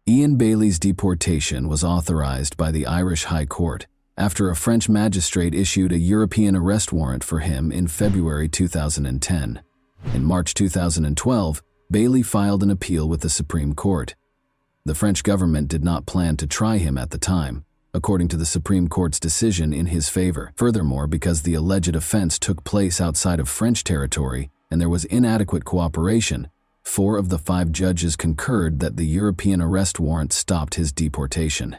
Ian Bailey's deportation was authorized by the Irish High Court after a French magistrate issued a European arrest warrant for him in February 2010. In March 2012, Bailey filed an appeal with the Supreme Court. The French government did not plan to try him at the time, according to the Supreme Court's decision in his favor. Furthermore, because the alleged offense took place outside of French territory and there was inadequate cooperation, 4 of the 5 judges concurred that the European arrest warrant stopped his deportation.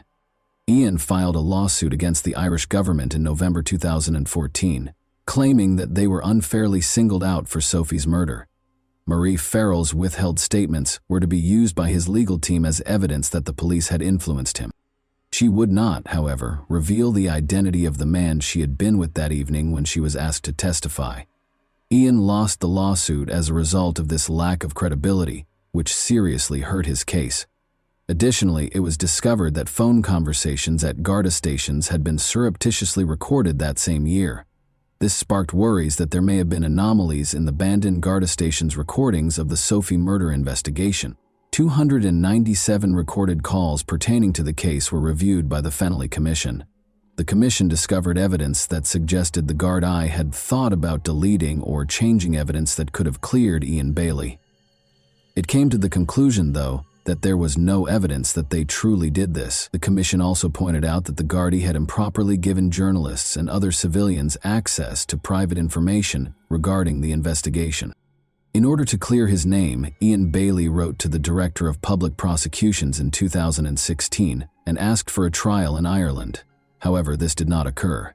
Ian filed a lawsuit against the Irish government in November 2014, claiming that they were unfairly singled out for Sophie's murder. Marie Farrell's withheld statements were to be used by his legal team as evidence that the police had influenced him. She would not, however, reveal the identity of the man she had been with that evening when she was asked to testify. Ian lost the lawsuit as a result of this lack of credibility, which seriously hurt his case. Additionally, it was discovered that phone conversations at Garda stations had been surreptitiously recorded that same year. This sparked worries that there may have been anomalies in the abandoned Garda station's recordings of the Sophie murder investigation. 297 recorded calls pertaining to the case were reviewed by the Fennelly Commission. The commission discovered evidence that suggested the Gardaí had thought about deleting or changing evidence that could have cleared Ian Bailey. It came to the conclusion, though, that there was no evidence that they truly did this. The commission also pointed out that the Gardaí had improperly given journalists and other civilians access to private information regarding the investigation. In order to clear his name, Ian Bailey wrote to the Director of Public Prosecutions in 2016 and asked for a trial in Ireland. However, this did not occur.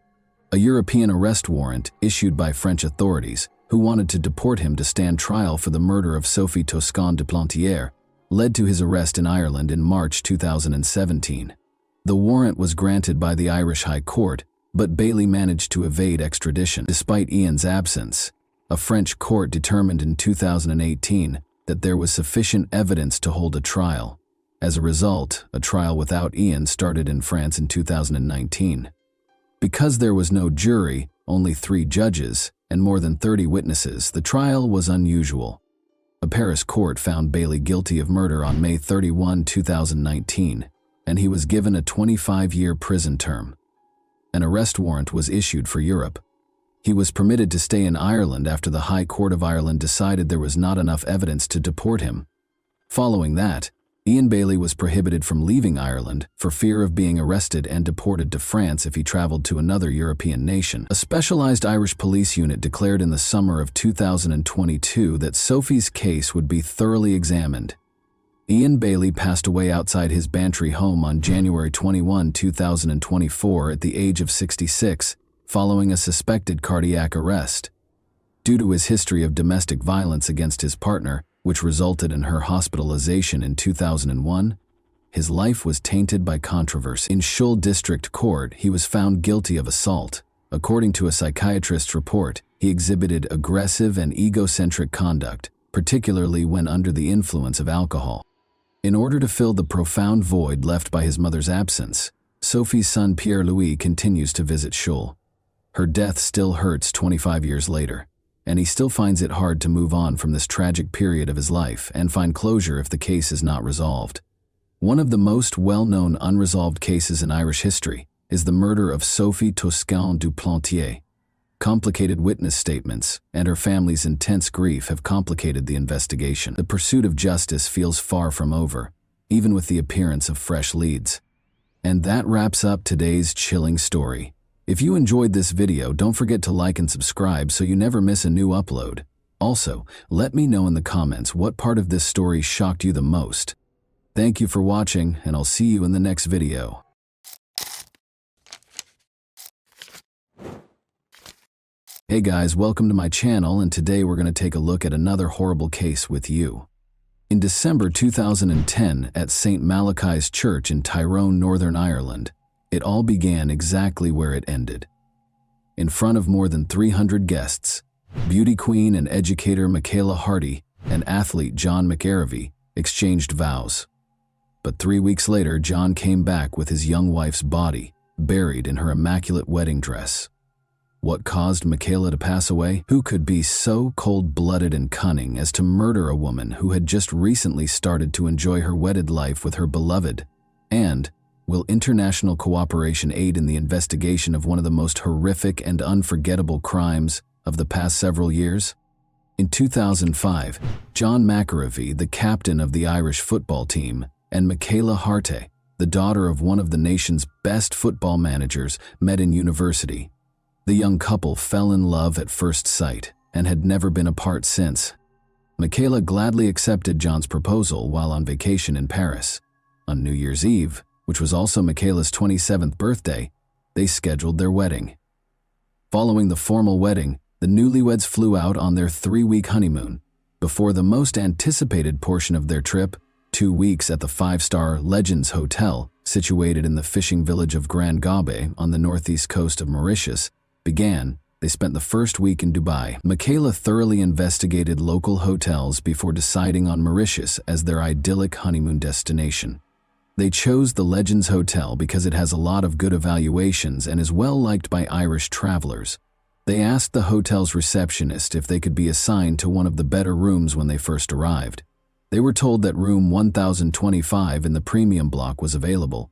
A European arrest warrant issued by French authorities, who wanted to deport him to stand trial for the murder of Sophie Toscan de Plantier, led to his arrest in Ireland in March 2017. The warrant was granted by the Irish High Court, but Bailey managed to evade extradition. Despite Ian's absence, a French court determined in 2018 that there was sufficient evidence to hold a trial. As a result, a trial without Ian started in France in 2019. Because there was no jury, only 3 judges, and more than 30 witnesses, the trial was unusual. A Paris court found Bailey guilty of murder on May 31, 2019, and he was given a 25-year prison term. An arrest warrant was issued for Europe. He was permitted to stay in Ireland after the High Court of Ireland decided there was not enough evidence to deport him. Following that, Ian Bailey was prohibited from leaving Ireland for fear of being arrested and deported to France if he traveled to another European nation. A specialized Irish police unit declared in the summer of 2022 that Sophie's case would be thoroughly examined. Ian Bailey passed away outside his Bantry home on January 21, 2024 at the age of 66, following a suspected cardiac arrest. Due to his history of domestic violence against his partner, which resulted in her hospitalization in 2001, his life was tainted by controversy. In Shull District Court, he was found guilty of assault. According to a psychiatrist's report, he exhibited aggressive and egocentric conduct, particularly when under the influence of alcohol. In order to fill the profound void left by his mother's absence, Sophie's son Pierre-Louis continues to visit Shull. Her death still hurts 25 years later, and he still finds it hard to move on from this tragic period of his life and find closure if the case is not resolved. One of the most well-known unresolved cases in Irish history is the murder of Sophie Toscan du Plantier. Complicated witness statements and her family's intense grief have complicated the investigation. The pursuit of justice feels far from over, even with the appearance of fresh leads. And that wraps up today's chilling story. If you enjoyed this video, don't forget to like and subscribe so you never miss a new upload. Also, let me know in the comments what part of this story shocked you the most. Thank you for watching, and I'll see you in the next video. Hey guys, welcome to my channel, and today we're going to take a look at another horrible case with you. In December 2010, at St. Malachy's Church in Tyrone, Northern Ireland, it all began exactly where it ended. In front of more than 300 guests, beauty queen and educator Michaela Hardy and athlete John McArevey exchanged vows. But 3 weeks later, John came back with his young wife's body, buried in her immaculate wedding dress. What caused Michaela to pass away? Who could be so cold-blooded and cunning as to murder a woman who had just recently started to enjoy her wedded life with her beloved? And will international cooperation aid in the investigation of one of the most horrific and unforgettable crimes of the past several years? In 2005, John McArevey, the captain of the Irish football team, and Michaela Hardy, the daughter of one of the nation's best football managers, met in university. The young couple fell in love at first sight and had never been apart since. Michaela gladly accepted John's proposal while on vacation in Paris. On New Year's Eve, which was also Michaela's 27th birthday, they scheduled their wedding. Following the formal wedding, the newlyweds flew out on their 3-week honeymoon. Before the most anticipated portion of their trip, 2 weeks at the 5-star Legends Hotel, situated in the fishing village of Grand Gabe on the northeast coast of Mauritius, began, they spent the first week in Dubai. Michaela thoroughly investigated local hotels before deciding on Mauritius as their idyllic honeymoon destination. They chose the Legends Hotel because it has a lot of good evaluations and is well liked by Irish travelers. They asked the hotel's receptionist if they could be assigned to one of the better rooms when they first arrived. They were told that room 1025 in the premium block was available.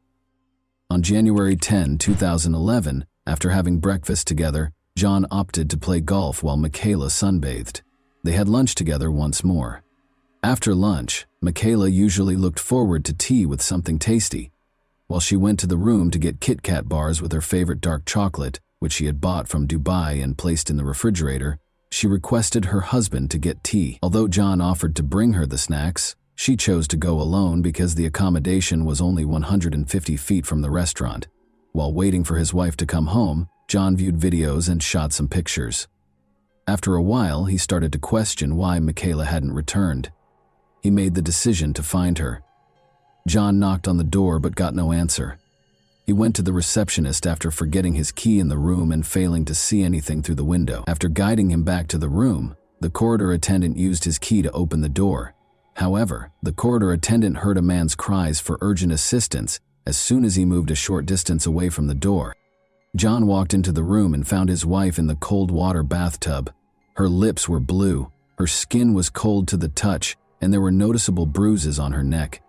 On January 10, 2011, after having breakfast together, John opted to play golf while Michaela sunbathed. They had lunch together once more. After lunch, Michaela usually looked forward to tea with something tasty. While she went to the room to get Kit Kat bars with her favorite dark chocolate, which she had bought from Dubai and placed in the refrigerator, she requested her husband to get tea. Although John offered to bring her the snacks, she chose to go alone because the accommodation was only 150 feet from the restaurant. While waiting for his wife to come home, John viewed videos and shot some pictures. After a while, he started to question why Michaela hadn't returned. He made the decision to find her. John knocked on the door but got no answer. He went to the receptionist after forgetting his key in the room and failing to see anything through the window. After guiding him back to the room, the corridor attendant used his key to open the door. However, the corridor attendant heard a man's cries for urgent assistance as soon as he moved a short distance away from the door. John walked into the room and found his wife in the cold water bathtub. Her lips were blue, her skin was cold to the touch, and there were noticeable bruises on her neck.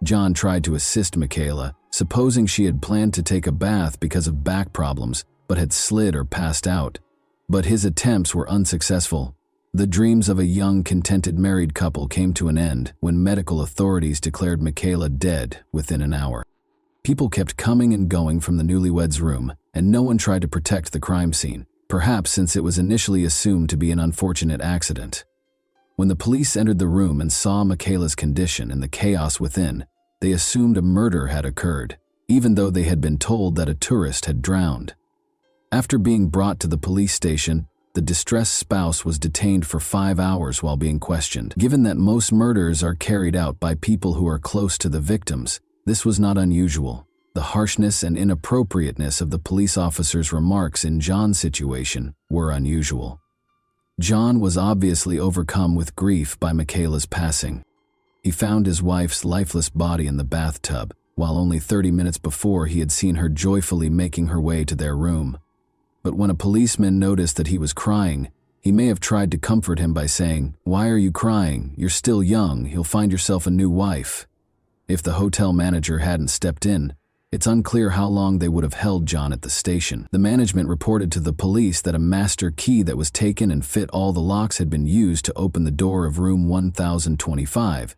John tried to assist Michaela, supposing she had planned to take a bath because of back problems, but had slid or passed out. But his attempts were unsuccessful. The dreams of a young, contented married couple came to an end when medical authorities declared Michaela dead within an hour. People kept coming and going from the newlyweds' room, and no one tried to protect the crime scene, perhaps since it was initially assumed to be an unfortunate accident. When the police entered the room and saw Michaela's condition and the chaos within, they assumed a murder had occurred, even though they had been told that a tourist had drowned. After being brought to the police station, the distressed spouse was detained for 5 hours while being questioned. Given that most murders are carried out by people who are close to the victims, this was not unusual. The harshness and inappropriateness of the police officer's remarks in John's situation were unusual. John was obviously overcome with grief by Michaela's passing. He found his wife's lifeless body in the bathtub, while only 30 minutes before he had seen her joyfully making her way to their room. But when a policeman noticed that he was crying, he may have tried to comfort him by saying, "Why are you crying? You're still young, you'll find yourself a new wife." If the hotel manager hadn't stepped in, it's unclear how long they would have held John at the station. The management reported to the police that a master key that was taken and fit all the locks had been used to open the door of room 1025.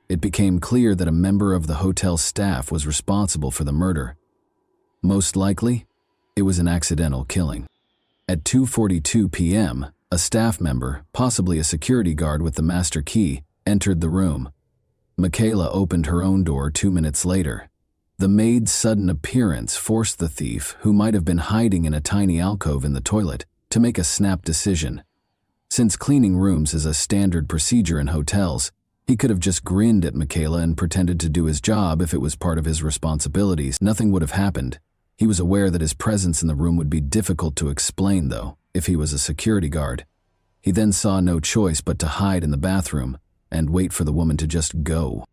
It became clear that a member of the hotel staff was responsible for the murder. Most likely, it was an accidental killing. At 2:42 p.m., A staff member, possibly a security guard with the master key, entered the room. Michaela opened her own door 2 minutes later. The maid's sudden appearance forced the thief, who might have been hiding in a tiny alcove in the toilet, to make a snap decision. Since cleaning rooms is a standard procedure in hotels, he could have just grinned at Michaela and pretended to do his job if it was part of his responsibilities. Nothing would have happened. He was aware that his presence in the room would be difficult to explain, though, if he was a security guard. He then saw no choice but to hide in the bathroom and wait for the woman to just go.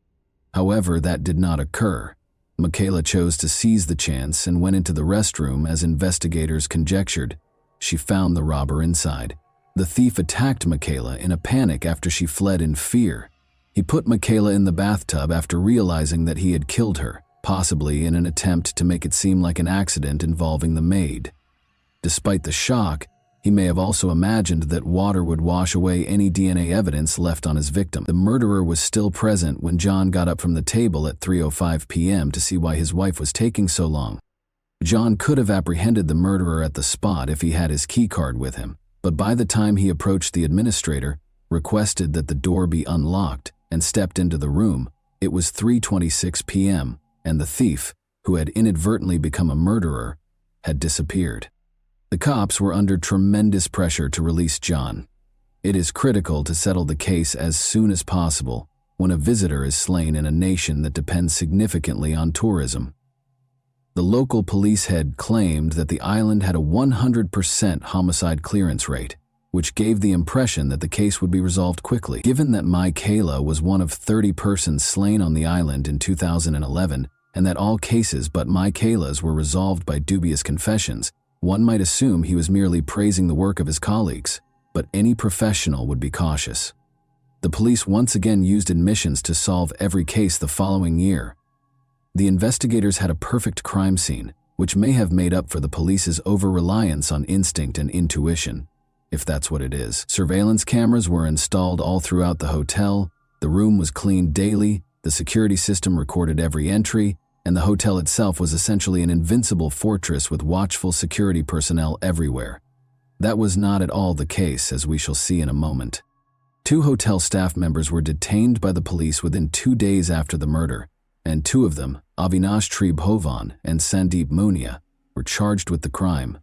However, that did not occur. Michaela chose to seize the chance and went into the restroom as investigators conjectured. She found the robber inside. The thief attacked Michaela in a panic after she fled in fear. He put Michaela in the bathtub after realizing that he had killed her, possibly in an attempt to make it seem like an accident involving the maid. Despite the shock, he may have also imagined that water would wash away any DNA evidence left on his victim. The murderer was still present when John got up from the table at 3:05 p.m. to see why his wife was taking so long. John could have apprehended the murderer at the spot if he had his key card with him, but by the time he approached the administrator, requested that the door be unlocked, and stepped into the room, it was 3:26 p.m., and the thief, who had inadvertently become a murderer, had disappeared. The cops were under tremendous pressure to release John. It is critical to settle the case as soon as possible when a visitor is slain in a nation that depends significantly on tourism. The local police head claimed that the island had a 100% homicide clearance rate, which gave the impression that the case would be resolved quickly. Given that Michaela was one of 30 persons slain on the island in 2011, and that all cases but Michaela's were resolved by dubious confessions, one might assume he was merely praising the work of his colleagues, but any professional would be cautious. The police once again used admissions to solve every case the following year. The investigators had a perfect crime scene, which may have made up for the police's over-reliance on instinct and intuition, if that's what it is. Surveillance cameras were installed all throughout the hotel, the room was cleaned daily, the security system recorded every entry, and the hotel itself was essentially an invincible fortress with watchful security personnel everywhere. That was not at all the case, as we shall see in a moment. 2 hotel staff members were detained by the police within 2 days after the murder, and 2 of them, Avinash Tribhovan and Sandeep Munia, were charged with the crime.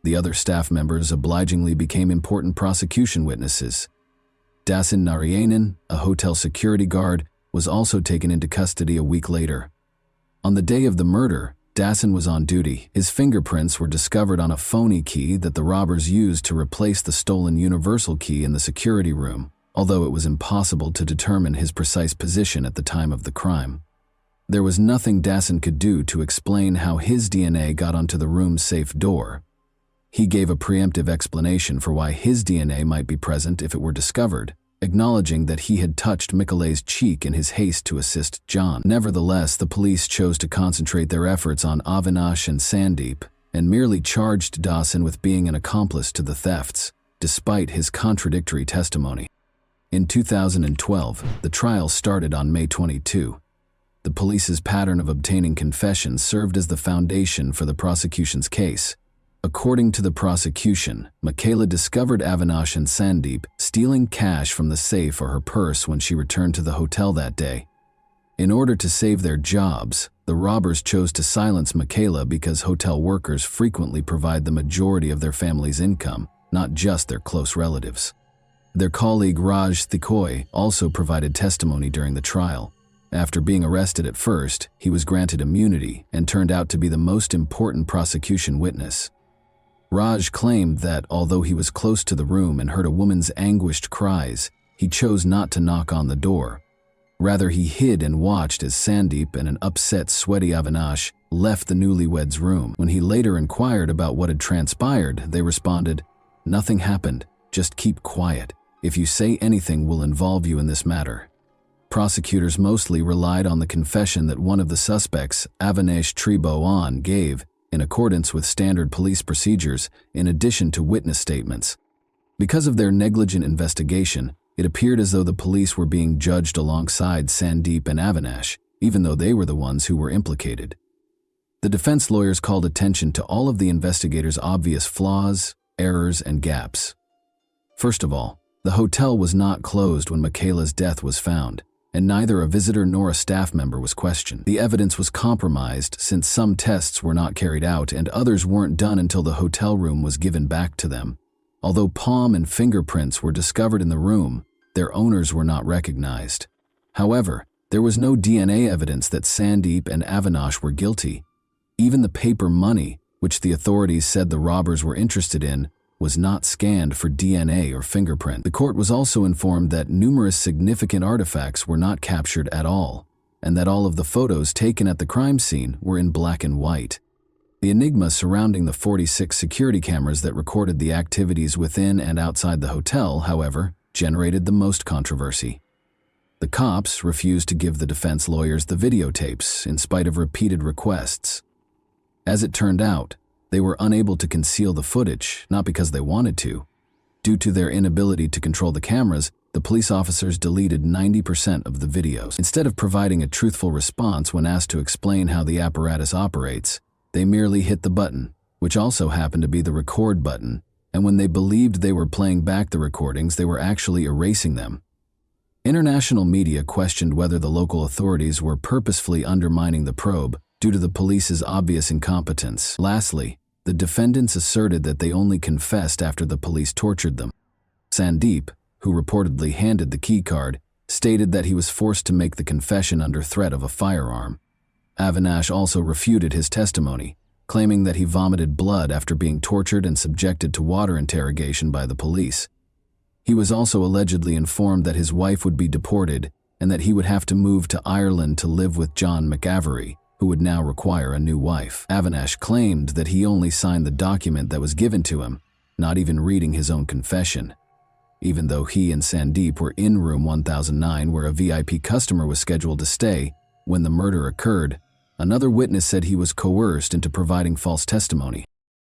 The other staff members obligingly became important prosecution witnesses. Dasan Narayanan, a hotel security guard, was also taken into custody a week later. On the day of the murder, Dasan was on duty. His fingerprints were discovered on a phony key that the robbers used to replace the stolen universal key in the security room, although it was impossible to determine his precise position at the time of the crime. There was nothing Dasan could do to explain how his DNA got onto the room's safe door. He gave a preemptive explanation for why his DNA might be present if it were discovered, acknowledging that he had touched Michaela's cheek in his haste to assist John. Nevertheless, the police chose to concentrate their efforts on Avinash and Sandeep and merely charged Dasan with being an accomplice to the thefts, despite his contradictory testimony. In 2012, the trial started on May 22. The police's pattern of obtaining confessions served as the foundation for the prosecution's case. According to the prosecution, Michaela discovered Avinash and Sandeep stealing cash from the safe or her purse when she returned to the hotel that day. In order to save their jobs, the robbers chose to silence Michaela because hotel workers frequently provide the majority of their family's income, not just their close relatives. Their colleague Raj Thikoi also provided testimony during the trial. After being arrested at first, he was granted immunity and turned out to be the most important prosecution witness. Raj claimed that although he was close to the room and heard a woman's anguished cries, he chose not to knock on the door. Rather, he hid and watched as Sandeep and an upset, sweaty Avinash left the newlyweds' room. When he later inquired about what had transpired, they responded, "Nothing happened, just keep quiet. If you say anything, we'll involve you in this matter." Prosecutors mostly relied on the confession that one of the suspects, Avinash Tribhovan, gave, in accordance with standard police procedures, in addition to witness statements. Because of their negligent investigation, it appeared as though the police were being judged alongside Sandeep and Avinash, even though they were the ones who were implicated. The defense lawyers called attention to all of the investigators' obvious flaws, errors, and gaps. First of all, the hotel was not closed when Michaela's death was found, and neither a visitor nor a staff member was questioned. The evidence was compromised since some tests were not carried out and others weren't done until the hotel room was given back to them. Although palm and fingerprints were discovered in the room, their owners were not recognized. However, there was no DNA evidence that Sandeep and Avinash were guilty. Even the paper money, which the authorities said the robbers were interested in, was not scanned for DNA or fingerprint. The court was also informed that numerous significant artifacts were not captured at all, and that all of the photos taken at the crime scene were in black and white. The enigma surrounding the 46 security cameras that recorded the activities within and outside the hotel, however, generated the most controversy. The cops refused to give the defense lawyers the videotapes in spite of repeated requests. As it turned out, they were unable to conceal the footage, not because they wanted to. Due to their inability to control the cameras, the police officers deleted 90% of the videos. Instead of providing a truthful response when asked to explain how the apparatus operates, they merely hit the button, which also happened to be the record button, and when they believed they were playing back the recordings, they were actually erasing them. International media questioned whether the local authorities were purposefully undermining the probe due to the police's obvious incompetence. Lastly, the defendants asserted that they only confessed after the police tortured them. Sandeep, who reportedly handed the keycard, stated that he was forced to make the confession under threat of a firearm. Avinash also refuted his testimony, claiming that he vomited blood after being tortured and subjected to water interrogation by the police. He was also allegedly informed that his wife would be deported and that he would have to move to Ireland to live with John McAvery, who would now require a new wife. Avinash claimed that he only signed the document that was given to him, not even reading his own confession. Even though he and Sandeep were in room 1009 where a VIP customer was scheduled to stay when the murder occurred, another witness said he was coerced into providing false testimony.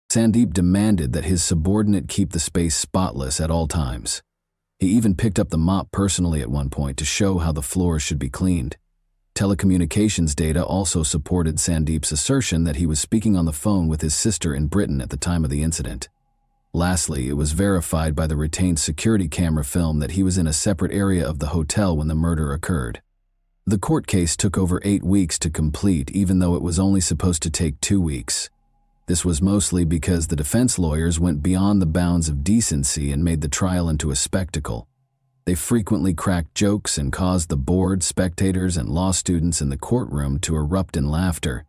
Sandeep demanded that his subordinate keep the space spotless at all times. He even picked up the mop personally at one point to show how the floors should be cleaned. Telecommunications data also supported Sandeep's assertion that he was speaking on the phone with his sister in Britain at the time of the incident. Lastly, it was verified by the retained security camera film that he was in a separate area of the hotel when the murder occurred. The court case took over 8 weeks to complete, even though it was only supposed to take 2 weeks. This was mostly because the defense lawyers went beyond the bounds of decency and made the trial into a spectacle. They frequently cracked jokes and caused the board, spectators, and law students in the courtroom to erupt in laughter.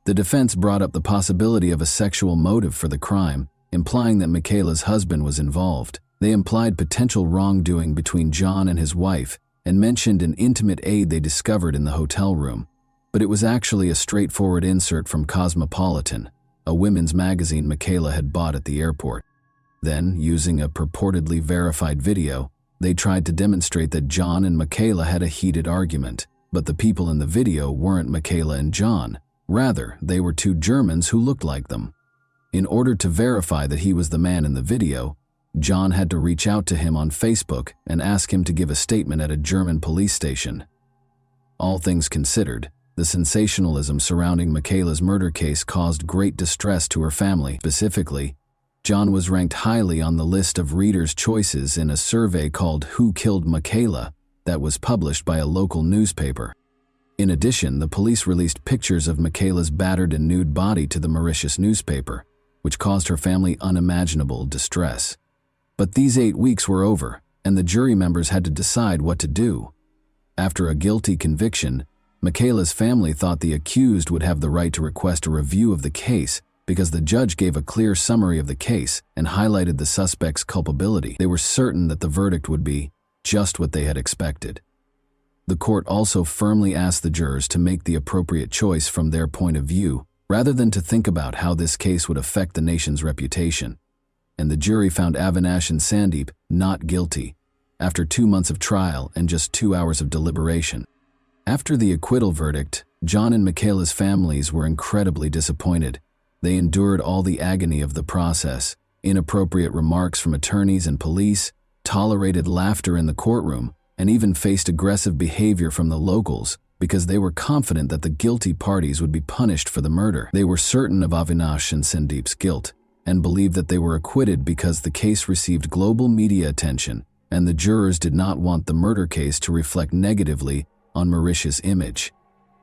The defense brought up the possibility of a sexual motive for the crime, implying that Michaela's husband was involved. They implied potential wrongdoing between John and his wife and mentioned an intimate aid they discovered in the hotel room. But it was actually a straightforward insert from Cosmopolitan, a women's magazine Michaela had bought at the airport. Then, using a purportedly verified video, they tried to demonstrate that John and Michaela had a heated argument, but the people in the video weren't Michaela and John. Rather, they were two Germans who looked like them. In order to verify that he was the man in the video, John had to reach out to him on Facebook and ask him to give a statement at a German police station. All things considered, the sensationalism surrounding Michaela's murder case caused great distress to her family. Specifically, John was ranked highly on the list of readers' choices in a survey called Who Killed Michaela that was published by a local newspaper. In addition, the police released pictures of Michaela's battered and nude body to the Mauritius newspaper, which caused her family unimaginable distress. But these 8 weeks were over, and the jury members had to decide what to do. After a guilty conviction, Michaela's family thought the accused would have the right to request a review of the case because the judge gave a clear summary of the case and highlighted the suspect's culpability. They were certain that the verdict would be just what they had expected. The court also firmly asked the jurors to make the appropriate choice from their point of view, rather than to think about how this case would affect the nation's reputation. And the jury found Avinash and Sandeep not guilty, after 2 months of trial and just 2 hours of deliberation. After the acquittal verdict, John and Michaela's families were incredibly disappointed. They endured all the agony of the process, inappropriate remarks from attorneys and police, tolerated laughter in the courtroom, and even faced aggressive behavior from the locals because they were confident that the guilty parties would be punished for the murder. They were certain of Avinash and Sandeep's guilt, and believed that they were acquitted because the case received global media attention, and the jurors did not want the murder case to reflect negatively on Mauritius' image.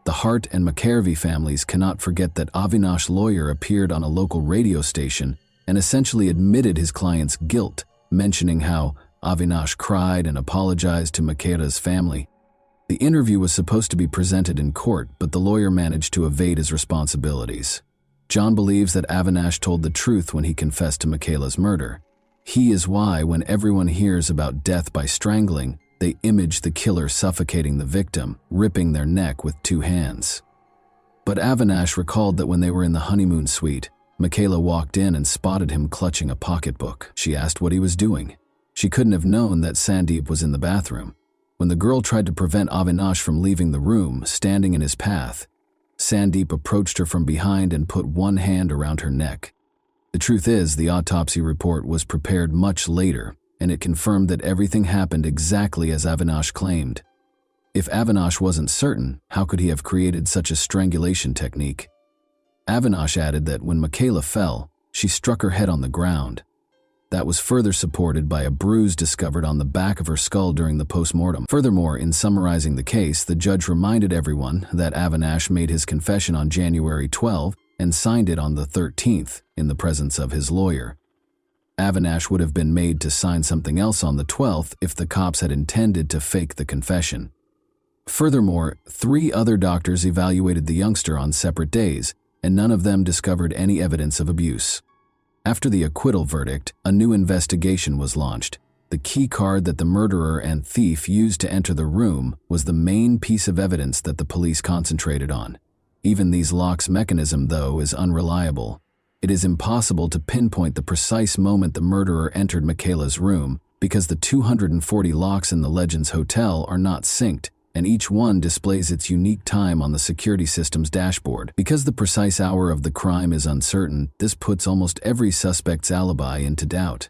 The Hart and McKervey families cannot forget that Avinash's lawyer appeared on a local radio station and essentially admitted his client's guilt, mentioning how Avinash cried and apologized to Michaela's family. The interview was supposed to be presented in court, but the lawyer managed to evade his responsibilities. John believes that Avinash told the truth when he confessed to Michaela's murder. He is why, when everyone hears about death by strangling, they image the killer suffocating the victim, ripping their neck with 2 hands. But Avinash recalled that when they were in the honeymoon suite, Michaela walked in and spotted him clutching a pocketbook. She asked what he was doing. She couldn't have known that Sandeep was in the bathroom. When the girl tried to prevent Avinash from leaving the room, standing in his path, Sandeep approached her from behind and put one hand around her neck. The truth is, the autopsy report was prepared much later, and it confirmed that everything happened exactly as Avinash claimed. If Avinash wasn't certain, how could he have created such a strangulation technique? Avinash added that when Michaela fell, she struck her head on the ground. That was further supported by a bruise discovered on the back of her skull during the post-mortem. Furthermore, in summarizing the case, the judge reminded everyone that Avinash made his confession on January 12 and signed it on the 13th in the presence of his lawyer. Avinash would have been made to sign something else on the 12th if the cops had intended to fake the confession. Furthermore, 3 other doctors evaluated the youngster on separate days, and none of them discovered any evidence of abuse. After the acquittal verdict, a new investigation was launched. The key card that the murderer and thief used to enter the room was the main piece of evidence that the police concentrated on. Even these locks' mechanism, though, is unreliable. It is impossible to pinpoint the precise moment the murderer entered Michaela's room because the 240 locks in the Legends Hotel are not synced, and each one displays its unique time on the security system's dashboard. Because the precise hour of the crime is uncertain, this puts almost every suspect's alibi into doubt.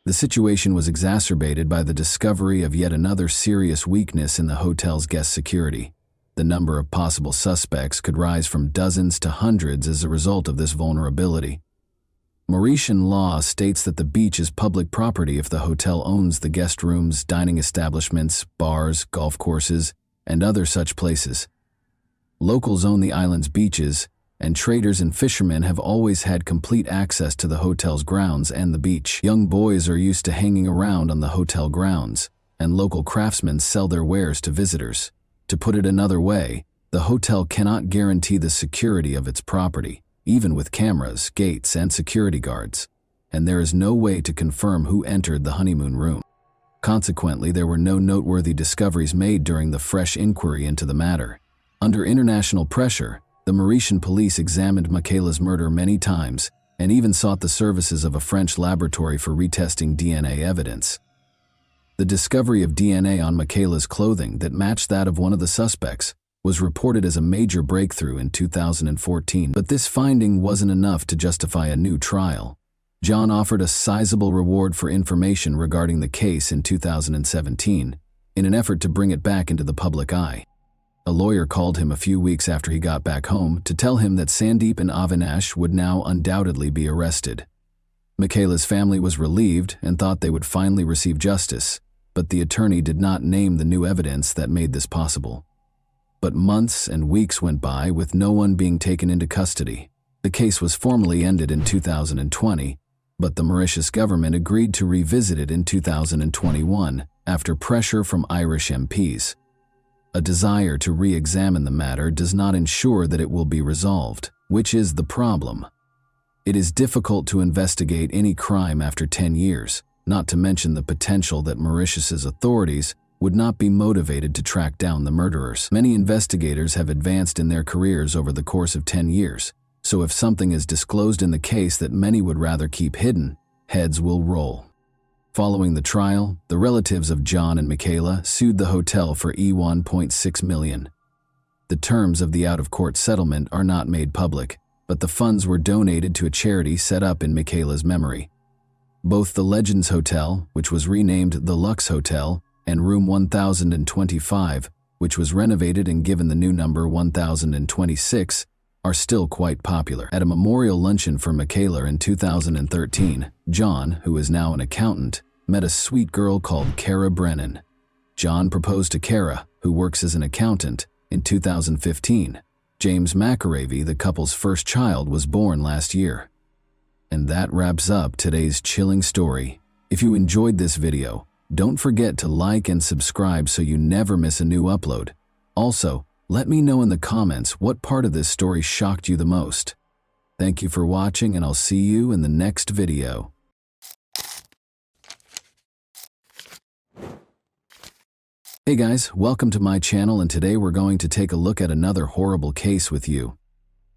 The situation was exacerbated by the discovery of yet another serious weakness in the hotel's guest security. The number of possible suspects could rise from dozens to hundreds as a result of this vulnerability. Mauritian law states that the beach is public property if the hotel owns the guest rooms, dining establishments, bars, golf courses, and other such places. Locals own the island's beaches, and traders and fishermen have always had complete access to the hotel's grounds and the beach. Young boys are used to hanging around on the hotel grounds, and local craftsmen sell their wares to visitors. To put it another way, the hotel cannot guarantee the security of its property, even with cameras, gates, and security guards, and there is no way to confirm who entered the honeymoon room. Consequently, there were no noteworthy discoveries made during the fresh inquiry into the matter. Under international pressure, the Mauritian police examined Michaela's murder many times and even sought the services of a French laboratory for retesting DNA evidence. The discovery of DNA on Michaela's clothing that matched that of one of the suspects was reported as a major breakthrough in 2014, but this finding wasn't enough to justify a new trial. John offered a sizable reward for information regarding the case in 2017, in an effort to bring it back into the public eye. A lawyer called him a few weeks after he got back home to tell him that Sandeep and Avinash would now undoubtedly be arrested. Michaela's family was relieved and thought they would finally receive justice, but the attorney did not name the new evidence that made this possible. But months and weeks went by with no one being taken into custody. The case was formally ended in 2020, but the Mauritius government agreed to revisit it in 2021 after pressure from Irish MPs. A desire to re-examine the matter does not ensure that it will be resolved, which is the problem. It is difficult to investigate any crime after 10 years, not to mention the potential that Mauritius's authorities would not be motivated to track down the murderers. Many investigators have advanced in their careers over the course of 10 years, so if something is disclosed in the case that many would rather keep hidden, heads will roll. Following the trial, the relatives of John and Michaela sued the hotel for $1.6 million. The terms of the out-of-court settlement are not made public, but the funds were donated to a charity set up in Michaela's memory. Both the Legends Hotel, which was renamed the Lux Hotel, and Room 1025, which was renovated and given the new number 1026, are still quite popular. At a memorial luncheon for Michaela in 2013, John, who is now an accountant, met a sweet girl called Kara Brennan. John proposed to Kara, who works as an accountant, in 2015. James McAravey, the couple's first child, was born last year. And that wraps up today's chilling story. If you enjoyed this video, don't forget to like and subscribe so you never miss a new upload. Also, let me know in the comments what part of this story shocked you the most. Thank you for watching, and I'll see you in the next video. Hey guys, welcome to my channel, and today we're going to take a look at another horrible case with you.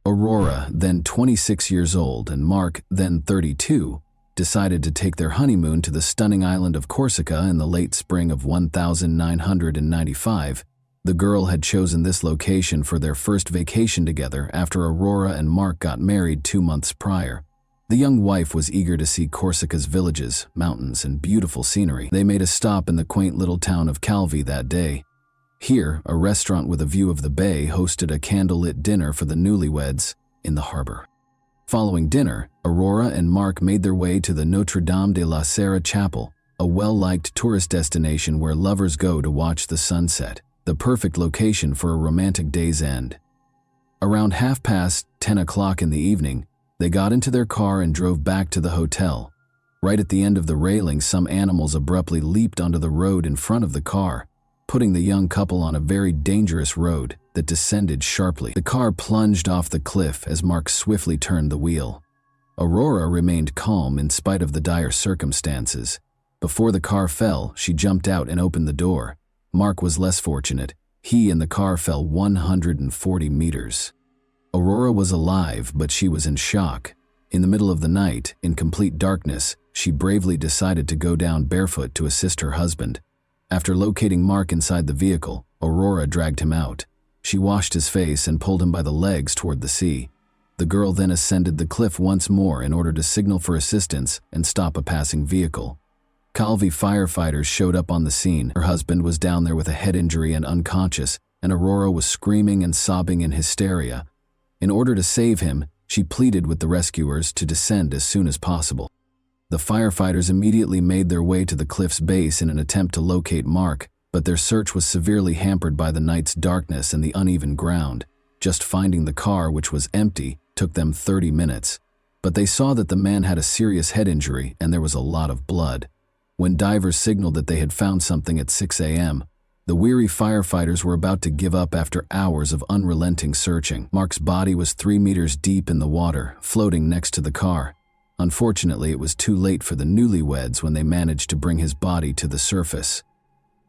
Aurora, then 26 years old, and Mark, then 32, decided to take their honeymoon to the stunning island of Corsica in the late spring of 1995. The girl had chosen this location for their first vacation together after Aurora and Mark got married 2 months prior. The young wife was eager to see Corsica's villages, mountains, and beautiful scenery. They made a stop in the quaint little town of Calvi that day. Here, a restaurant with a view of the bay hosted a candlelit dinner for the newlyweds in the harbor. Following dinner, Aurora and Mark made their way to the Notre Dame de la Serra Chapel, a well-liked tourist destination where lovers go to watch the sunset, the perfect location for a romantic day's end. Around 10:30 in the evening, they got into their car and drove back to the hotel. Right at the end of the railing, some animals abruptly leaped onto the road in front of the car, putting the young couple on a very dangerous road that descended sharply. The car plunged off the cliff as Mark swiftly turned the wheel. Aurora remained calm in spite of the dire circumstances. Before the car fell, she jumped out and opened the door. Mark was less fortunate. He and the car fell 140 meters. Aurora was alive, but she was in shock. In the middle of the night, in complete darkness, she bravely decided to go down barefoot to assist her husband. After locating Mark inside the vehicle, Aurora dragged him out. She washed his face and pulled him by the legs toward the sea. The girl then ascended the cliff once more in order to signal for assistance and stop a passing vehicle. Calvi firefighters showed up on the scene. Her husband was down there with a head injury and unconscious, and Aurora was screaming and sobbing in hysteria. In order to save him, she pleaded with the rescuers to descend as soon as possible. The firefighters immediately made their way to the cliff's base in an attempt to locate Mark, but their search was severely hampered by the night's darkness and the uneven ground. Just finding the car, which was empty, took them 30 minutes. But they saw that the man had a serious head injury and there was a lot of blood. When divers signaled that they had found something at 6 a.m., the weary firefighters were about to give up after hours of unrelenting searching. Mark's body was 3 meters deep in the water, floating next to the car. Unfortunately, it was too late for the newlyweds when they managed to bring his body to the surface.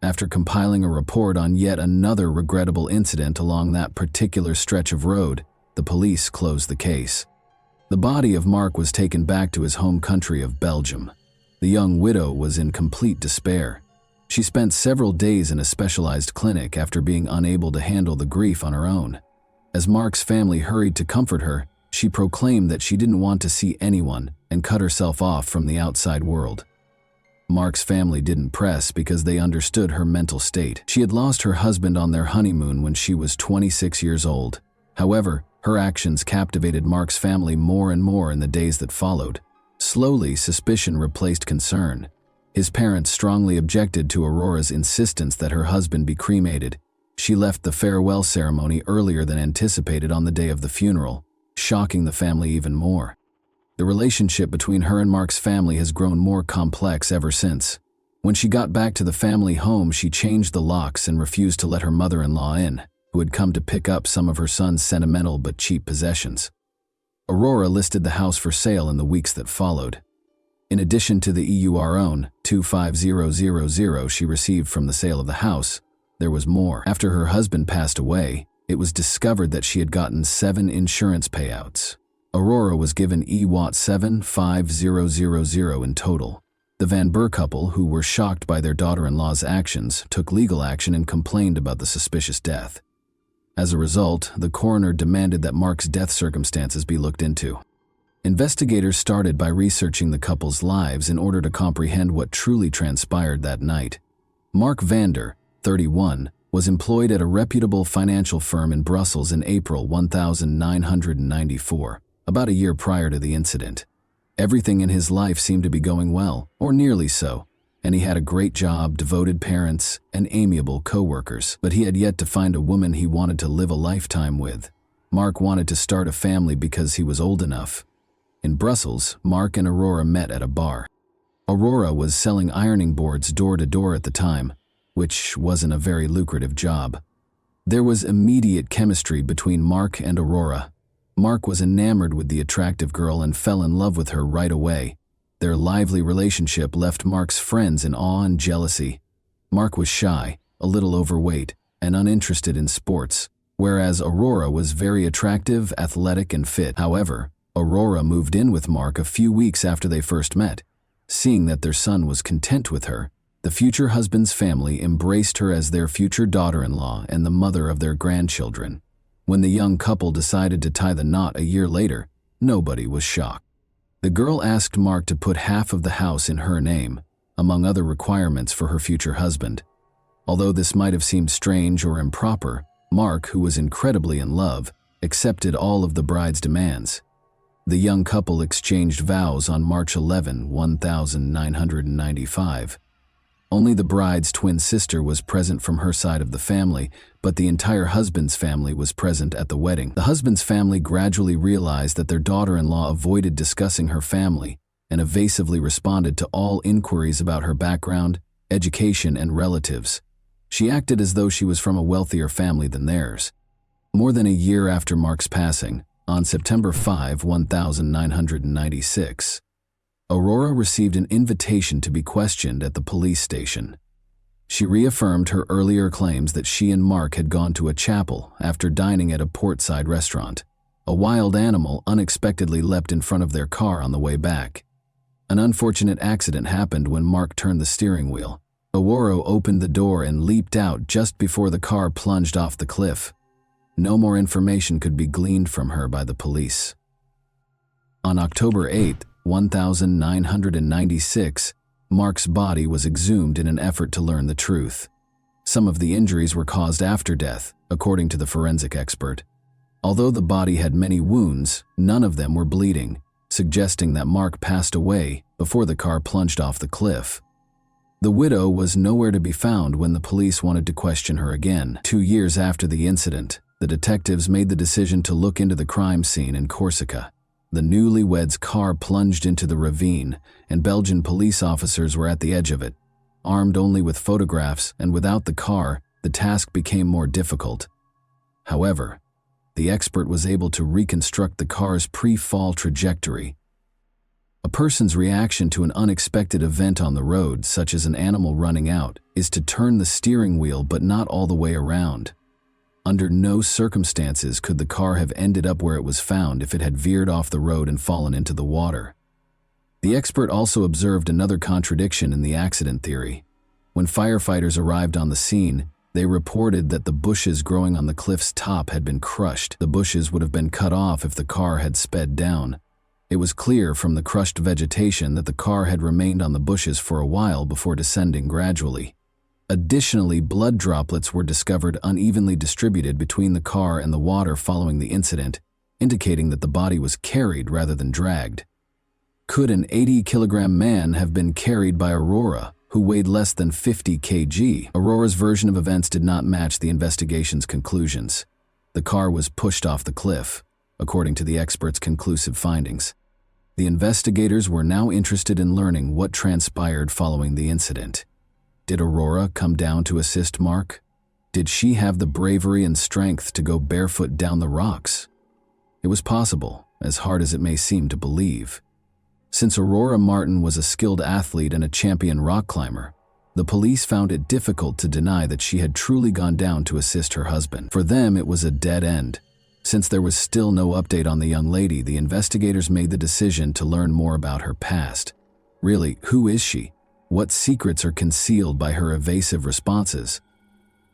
After compiling a report on yet another regrettable incident along that particular stretch of road, the police closed the case. The body of Mark was taken back to his home country of Belgium. The young widow was in complete despair. She spent several days in a specialized clinic after being unable to handle the grief on her own. As Mark's family hurried to comfort her, she proclaimed that she didn't want to see anyone and cut herself off from the outside world. Mark's family didn't press because they understood her mental state. She had lost her husband on their honeymoon when she was 26 years old. However, her actions captivated Mark's family more and more in the days that followed. Slowly, suspicion replaced concern. His parents strongly objected to Aurora's insistence that her husband be cremated. She left the farewell ceremony earlier than anticipated on the day of the funeral, shocking the family even more. The relationship between her and Mark's family has grown more complex ever since. When she got back to the family home, she changed the locks and refused to let her mother-in-law in, who had come to pick up some of her son's sentimental but cheap possessions. Aurora listed the house for sale in the weeks that followed. In addition to the EUR 25000 she received from the sale of the house, there was more. After her husband passed away, it was discovered that she had gotten 7 insurance payouts. Aurora was given EWAT 75000 in total. The Van Burr couple, who were shocked by their daughter-in-law's actions, took legal action and complained about the suspicious death. As a result, the coroner demanded that Mark's death circumstances be looked into. Investigators started by researching the couple's lives in order to comprehend what truly transpired that night. Mark Vander, 31, was employed at a reputable financial firm in Brussels in April 1994, about a year prior to the incident. Everything in his life seemed to be going well, or nearly so, and he had a great job, devoted parents, and amiable co-workers. But he had yet to find a woman he wanted to live a lifetime with. Mark wanted to start a family because he was old enough. In Brussels, Mark and Aurora met at a bar. Aurora was selling ironing boards door to door at the time, which wasn't a very lucrative job. There was immediate chemistry between Mark and Aurora. Mark was enamored with the attractive girl and fell in love with her right away. Their lively relationship left Mark's friends in awe and jealousy. Mark was shy, a little overweight, and uninterested in sports, whereas Aurora was very attractive, athletic, and fit. However, Aurora moved in with Mark a few weeks after they first met. Seeing that their son was content with her, the future husband's family embraced her as their future daughter-in-law and the mother of their grandchildren. When the young couple decided to tie the knot a year later, nobody was shocked. The girl asked Mark to put half of the house in her name, among other requirements for her future husband. Although this might have seemed strange or improper, Mark, who was incredibly in love, accepted all of the bride's demands. The young couple exchanged vows on March 11, 1995. Only the bride's twin sister was present from her side of the family, but the entire husband's family was present at the wedding. The husband's family gradually realized that their daughter-in-law avoided discussing her family and evasively responded to all inquiries about her background, education, and relatives. She acted as though she was from a wealthier family than theirs. More than a year after Mark's passing, on September 5, 1996, Aurora received an invitation to be questioned at the police station. She reaffirmed her earlier claims that she and Mark had gone to a chapel after dining at a portside restaurant. A wild animal unexpectedly leapt in front of their car on the way back. An unfortunate accident happened when Mark turned the steering wheel. Aurora opened the door and leaped out just before the car plunged off the cliff. No more information could be gleaned from her by the police. On October 8, 1996, Mark's body was exhumed in an effort to learn the truth. Some of the injuries were caused after death, according to the forensic expert. Although the body had many wounds, none of them were bleeding, suggesting that Mark passed away before the car plunged off the cliff. The widow was nowhere to be found when the police wanted to question her again. 2 years after the incident, the detectives made the decision to look into the crime scene in Corsica. The newlyweds' car plunged into the ravine, and Belgian police officers were at the edge of it. Armed only with photographs and without the car, the task became more difficult. However, the expert was able to reconstruct the car's pre-fall trajectory. A person's reaction to an unexpected event on the road, such as an animal running out, is to turn the steering wheel but not all the way around. Under no circumstances could the car have ended up where it was found if it had veered off the road and fallen into the water. The expert also observed another contradiction in the accident theory. When firefighters arrived on the scene, they reported that the bushes growing on the cliff's top had been crushed. The bushes would have been cut off if the car had sped down. It was clear from the crushed vegetation that the car had remained on the bushes for a while before descending gradually. Additionally, blood droplets were discovered unevenly distributed between the car and the water following the incident, indicating that the body was carried rather than dragged. Could an 80-kilogram man have been carried by Aurora, who weighed less than 50 kg? Aurora's version of events did not match the investigation's conclusions. The car was pushed off the cliff, according to the experts' conclusive findings. The investigators were now interested in learning what transpired following the incident. Did Aurora come down to assist Mark? Did she have the bravery and strength to go barefoot down the rocks? It was possible, as hard as it may seem to believe. Since Aurora Martin was a skilled athlete and a champion rock climber, the police found it difficult to deny that she had truly gone down to assist her husband. For them, it was a dead end. Since there was still no update on the young lady, the investigators made the decision to learn more about her past. Really, who is she? What secrets are concealed by her evasive responses?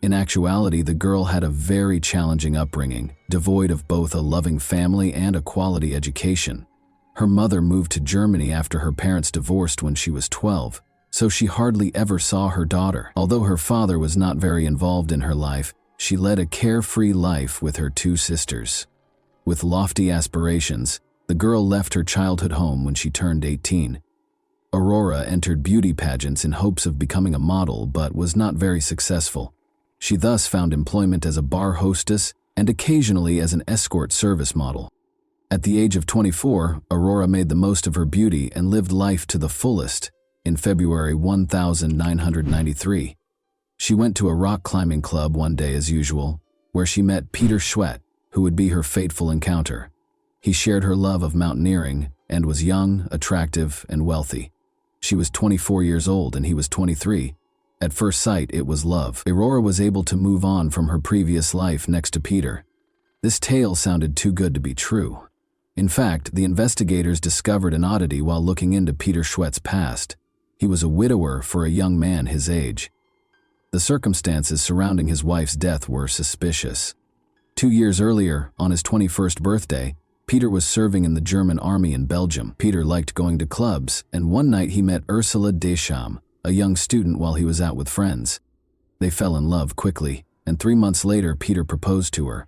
In actuality, the girl had a very challenging upbringing, devoid of both a loving family and a quality education. Her mother moved to Germany after her parents divorced when she was 12. so she hardly ever saw her daughter. Although her father was not very involved in her life, she led a carefree life with her two sisters. With lofty aspirations, the girl left her childhood home when she turned 18. Aurora entered beauty pageants in hopes of becoming a model but was not very successful. She thus found employment as a bar hostess and occasionally as an escort service model. At the age of 24, Aurora made the most of her beauty and lived life to the fullest. In February 1993, she went to a rock climbing club one day as usual, where she met Peter Schwett, who would be her fateful encounter. He shared her love of mountaineering and was young, attractive, and wealthy. She was 24 years old and he was 23. At first sight, it was love. Aurora was able to move on from her previous life next to Peter. This tale sounded too good to be true. In fact, the investigators discovered an oddity while looking into Peter Schwett's past. He was a widower for a young man his age. The circumstances surrounding his wife's death were suspicious. 2 years earlier, on his 21st birthday, Peter was serving in the German army in Belgium. Peter liked going to clubs, and one night he met Ursula Deschamps, a young student, while he was out with friends. They fell in love quickly, and 3 months later Peter proposed to her.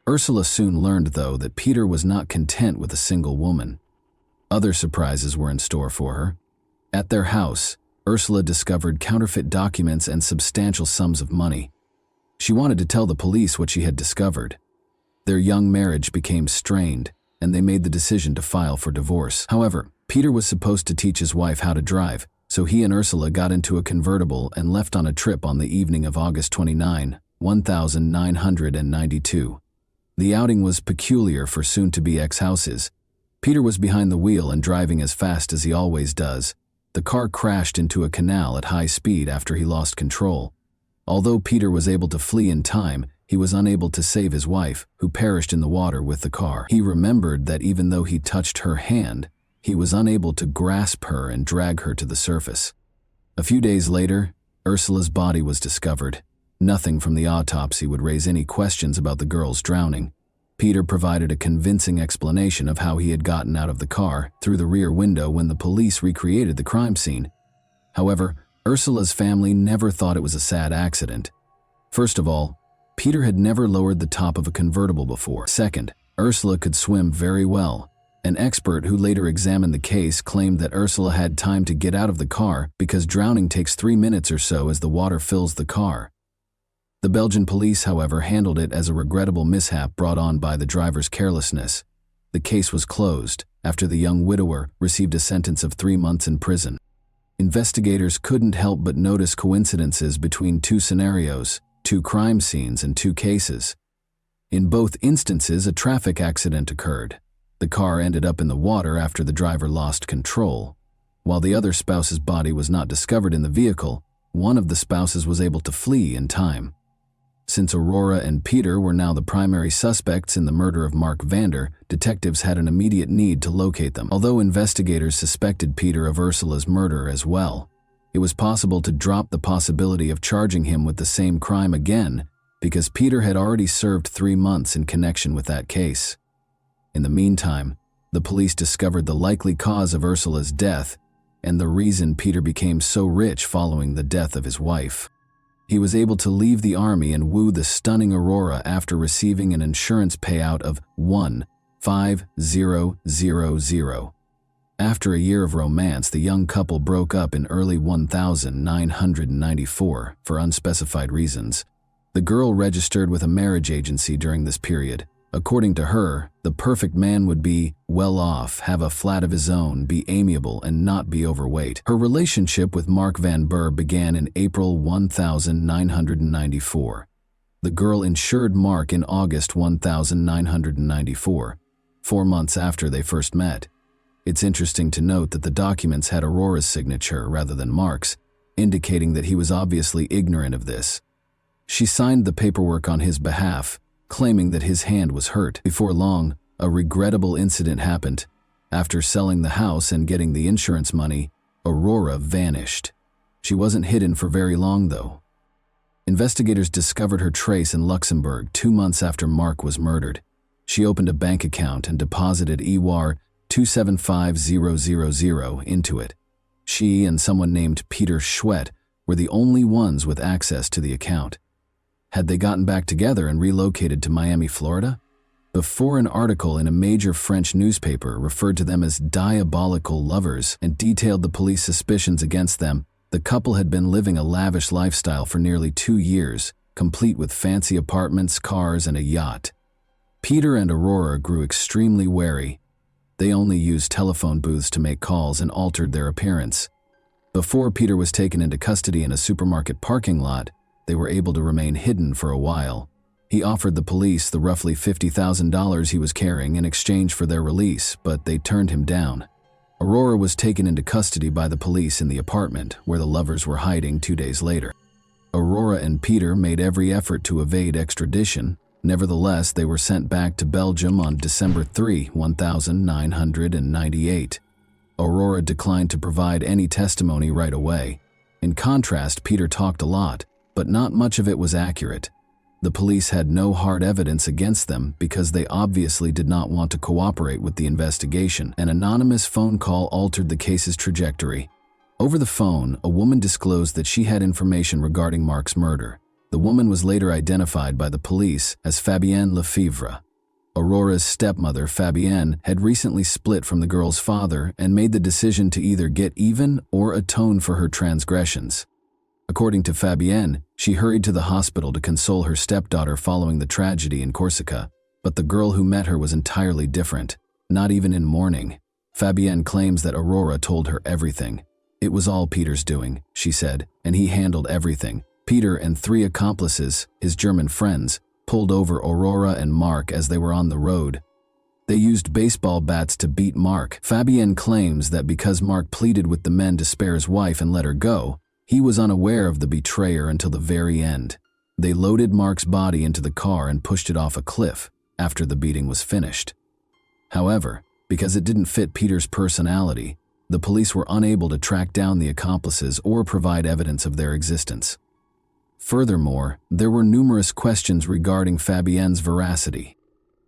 Ursula soon learned, though, that Peter was not content with a single woman. Other surprises were in store for her. At their house, Ursula discovered counterfeit documents and substantial sums of money. She wanted to tell the police what she had discovered. Their young marriage became strained, and they made the decision to file for divorce. However, Peter was supposed to teach his wife how to drive, so he and Ursula got into a convertible and left on a trip on the evening of August 29, 1992. The outing was peculiar for soon-to-be ex-houses. Peter was behind the wheel and driving as fast as he always does. The car crashed into a canal at high speed after he lost control. Although Peter was able to flee in time, he was unable to save his wife, who perished in the water with the car. He remembered that even though he touched her hand, he was unable to grasp her and drag her to the surface. A few days later, Ursula's body was discovered. Nothing from the autopsy would raise any questions about the girl's drowning. Peter provided a convincing explanation of how he had gotten out of the car through the rear window when the police recreated the crime scene. However, Ursula's family never thought it was a sad accident. First of all, Peter had never lowered the top of a convertible before. Second, Ursula could swim very well. An expert who later examined the case claimed that Ursula had time to get out of the car because drowning takes 3 minutes or so as the water fills the car. The Belgian police, however, handled it as a regrettable mishap brought on by the driver's carelessness. The case was closed after the young widower received a sentence of 3 months in prison. Investigators couldn't help but notice coincidences between two scenarios, 2 crime scenes, and 2 cases. In both instances, a traffic accident occurred. The car ended up in the water after the driver lost control. While the other spouse's body was not discovered in the vehicle, one of the spouses was able to flee in time. Since Aurora and Peter were now the primary suspects in the murder of Mark Vander, detectives had an immediate need to locate them. Although investigators suspected Peter of Ursula's murder as well, it was possible to drop the possibility of charging him with the same crime again because Peter had already served 3 months in connection with that case. In the meantime, the police discovered the likely cause of Ursula's death and the reason Peter became so rich following the death of his wife. He was able to leave the army and woo the stunning Aurora after receiving an insurance payout of $1,500. After a year of romance, the young couple broke up in early 1994 for unspecified reasons. The girl registered with a marriage agency during this period. According to her, the perfect man would be well off, have a flat of his own, be amiable, and not be overweight. Her relationship with Mark Van Burr began in April 1994. The girl insured Mark in August 1994, 4 months after they first met. It's interesting to note that the documents had Aurora's signature rather than Mark's, indicating that he was obviously ignorant of this. She signed the paperwork on his behalf, claiming that his hand was hurt. Before long, a regrettable incident happened. After selling the house and getting the insurance money, Aurora vanished. She wasn't hidden for very long, though. Investigators discovered her trace in Luxembourg 2 months after Mark was murdered. She opened a bank account and deposited EWAR 275000 into it. She and someone named Peter Schwett were the only ones with access to the account. Had they gotten back together and relocated to Miami, Florida? Before an article in a major French newspaper referred to them as diabolical lovers and detailed the police suspicions against them, the couple had been living a lavish lifestyle for nearly 2 years, complete with fancy apartments, cars, and a yacht. Peter and Aurora grew extremely wary. They only used telephone booths to make calls and altered their appearance. Before Peter was taken into custody in a supermarket parking lot, they were able to remain hidden for a while. He offered the police the roughly $50,000 he was carrying in exchange for their release, but they turned him down. Aurora was taken into custody by the police in the apartment where the lovers were hiding 2 days later. Aurora and Peter made every effort to evade extradition. Nevertheless, they were sent back to Belgium on December 3, 1998. Aurora declined to provide any testimony right away. In contrast, Peter talked a lot, but not much of it was accurate. The police had no hard evidence against them because they obviously did not want to cooperate with the investigation. An anonymous phone call altered the case's trajectory. Over the phone, a woman disclosed that she had information regarding Mark's murder. The woman was later identified by the police as Fabienne Lefevre. Aurora's stepmother, Fabienne, had recently split from the girl's father and made the decision to either get even or atone for her transgressions. According to Fabienne, she hurried to the hospital to console her stepdaughter following the tragedy in Corsica, but the girl who met her was entirely different, not even in mourning. Fabienne claims that Aurora told her everything. It was all Peter's doing, she said, and he handled everything. Peter and 3 accomplices, his German friends, pulled over Aurora and Mark as they were on the road. They used baseball bats to beat Mark. Fabienne claims that because Mark pleaded with the men to spare his wife and let her go, he was unaware of the betrayer until the very end. They loaded Mark's body into the car and pushed it off a cliff after the beating was finished. However, because it didn't fit Peter's personality, the police were unable to track down the accomplices or provide evidence of their existence. Furthermore, there were numerous questions regarding Fabienne's veracity.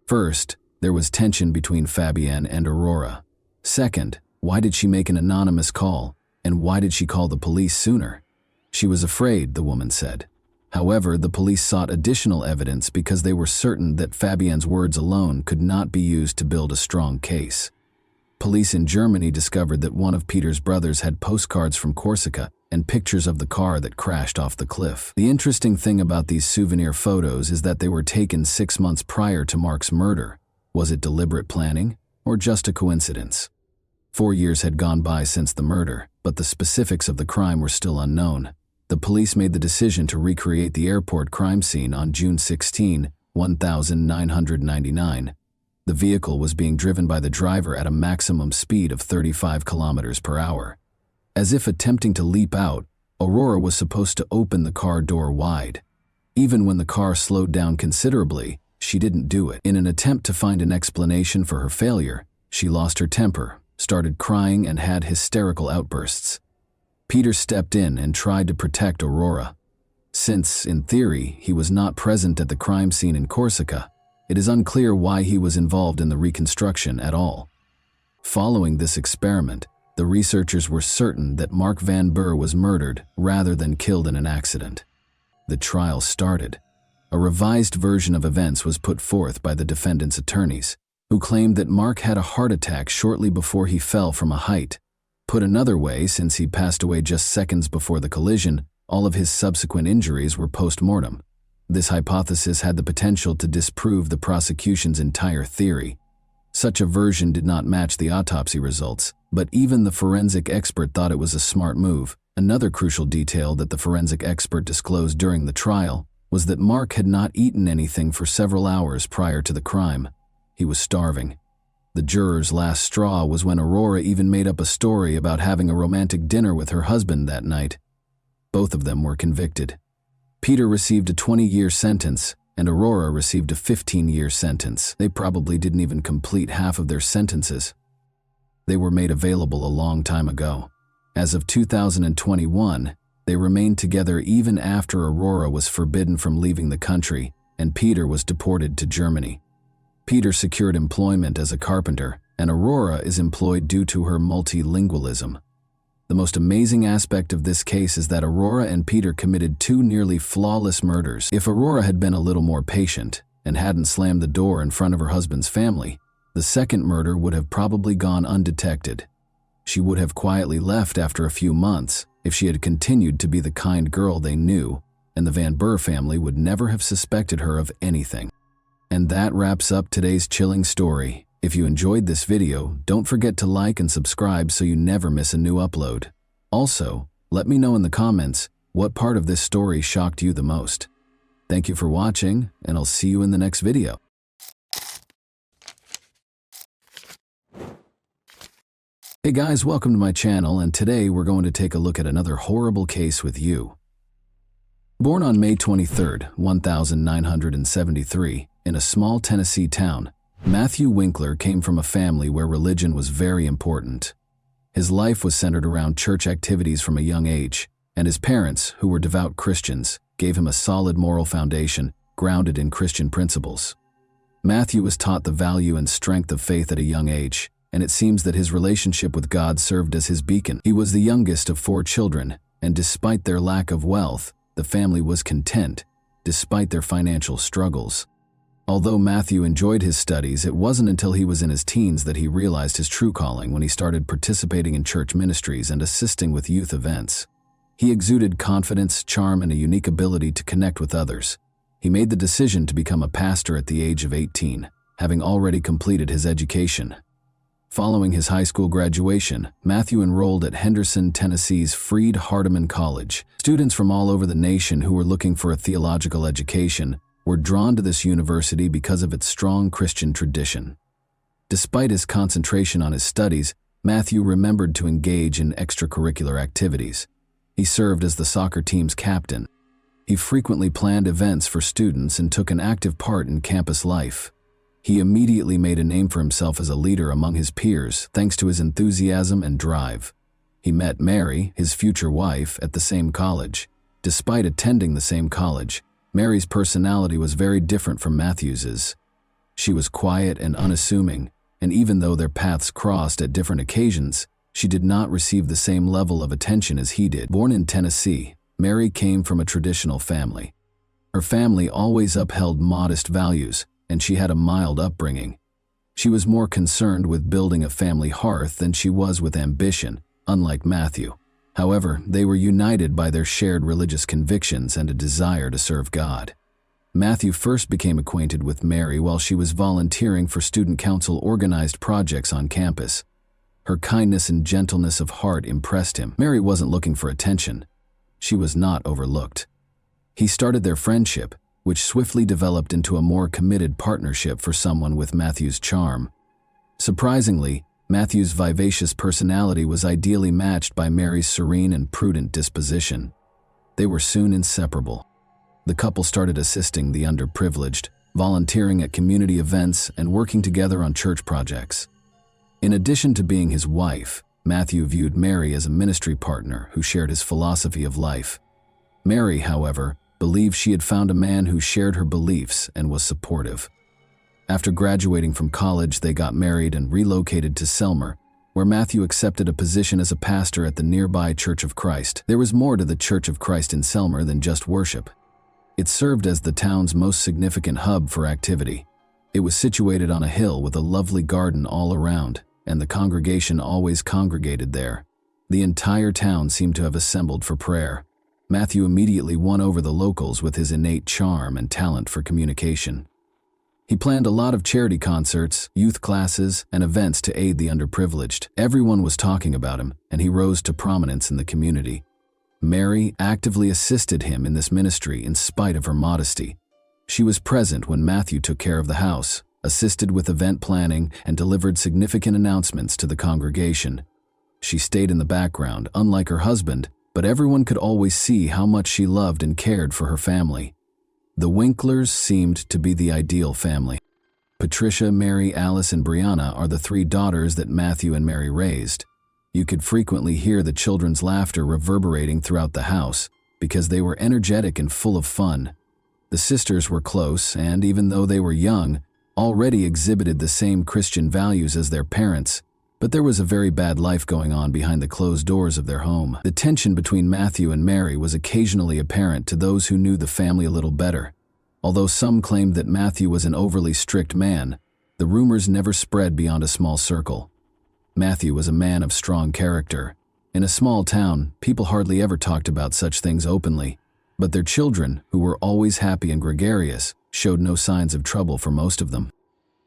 First, there was tension between Fabienne and Aurora. Second, why did she make an anonymous call? And why did she call the police sooner? She was afraid, the woman said. However, the police sought additional evidence because they were certain that Fabienne's words alone could not be used to build a strong case. Police in Germany discovered that one of Peter's brothers had postcards from Corsica and pictures of the car that crashed off the cliff. The interesting thing about these souvenir photos is that they were taken 6 months prior to Mark's murder. Was it deliberate planning or just a coincidence? 4 years had gone by since the murder, but the specifics of the crime were still unknown. The police made the decision to recreate the airport crime scene on June 16, 1999. The vehicle was being driven by the driver at a maximum speed of 35 kilometers per hour. As if attempting to leap out, Aurora was supposed to open the car door wide. Even when the car slowed down considerably, she didn't do it. In an attempt to find an explanation for her failure, she lost her temper, started crying, and had hysterical outbursts. Peter stepped in and tried to protect Aurora. Since, in theory, he was not present at the crime scene in Corsica, it is unclear why he was involved in the reconstruction at all. Following this experiment, the researchers were certain that Mark Van Burr was murdered rather than killed in an accident. The trial started. A revised version of events was put forth by the defendant's attorneys, who claimed that Mark had a heart attack shortly before he fell from a height. Put another way, since he passed away just seconds before the collision, all of his subsequent injuries were post-mortem. This hypothesis had the potential to disprove the prosecution's entire theory. Such a version did not match the autopsy results, but even the forensic expert thought it was a smart move. Another crucial detail that the forensic expert disclosed during the trial was that Mark had not eaten anything for several hours prior to the crime. He was starving. The juror's last straw was when Aurora even made up a story about having a romantic dinner with her husband that night. Both of them were convicted. Peter received a 20-year sentence, and Aurora received a 15-year sentence. They probably didn't even complete half of their sentences. They were made available a long time ago. As of 2021, they remained together even after Aurora was forbidden from leaving the country, and Peter was deported to Germany. Peter secured employment as a carpenter, and Aurora is employed due to her multilingualism. The most amazing aspect of this case is that Aurora and Peter committed two nearly flawless murders. If Aurora had been a little more patient and hadn't slammed the door in front of her husband's family, the second murder would have probably gone undetected. She would have quietly left after a few months if she had continued to be the kind girl they knew, and the Van Burr family would never have suspected her of anything. And that wraps up today's chilling story. If you enjoyed this video, don't forget to like and subscribe so you never miss a new upload. Also, let me know in the comments what part of this story shocked you the most. Thank you for watching, and I'll see you in the next video. Hey guys, welcome to my channel, and today we're going to take a look at another horrible case with you. Born on May 23, 1973, in a small Tennessee town, Matthew Winkler came from a family where religion was very important. His life was centered around church activities from a young age, and his parents, who were devout Christians, gave him a solid moral foundation grounded in Christian principles. Matthew was taught the value and strength of faith at a young age, and it seems that his relationship with God served as his beacon. He was the youngest of 4 children, and despite their lack of wealth, the family was content, despite their financial struggles. Although Matthew enjoyed his studies, it wasn't until he was in his teens that he realized his true calling when he started participating in church ministries and assisting with youth events. He exuded confidence, charm, and a unique ability to connect with others. He made the decision to become a pastor at the age of 18, having already completed his education. Following his high school graduation, Matthew enrolled at Henderson, Tennessee's Freed-Hardeman College. Students from all over the nation who were looking for a theological education were drawn to this university because of its strong Christian tradition. Despite his concentration on his studies, Matthew remembered to engage in extracurricular activities. He served as the soccer team's captain. He frequently planned events for students and took an active part in campus life. He immediately made a name for himself as a leader among his peers thanks to his enthusiasm and drive. He met Mary, his future wife, at the same college. Despite attending the same college, Mary's personality was very different from Matthew's. She was quiet and unassuming, and even though their paths crossed at different occasions, she did not receive the same level of attention as he did. Born in Tennessee, Mary came from a traditional family. Her family always upheld modest values, and she had a mild upbringing. She was more concerned with building a family hearth than she was with ambition, unlike Matthew. However, they were united by their shared religious convictions and a desire to serve God. Matthew first became acquainted with Mary while she was volunteering for student council-organized projects on campus. Her kindness and gentleness of heart impressed him. Mary wasn't looking for attention. She was not overlooked. He started their friendship, which swiftly developed into a more committed partnership for someone with Matthew's charm. Surprisingly, Matthew's vivacious personality was ideally matched by Mary's serene and prudent disposition. They were soon inseparable. The couple started assisting the underprivileged, volunteering at community events, and working together on church projects. In addition to being his wife, Matthew viewed Mary as a ministry partner who shared his philosophy of life. Mary, however, believed she had found a man who shared her beliefs and was supportive. After graduating from college, they got married and relocated to Selmer, where Matthew accepted a position as a pastor at the nearby Church of Christ. There was more to the Church of Christ in Selmer than just worship. It served as the town's most significant hub for activity. It was situated on a hill with a lovely garden all around, and the congregation always congregated there. The entire town seemed to have assembled for prayer. Matthew immediately won over the locals with his innate charm and talent for communication. He planned a lot of charity concerts, youth classes, and events to aid the underprivileged. Everyone was talking about him, and he rose to prominence in the community. Mary actively assisted him in this ministry in spite of her modesty. She was present when Matthew took care of the house, assisted with event planning, and delivered significant announcements to the congregation. She stayed in the background, unlike her husband, but everyone could always see how much she loved and cared for her family. The Winklers seemed to be the ideal family. Patricia, Mary, Alice, and Brianna are the 3 daughters that Matthew and Mary raised. You could frequently hear the children's laughter reverberating throughout the house because they were energetic and full of fun. The sisters were close and, even though they were young, already exhibited the same Christian values as their parents. But there was a very bad life going on behind the closed doors of their home. The tension between Matthew and Mary was occasionally apparent to those who knew the family a little better. Although some claimed that Matthew was an overly strict man, the rumors never spread beyond a small circle. Matthew was a man of strong character. In a small town, people hardly ever talked about such things openly, but their children, who were always happy and gregarious, showed no signs of trouble for most of them.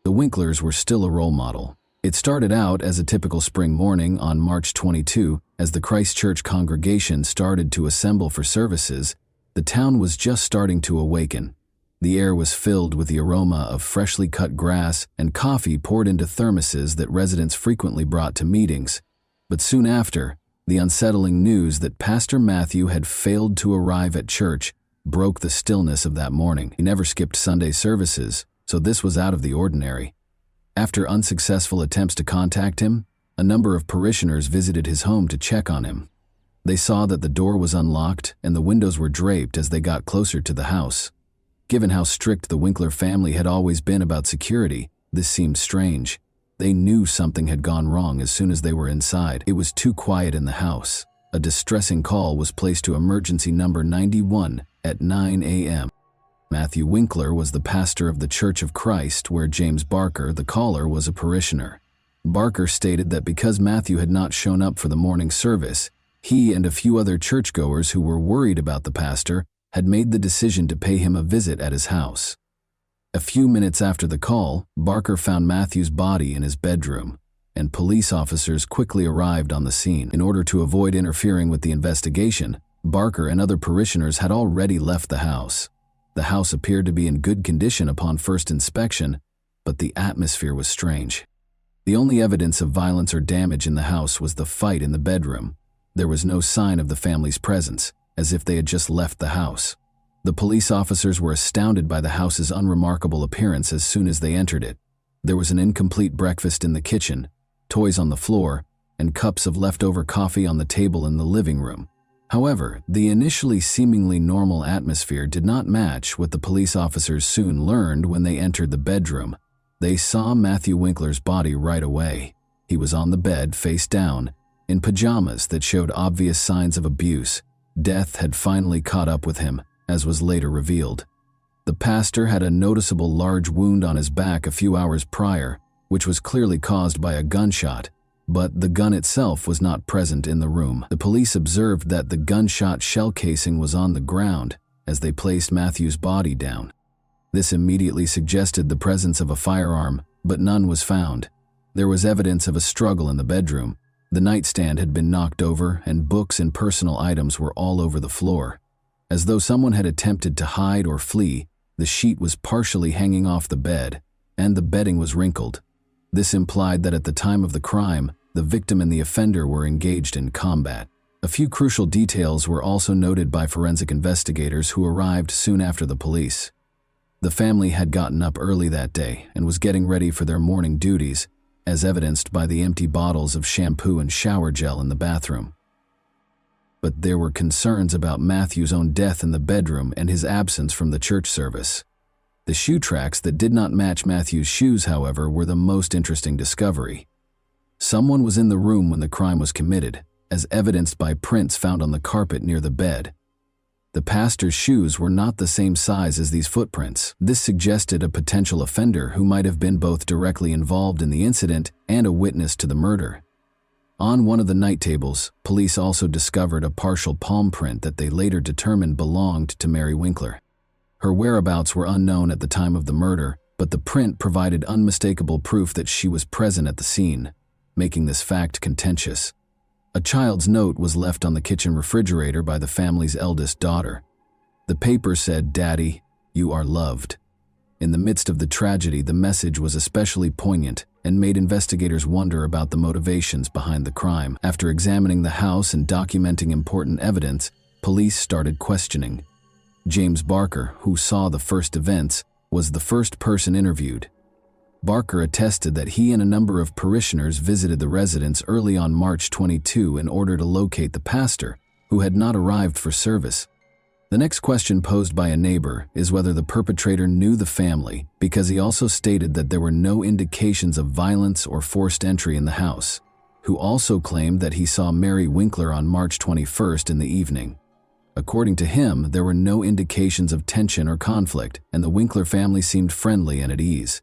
The Winklers were still a role model. It started out as a typical spring morning on March 22, as the Christ Church congregation started to assemble for services. The town was just starting to awaken. The air was filled with the aroma of freshly cut grass and coffee poured into thermoses that residents frequently brought to meetings. But soon after, the unsettling news that Pastor Matthew had failed to arrive at church broke the stillness of that morning. He never skipped Sunday services, so this was out of the ordinary. After unsuccessful attempts to contact him, a number of parishioners visited his home to check on him. They saw that the door was unlocked and the windows were draped as they got closer to the house. Given how strict the Winkler family had always been about security, this seemed strange. They knew something had gone wrong as soon as they were inside. It was too quiet in the house. A distressing call was placed to emergency number 91 at 9 a.m. Matthew Winkler was the pastor of the Church of Christ, where James Barker, the caller, was a parishioner. Barker stated that because Matthew had not shown up for the morning service, he and a few other churchgoers who were worried about the pastor had made the decision to pay him a visit at his house. A few minutes after the call, Barker found Matthew's body in his bedroom, and police officers quickly arrived on the scene. In order to avoid interfering with the investigation, Barker and other parishioners had already left the house. The house appeared to be in good condition upon first inspection, but the atmosphere was strange. The only evidence of violence or damage in the house was the fight in the bedroom. There was no sign of the family's presence, as if they had just left the house. The police officers were astounded by the house's unremarkable appearance as soon as they entered it. There was an incomplete breakfast in the kitchen, toys on the floor, and cups of leftover coffee on the table in the living room. However, the initially seemingly normal atmosphere did not match what the police officers soon learned when they entered the bedroom. They saw Matthew Winkler's body right away. He was on the bed, face down, in pajamas that showed obvious signs of abuse. Death had finally caught up with him, as was later revealed. The pastor had a noticeable large wound on his back a few hours prior, which was clearly caused by a gunshot, but the gun itself was not present in the room. The police observed that the gunshot shell casing was on the ground as they placed Matthew's body down. This immediately suggested the presence of a firearm, but none was found. There was evidence of a struggle in the bedroom. The nightstand had been knocked over and books and personal items were all over the floor. As though someone had attempted to hide or flee, the sheet was partially hanging off the bed, and the bedding was wrinkled. This implied that at the time of the crime, the victim and the offender were engaged in combat. A few crucial details were also noted by forensic investigators who arrived soon after the police. The family had gotten up early that day and was getting ready for their morning duties, as evidenced by the empty bottles of shampoo and shower gel in the bathroom. But there were concerns about Matthew's own death in the bedroom and his absence from the church service. The shoe tracks that did not match Matthew's shoes, however, were the most interesting discovery. Someone was in the room when the crime was committed, as evidenced by prints found on the carpet near the bed. The pastor's shoes were not the same size as these footprints. This suggested a potential offender who might have been both directly involved in the incident and a witness to the murder. On one of the night tables, police also discovered a partial palm print that they later determined belonged to Mary Winkler. Her whereabouts were unknown at the time of the murder, but the print provided unmistakable proof that she was present at the scene, making this fact contentious. A child's note was left on the kitchen refrigerator by the family's eldest daughter. The paper said, "Daddy, you are loved." In the midst of the tragedy, the message was especially poignant and made investigators wonder about the motivations behind the crime. After examining the house and documenting important evidence, police started questioning. James Barker, who saw the first events, was the first person interviewed. Barker attested that he and a number of parishioners visited the residence early on March 22 in order to locate the pastor, who had not arrived for service. The next question posed by a neighbor is whether the perpetrator knew the family, because he also stated that there were no indications of violence or forced entry in the house. who also claimed that he saw Mary Winkler on March 21st in the evening. According to him, there were no indications of tension or conflict, and the Winkler family seemed friendly and at ease.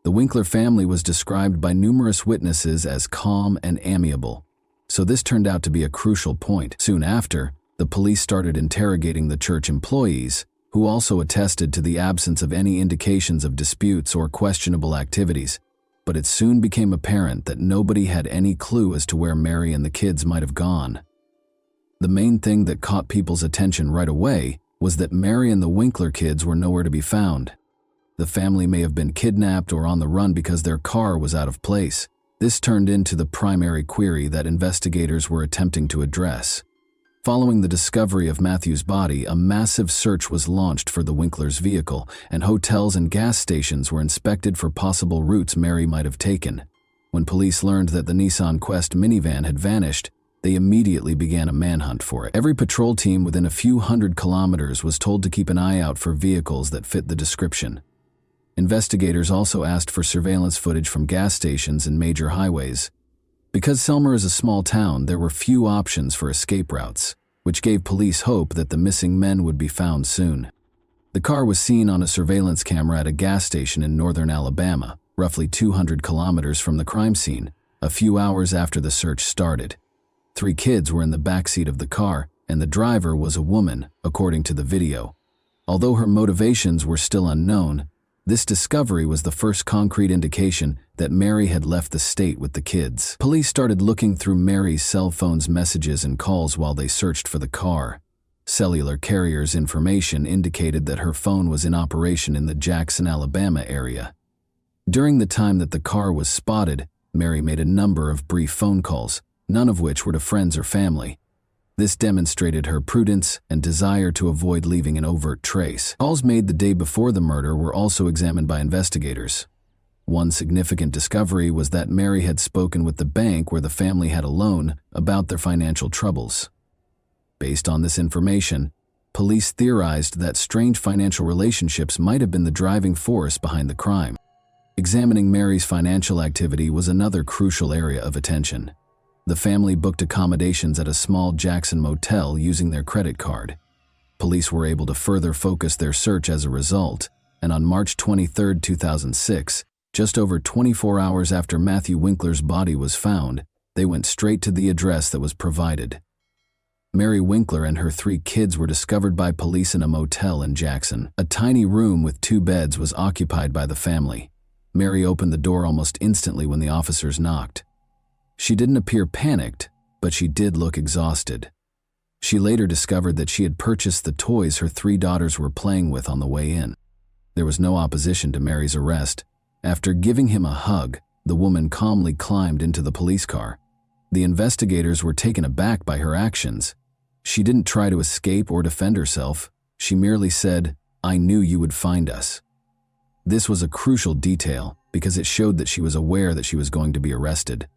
The Winkler family was described by numerous witnesses as calm and amiable, so this turned out to be a crucial point. Soon after, the police started interrogating the church employees, who also attested to the absence of any indications of disputes or questionable activities, but it soon became apparent that nobody had any clue as to where Mary and the kids might have gone. The main thing that caught people's attention right away was that Mary and the Winkler kids were nowhere to be found. The family may have been kidnapped or on the run because their car was out of place. This turned into the primary query that investigators were attempting to address. Following the discovery of Matthew's body, a massive search was launched for the Winkler's vehicle, and hotels and gas stations were inspected for possible routes Mary might have taken. When police learned that the Nissan Quest minivan had vanished, they immediately began a manhunt for it. Every patrol team within a few hundred kilometers was told to keep an eye out for vehicles that fit the description. Investigators also asked for surveillance footage from gas stations and major highways. Because Selmer is a small town, there were few options for escape routes, which gave police hope that the missing men would be found soon. The car was seen on a surveillance camera at a gas station in northern Alabama, roughly 200 kilometers from the crime scene, a few hours after the search started. 3 kids were in the backseat of the car, and the driver was a woman, according to the video. Although her motivations were still unknown, this discovery was the first concrete indication that Mary had left the state with the kids. Police started looking through Mary's cell phone's messages and calls while they searched for the car. Cellular carrier's information indicated that her phone was in operation in the Jackson, Alabama area. During the time that the car was spotted, Mary made a number of brief phone calls, none of which were to friends or family. This demonstrated her prudence and desire to avoid leaving an overt trace. Calls made the day before the murder were also examined by investigators. One significant discovery was that Mary had spoken with the bank where the family had a loan about their financial troubles. Based on this information, police theorized that strange financial relationships might have been the driving force behind the crime. Examining Mary's financial activity was another crucial area of attention. The family booked accommodations at a small Jackson motel using their credit card. Police were able to further focus their search as a result, and on March 23, 2006, just over 24 hours after Matthew Winkler's body was found, they went straight to the address that was provided. Mary Winkler and her 3 kids were discovered by police in a motel in Jackson. A tiny room with 2 beds was occupied by the family. Mary opened the door almost instantly when the officers knocked. She didn't appear panicked, but she did look exhausted. She later discovered that she had purchased the toys her 3 daughters were playing with on the way in. There was no opposition to Mary's arrest. After giving him a hug, the woman calmly climbed into the police car. The investigators were taken aback by her actions. She didn't try to escape or defend herself. She merely said, "I knew you would find us." This was a crucial detail because it showed that she was aware that she was going to be arrested.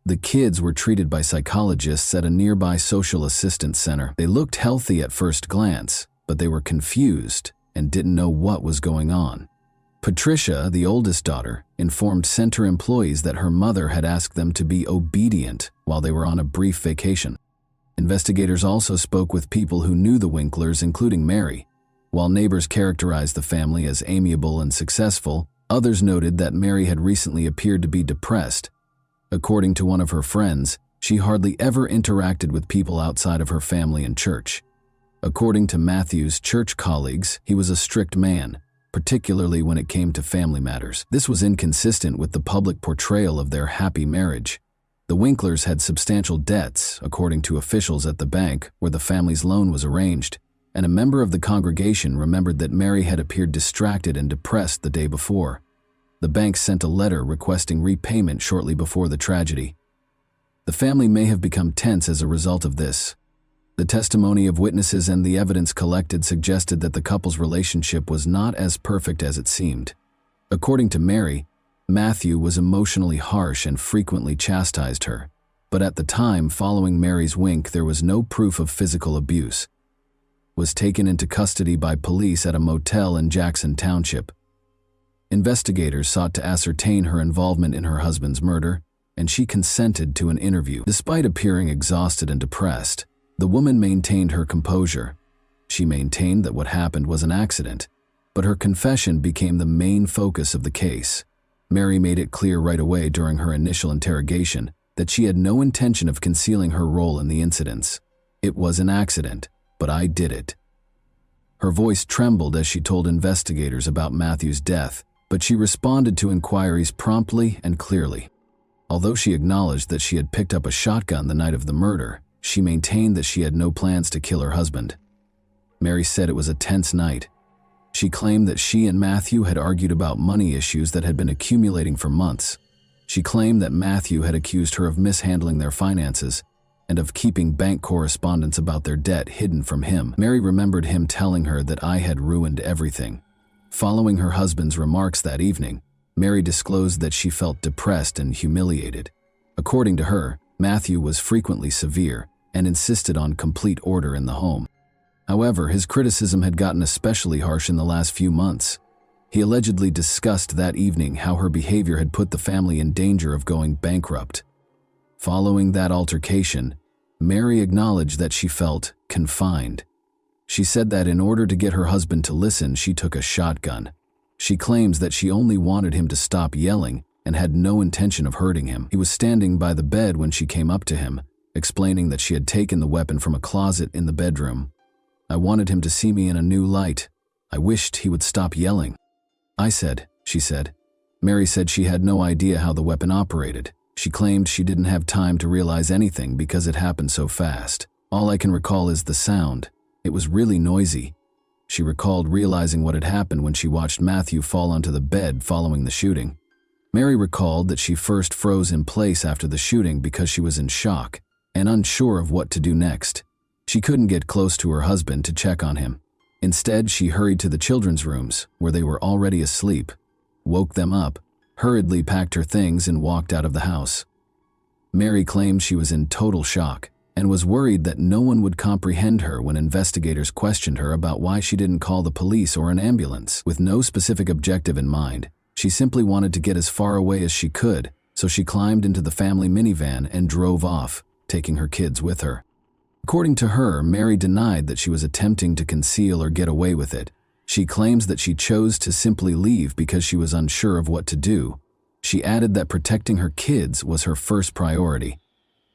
The kids were treated by psychologists at a nearby social assistance center. They looked healthy at first glance, but they were confused and didn't know what was going on. Patricia, the oldest daughter, informed center employees that her mother had asked them to be obedient while they were on a brief vacation. Investigators also spoke with people who knew the Winklers, including Mary. While neighbors characterized the family as amiable and successful, others noted that Mary had recently appeared to be depressed. According to one of her friends, she hardly ever interacted with people outside of her family and church. According to Matthew's church colleagues, he was a strict man, particularly when it came to family matters. This was inconsistent with the public portrayal of their happy marriage. The Winklers had substantial debts, according to officials at the bank where the family's loan was arranged, and a member of the congregation remembered that Mary had appeared distracted and depressed the day before. The bank sent a letter requesting repayment shortly before the tragedy. The family may have become tense as a result of this. The testimony of witnesses and the evidence collected suggested that the couple's relationship was not as perfect as it seemed. According to Mary, Matthew was emotionally harsh and frequently chastised her, but at the time following Mary's wink, there was no proof of physical abuse. Was taken into custody by police at a motel in Jackson Township. Investigators sought to ascertain her involvement in her husband's murder, and she consented to an interview. Despite appearing exhausted and depressed, the woman maintained her composure. She maintained that what happened was an accident, but her confession became the main focus of the case. Mary made it clear right away during her initial interrogation that she had no intention of concealing her role in the incidents. "It was an accident, but I did it." Her voice trembled as she told investigators about Matthew's death, but she responded to inquiries promptly and clearly. Although she acknowledged that she had picked up a shotgun the night of the murder, she maintained that she had no plans to kill her husband. Mary said it was a tense night. She claimed that she and Matthew had argued about money issues that had been accumulating for months. She claimed that Matthew had accused her of mishandling their finances and of keeping bank correspondence about their debt hidden from him. Mary remembered him telling her that I had ruined everything. Following her husband's remarks that evening, Mary disclosed that she felt depressed and humiliated. According to her, Matthew was frequently severe and insisted on complete order in the home. However, his criticism had gotten especially harsh in the last few months. He allegedly discussed that evening how her behavior had put the family in danger of going bankrupt. Following that altercation, Mary acknowledged that she felt confined. She said that in order to get her husband to listen, she took a shotgun. She claims that she only wanted him to stop yelling and had no intention of hurting him. He was standing by the bed when she came up to him, explaining that she had taken the weapon from a closet in the bedroom. "I wanted him to see me in a new light. I wished he would stop yelling." "I said," she said. Mary said she had no idea how the weapon operated. She claimed she didn't have time to realize anything because it happened so fast. "All I can recall is the sound. It was really noisy." She recalled realizing what had happened when she watched Matthew fall onto the bed following the shooting. Mary recalled that she first froze in place after the shooting because she was in shock and unsure of what to do next. She couldn't get close to her husband to check on him. Instead, she hurried to the children's rooms, where they were already asleep, woke them up, hurriedly packed her things, and walked out of the house. Mary claimed she was in total shock and was worried that no one would comprehend her when investigators questioned her about why she didn't call the police or an ambulance. With no specific objective in mind, she simply wanted to get as far away as she could, so she climbed into the family minivan and drove off, taking her kids with her. According to her, Mary denied that she was attempting to conceal or get away with it. She claims that she chose to simply leave because she was unsure of what to do. She added that protecting her kids was her first priority.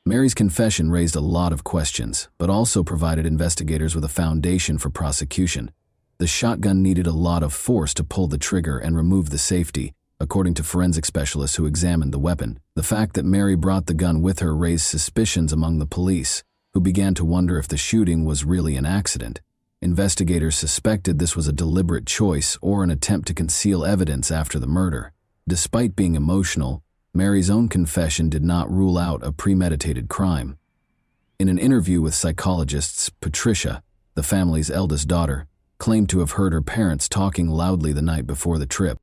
Mary's confession raised a lot of questions, but also provided investigators with a foundation for prosecution. The shotgun needed a lot of force to pull the trigger and remove the safety, according to forensic specialists who examined the weapon. The fact that Mary brought the gun with her raised suspicions among the police, who began to wonder if the shooting was really an accident. Investigators suspected this was a deliberate choice or an attempt to conceal evidence after the murder. Despite being emotional, Mary's own confession did not rule out a premeditated crime. In an interview with psychologists, Patricia, the family's eldest daughter, claimed to have heard her parents talking loudly the night before the trip.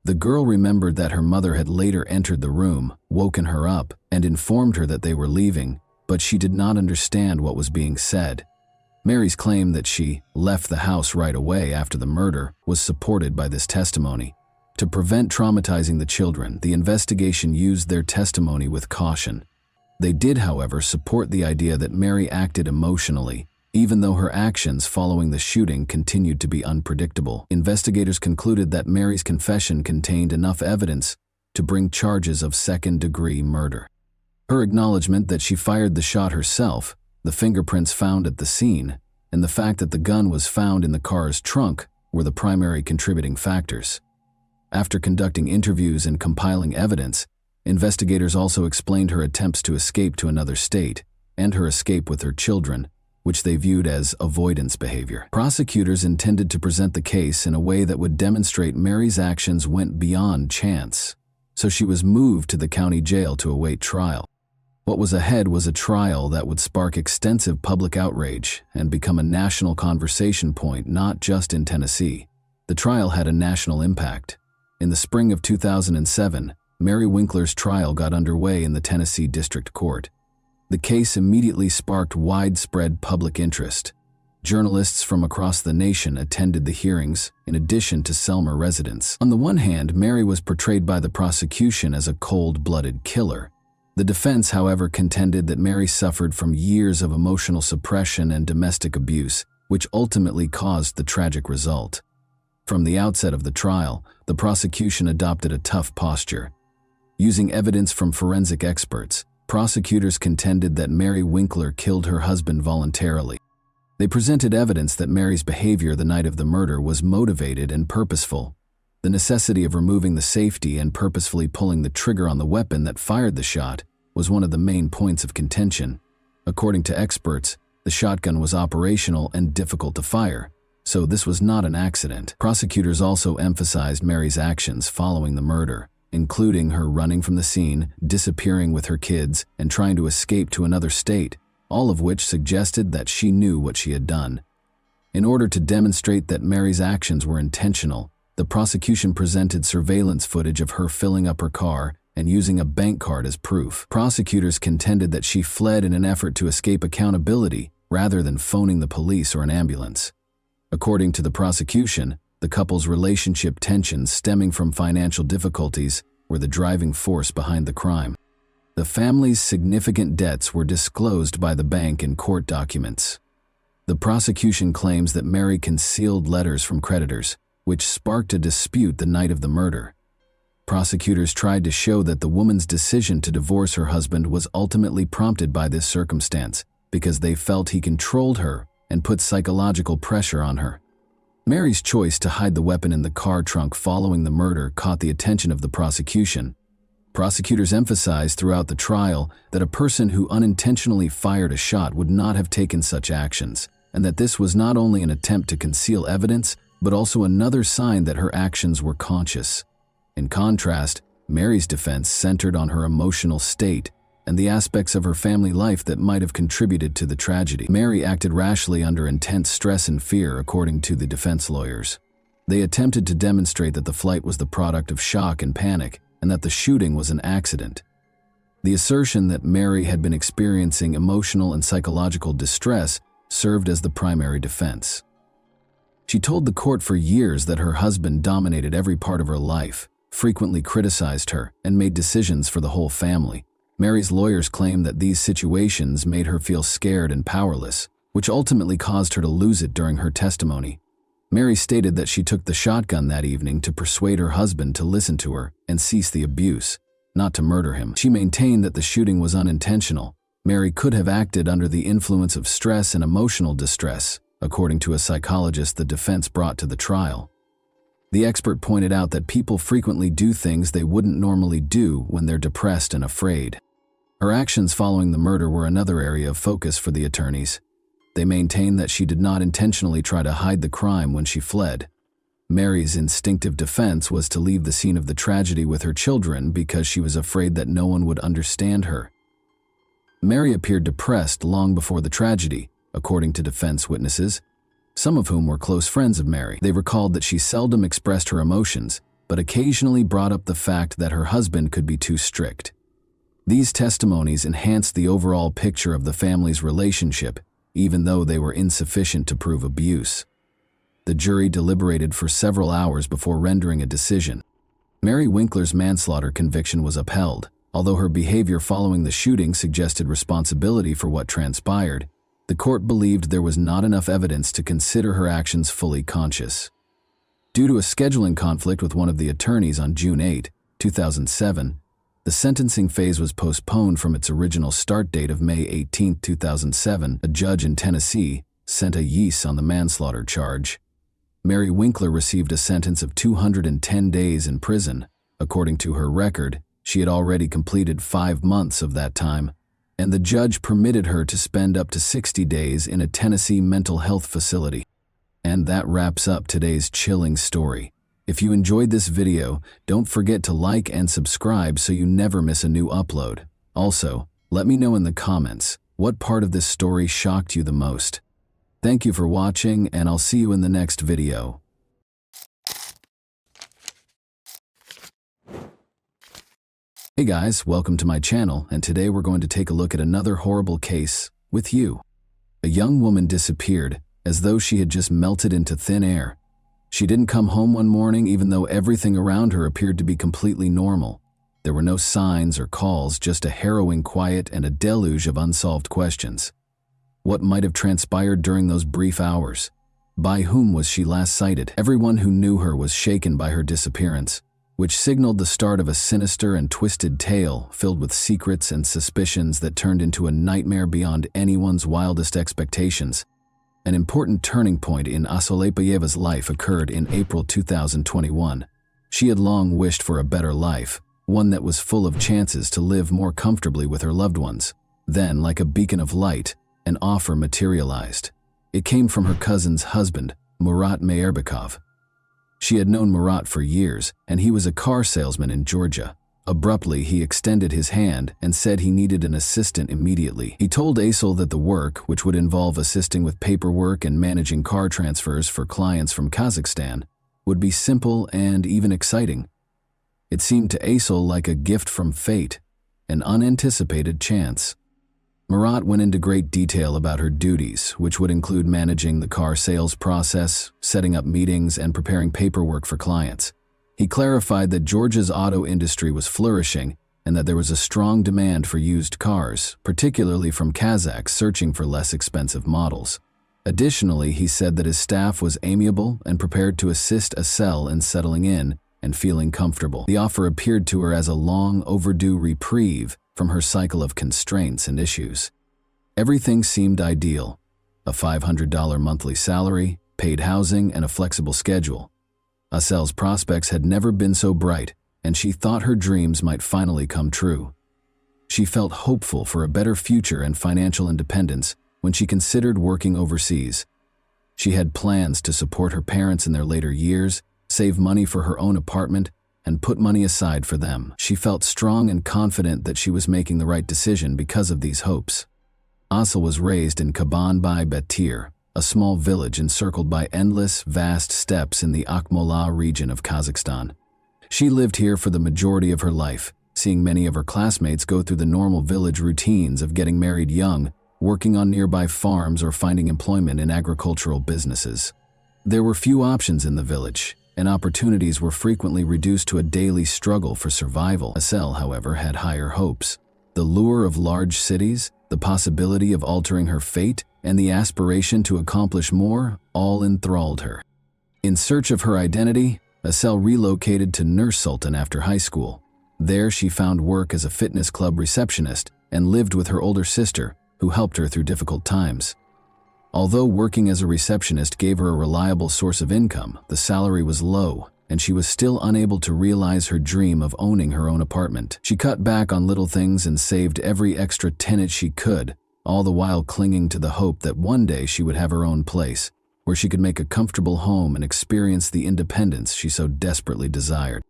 The girl remembered that her mother had later entered the room, woken her up, and informed her that they were leaving, but she did not understand what was being said. Mary's claim that she left the house right away after the murder was supported by this testimony. To prevent traumatizing the children, the investigation used their testimony with caution. They did, however, support the idea that Mary acted emotionally, even though her actions following the shooting continued to be unpredictable. Investigators concluded that Mary's confession contained enough evidence to bring charges of second-degree murder. Her acknowledgement that she fired the shot herself, the fingerprints found at the scene, and the fact that the gun was found in the car's trunk were the primary contributing factors. After conducting interviews and compiling evidence, investigators also explained her attempts to escape to another state and her escape with her children, which they viewed as avoidance behavior. Prosecutors intended to present the case in a way that would demonstrate Mary's actions went beyond chance, so she was moved to the county jail to await trial. What was ahead was a trial that would spark extensive public outrage and become a national conversation point, not just in Tennessee. The trial had a national impact. In the spring of 2007, Mary Winkler's trial got underway in the Tennessee District Court. The case immediately sparked widespread public interest. Journalists from across the nation attended the hearings, in addition to Selmer residents. On the one hand, Mary was portrayed by the prosecution as a cold-blooded killer. The defense, however, contended that Mary suffered from years of emotional suppression and domestic abuse, which ultimately caused the tragic result. From the outset of the trial, the prosecution adopted a tough posture. Using evidence from forensic experts, prosecutors contended that Mary Winkler killed her husband voluntarily. They presented evidence that Mary's behavior the night of the murder was motivated and purposeful. The necessity of removing the safety and purposefully pulling the trigger on the weapon that fired the shot was one of the main points of contention. According to experts, the shotgun was operational and difficult to fire, so this was not an accident. Prosecutors also emphasized Mary's actions following the murder, including her running from the scene, disappearing with her kids, and trying to escape to another state, all of which suggested that she knew what she had done. In order to demonstrate that Mary's actions were intentional, the prosecution presented surveillance footage of her filling up her car and using a bank card as proof. Prosecutors contended that she fled in an effort to escape accountability rather than phoning the police or an ambulance. According to the prosecution, the couple's relationship tensions stemming from financial difficulties were the driving force behind the crime. The family's significant debts were disclosed by the bank in court documents. The prosecution claims that Mary concealed letters from creditors, which sparked a dispute the night of the murder. Prosecutors tried to show that the woman's decision to divorce her husband was ultimately prompted by this circumstance because they felt he controlled her and put psychological pressure on her. Mary's choice to hide the weapon in the car trunk following the murder caught the attention of the prosecution. Prosecutors emphasized throughout the trial that a person who unintentionally fired a shot would not have taken such actions, and that this was not only an attempt to conceal evidence, but also another sign that her actions were conscious. In contrast, Mary's defense centered on her emotional state and the aspects of her family life that might have contributed to the tragedy. Mary acted rashly under intense stress and fear, according to the defense lawyers. They attempted to demonstrate that the flight was the product of shock and panic, and that the shooting was an accident. The assertion that Mary had been experiencing emotional and psychological distress served as the primary defense. She told the court for years that her husband dominated every part of her life, frequently criticized her, and made decisions for the whole family. Mary's lawyers claimed that these situations made her feel scared and powerless, which ultimately caused her to lose it during her testimony. Mary stated that she took the shotgun that evening to persuade her husband to listen to her and cease the abuse, not to murder him. She maintained that the shooting was unintentional. Mary could have acted under the influence of stress and emotional distress, according to a psychologist the defense brought to the trial. The expert pointed out that people frequently do things they wouldn't normally do when they're depressed and afraid. Her actions following the murder were another area of focus for the attorneys. They maintained that she did not intentionally try to hide the crime when she fled. Mary's instinctive defense was to leave the scene of the tragedy with her children because she was afraid that no one would understand her. Mary appeared depressed long before the tragedy, according to defense witnesses, some of whom were close friends of Mary. They recalled that she seldom expressed her emotions, but occasionally brought up the fact that her husband could be too strict. These testimonies enhanced the overall picture of the family's relationship, even though they were insufficient to prove abuse. The jury deliberated for several hours before rendering a decision. Mary Winkler's manslaughter conviction was upheld. Although her behavior following the shooting suggested responsibility for what transpired, the court believed there was not enough evidence to consider her actions fully conscious. Due to a scheduling conflict with one of the attorneys on June 8, 2007, the sentencing phase was postponed from its original start date of May 18, 2007. A judge in Tennessee sent a yease on the manslaughter charge. Mary Winkler received a sentence of 210 days in prison. According to her record, she had already completed 5 months of that time, and the judge permitted her to spend up to 60 days in a Tennessee mental health facility. And that wraps up today's chilling story. If you enjoyed this video, don't forget to like and subscribe so you never miss a new upload. Also, let me know in the comments what part of this story shocked you the most. Thank you for watching, and I'll see you in the next video. Hey guys, welcome to my channel, and today we're going to take a look at another horrible case with you. A young woman disappeared as though she had just melted into thin air. She didn't come home one morning even though everything around her appeared to be completely normal. There were no signs or calls, just a harrowing quiet and a deluge of unsolved questions. What might have transpired during those brief hours? By whom was she last sighted? Everyone who knew her was shaken by her disappearance, which signaled the start of a sinister and twisted tale filled with secrets and suspicions that turned into a nightmare beyond anyone's wildest expectations. An important turning point in Asolepayeva's life occurred in April 2021. She had long wished for a better life, one that was full of chances to live more comfortably with her loved ones. Then, like a beacon of light, an offer materialized. It came from her cousin's husband, Murat Meyerbekov. She had known Murat for years, and he was a car salesman in Georgia. Abruptly, he extended his hand and said he needed an assistant immediately. He told Aysel that the work, which would involve assisting with paperwork and managing car transfers for clients from Kazakhstan, would be simple and even exciting. It seemed to Aysel like a gift from fate, an unanticipated chance. Murat went into great detail about her duties, which would include managing the car sales process, setting up meetings, and preparing paperwork for clients. He clarified that Georgia's auto industry was flourishing and that there was a strong demand for used cars, particularly from Kazakhs searching for less expensive models. Additionally, he said that his staff was amiable and prepared to assist Aysel in settling in and feeling comfortable. The offer appeared to her as a long overdue reprieve from her cycle of constraints and issues. Everything seemed ideal: a $500 monthly salary, paid housing, and a flexible schedule. Aysel's prospects had never been so bright, and she thought her dreams might finally come true. She felt hopeful for a better future and financial independence when she considered working overseas. She had plans to support her parents in their later years, save money for her own apartment, and put money aside for them. She felt strong and confident that she was making the right decision because of these hopes. Aysel was raised in Kaban-Bay Betir, a small village encircled by endless, vast steppes in the Akmola region of Kazakhstan. She lived here for the majority of her life, seeing many of her classmates go through the normal village routines of getting married young, working on nearby farms, or finding employment in agricultural businesses. There were few options in the village, and opportunities were frequently reduced to a daily struggle for survival. Aysel, however, had higher hopes. The lure of large cities, the possibility of altering her fate, and the aspiration to accomplish more all enthralled her. In search of her identity, Aysel relocated to Nur Sultan after high school. There she found work as a fitness club receptionist and lived with her older sister, who helped her through difficult times. Although working as a receptionist gave her a reliable source of income, the salary was low, and she was still unable to realize her dream of owning her own apartment. She cut back on little things and saved every extra tennet she could, all the while clinging to the hope that one day she would have her own place, where she could make a comfortable home and experience the independence she so desperately desired.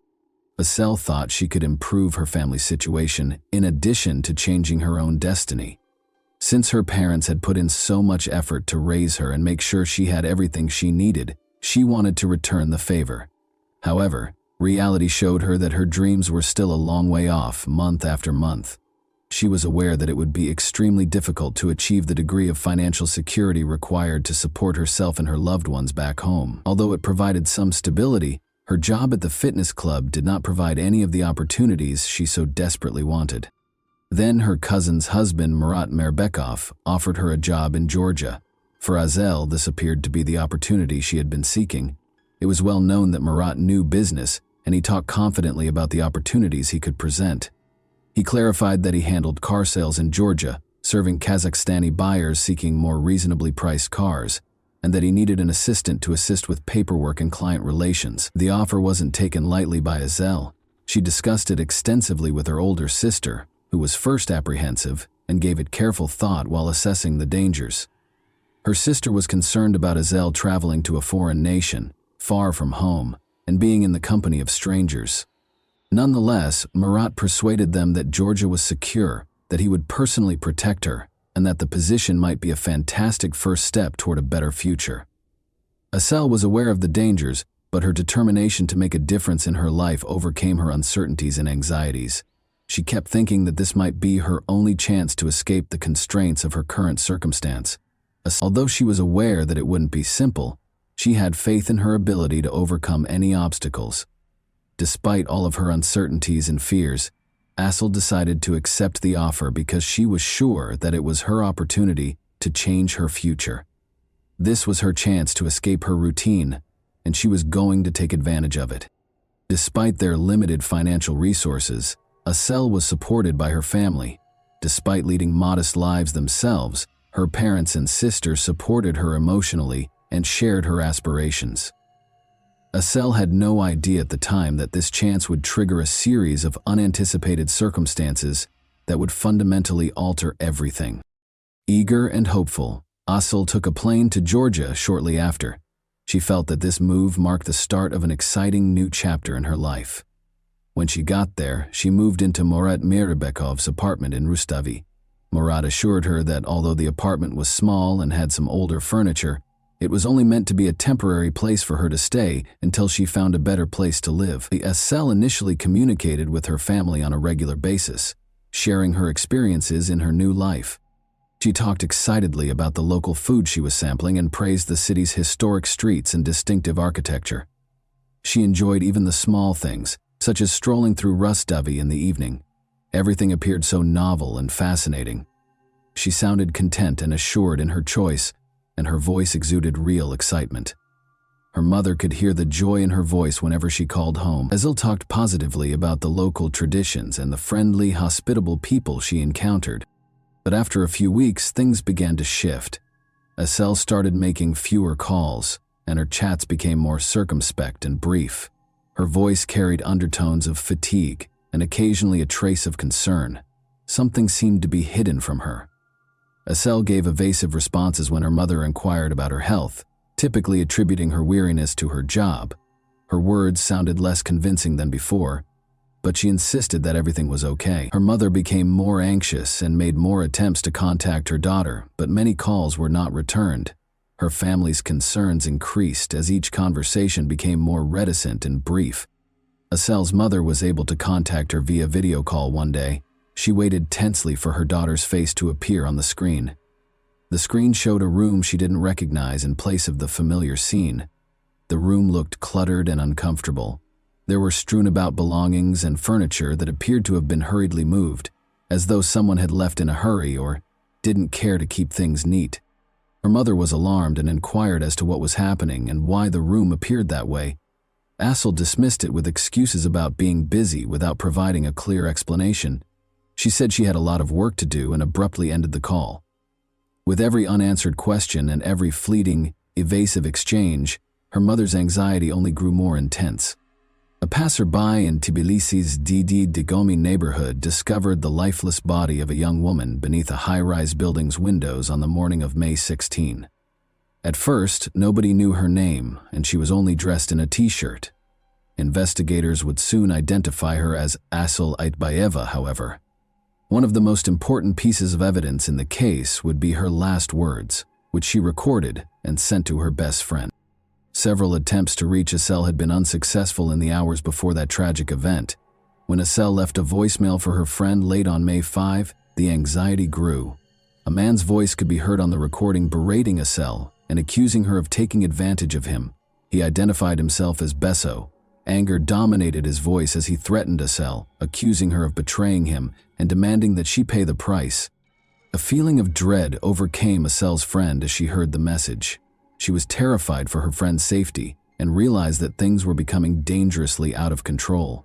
Aysel thought she could improve her family's situation in addition to changing her own destiny. Since her parents had put in so much effort to raise her and make sure she had everything she needed, she wanted to return the favor. However, reality showed her that her dreams were still a long way off, month after month. She was aware that it would be extremely difficult to achieve the degree of financial security required to support herself and her loved ones back home. Although it provided some stability, her job at the fitness club did not provide any of the opportunities she so desperately wanted. Then her cousin's husband, Murat Meyerbekov, offered her a job in Georgia. For Aysel, this appeared to be the opportunity she had been seeking. It was well known that Murat knew business, and he talked confidently about the opportunities he could present. He clarified that he handled car sales in Georgia, serving Kazakhstani buyers seeking more reasonably priced cars, and that he needed an assistant to assist with paperwork and client relations. The offer wasn't taken lightly by Aysel. She discussed it extensively with her older sister, who was first apprehensive and gave it careful thought while assessing the dangers. Her sister was concerned about Aysel traveling to a foreign nation, far from home, and being in the company of strangers. Nonetheless, Murat persuaded them that Georgia was secure, that he would personally protect her, and that the position might be a fantastic first step toward a better future. Aysel was aware of the dangers, but her determination to make a difference in her life overcame her uncertainties and anxieties. She kept thinking that this might be her only chance to escape the constraints of her current circumstance. Although she was aware that it wouldn't be simple, she had faith in her ability to overcome any obstacles. Despite all of her uncertainties and fears, Assel decided to accept the offer because she was sure that it was her opportunity to change her future. This was her chance to escape her routine, and she was going to take advantage of it. Despite their limited financial resources, Assel was supported by her family. Despite leading modest lives themselves, her parents and sisters supported her emotionally and shared her aspirations. Assel had no idea at the time that this chance would trigger a series of unanticipated circumstances that would fundamentally alter everything. Eager and hopeful, Assel took a plane to Georgia shortly after. She felt that this move marked the start of an exciting new chapter in her life. When she got there, she moved into Murat Mirabekov's apartment in Rustavi. Murat assured her that although the apartment was small and had some older furniture, it was only meant to be a temporary place for her to stay until she found a better place to live. Assel initially communicated with her family on a regular basis, sharing her experiences in her new life. She talked excitedly about the local food she was sampling and praised the city's historic streets and distinctive architecture. She enjoyed even the small things, such as strolling through Rustavi in the evening. Everything appeared so novel and fascinating. She sounded content and assured in her choice, and her voice exuded real excitement. Her mother could hear the joy in her voice whenever she called home. Assel talked positively about the local traditions and the friendly, hospitable people she encountered. But after a few weeks, things began to shift. Assel started making fewer calls, and her chats became more circumspect and brief. Her voice carried undertones of fatigue and occasionally a trace of concern. Something seemed to be hidden from her. Assel gave evasive responses when her mother inquired about her health, typically attributing her weariness to her job. Her words sounded less convincing than before, but she insisted that everything was okay. Her mother became more anxious and made more attempts to contact her daughter, but many calls were not returned. Her family's concerns increased as each conversation became more reticent and brief. Assel's mother was able to contact her via video call one day. She waited tensely for her daughter's face to appear on the screen. The screen showed a room she didn't recognize in place of the familiar scene. The room looked cluttered and uncomfortable. There were strewn about belongings and furniture that appeared to have been hurriedly moved, as though someone had left in a hurry or didn't care to keep things neat. Her mother was alarmed and inquired as to what was happening and why the room appeared that way. Assel dismissed it with excuses about being busy without providing a clear explanation. She said she had a lot of work to do and abruptly ended the call. With every unanswered question and every fleeting, evasive exchange, her mother's anxiety only grew more intense. A passerby in Tbilisi's Didi Digomi neighborhood discovered the lifeless body of a young woman beneath a high-rise building's windows on the morning of May 16. At first, nobody knew her name, and she was only dressed in a t-shirt. Investigators would soon identify her as Assel Aitbayeva, however. One of the most important pieces of evidence in the case would be her last words, which she recorded and sent to her best friend. Several attempts to reach Assel had been unsuccessful in the hours before that tragic event. When Assel left a voicemail for her friend late on May 5, the anxiety grew. A man's voice could be heard on the recording berating Assel and accusing her of taking advantage of him. He identified himself as Besso. Anger dominated his voice as he threatened Assel, accusing her of betraying him and demanding that she pay the price. A feeling of dread overcame Assel's friend as she heard the message. She was terrified for her friend's safety and realized that things were becoming dangerously out of control.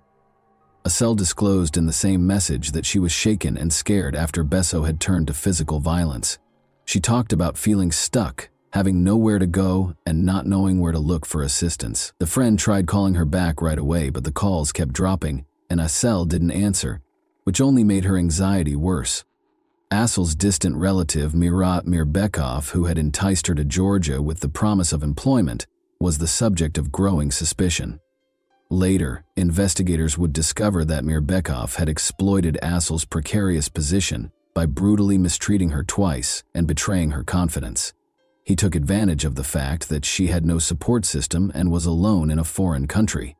Assel disclosed in the same message that she was shaken and scared after Besso had turned to physical violence. She talked about feeling stuck, having nowhere to go, and not knowing where to look for assistance. The friend tried calling her back right away, but the calls kept dropping, and Assel didn't answer, which only made her anxiety worse. Assel's distant relative, Murat Mirbekov, who had enticed her to Georgia with the promise of employment, was the subject of growing suspicion. Later, investigators would discover that Mirbekov had exploited Assel's precarious position by brutally mistreating her twice and betraying her confidence. He took advantage of the fact that she had no support system and was alone in a foreign country.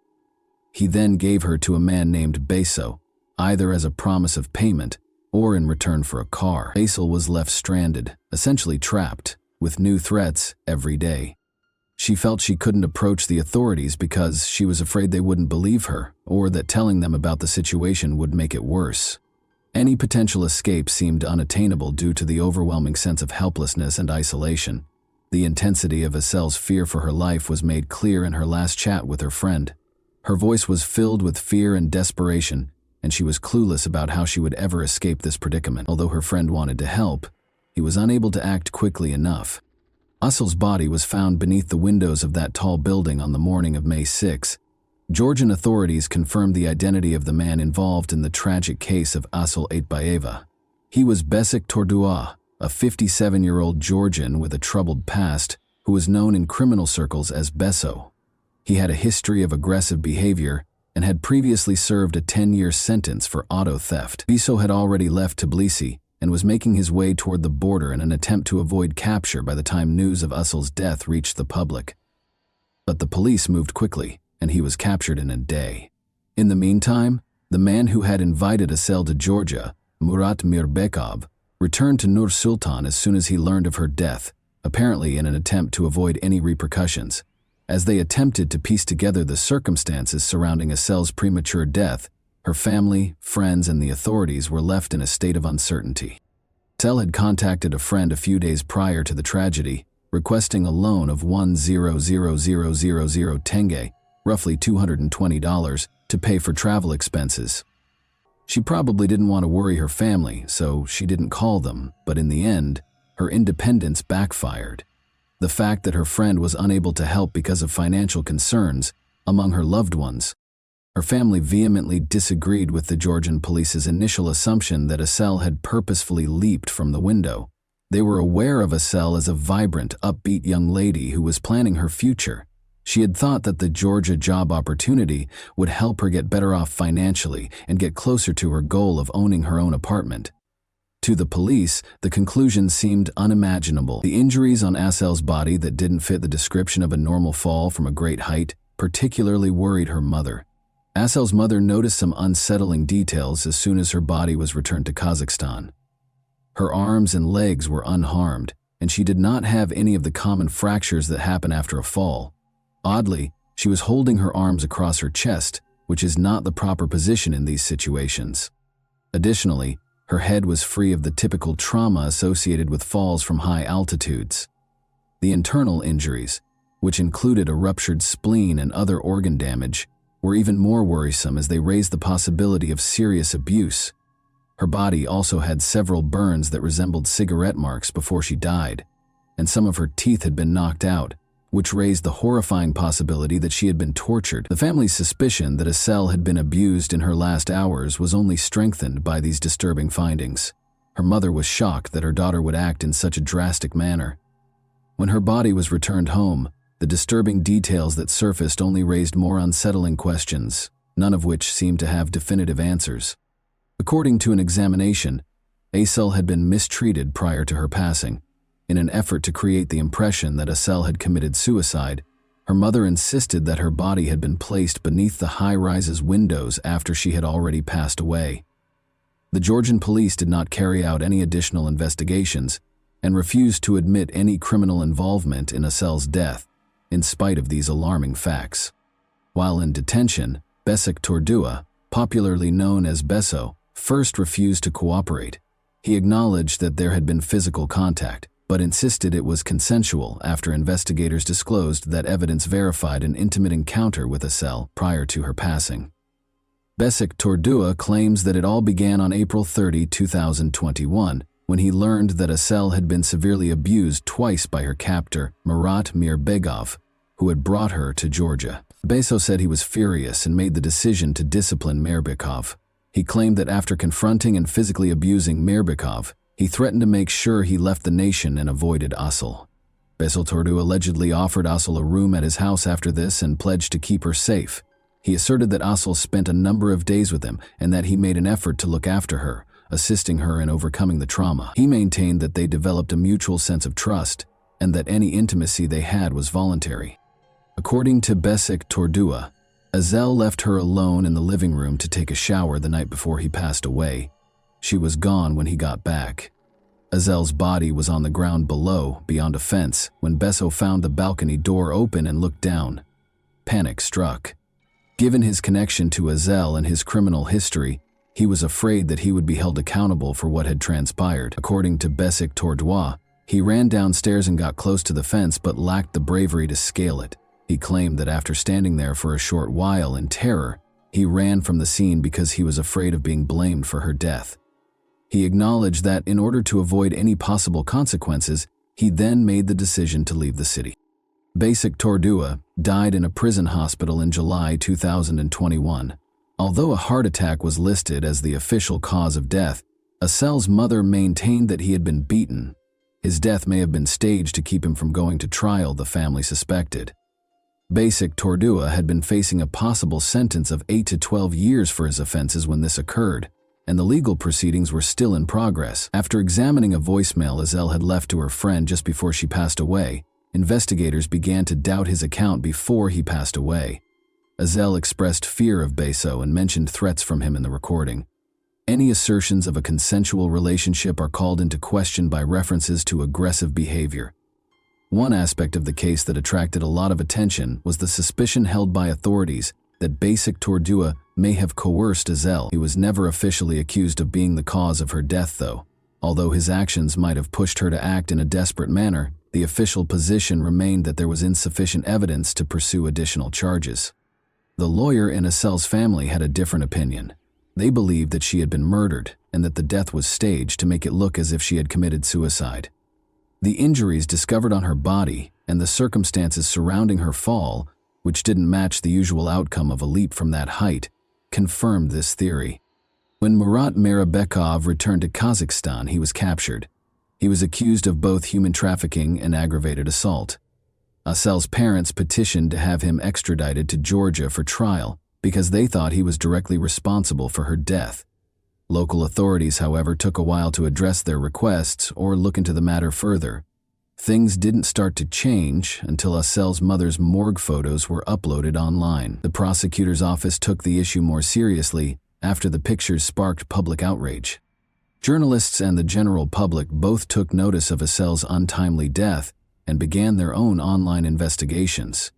He then gave her to a man named Besso, either as a promise of payment or in return for a car. Besso was left stranded, essentially trapped, with new threats every day. She felt she couldn't approach the authorities because she was afraid they wouldn't believe her, or that telling them about the situation would make it worse. Any potential escape seemed unattainable due to the overwhelming sense of helplessness and isolation. The intensity of Esel's fear for her life was made clear in her last chat with her friend. Her voice was filled with fear and desperation, and she was clueless about how she would ever escape this predicament. Although her friend wanted to help, he was unable to act quickly enough. Esel's body was found beneath the windows of that tall building on the morning of May 6. Georgian authorities confirmed the identity of the man involved in the tragic case of Esel Aitbayeva. He was Besik Tordua, a 57-year-old Georgian with a troubled past who was known in criminal circles as Beso. He had a history of aggressive behavior and had previously served a 10-year sentence for auto theft. Beso had already left Tbilisi and was making his way toward the border in an attempt to avoid capture by the time news of Esel's death reached the public. But the police moved quickly, and he was captured in a day. In the meantime, the man who had invited Esel to Georgia, Murat Mirbekov, returned to Nur Sultan as soon as he learned of her death, apparently in an attempt to avoid any repercussions. As they attempted to piece together the circumstances surrounding Esel's premature death, her family, friends, and the authorities were left in a state of uncertainty. Esel had contacted a friend a few days prior to the tragedy, requesting a loan of 1,000,000 tenge, roughly $220, to pay for travel expenses. She probably didn't want to worry her family, so she didn't call them, but in the end, her independence backfired. The fact that her friend was unable to help because of financial concerns among her loved ones. Her family vehemently disagreed with the Georgian police's initial assumption that Esel had purposefully leaped from the window. They were aware of Esel as a vibrant, upbeat young lady who was planning her future. She had thought that the Georgia job opportunity would help her get better off financially and get closer to her goal of owning her own apartment. To the police, the conclusion seemed unimaginable. The injuries on Esel's body that didn't fit the description of a normal fall from a great height particularly worried her mother. Esel's mother noticed some unsettling details as soon as her body was returned to Kazakhstan. Her arms and legs were unharmed, and she did not have any of the common fractures that happen after a fall. Oddly, she was holding her arms across her chest, which is not the proper position in these situations. Additionally, her head was free of the typical trauma associated with falls from high altitudes. The internal injuries, which included a ruptured spleen and other organ damage, were even more worrisome as they raised the possibility of serious abuse. Her body also had several burns that resembled cigarette marks before she died, and some of her teeth had been knocked out, which raised the horrifying possibility that she had been tortured. The family's suspicion that Esel had been abused in her last hours was only strengthened by these disturbing findings. Her mother was shocked that her daughter would act in such a drastic manner. When her body was returned home, the disturbing details that surfaced only raised more unsettling questions, none of which seemed to have definitive answers. According to an examination, Esel had been mistreated prior to her passing. In an effort to create the impression that Esel had committed suicide, her mother insisted that her body had been placed beneath the high-rise's windows after she had already passed away. The Georgian police did not carry out any additional investigations and refused to admit any criminal involvement in Esel's death, in spite of these alarming facts. While in detention, Besik Tordua, popularly known as Beso, first refused to cooperate. He acknowledged that there had been physical contact, but insisted it was consensual after investigators disclosed that evidence verified an intimate encounter with Esel prior to her passing. Besik Tordua claims that it all began on April 30, 2021, when he learned that Esel had been severely abused twice by her captor, Murat Mirbekov, who had brought her to Georgia. Beso said he was furious and made the decision to discipline Mirbekov. He claimed that after confronting and physically abusing Mirbekov, he threatened to make sure he left the nation and avoided Esel. Beso Tordua allegedly offered Esel a room at his house after this and pledged to keep her safe. He asserted that Esel spent a number of days with him and that he made an effort to look after her, assisting her in overcoming the trauma. He maintained that they developed a mutual sense of trust and that any intimacy they had was voluntary. According to Besik Tordua, Esel left her alone in the living room to take a shower the night before he passed away. She was gone when he got back. Azel's body was on the ground below, beyond a fence, when Besso found the balcony door open and looked down. Panic struck. Given his connection to Azel and his criminal history, he was afraid that he would be held accountable for what had transpired. According to Bessic Tordois, he ran downstairs and got close to the fence but lacked the bravery to scale it. He claimed that after standing there for a short while in terror, he ran from the scene because he was afraid of being blamed for her death. He acknowledged that in order to avoid any possible consequences, he then made the decision to leave the city. Bessic Tordois died in a prison hospital in July 2021. Although a heart attack was listed as the official cause of death, Asel's mother maintained that he had been beaten. His death may have been staged to keep him from going to trial, the family suspected. Bessic Tordois had been facing a possible sentence of 8 to 12 years for his offenses when this occurred, and the legal proceedings were still in progress. After examining a voicemail Azel had left to her friend just before she passed away, investigators began to doubt his account before he passed away. Azel expressed fear of Besso and mentioned threats from him in the recording. Any assertions of a consensual relationship are called into question by references to aggressive behavior. One aspect of the case that attracted a lot of attention was the suspicion held by authorities that Bessic Tordois may have coerced Azel. He was never officially accused of being the cause of her death, though. Although his actions might have pushed her to act in a desperate manner, the official position remained that there was insufficient evidence to pursue additional charges. The lawyer in Asel's family had a different opinion. They believed that she had been murdered and that the death was staged to make it look as if she had committed suicide. The injuries discovered on her body and the circumstances surrounding her fall, which didn't match the usual outcome of a leap from that height, confirmed this theory. When Murat Mirabekov returned to Kazakhstan, he was captured. He was accused of both human trafficking and aggravated assault. Asel's parents petitioned to have him extradited to Georgia for trial because they thought he was directly responsible for her death. Local authorities, however, took a while to address their requests or look into the matter further. Things didn't start to change until Asel's mother's morgue photos were uploaded online. The prosecutor's office took the issue more seriously after the pictures sparked public outrage. Journalists and the general public both took notice of Asel's untimely death and began their own online investigations.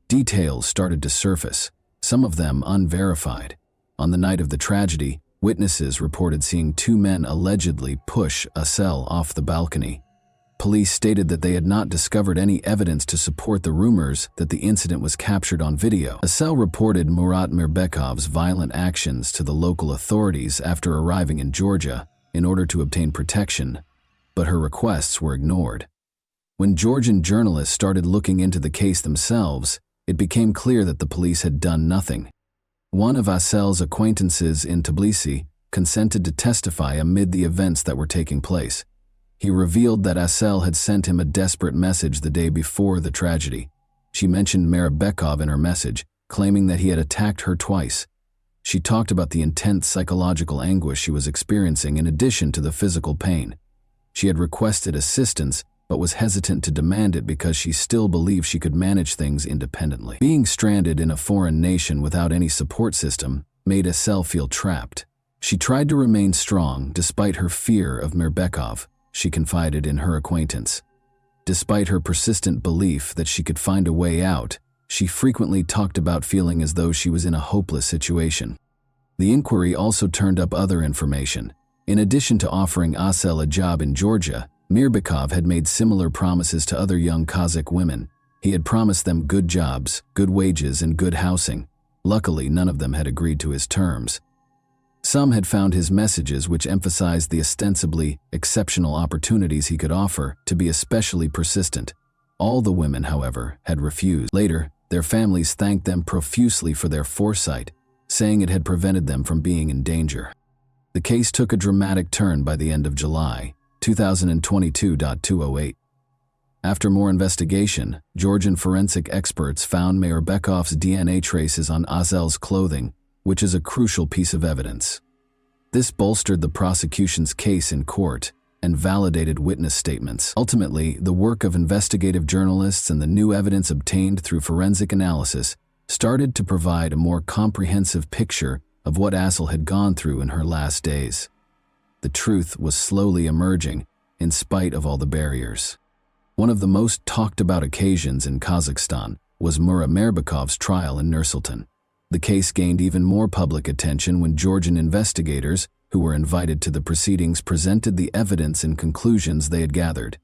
Details started to surface, some of them unverified. On the night of the tragedy, witnesses reported seeing two men allegedly push Asel off the balcony. Police stated that they had not discovered any evidence to support the rumors that the incident was captured on video. Asel reported Murat Mirbekov's violent actions to the local authorities after arriving in Georgia in order to obtain protection, but her requests were ignored. When Georgian journalists started looking into the case themselves, it became clear that the police had done nothing. One of Asel's acquaintances in Tbilisi consented to testify amid the events that were taking place. He revealed that Asel had sent him a desperate message the day before the tragedy. She mentioned Mirabekov in her message, claiming that he had attacked her twice. She talked about the intense psychological anguish she was experiencing in addition to the physical pain. She had requested assistance, but was hesitant to demand it because she still believed she could manage things independently. Being stranded in a foreign nation without any support system made Asel feel trapped. She tried to remain strong despite her fear of Mirbekov, she confided in her acquaintance. Despite her persistent belief that she could find a way out, she frequently talked about feeling as though she was in a hopeless situation. The inquiry also turned up other information. In addition to offering Asel a job in Georgia, Mirbekov had made similar promises to other young Kazakh women. He had promised them good jobs, good wages, and good housing. Luckily, none of them had agreed to his terms. Some had found his messages, which emphasized the ostensibly exceptional opportunities he could offer, to be especially persistent. All the women, however, had refused. Later, their families thanked them profusely for their foresight, saying it had prevented them from being in danger. The case took a dramatic turn by the end of July 2022-208. After more investigation, Georgian forensic experts found Mirbekov's DNA traces on Asel's clothing, which is a crucial piece of evidence. This bolstered the prosecution's case in court and validated witness statements. Ultimately, the work of investigative journalists and the new evidence obtained through forensic analysis started to provide a more comprehensive picture of what Asel had gone through in her last days. The truth was slowly emerging, in spite of all the barriers. One of the most talked about occasions in Kazakhstan was Mura Merbakov's trial in Nur-Sultan. The case gained even more public attention when Georgian investigators, who were invited to the proceedings, presented the evidence and conclusions they had gathered.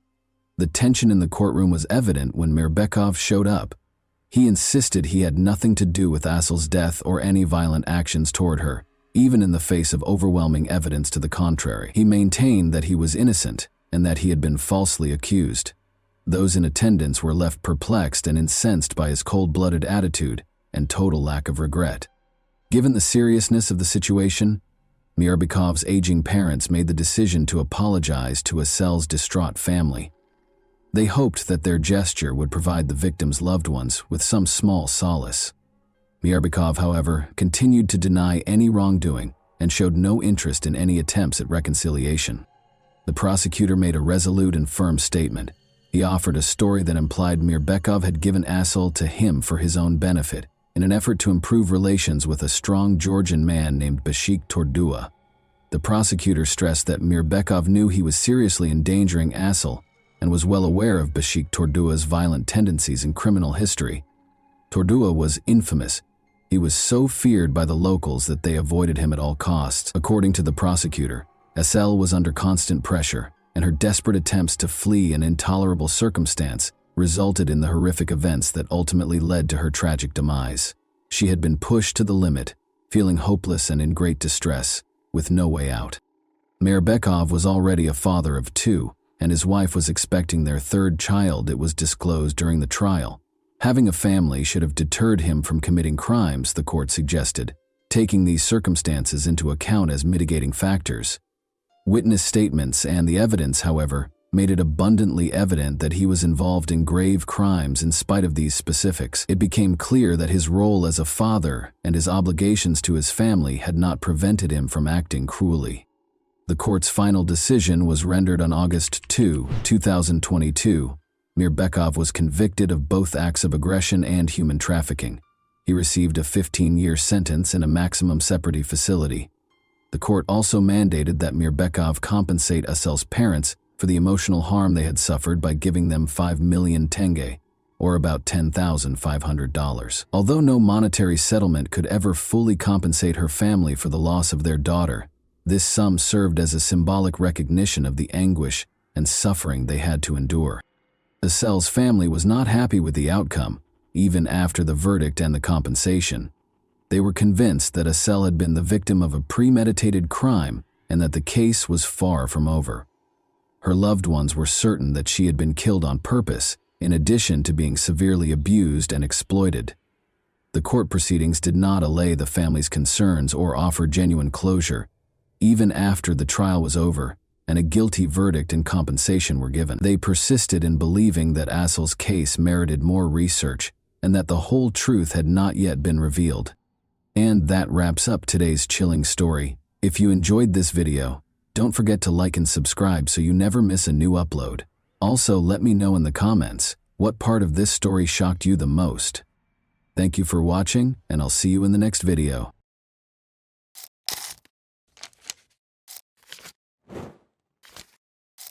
The tension in the courtroom was evident when Mirbekov showed up. He insisted he had nothing to do with Asel's death or any violent actions toward her, even in the face of overwhelming evidence to the contrary. He maintained that he was innocent and that he had been falsely accused. Those in attendance were left perplexed and incensed by his cold-blooded attitude and total lack of regret. Given the seriousness of the situation, Mirbekov's aging parents made the decision to apologize to Asel's distraught family. They hoped that their gesture would provide the victim's loved ones with some small solace. Mirbekov, however, continued to deny any wrongdoing and showed no interest in any attempts at reconciliation. The prosecutor made a resolute and firm statement. He offered a story that implied Mirbekov had given Asel to him for his own benefit, in an effort to improve relations with a strong Georgian man named Bashik Tordua. The prosecutor stressed that Mirbekov knew he was seriously endangering Asel and was well aware of Bashik Tordua's violent tendencies and criminal history. Tordua was infamous. He was so feared by the locals that they avoided him at all costs. According to the prosecutor, Asel was under constant pressure, and her desperate attempts to flee an intolerable circumstance resulted in the horrific events that ultimately led to her tragic demise. She had been pushed to the limit, feeling hopeless and in great distress, with no way out. Mirbekov was already a father of 2, and his wife was expecting their 3rd child. It was disclosed during the trial. Having a family should have deterred him from committing crimes, the court suggested, taking these circumstances into account as mitigating factors. Witness statements and the evidence, however, made it abundantly evident that he was involved in grave crimes in spite of these specifics. It became clear that his role as a father and his obligations to his family had not prevented him from acting cruelly. The court's final decision was rendered on August 2, 2022. Mirbekov was convicted of both acts of aggression and human trafficking. He received a 15-year sentence in a maximum security facility. The court also mandated that Mirbekov compensate Asel's parents for the emotional harm they had suffered by giving them 5 million tenge, or about $10,500. Although no monetary settlement could ever fully compensate her family for the loss of their daughter, this sum served as a symbolic recognition of the anguish and suffering they had to endure. Asel's family was not happy with the outcome, even after the verdict and the compensation. They were convinced that Asel had been the victim of a premeditated crime and that the case was far from over. Her loved ones were certain that she had been killed on purpose, in addition to being severely abused and exploited. The court proceedings did not allay the family's concerns or offer genuine closure. Even after the trial was over and a guilty verdict and compensation were given, they persisted in believing that Asel's case merited more research and that the whole truth had not yet been revealed. And that wraps up today's chilling story. If you enjoyed this video, don't forget to like and subscribe so you never miss a new upload. Also, let me know in the comments what part of this story shocked you the most. Thank you for watching, and I'll see you in the next video.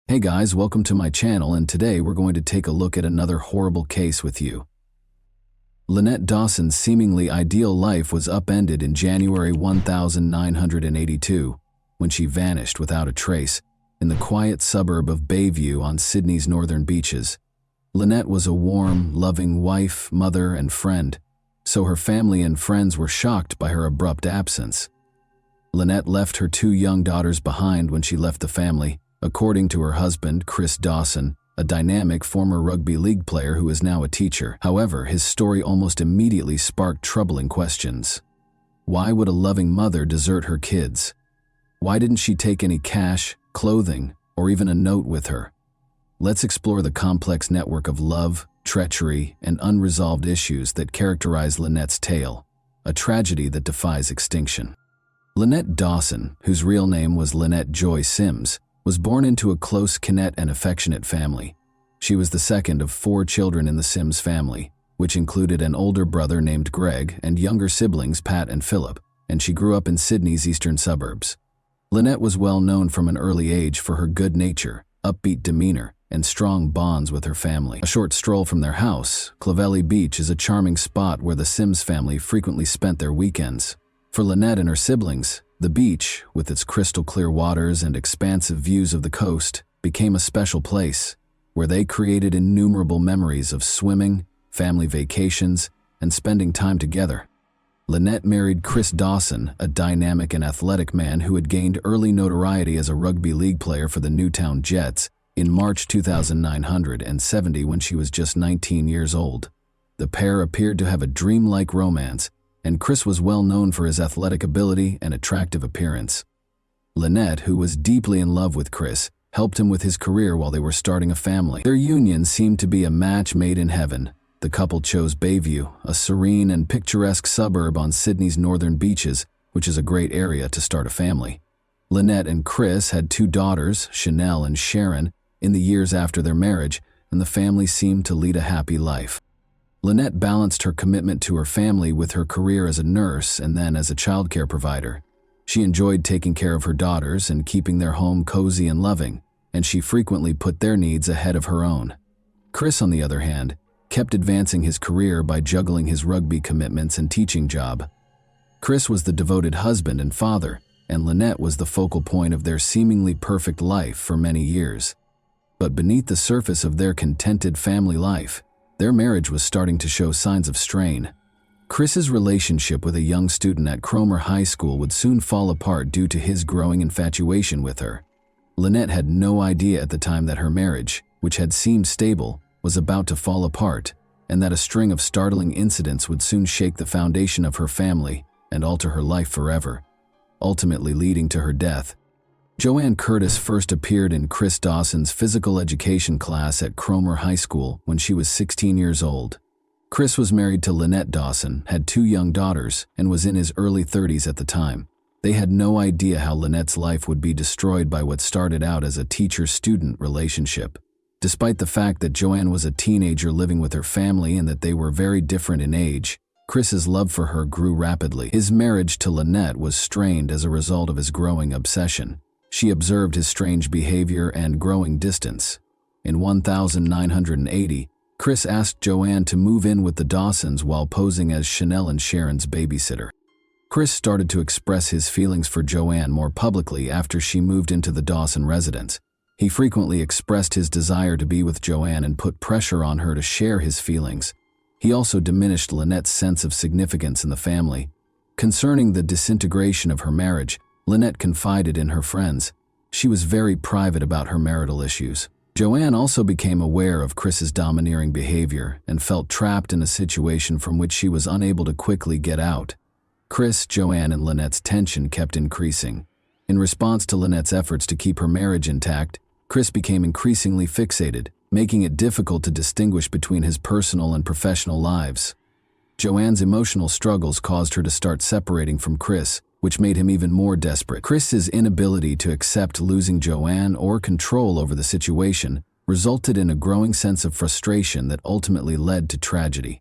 Hey guys, welcome to my channel, and today we're going to take a look at another horrible case with you. Lynette Dawson's seemingly ideal life was upended in January 1982 when she vanished without a trace in the quiet suburb of Bayview on Sydney's northern beaches. Lynette was a warm, loving wife, mother, and friend, so her family and friends were shocked by her abrupt absence. Lynette left her 2 young daughters behind when she left the family, according to her husband, Chris Dawson, a dynamic former rugby league player who is now a teacher. However, his story almost immediately sparked troubling questions. Why would a loving mother desert her kids? Why didn't she take any cash, clothing, or even a note with her? Let's explore the complex network of love, treachery, and unresolved issues that characterize Lynette's tale, a tragedy that defies extinction. Lynette Dawson, whose real name was Lynette Joy Sims, was born into a close-knit and affectionate family. She was the second of 4 children in the Sims family, which included an older brother named Greg and younger siblings Pat and Philip, and she grew up in Sydney's eastern suburbs. Lynette was well known from an early age for her good nature, upbeat demeanor, and strong bonds with her family. A short stroll from their house, Clovelly Beach is a charming spot where the Sims family frequently spent their weekends. For Lynette and her siblings, the beach, with its crystal-clear waters and expansive views of the coast, became a special place, where they created innumerable memories of swimming, family vacations, and spending time together. Lynette married Chris Dawson, a dynamic and athletic man who had gained early notoriety as a rugby league player for the Newtown Jets, in March 2970 when she was just 19 years old. The pair appeared to have a dreamlike romance, and Chris was well known for his athletic ability and attractive appearance. Lynette, who was deeply in love with Chris, helped him with his career while they were starting a family. Their union seemed to be a match made in heaven. The couple chose Bayview, a serene and picturesque suburb on Sydney's northern beaches, which is a great area to start a family. Lynette and Chris had 2 daughters, Chanel and Sharon, in the years after their marriage, and the family seemed to lead a happy life. Lynette balanced her commitment to her family with her career as a nurse and then as a childcare provider. She enjoyed taking care of her daughters and keeping their home cozy and loving, and she frequently put their needs ahead of her own. Chris, on the other hand, kept advancing his career by juggling his rugby commitments and teaching job. Chris was the devoted husband and father, and Lynette was the focal point of their seemingly perfect life for many years. But beneath the surface of their contented family life, their marriage was starting to show signs of strain. Chris's relationship with a young student at Cromer High School would soon fall apart due to his growing infatuation with her. Lynette had no idea at the time that her marriage, which had seemed stable, was about to fall apart, and that a string of startling incidents would soon shake the foundation of her family and alter her life forever, ultimately leading to her death. Joanne Curtis first appeared in Chris Dawson's physical education class at Cromer High School when she was 16 years old. Chris was married to Lynette Dawson, had 2 young daughters, and was in his early 30s at the time. They had no idea how Lynette's life would be destroyed by what started out as a teacher-student relationship. Despite the fact that Joanne was a teenager living with her family and that they were very different in age, Chris's love for her grew rapidly. His marriage to Lynette was strained as a result of his growing obsession. She observed his strange behavior and growing distance. In 1980, Chris asked Joanne to move in with the Dawsons while posing as Chanel and Sharon's babysitter. Chris started to express his feelings for Joanne more publicly after she moved into the Dawson residence. He frequently expressed his desire to be with Joanne and put pressure on her to share his feelings. He also diminished Lynette's sense of significance in the family. Concerning the disintegration of her marriage, Lynette confided in her friends. She was very private about her marital issues. Joanne also became aware of Chris's domineering behavior and felt trapped in a situation from which she was unable to quickly get out. Chris, Joanne, and Lynette's tension kept increasing. In response to Lynette's efforts to keep her marriage intact, Chris became increasingly fixated, making it difficult to distinguish between his personal and professional lives. Joanne's emotional struggles caused her to start separating from Chris, which made him even more desperate. Chris's inability to accept losing Joanne or control over the situation resulted in a growing sense of frustration that ultimately led to tragedy.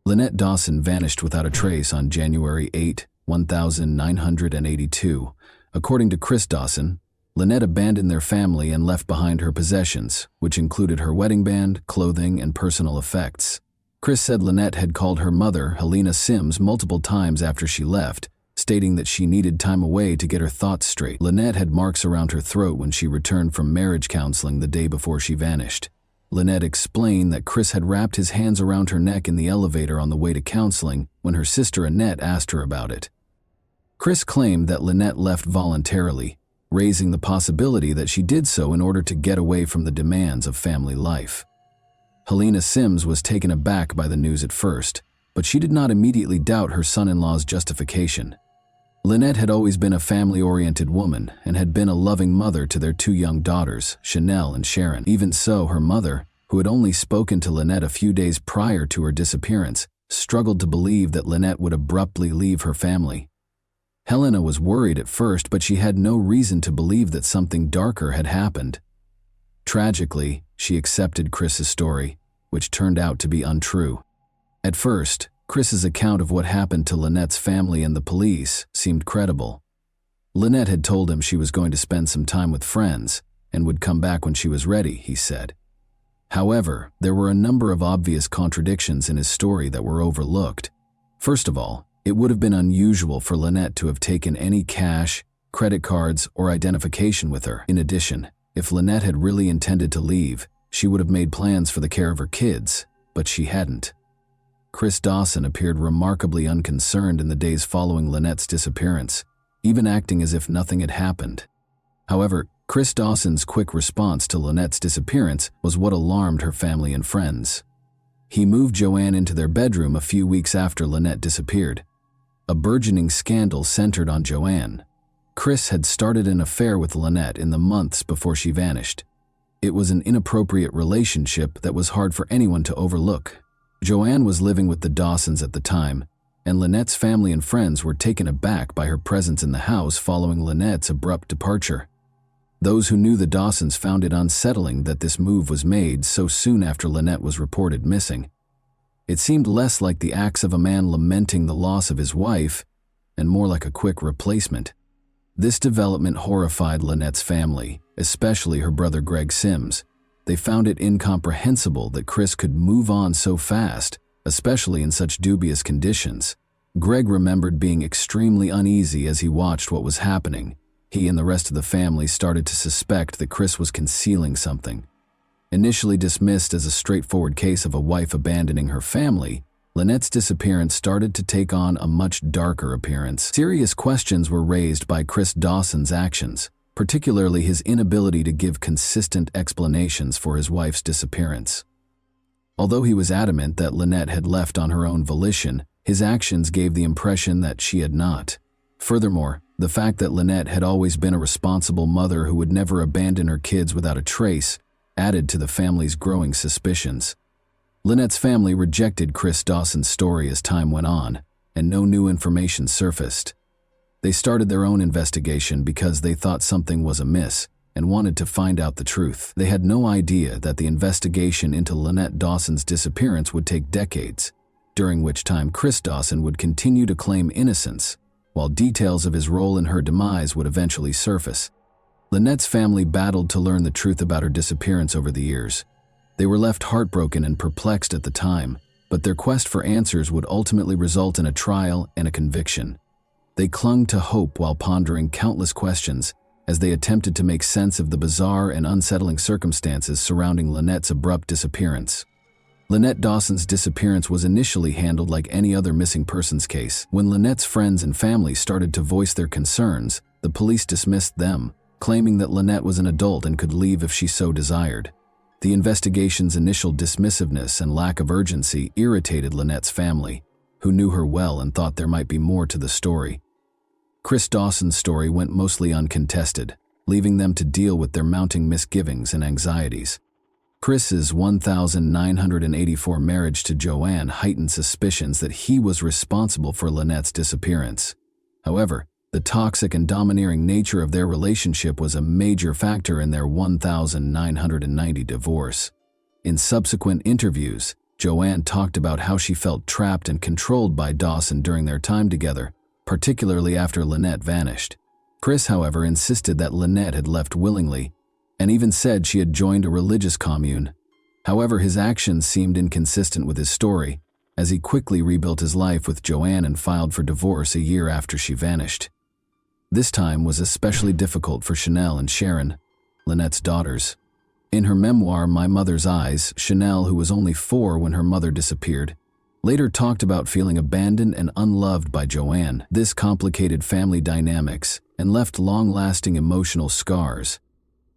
Lynette Dawson vanished without a trace on January 8, 1982. According to Chris Dawson, Lynette abandoned their family and left behind her possessions, which included her wedding band, clothing, and personal effects. Chris said Lynette had called her mother, Helena Sims, multiple times after she left, stating that she needed time away to get her thoughts straight. Lynette had marks around her throat when she returned from marriage counseling the day before she vanished. Lynette explained that Chris had wrapped his hands around her neck in the elevator on the way to counseling when her sister Annette asked her about it. Chris claimed that Lynette left voluntarily, raising the possibility that she did so in order to get away from the demands of family life. Helena Sims was taken aback by the news at first, but she did not immediately doubt her son-in-law's justification. Lynette had always been a family-oriented woman and had been a loving mother to their 2 young daughters, Chanel and Sharon. Even so, her mother, who had only spoken to Lynette a few days prior to her disappearance, struggled to believe that Lynette would abruptly leave her family. Helena was worried at first, but she had no reason to believe that something darker had happened. Tragically, she accepted Chris's story, which turned out to be untrue. At first, Chris's account of what happened to Lynette's family and the police seemed credible. Lynette had told him she was going to spend some time with friends, and would come back when she was ready, he said. However, there were a number of obvious contradictions in his story that were overlooked. First of all, it would have been unusual for Lynette to have taken any cash, credit cards, or identification with her. In addition, if Lynette had really intended to leave, she would have made plans for the care of her kids, but she hadn't. Chris Dawson appeared remarkably unconcerned in the days following Lynette's disappearance, even acting as if nothing had happened. However, Chris Dawson's quick response to Lynette's disappearance was what alarmed her family and friends. He moved Joanne into their bedroom a few weeks after Lynette disappeared. A burgeoning scandal centered on Joanne. Chris had started an affair with Lynette in the months before she vanished. It was an inappropriate relationship that was hard for anyone to overlook. Joanne was living with the Dawsons at the time, and Lynette's family and friends were taken aback by her presence in the house following Lynette's abrupt departure. Those who knew the Dawsons found it unsettling that this move was made so soon after Lynette was reported missing. It seemed less like the acts of a man lamenting the loss of his wife, and more like a quick replacement. This development horrified Lynette's family, especially her brother Greg Sims. They found it incomprehensible that Chris could move on so fast, especially in such dubious conditions. Greg remembered being extremely uneasy as he watched what was happening. He and the rest of the family started to suspect that Chris was concealing something. Initially dismissed as a straightforward case of a wife abandoning her family, Lynette's disappearance started to take on a much darker appearance. Serious questions were raised by Chris Dawson's actions, particularly his inability to give consistent explanations for his wife's disappearance. Although he was adamant that Lynette had left on her own volition, his actions gave the impression that she had not. Furthermore, the fact that Lynette had always been a responsible mother who would never abandon her kids without a trace added to the family's growing suspicions. Lynette's family rejected Chris Dawson's story as time went on, and no new information surfaced. They started their own investigation because they thought something was amiss and wanted to find out the truth. They had no idea that the investigation into Lynette Dawson's disappearance would take decades, during which time Chris Dawson would continue to claim innocence, while details of his role in her demise would eventually surface. Lynette's family battled to learn the truth about her disappearance over the years. They were left heartbroken and perplexed at the time, but their quest for answers would ultimately result in a trial and a conviction. They clung to hope while pondering countless questions as they attempted to make sense of the bizarre and unsettling circumstances surrounding Lynette's abrupt disappearance. Lynette Dawson's disappearance was initially handled like any other missing persons case. When Lynette's friends and family started to voice their concerns, the police dismissed them, claiming that Lynette was an adult and could leave if she so desired. The investigation's initial dismissiveness and lack of urgency irritated Lynette's family, who knew her well and thought there might be more to the story. Chris Dawson's story went mostly uncontested, leaving them to deal with their mounting misgivings and anxieties. Chris's 1984 marriage to Joanne heightened suspicions that he was responsible for Lynette's disappearance. However, the toxic and domineering nature of their relationship was a major factor in their 1990 divorce. In subsequent interviews, Joanne talked about how she felt trapped and controlled by Dawson during their time together, particularly after Lynette vanished. Chris, however, insisted that Lynette had left willingly, and even said she had joined a religious commune. However, his actions seemed inconsistent with his story, as he quickly rebuilt his life with Joanne and filed for divorce a year after she vanished. This time was especially difficult for Chanel and Sharon, Lynette's daughters. In her memoir, My Mother's Eyes, Chanel, who was only 4 when her mother disappeared, later talked about feeling abandoned and unloved by Joanne. This complicated family dynamics and left long-lasting emotional scars.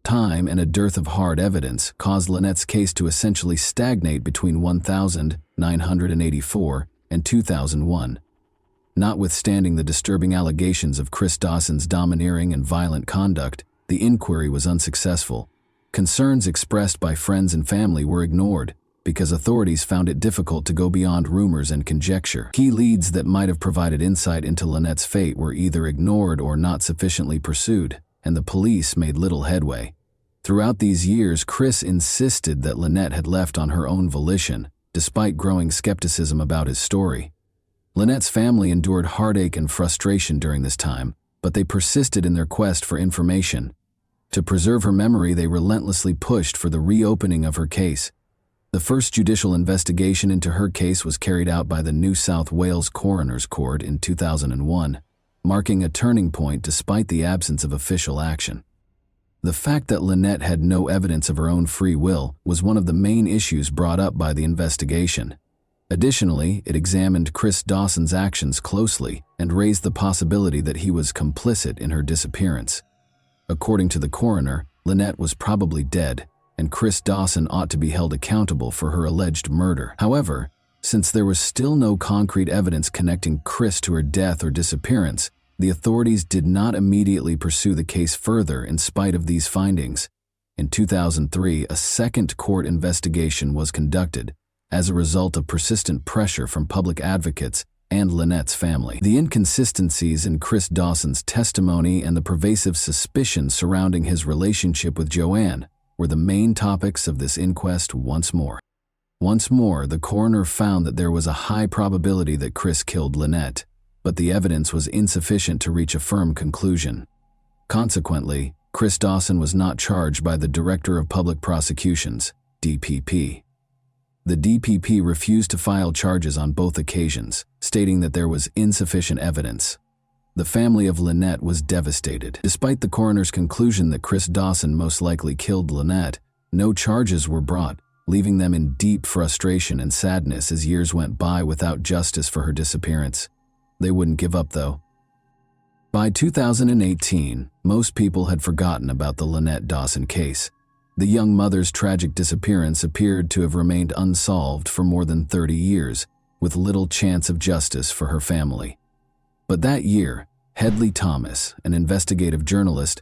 Time and a dearth of hard evidence caused Lynette's case to essentially stagnate between 1984 and 2001. Notwithstanding the disturbing allegations of Chris Dawson's domineering and violent conduct, the inquiry was unsuccessful. Concerns expressed by friends and family were ignored because authorities found it difficult to go beyond rumors and conjecture. Key leads that might have provided insight into Lynette's fate were either ignored or not sufficiently pursued, and the police made little headway. Throughout these years, Chris insisted that Lynette had left on her own volition, despite growing skepticism about his story. Lynette's family endured heartache and frustration during this time, but they persisted in their quest for information. To preserve her memory, they relentlessly pushed for the reopening of her case. The first judicial investigation into her case was carried out by the New South Wales Coroner's Court in 2001, marking a turning point despite the absence of official action. The fact that Lynette had no evidence of her own free will was one of the main issues brought up by the investigation. Additionally, it examined Chris Dawson's actions closely and raised the possibility that he was complicit in her disappearance. According to the coroner, Lynette was probably dead, and Chris Dawson ought to be held accountable for her alleged murder. However, since there was still no concrete evidence connecting Chris to her death or disappearance, the authorities did not immediately pursue the case further in spite of these findings. In 2003, a second court investigation was conducted as a result of persistent pressure from public advocates and Lynette's family. The inconsistencies in Chris Dawson's testimony and the pervasive suspicion surrounding his relationship with Joanne were the main topics of this inquest once more. Once more, the coroner found that there was a high probability that Chris killed Lynette, but the evidence was insufficient to reach a firm conclusion. Consequently, Chris Dawson was not charged by the Director of Public Prosecutions, DPP. The DPP refused to file charges on both occasions, stating that there was insufficient evidence. The family of Lynette was devastated. Despite the coroner's conclusion that Chris Dawson most likely killed Lynette, no charges were brought, leaving them in deep frustration and sadness as years went by without justice for her disappearance. They wouldn't give up, though. By 2018, most people had forgotten about the Lynette Dawson case. The young mother's tragic disappearance appeared to have remained unsolved for more than 30 years, with little chance of justice for her family. But that year, Hedley Thomas, an investigative journalist,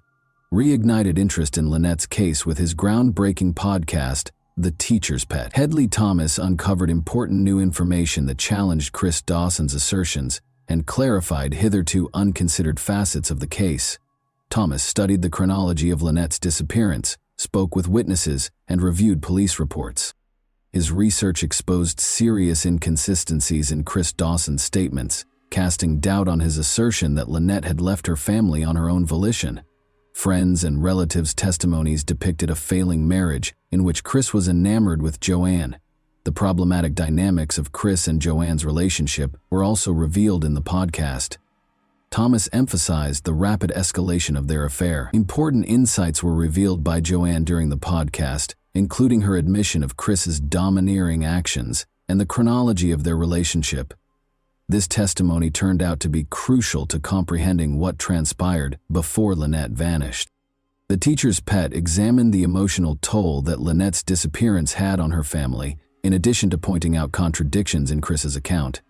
reignited interest in Lynette's case with his groundbreaking podcast, The Teacher's Pet. Hedley Thomas uncovered important new information that challenged Chris Dawson's assertions and clarified hitherto unconsidered facets of the case. Thomas studied the chronology of Lynette's disappearance, spoke with witnesses, and reviewed police reports. His research exposed serious inconsistencies in Chris Dawson's statements, casting doubt on his assertion that Lynette had left her family on her own volition. Friends and relatives' testimonies depicted a failing marriage in which Chris was enamored with Joanne. The problematic dynamics of Chris and Joanne's relationship were also revealed in the podcast. Thomas emphasized the rapid escalation of their affair. Important insights were revealed by Joanne during the podcast, including her admission of Chris's domineering actions and the chronology of their relationship. This testimony turned out to be crucial to comprehending what transpired before Lynette vanished. The Teacher's Pet examined the emotional toll that Lynette's disappearance had on her family, in addition to pointing out contradictions in Chris's account.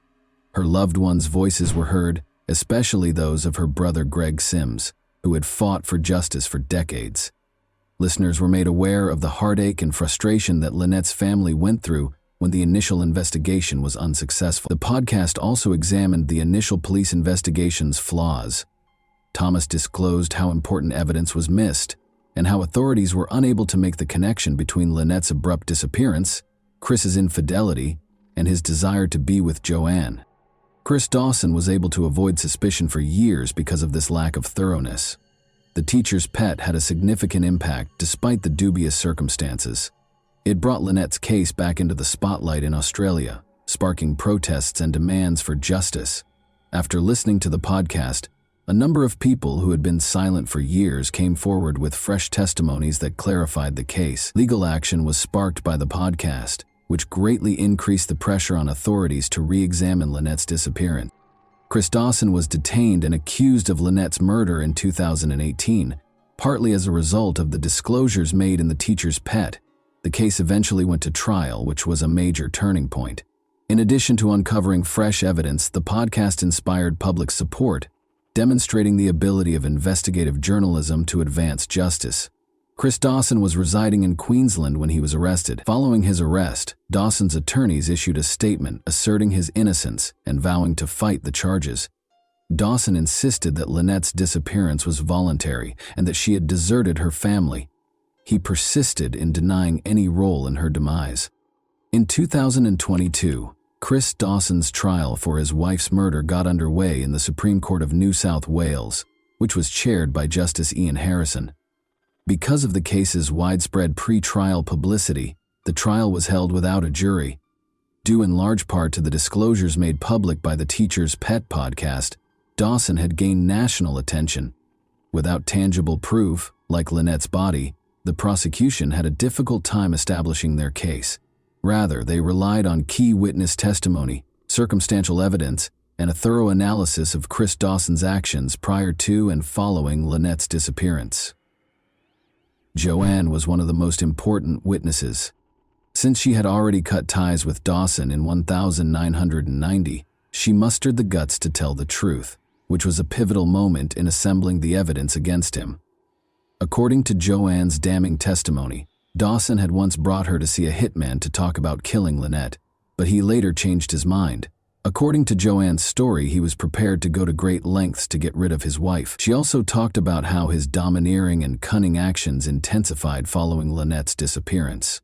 Her loved ones' voices were heard, especially those of her brother Greg Sims, who had fought for justice for decades. Listeners were made aware of the heartache and frustration that Lynette's family went through when the initial investigation was unsuccessful. The podcast also examined the initial police investigation's flaws. Thomas disclosed how important evidence was missed and how authorities were unable to make the connection between Lynette's abrupt disappearance, Chris's infidelity, and his desire to be with Joanne. Chris Dawson was able to avoid suspicion for years because of this lack of thoroughness. The Teacher's Pet had a significant impact despite the dubious circumstances. It brought Lynette's case back into the spotlight in Australia, sparking protests and demands for justice. After listening to the podcast, a number of people who had been silent for years came forward with fresh testimonies that clarified the case. Legal action was sparked by the podcast, which greatly increased the pressure on authorities to re-examine Lynette's disappearance. Chris Dawson was detained and accused of Lynette's murder in 2018, partly as a result of the disclosures made in The Teacher's Pet. The case eventually went to trial, which was a major turning point. In addition to uncovering fresh evidence, the podcast inspired public support, demonstrating the ability of investigative journalism to advance justice. Chris Dawson was residing in Queensland when he was arrested. Following his arrest, Dawson's attorneys issued a statement asserting his innocence and vowing to fight the charges. Dawson insisted that Lynette's disappearance was voluntary and that she had deserted her family. He persisted in denying any role in her demise. In 2022, Chris Dawson's trial for his wife's murder got underway in the Supreme Court of New South Wales, which was chaired by Justice Ian Harrison. Because of the case's widespread pre-trial publicity, the trial was held without a jury. Due in large part to the disclosures made public by the Teacher's Pet podcast, Dawson had gained national attention. Without tangible proof, like Lynette's body, the prosecution had a difficult time establishing their case. Rather, they relied on key witness testimony, circumstantial evidence, and a thorough analysis of Chris Dawson's actions prior to and following Lynette's disappearance. Joanne was one of the most important witnesses. Since she had already cut ties with Dawson in 1990, she mustered the guts to tell the truth, which was a pivotal moment in assembling the evidence against him. According to Joanne's damning testimony, Dawson had once brought her to see a hitman to talk about killing Lynette, but he later changed his mind. According to Joanne's story, he was prepared to go to great lengths to get rid of his wife. She also talked about how his domineering and cunning actions intensified following Lynette's disappearance.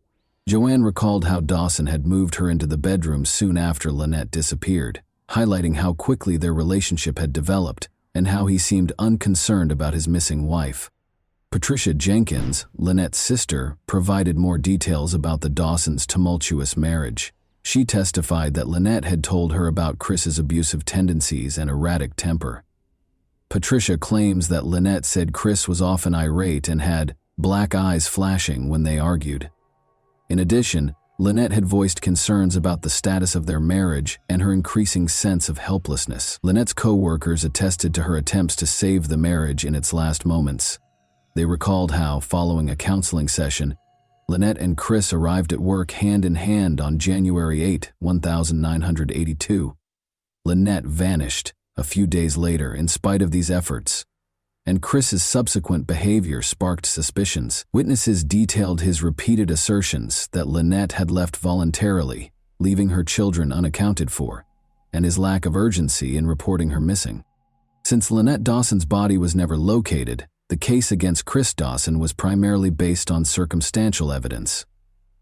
Joanne recalled how Dawson had moved her into the bedroom soon after Lynette disappeared, highlighting how quickly their relationship had developed and how he seemed unconcerned about his missing wife. Patricia Jenkins, Lynette's sister, provided more details about the Dawsons' tumultuous marriage. She testified that Lynette had told her about Chris's abusive tendencies and erratic temper. Patricia claims that Lynette said Chris was often irate and had black eyes flashing when they argued. In addition, Lynette had voiced concerns about the status of their marriage and her increasing sense of helplessness. Lynette's co-workers attested to her attempts to save the marriage in its last moments. They recalled how, following a counseling session, Lynette and Chris arrived at work hand in hand on January 8, 1982. Lynette vanished a few days later in spite of these efforts, and Chris's subsequent behavior sparked suspicions. Witnesses detailed his repeated assertions that Lynette had left voluntarily, leaving her children unaccounted for, and his lack of urgency in reporting her missing. Since Lynette Dawson's body was never located, the case against Chris Dawson was primarily based on circumstantial evidence.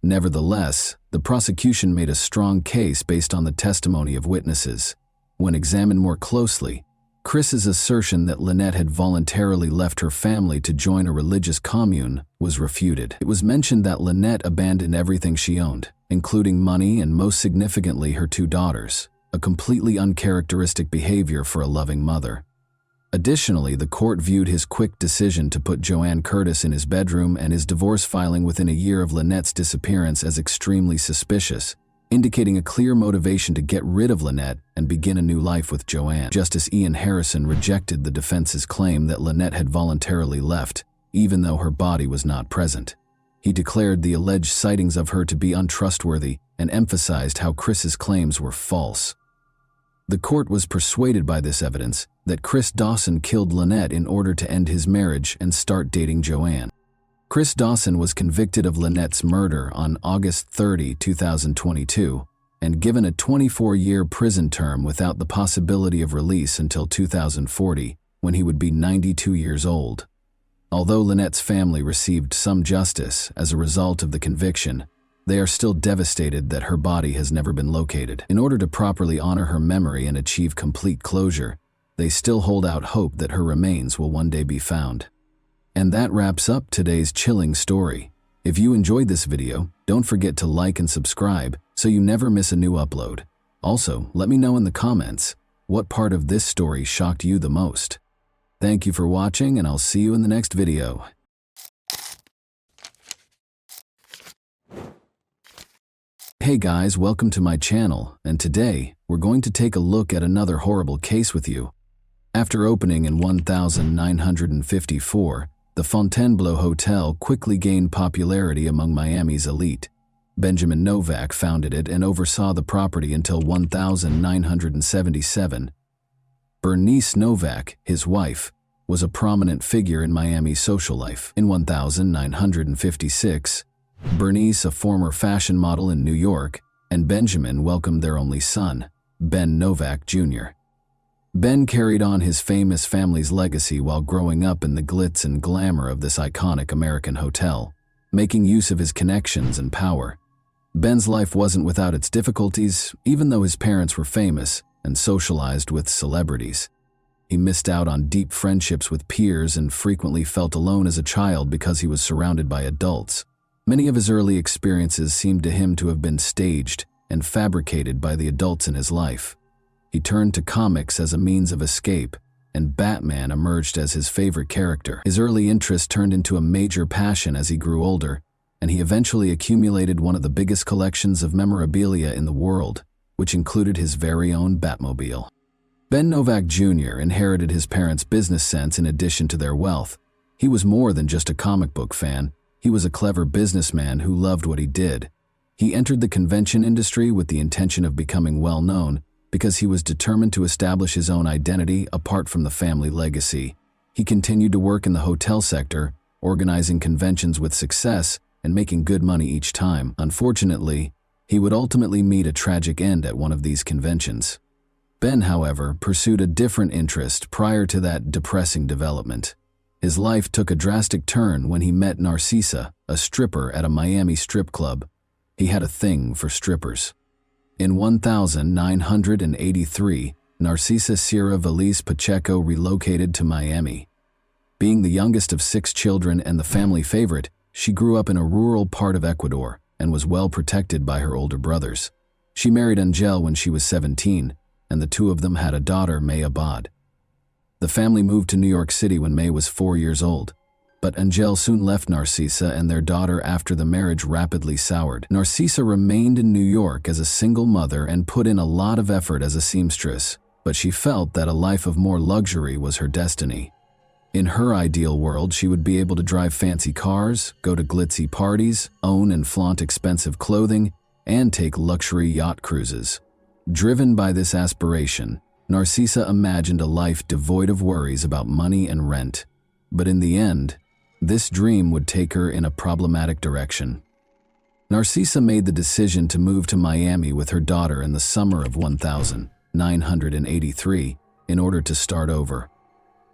Nevertheless, the prosecution made a strong case based on the testimony of witnesses. When examined more closely, Chris's assertion that Lynette had voluntarily left her family to join a religious commune was refuted. It was mentioned that Lynette abandoned everything she owned, including money and most significantly her 2 daughters, a completely uncharacteristic behavior for a loving mother. Additionally, the court viewed his quick decision to put Joanne Curtis in his bedroom and his divorce filing within a year of Lynette's disappearance as extremely suspicious, indicating a clear motivation to get rid of Lynette and begin a new life with Joanne. Justice Ian Harrison rejected the defense's claim that Lynette had voluntarily left, even though her body was not present. He declared the alleged sightings of her to be untrustworthy and emphasized how Chris's claims were false. The court was persuaded by this evidence that Chris Dawson killed Lynette in order to end his marriage and start dating Joanne. Chris Dawson was convicted of Lynette's murder on August 30, 2022, and given a 24-year prison term without the possibility of release until 2040, when he would be 92 years old. Although Lynette's family received some justice as a result of the conviction, they are still devastated that her body has never been located. In order to properly honor her memory and achieve complete closure, they still hold out hope that her remains will one day be found. And that wraps up today's chilling story. If you enjoyed this video, don't forget to like and subscribe so you never miss a new upload. Also, let me know in the comments what part of this story shocked you the most. Thank you for watching, and I'll see you in the next video. Hey guys, welcome to my channel, and today we're going to take a look at another horrible case with you. After opening in 1954, the Fontainebleau Hotel quickly gained popularity among Miami's elite. Benjamin Novak founded it and oversaw the property until 1977. Bernice Novak, his wife, was a prominent figure in Miami's social life. In 1956, Bernice, a former fashion model in New York, and Benjamin welcomed their only son, Ben Novak Jr. Ben carried on his famous family's legacy while growing up in the glitz and glamour of this iconic American hotel, making use of his connections and power. Ben's life wasn't without its difficulties, even though his parents were famous and socialized with celebrities. He missed out on deep friendships with peers and frequently felt alone as a child because he was surrounded by adults. Many of his early experiences seemed to him to have been staged and fabricated by the adults in his life. He turned to comics as a means of escape, and Batman emerged as his favorite character. His early interest turned into a major passion as he grew older, and he eventually accumulated one of the biggest collections of memorabilia in the world, which included his very own Batmobile. Ben Novak Jr. inherited his parents' business sense in addition to their wealth. He was more than just a comic book fan. He was a clever businessman who loved what he did. He entered the convention industry with the intention of becoming well known because he was determined to establish his own identity apart from the family legacy. He continued to work in the hotel sector, organizing conventions with success and making good money each time. Unfortunately, he would ultimately meet a tragic end at one of these conventions. Ben, however, pursued a different interest prior to that depressing development. His life took a drastic turn when he met Narcisa, a stripper at a Miami strip club. He had a thing for strippers. In 1983, Narcisa Sierra Valise Pacheco relocated to Miami. Being the youngest of 6 children and the family favorite, she grew up in a rural part of Ecuador and was well protected by her older brothers. She married Angel when she was 17, and the two of them had a daughter, May Abad. The family moved to New York City when May was 4 years old, but Angel soon left Narcisa and their daughter after the marriage rapidly soured. Narcisa remained in New York as a single mother and put in a lot of effort as a seamstress, but she felt that a life of more luxury was her destiny. In her ideal world, she would be able to drive fancy cars, go to glitzy parties, own and flaunt expensive clothing, and take luxury yacht cruises. Driven by this aspiration, Narcisa imagined a life devoid of worries about money and rent. But in the end, this dream would take her in a problematic direction. Narcisa made the decision to move to Miami with her daughter in the summer of 1983 in order to start over.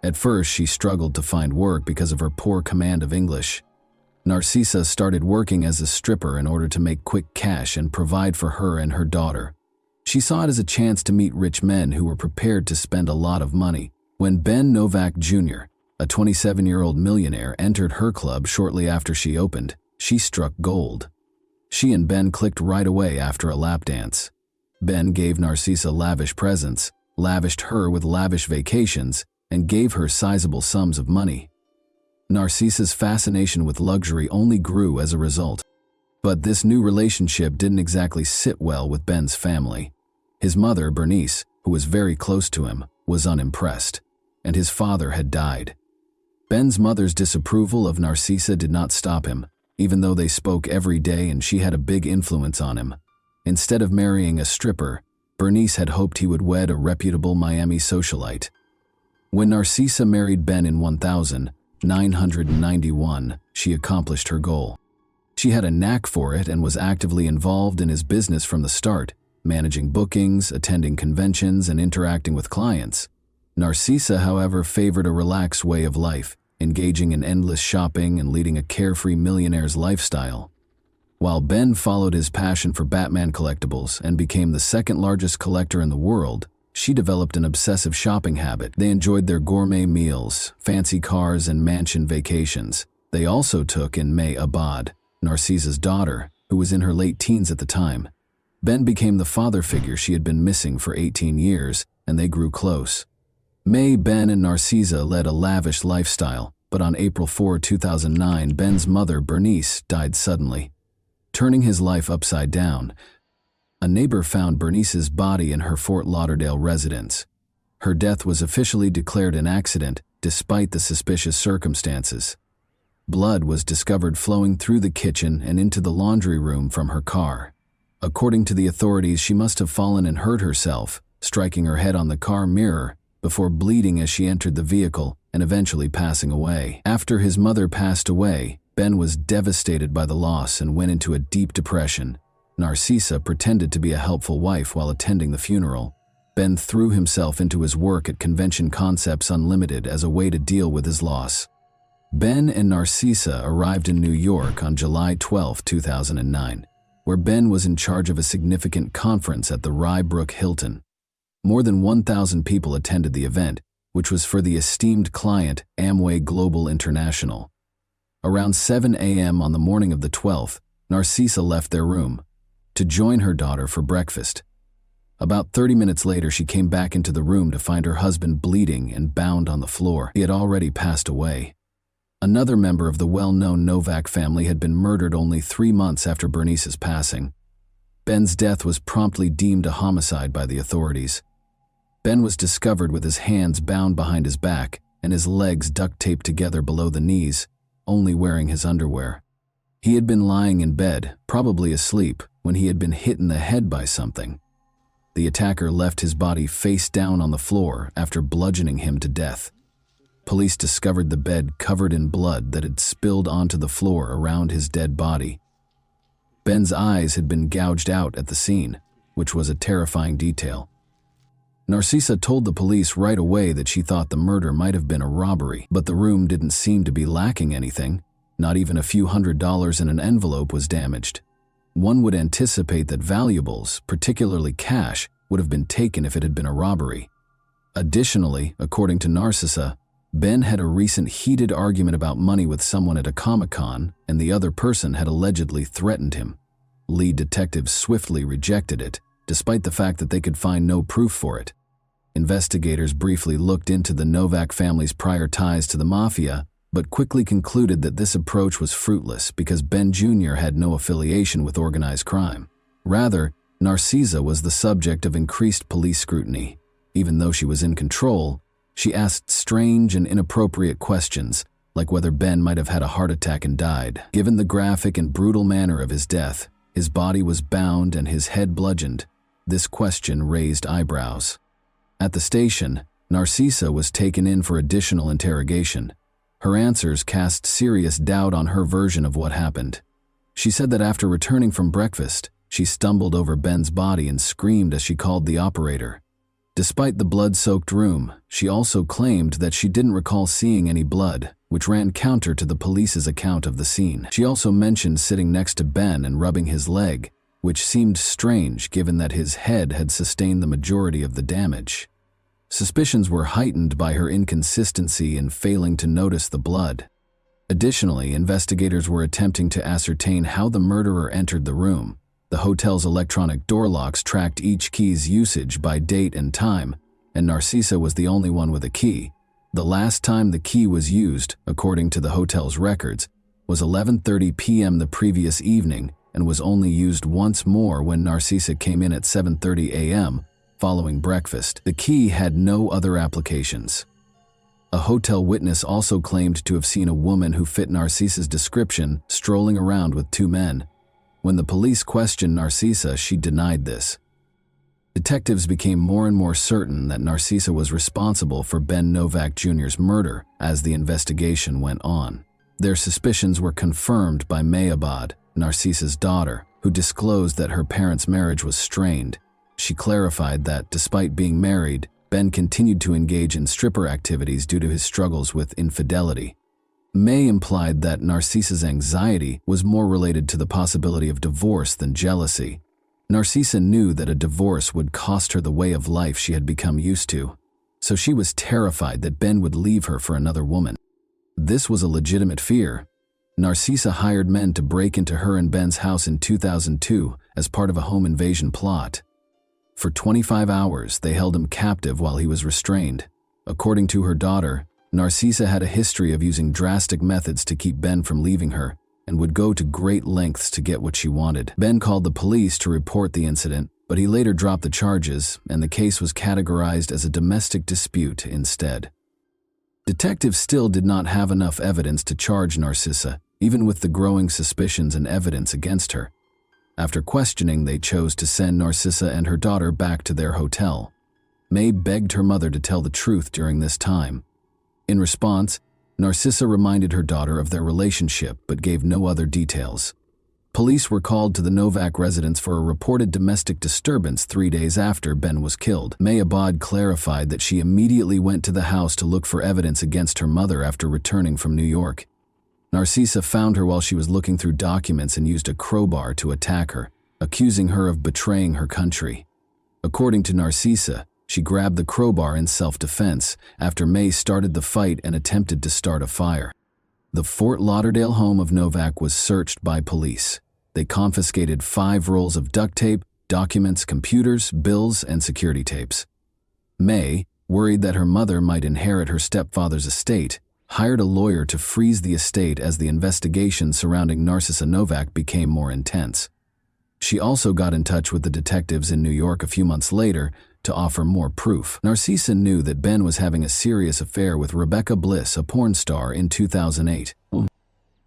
At first, she struggled to find work because of her poor command of English. Narcisa started working as a stripper in order to make quick cash and provide for her and her daughter. She saw it as a chance to meet rich men who were prepared to spend a lot of money. When Ben Novak Jr., a 27-year-old millionaire, entered her club shortly after she opened, she struck gold. She and Ben clicked right away after a lap dance. Ben gave Narcisa lavish presents, lavished her with lavish vacations, and gave her sizable sums of money. Narcisa's fascination with luxury only grew as a result. But this new relationship didn't exactly sit well with Ben's family. His mother, Bernice, who was very close to him, was unimpressed, and his father had died. Ben's mother's disapproval of Narcisa did not stop him, even though they spoke every day and she had a big influence on him. Instead of marrying a stripper, Bernice had hoped he would wed a reputable Miami socialite. When Narcisa married Ben in 1991, she accomplished her goal. She had a knack for it and was actively involved in his business from the start, managing bookings, attending conventions, and interacting with clients. Narcisa, however, favored a relaxed way of life, engaging in endless shopping and leading a carefree millionaire's lifestyle. While Ben followed his passion for Batman collectibles and became the second largest collector in the world, she developed an obsessive shopping habit. They enjoyed their gourmet meals, fancy cars, and mansion vacations. They also took in May Abad, Narcisa's daughter, who was in her late teens at the time. Ben became the father figure she had been missing for 18 years, and they grew close. May, Ben, and Narcisa led a lavish lifestyle, but on April 4, 2009, Ben's mother, Bernice, died suddenly, turning his life upside down. A neighbor found Bernice's body in her Fort Lauderdale residence. Her death was officially declared an accident, despite the suspicious circumstances. Blood was discovered flowing through the kitchen and into the laundry room from her car. According to the authorities, she must have fallen and hurt herself, striking her head on the car mirror before bleeding as she entered the vehicle and eventually passing away. After his mother passed away, Ben was devastated by the loss and went into a deep depression. Narcisa pretended to be a helpful wife while attending the funeral. Ben threw himself into his work at Convention Concepts Unlimited as a way to deal with his loss. Ben and Narcisa arrived in New York on July 12, 2009. Where Ben was in charge of a significant conference at the Rye Brook Hilton. More than 1,000 people attended the event, which was for the esteemed client Amway Global International. Around 7 a.m. on the morning of the 12th, Narcisa left their room to join her daughter for breakfast. About 30 minutes later, she came back into the room to find her husband bleeding and bound on the floor. He had already passed away. Another member of the well-known Novak family had been murdered only 3 months after Bernice's passing. Ben's death was promptly deemed a homicide by the authorities. Ben was discovered with his hands bound behind his back and his legs duct-taped together below the knees, only wearing his underwear. He had been lying in bed, probably asleep, when he had been hit in the head by something. The attacker left his body face down on the floor after bludgeoning him to death. Police discovered the bed covered in blood that had spilled onto the floor around his dead body. Ben's eyes had been gouged out at the scene, which was a terrifying detail. Narcisa told the police right away that she thought the murder might have been a robbery, but the room didn't seem to be lacking anything. Not even a few $100s in an envelope was damaged. One would anticipate that valuables, particularly cash, would have been taken if it had been a robbery. Additionally, according to Narcisa, Ben had a recent heated argument about money with someone at a Comic-Con, and the other person had allegedly threatened him. Lead detectives swiftly rejected it, despite the fact that they could find no proof for it. Investigators briefly looked into the Novak family's prior ties to the mafia, but quickly concluded that this approach was fruitless because Ben Jr. had no affiliation with organized crime. Rather, Narcisa was the subject of increased police scrutiny. Even though she was in control, she asked strange and inappropriate questions, like whether Ben might have had a heart attack and died. Given the graphic and brutal manner of his death, his body was bound and his head bludgeoned. This question raised eyebrows. At the station, Narcisa was taken in for additional interrogation. Her answers cast serious doubt on her version of what happened. She said that after returning from breakfast, she stumbled over Ben's body and screamed as she called the operator. Despite the blood-soaked room, she also claimed that she didn't recall seeing any blood, which ran counter to the police's account of the scene. She also mentioned sitting next to Ben and rubbing his leg, which seemed strange given that his head had sustained the majority of the damage. Suspicions were heightened by her inconsistency in failing to notice the blood. Additionally, investigators were attempting to ascertain how the murderer entered the room. The hotel's electronic door locks tracked each key's usage by date and time, and Narcisa was the only one with a key. The last time the key was used, according to the hotel's records, was 11:30 p.m. the previous evening and was only used once more when Narcisa came in at 7:30 a.m. following breakfast. The key had no other applications. A hotel witness also claimed to have seen a woman who fit Narcisa's description strolling around with 2 men. When the police questioned Narcisa, she denied this. Detectives became more and more certain that Narcisa was responsible for Ben Novak Jr.'s murder as the investigation went on. Their suspicions were confirmed by Mayabad, Narcisa's daughter, who disclosed that her parents' marriage was strained. She clarified that, despite being married, Ben continued to engage in stripper activities due to his struggles with infidelity. May implied that Narcisa's anxiety was more related to the possibility of divorce than jealousy. Narcisa knew that a divorce would cost her the way of life she had become used to, so she was terrified that Ben would leave her for another woman. This was a legitimate fear. Narcisa hired men to break into her and Ben's house in 2002 as part of a home invasion plot. For 25 hours, they held him captive while he was restrained. According to her daughter, Narcisa had a history of using drastic methods to keep Ben from leaving her and would go to great lengths to get what she wanted. Ben called the police to report the incident, but he later dropped the charges and the case was categorized as a domestic dispute instead. Detectives still did not have enough evidence to charge Narcisa, even with the growing suspicions and evidence against her. After questioning, they chose to send Narcisa and her daughter back to their hotel. May begged her mother to tell the truth during this time. In response, Narcisa reminded her daughter of their relationship but gave no other details. Police were called to the Novak residence for a reported domestic disturbance 3 days after Ben was killed. Mayabad clarified that she immediately went to the house to look for evidence against her mother after returning from New York. Narcisa found her while she was looking through documents and used a crowbar to attack her, accusing her of betraying her country. According to Narcisa, She grabbed the crowbar in self-defense after May started the fight and attempted to start a fire. The Fort Lauderdale home of Novak was searched by police. They confiscated 5 rolls of duct tape, documents, computers, bills, and security tapes. May, worried that her mother might inherit her stepfather's estate, hired a lawyer to freeze the estate as the investigation surrounding Narcissa Novak became more intense. She also got in touch with the detectives in New York a few months later to offer more proof. Narcissa knew that Ben was having a serious affair with Rebecca Bliss, a porn star, in 2008.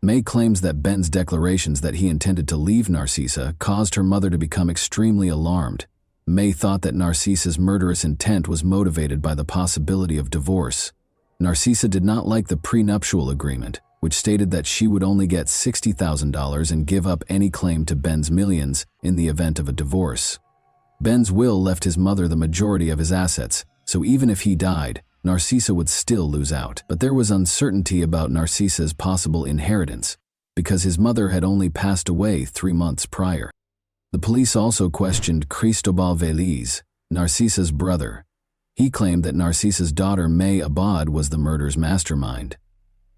May claims that Ben's declarations that he intended to leave Narcissa caused her mother to become extremely alarmed. May thought that Narcissa's murderous intent was motivated by the possibility of divorce. Narcissa did not like the prenuptial agreement, which stated that she would only get $60,000 and give up any claim to Ben's millions in the event of a divorce. Ben's will left his mother the majority of his assets, so even if he died, Narcissa would still lose out. But there was uncertainty about Narcissa's possible inheritance, because his mother had only passed away 3 months prior. The police also questioned Cristobal Veliz, Narcissa's brother. He claimed that Narcissa's daughter May Abad was the murder's mastermind.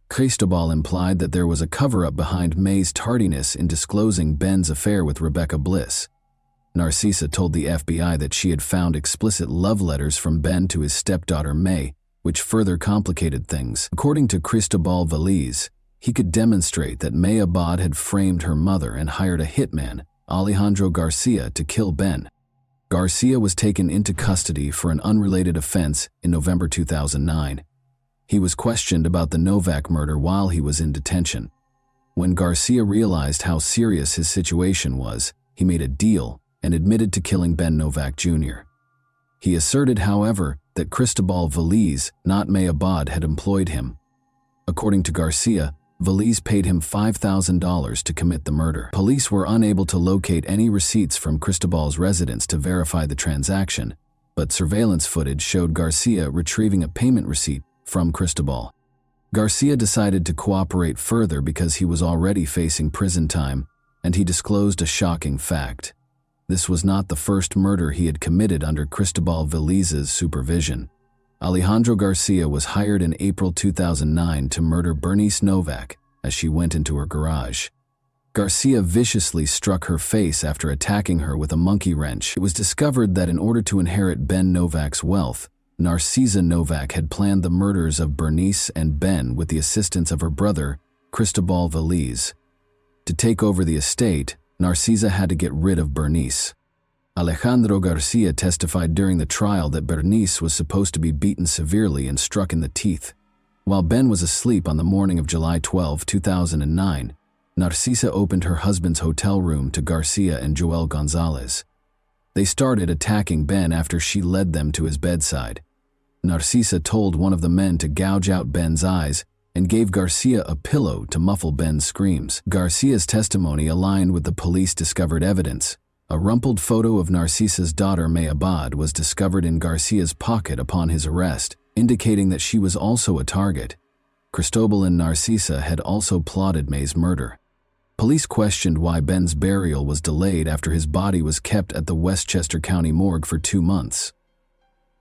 Cristobal implied that there was a cover-up behind May's tardiness in disclosing Ben's affair with Rebecca Bliss. Narcissa told the FBI that she had found explicit love letters from Ben to his stepdaughter May, which further complicated things. According to Cristobal Veliz, he could demonstrate that May Abad had framed her mother and hired a hitman, Alejandro Garcia, to kill Ben. Garcia was taken into custody for an unrelated offense in November 2009. He was questioned about the Novak murder while he was in detention. When Garcia realized how serious his situation was, he made a deal and admitted to killing Ben Novak Jr. He asserted, however, that Cristobal Veliz, not May Abad, had employed him. According to Garcia, Veliz paid him $5,000 to commit the murder. Police were unable to locate any receipts from Cristobal's residence to verify the transaction, but surveillance footage showed Garcia retrieving a payment receipt from Cristobal. Garcia decided to cooperate further because he was already facing prison time, and he disclosed a shocking fact. This was not the first murder he had committed under Cristobal Veliz's supervision. Alejandro Garcia was hired in April 2009 to murder Bernice Novak as she went into her garage. Garcia viciously struck her face after attacking her with a monkey wrench. It was discovered that in order to inherit Ben Novak's wealth, Narcissa Novak had planned the murders of Bernice and Ben with the assistance of her brother, Cristobal Veliz. To take over the estate, Narcissa had to get rid of Bernice. Alejandro Garcia testified during the trial that Bernice was supposed to be beaten severely and struck in the teeth. While Ben was asleep on the morning of July 12, 2009, Narcissa opened her husband's hotel room to Garcia and Joel Gonzalez. They started attacking Ben after she led them to his bedside. Narcissa told one of the men to gouge out Ben's eyes and gave Garcia a pillow to muffle Ben's screams. Garcia's testimony aligned with the police-discovered evidence. A rumpled photo of Narcissa's daughter May Abad was discovered in Garcia's pocket upon his arrest, indicating that she was also a target. Cristobal and Narcissa had also plotted May's murder. Police questioned why Ben's burial was delayed after his body was kept at the Westchester County morgue for 2 months.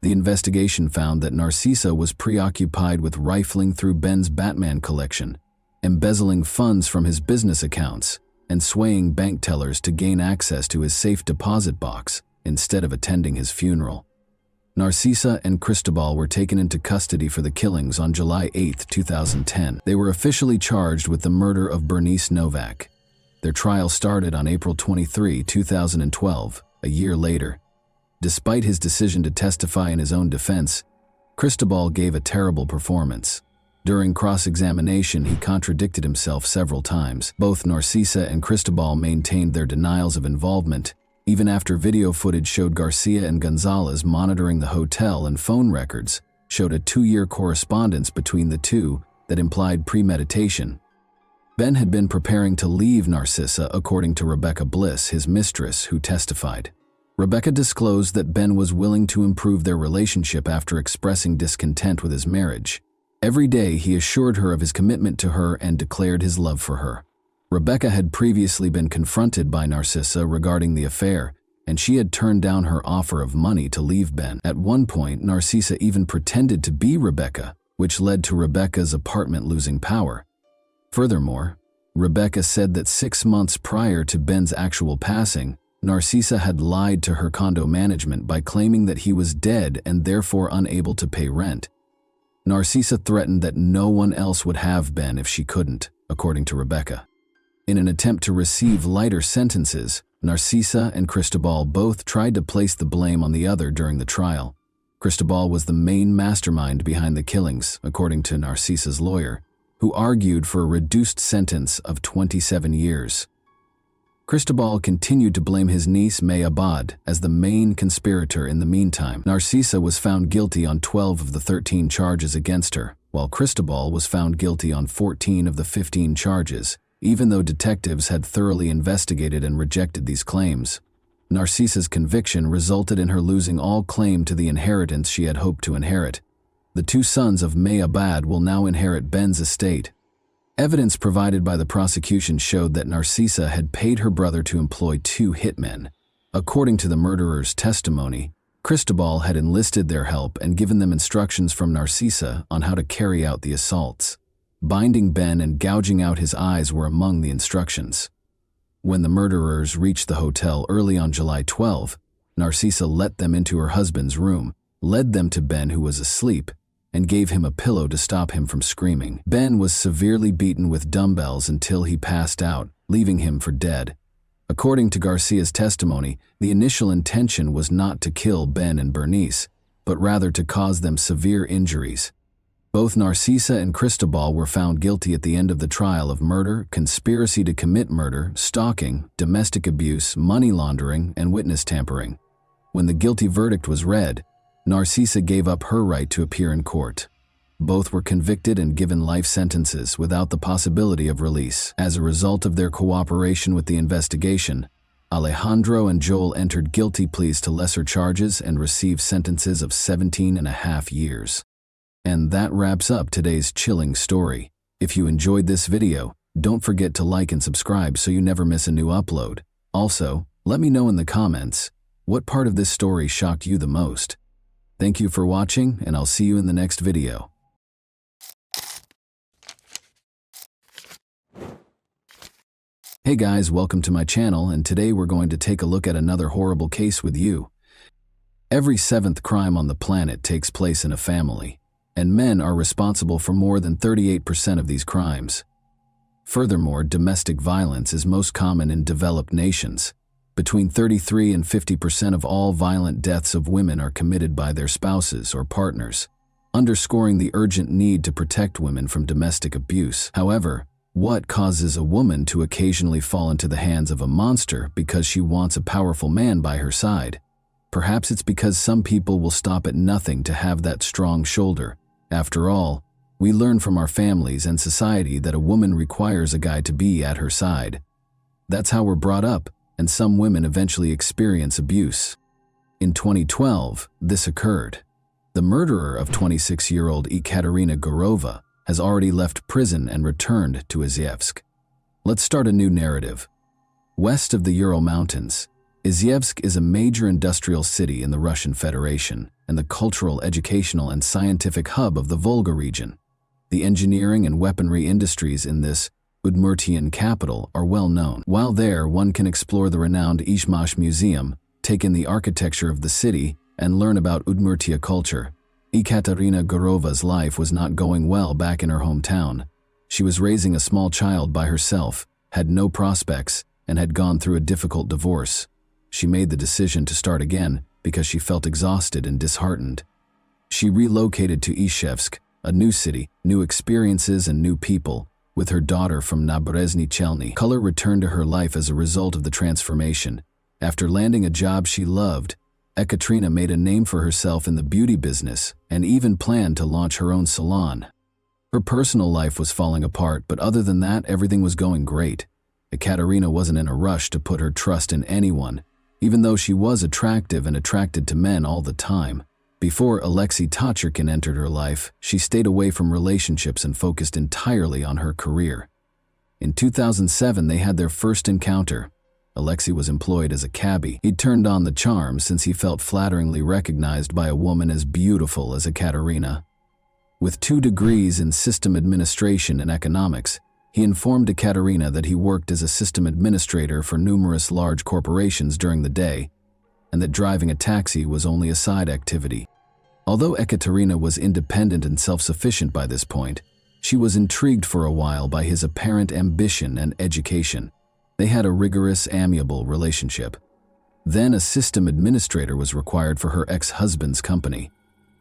The investigation found that Narcissa was preoccupied with rifling through Ben's Batman collection, embezzling funds from his business accounts, and swaying bank tellers to gain access to his safe deposit box instead of attending his funeral. Narcissa and Cristobal were taken into custody for the killings on July 8, 2010. They were officially charged with the murder of Bernice Novak. Their trial started on April 23, 2012, a year later. Despite his decision to testify in his own defense, Cristobal gave a terrible performance. During cross-examination, he contradicted himself several times. Both Narcissa and Cristobal maintained their denials of involvement, even after video footage showed Garcia and Gonzalez monitoring the hotel, and phone records showed a 2-year correspondence between the two that implied premeditation. Ben had been preparing to leave Narcissa, according to Rebecca Bliss, his mistress, who testified. Rebecca disclosed that Ben was willing to improve their relationship after expressing discontent with his marriage. Every day he assured her of his commitment to her and declared his love for her. Rebecca had previously been confronted by Narcissa regarding the affair, and she had turned down her offer of money to leave Ben. At one point, Narcissa even pretended to be Rebecca, which led to Rebecca's apartment losing power. Furthermore, Rebecca said that 6 months prior to Ben's actual passing, Narcissa had lied to her condo management by claiming that he was dead and therefore unable to pay rent. Narcissa threatened that no one else would have Ben if she couldn't, according to Rebecca. In an attempt to receive lighter sentences, Narcissa and Cristobal both tried to place the blame on the other during the trial. Cristobal was the main mastermind behind the killings, according to Narcissa's lawyer, who argued for a reduced sentence of 27 years. Cristobal continued to blame his niece May Abad as the main conspirator in the meantime. Narcissa was found guilty on 12 of the 13 charges against her, while Cristobal was found guilty on 14 of the 15 charges, even though detectives had thoroughly investigated and rejected these claims. Narcissa's conviction resulted in her losing all claim to the inheritance she had hoped to inherit. The 2 sons of May Abad will now inherit Ben's estate. Evidence provided by the prosecution showed that Narcissa had paid her brother to employ 2 hitmen. According to the murderer's testimony, Cristobal had enlisted their help and given them instructions from Narcissa on how to carry out the assaults. Binding Ben and gouging out his eyes were among the instructions. When the murderers reached the hotel early on July 12, Narcissa let them into her husband's room, led them to Ben, who was asleep, and gave him a pillow to stop him from screaming. Ben was severely beaten with dumbbells until he passed out, leaving him for dead. According to Garcia's testimony, the initial intention was not to kill Ben and Bernice, but rather to cause them severe injuries. Both Narcissa and Cristobal were found guilty at the end of the trial of murder, conspiracy to commit murder, stalking, domestic abuse, money laundering, and witness tampering. When the guilty verdict was read, Narcissa gave up her right to appear in court. Both were convicted and given life sentences without the possibility of release. As a result of their cooperation with the investigation, Alejandro and Joel entered guilty pleas to lesser charges and received sentences of 17.5 years. And that wraps up today's chilling story. If you enjoyed this video, don't forget to like and subscribe so you never miss a new upload. Also, let me know in the comments, what part of this story shocked you the most? Thank you for watching, and I'll see you in the next video. Hey guys, welcome to my channel, and today we're going to take a look at another horrible case with you. Every 7th crime on the planet takes place in a family, and men are responsible for more than 38% of these crimes. Furthermore, domestic violence is most common in developed nations. Between 33 and 50% of all violent deaths of women are committed by their spouses or partners, underscoring the urgent need to protect women from domestic abuse. However, what causes a woman to occasionally fall into the hands of a monster because she wants a powerful man by her side? Perhaps it's because some people will stop at nothing to have that strong shoulder. After all, we learn from our families and society that a woman requires a guy to be at her side. That's how we're brought up, and some women eventually experience abuse. In 2012, this occurred. The murderer of 26-year-old Ekaterina Gurova has already left prison and returned to Izhevsk. Let's start a new narrative. West of the Ural Mountains, Izhevsk is a major industrial city in the Russian Federation and the cultural, educational, and scientific hub of the Volga region. The engineering and weaponry industries in this Udmurtian capital are well known. While there, one can explore the renowned Ishmash Museum, take in the architecture of the city, and learn about Udmurtia culture. Ekaterina Gurova's life was not going well back in her hometown. She was raising a small child by herself, had no prospects, and had gone through a difficult divorce. She made the decision to start again because she felt exhausted and disheartened. She relocated to Izhevsk, a new city, new experiences, and new people, with her daughter from Naberezhny Chelny. Color returned to her life as a result of the transformation. After landing a job she loved, Ekaterina made a name for herself in the beauty business and even planned to launch her own salon. Her personal life was falling apart, but other than that, everything was going great. Ekaterina wasn't in a rush to put her trust in anyone, even though she was attractive and attracted to men all the time. Before Alexei Tachurkin entered her life, she stayed away from relationships and focused entirely on her career. In 2007, they had their first encounter. Alexei was employed as a cabbie. He'd turned on the charm since he felt flatteringly recognized by a woman as beautiful as Ekaterina. With 2 degrees in system administration and economics, he informed Ekaterina that he worked as a system administrator for numerous large corporations during the day, and that driving a taxi was only a side activity. Although Ekaterina was independent and self-sufficient by this point, she was intrigued for a while by his apparent ambition and education. They had a rigorous, amiable relationship. Then a system administrator was required for her ex-husband's company.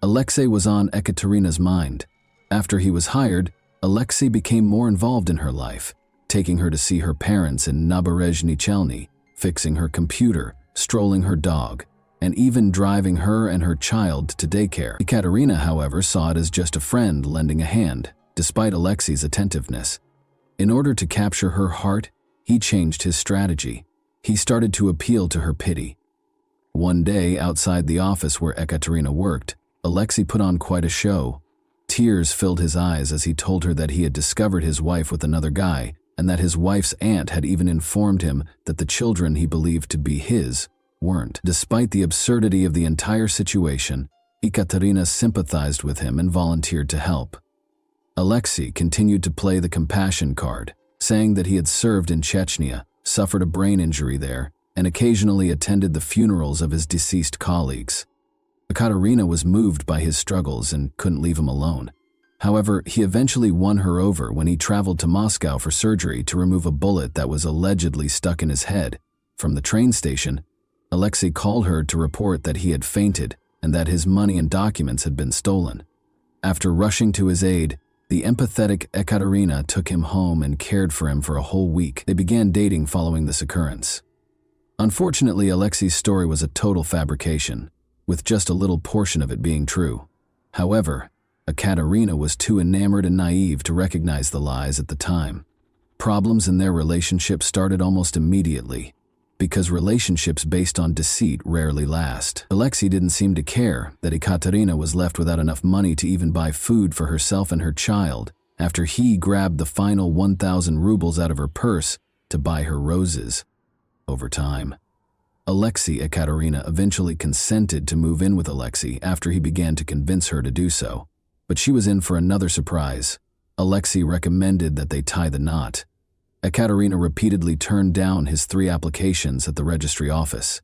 Alexei was on Ekaterina's mind. After he was hired, Alexei became more involved in her life, taking her to see her parents in Naberezhny Chelny, fixing her computer, strolling her dog, and even driving her and her child to daycare. Ekaterina, however, saw it as just a friend lending a hand, despite Alexei's attentiveness. In order to capture her heart, he changed his strategy. He started to appeal to her pity. One day, outside the office where Ekaterina worked, Alexei put on quite a show. Tears filled his eyes as he told her that he had discovered his wife with another guy, and that his wife's aunt had even informed him that the children he believed to be his weren't. Despite the absurdity of the entire situation, Ekaterina sympathized with him and volunteered to help. Alexei continued to play the compassion card, saying that he had served in Chechnya, suffered a brain injury there, and occasionally attended the funerals of his deceased colleagues. Ekaterina was moved by his struggles and couldn't leave him alone. However, he eventually won her over when he traveled to Moscow for surgery to remove a bullet that was allegedly stuck in his head. From the train station, Alexei called her to report that he had fainted and that his money and documents had been stolen. After rushing to his aid, the empathetic Ekaterina took him home and cared for him for a whole week. They began dating following this occurrence. Unfortunately, Alexei's story was a total fabrication, with just a little portion of it being true. However, Ekaterina was too enamored and naive to recognize the lies at the time. Problems in their relationship started almost immediately, because relationships based on deceit rarely last. Alexei didn't seem to care that Ekaterina was left without enough money to even buy food for herself and her child after he grabbed the final 1,000 rubles out of her purse to buy her roses. Over time, Ekaterina eventually consented to move in with Alexei after he began to convince her to do so. But she was in for another surprise. Alexei recommended that they tie the knot. Ekaterina repeatedly turned down his 3 applications at the registry office.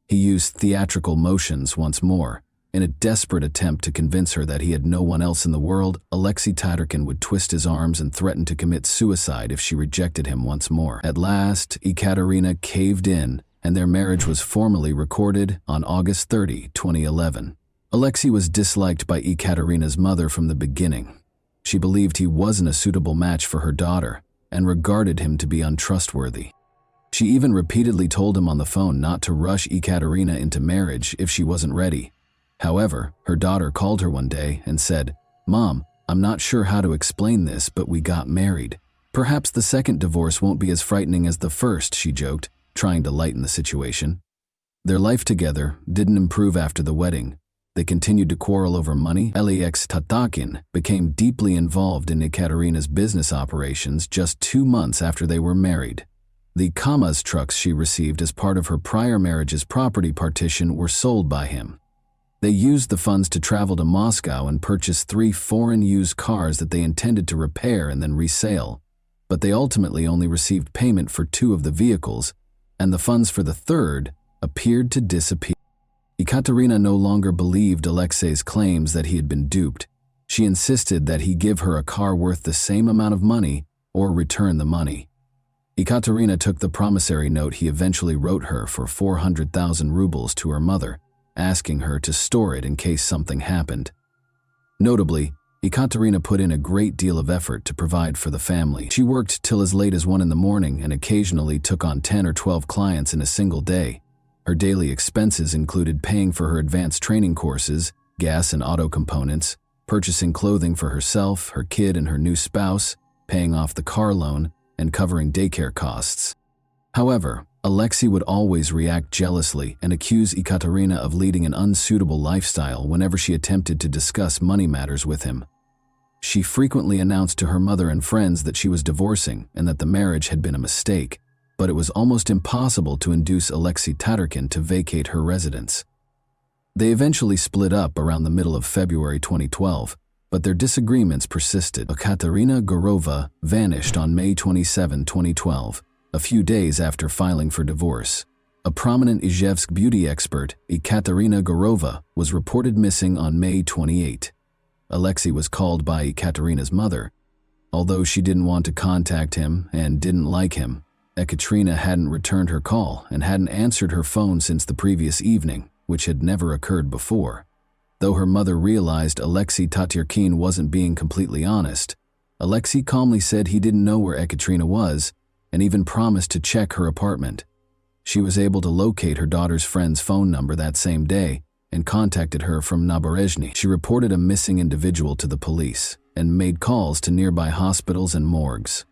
He used theatrical motions once more. In a desperate attempt to convince her that he had no one else in the world, Alexei Tatarkin would twist his arms and threaten to commit suicide if she rejected him once more. At last, Ekaterina caved in, and their marriage was formally recorded on August 30, 2011. Alexei was disliked by Ekaterina's mother from the beginning. She believed he wasn't a suitable match for her daughter and regarded him to be untrustworthy. She even repeatedly told him on the phone not to rush Ekaterina into marriage if she wasn't ready. However, her daughter called her one day and said, "Mom, I'm not sure how to explain this, but we got married. Perhaps the second divorce won't be as frightening as the first," she joked, trying to lighten the situation. Their life together didn't improve after the wedding. They continued to quarrel over money. Alexei Tatarkin became deeply involved in Ekaterina's business operations just 2 months after they were married. The Kamaz trucks she received as part of her prior marriage's property partition were sold by him. They used the funds to travel to Moscow and purchase 3 foreign used cars that they intended to repair and then resale. But they ultimately only received payment for 2 of the vehicles, and the funds for the third appeared to disappear. Ekaterina no longer believed Alexei's claims that he had been duped. She insisted that he give her a car worth the same amount of money or return the money. Ekaterina took the promissory note he eventually wrote her for 400,000 rubles to her mother, asking her to store it in case something happened. Notably, Ekaterina put in a great deal of effort to provide for the family. She worked till as late as 1 in the morning and occasionally took on 10 or 12 clients in a single day. Her daily expenses included paying for her advanced training courses, gas and auto components, purchasing clothing for herself, her kid, and her new spouse, paying off the car loan, and covering daycare costs. However, Alexei would always react jealously and accuse Ekaterina of leading an unsuitable lifestyle whenever she attempted to discuss money matters with him. She frequently announced to her mother and friends that she was divorcing and that the marriage had been a mistake. but it was almost impossible to induce Alexei Tatarkin to vacate her residence. They eventually split up around the middle of February 2012, but their disagreements persisted. Ekaterina Gurova vanished on May 27, 2012, a few days after filing for divorce. A prominent Izhevsk beauty expert, Ekaterina Gurova, was reported missing on May 28. Alexei was called by Ekaterina's mother. Although she didn't want to contact him and didn't like him, Ekaterina hadn't returned her call and hadn't answered her phone since the previous evening, which had never occurred before. Though her mother realized Alexei Tatarkin wasn't being completely honest, Alexei calmly said he didn't know where Ekaterina was and even promised to check her apartment. She was able to locate her daughter's friend's phone number that same day and contacted her from Naberezhny. She reported a missing individual to the police and made calls to nearby hospitals and morgues.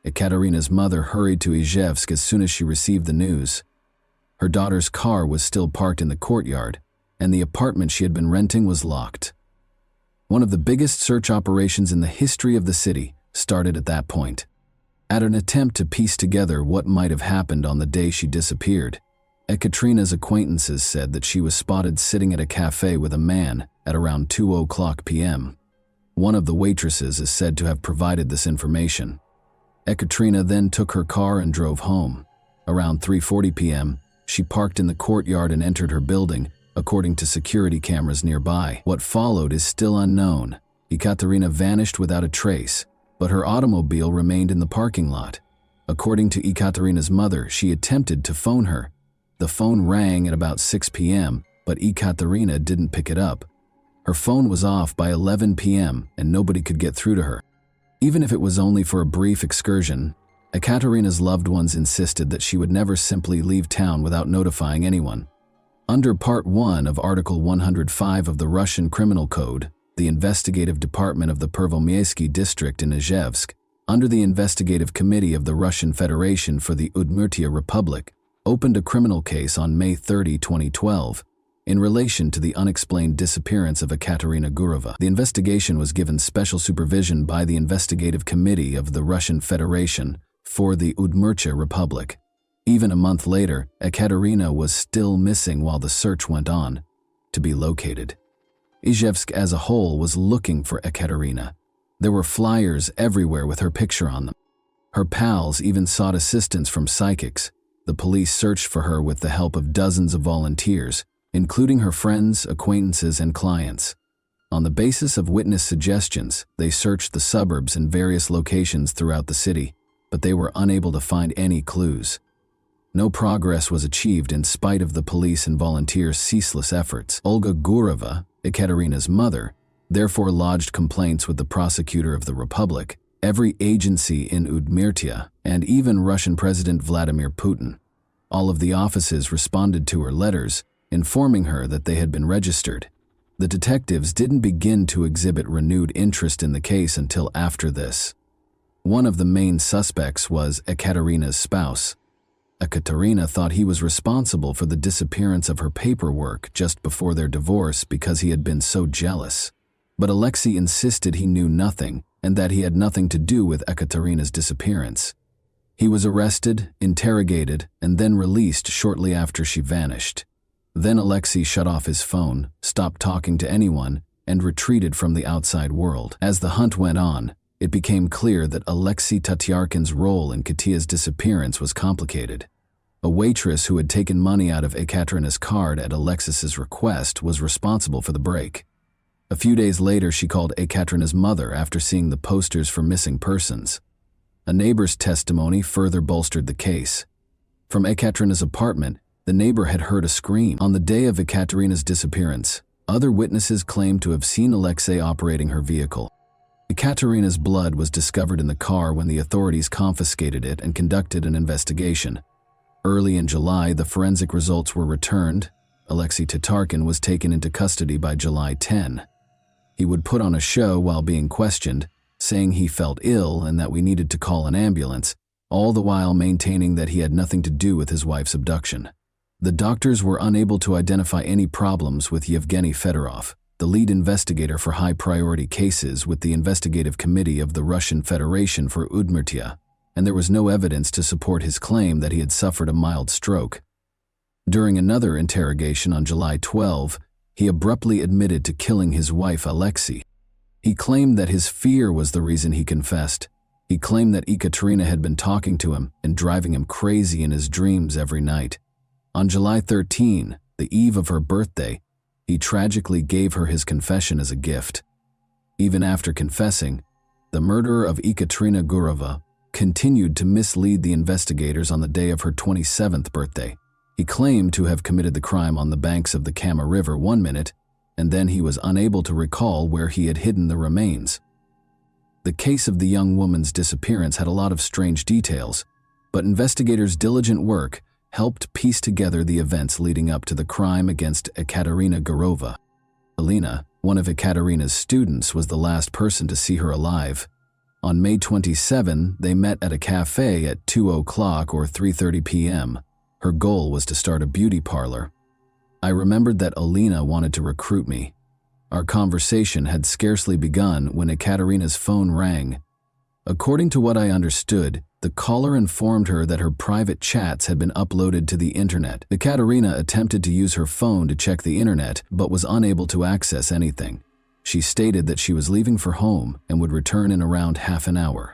Ekaterina's mother hurried to Izhevsk as soon as she received the news. Her daughter's car was still parked in the courtyard, and the apartment she had been renting was locked. One of the biggest search operations in the history of the city started at that point. At an attempt to piece together what might have happened on the day she disappeared, Ekaterina's acquaintances said that she was spotted sitting at a cafe with a man at around 2:00 p.m. One of the waitresses is said to have provided this information. Ekaterina then took her car and drove home. Around 3:40 p.m., she parked in the courtyard and entered her building, according to security cameras nearby. What followed is still unknown. Ekaterina vanished without a trace, but her automobile remained in the parking lot. According to Ekaterina's mother, she attempted to phone her. The phone rang at about 6 p.m., but Ekaterina didn't pick it up. Her phone was off by 11 p.m. and nobody could get through to her. Even if it was only for a brief excursion, Ekaterina's loved ones insisted that she would never simply leave town without notifying anyone. Under Part 1 of Article 105 of the Russian Criminal Code, the investigative department of the Pervomiaysky district in Izhevsk, under the investigative committee of the Russian Federation for the Udmurtia Republic, opened a criminal case on May 30, 2012, in relation to the unexplained disappearance of Ekaterina Gurova. The investigation was given special supervision by the investigative committee of the Russian Federation for the Udmurtia Republic. Even a month later, Ekaterina was still missing while the search went on to be located. Izhevsk as a whole was looking for Ekaterina. There were flyers everywhere with her picture on them. Her pals even sought assistance from psychics. The police searched for her with the help of dozens of volunteers, including her friends, acquaintances, and clients. On the basis of witness suggestions, they searched the suburbs and various locations throughout the city, but they were unable to find any clues. No progress was achieved in spite of the police and volunteers' ceaseless efforts. Olga Gurova, Ekaterina's mother, therefore lodged complaints with the prosecutor of the Republic, every agency in Udmurtia, and even Russian President Vladimir Putin. All of the offices responded to her letters, informing her that they had been registered. The detectives didn't begin to exhibit renewed interest in the case until after this. One of the main suspects was Ekaterina's spouse. Ekaterina thought he was responsible for the disappearance of her paperwork just before their divorce because he had been so jealous. But Alexei insisted he knew nothing and that he had nothing to do with Ekaterina's disappearance. He was arrested, interrogated, and then released shortly after she vanished. Then Alexei shut off his phone, stopped talking to anyone, and retreated from the outside world. As the hunt went on, it became clear that Alexei Tatarkin's role in Katia's disappearance was complicated. A waitress who had taken money out of Ekaterina's card at Alexis's request was responsible for the break. A few days later, she called Ekaterina's mother after seeing the posters for missing persons. A neighbor's testimony further bolstered the case. From Ekaterina's apartment, the neighbor had heard a scream. On the day of Ekaterina's disappearance, other witnesses claimed to have seen Alexei operating her vehicle. Ekaterina's blood was discovered in the car when the authorities confiscated it and conducted an investigation. Early in July, the forensic results were returned. Alexei Tatarkin was taken into custody by July 10. He would put on a show while being questioned, saying he felt ill and that we needed to call an ambulance, all the while maintaining that he had nothing to do with his wife's abduction. The doctors were unable to identify any problems with Yevgeny Fedorov, the lead investigator for high-priority cases with the investigative committee of the Russian Federation for Udmurtia, and there was no evidence to support his claim that he had suffered a mild stroke. During another interrogation on July 12, he abruptly admitted to killing his wife Alexei. He claimed that his fear was the reason he confessed. He claimed that Ekaterina had been talking to him and driving him crazy in his dreams every night. On July 13, the eve of her birthday, he tragically gave her his confession as a gift. Even after confessing, the murderer of Ekaterina Gurova continued to mislead the investigators on the day of her 27th birthday. He claimed to have committed the crime on the banks of the Kama River one minute, and then he was unable to recall where he had hidden the remains. The case of the young woman's disappearance had a lot of strange details, but investigators' diligent work helped piece together the events leading up to the crime against Ekaterina Gurova. Alina, one of Ekaterina's students, was the last person to see her alive. On May 27, they met at a cafe at 2 o'clock or 3:30 p.m. Her goal was to start a beauty parlor. I remembered that Alina wanted to recruit me. Our conversation had scarcely begun when Ekaterina's phone rang. According to what I understood, the caller informed her that her private chats had been uploaded to the internet. Ekaterina attempted to use her phone to check the internet, but was unable to access anything. She stated that she was leaving for home and would return in around half an hour.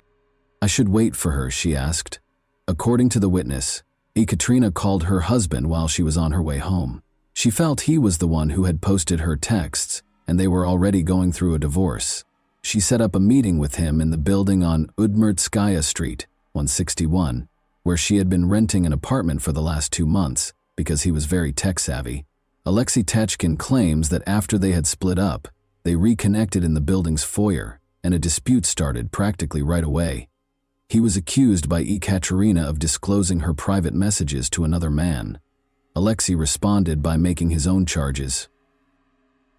I should wait for her, she asked. According to the witness, Ekaterina called her husband while she was on her way home. She felt he was the one who had posted her texts, and they were already going through a divorce. She set up a meeting with him in the building on Udmurtskaya Street, 161, where she had been renting an apartment for the last 2 months because he was very tech-savvy. Alexei Techkin claims that after they had split up, they reconnected in the building's foyer, and a dispute started practically right away. He was accused by Ekaterina of disclosing her private messages to another man. Alexei responded by making his own charges.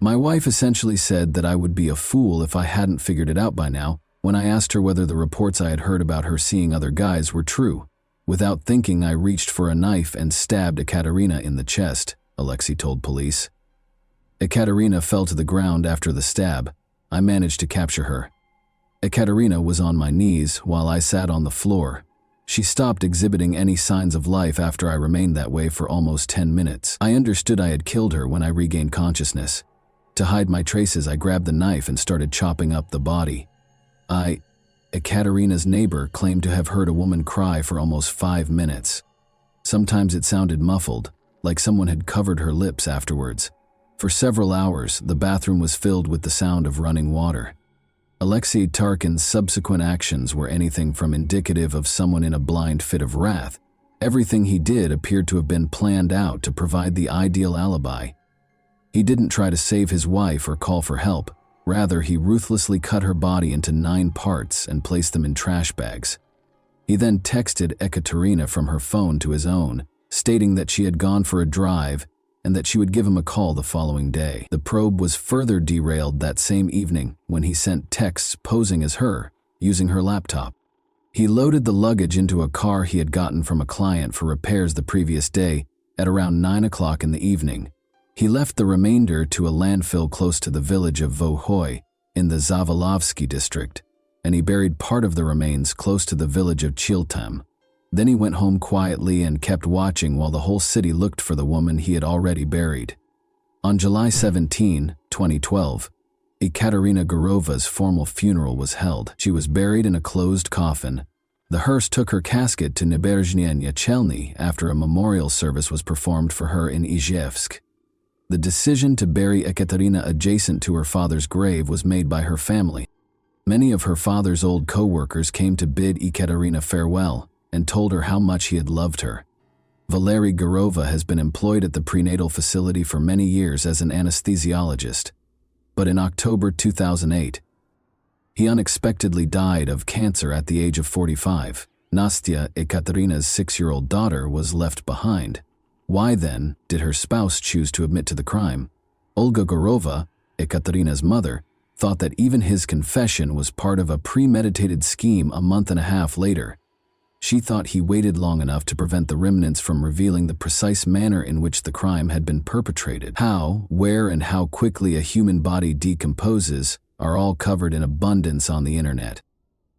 My wife essentially said that I would be a fool if I hadn't figured it out by now when I asked her whether the reports I had heard about her seeing other guys were true. Without thinking, I reached for a knife and stabbed Ekaterina in the chest, Alexei told police. Ekaterina fell to the ground after the stab. I managed to capture her. Ekaterina was on my knees while I sat on the floor. She stopped exhibiting any signs of life after I remained that way for almost 10 minutes. I understood I had killed her when I regained consciousness. To hide my traces, I grabbed the knife and started chopping up the body. Ekaterina's neighbor claimed to have heard a woman cry for almost 5 minutes. Sometimes it sounded muffled, like someone had covered her lips afterwards. For several hours, the bathroom was filled with the sound of running water. Alexei Tarkin's subsequent actions were anything from indicative of someone in a blind fit of wrath. Everything he did appeared to have been planned out to provide the ideal alibi. He didn't try to save his wife or call for help. Rather, he ruthlessly cut her body into 9 parts and placed them in trash bags. He then texted Ekaterina from her phone to his own, stating that she had gone for a drive and that she would give him a call the following day. The probe was further derailed that same evening when he sent texts posing as her, using her laptop. He loaded the luggage into a car he had gotten from a client for repairs the previous day at around 9 o'clock in the evening. He left the remainder to a landfill close to the village of Vohoy in the Zavolovsky district, and he buried part of the remains close to the village of Chiltam. Then he went home quietly and kept watching while the whole city looked for the woman he had already buried. On July 17, 2012, Ekaterina Gurova's formal funeral was held. She was buried in a closed coffin. The hearse took her casket to Naberezhnye Chelny after a memorial service was performed for her in Izhevsk. The decision to bury Ekaterina adjacent to her father's grave was made by her family. Many of her father's old co-workers came to bid Ekaterina farewell and told her how much he had loved her. Valery Gurova has been employed at the prenatal facility for many years as an anesthesiologist, but in October 2008, he unexpectedly died of cancer at the age of 45. Nastya, Ekaterina's 6-year-old daughter, was left behind. Why then did her spouse choose to admit to the crime? Olga Gurova, Ekaterina's mother, thought that even his confession was part of a premeditated scheme a month and a half later. She thought he waited long enough to prevent the remnants from revealing the precise manner in which the crime had been perpetrated. How, where, and how quickly a human body decomposes are all covered in abundance on the internet.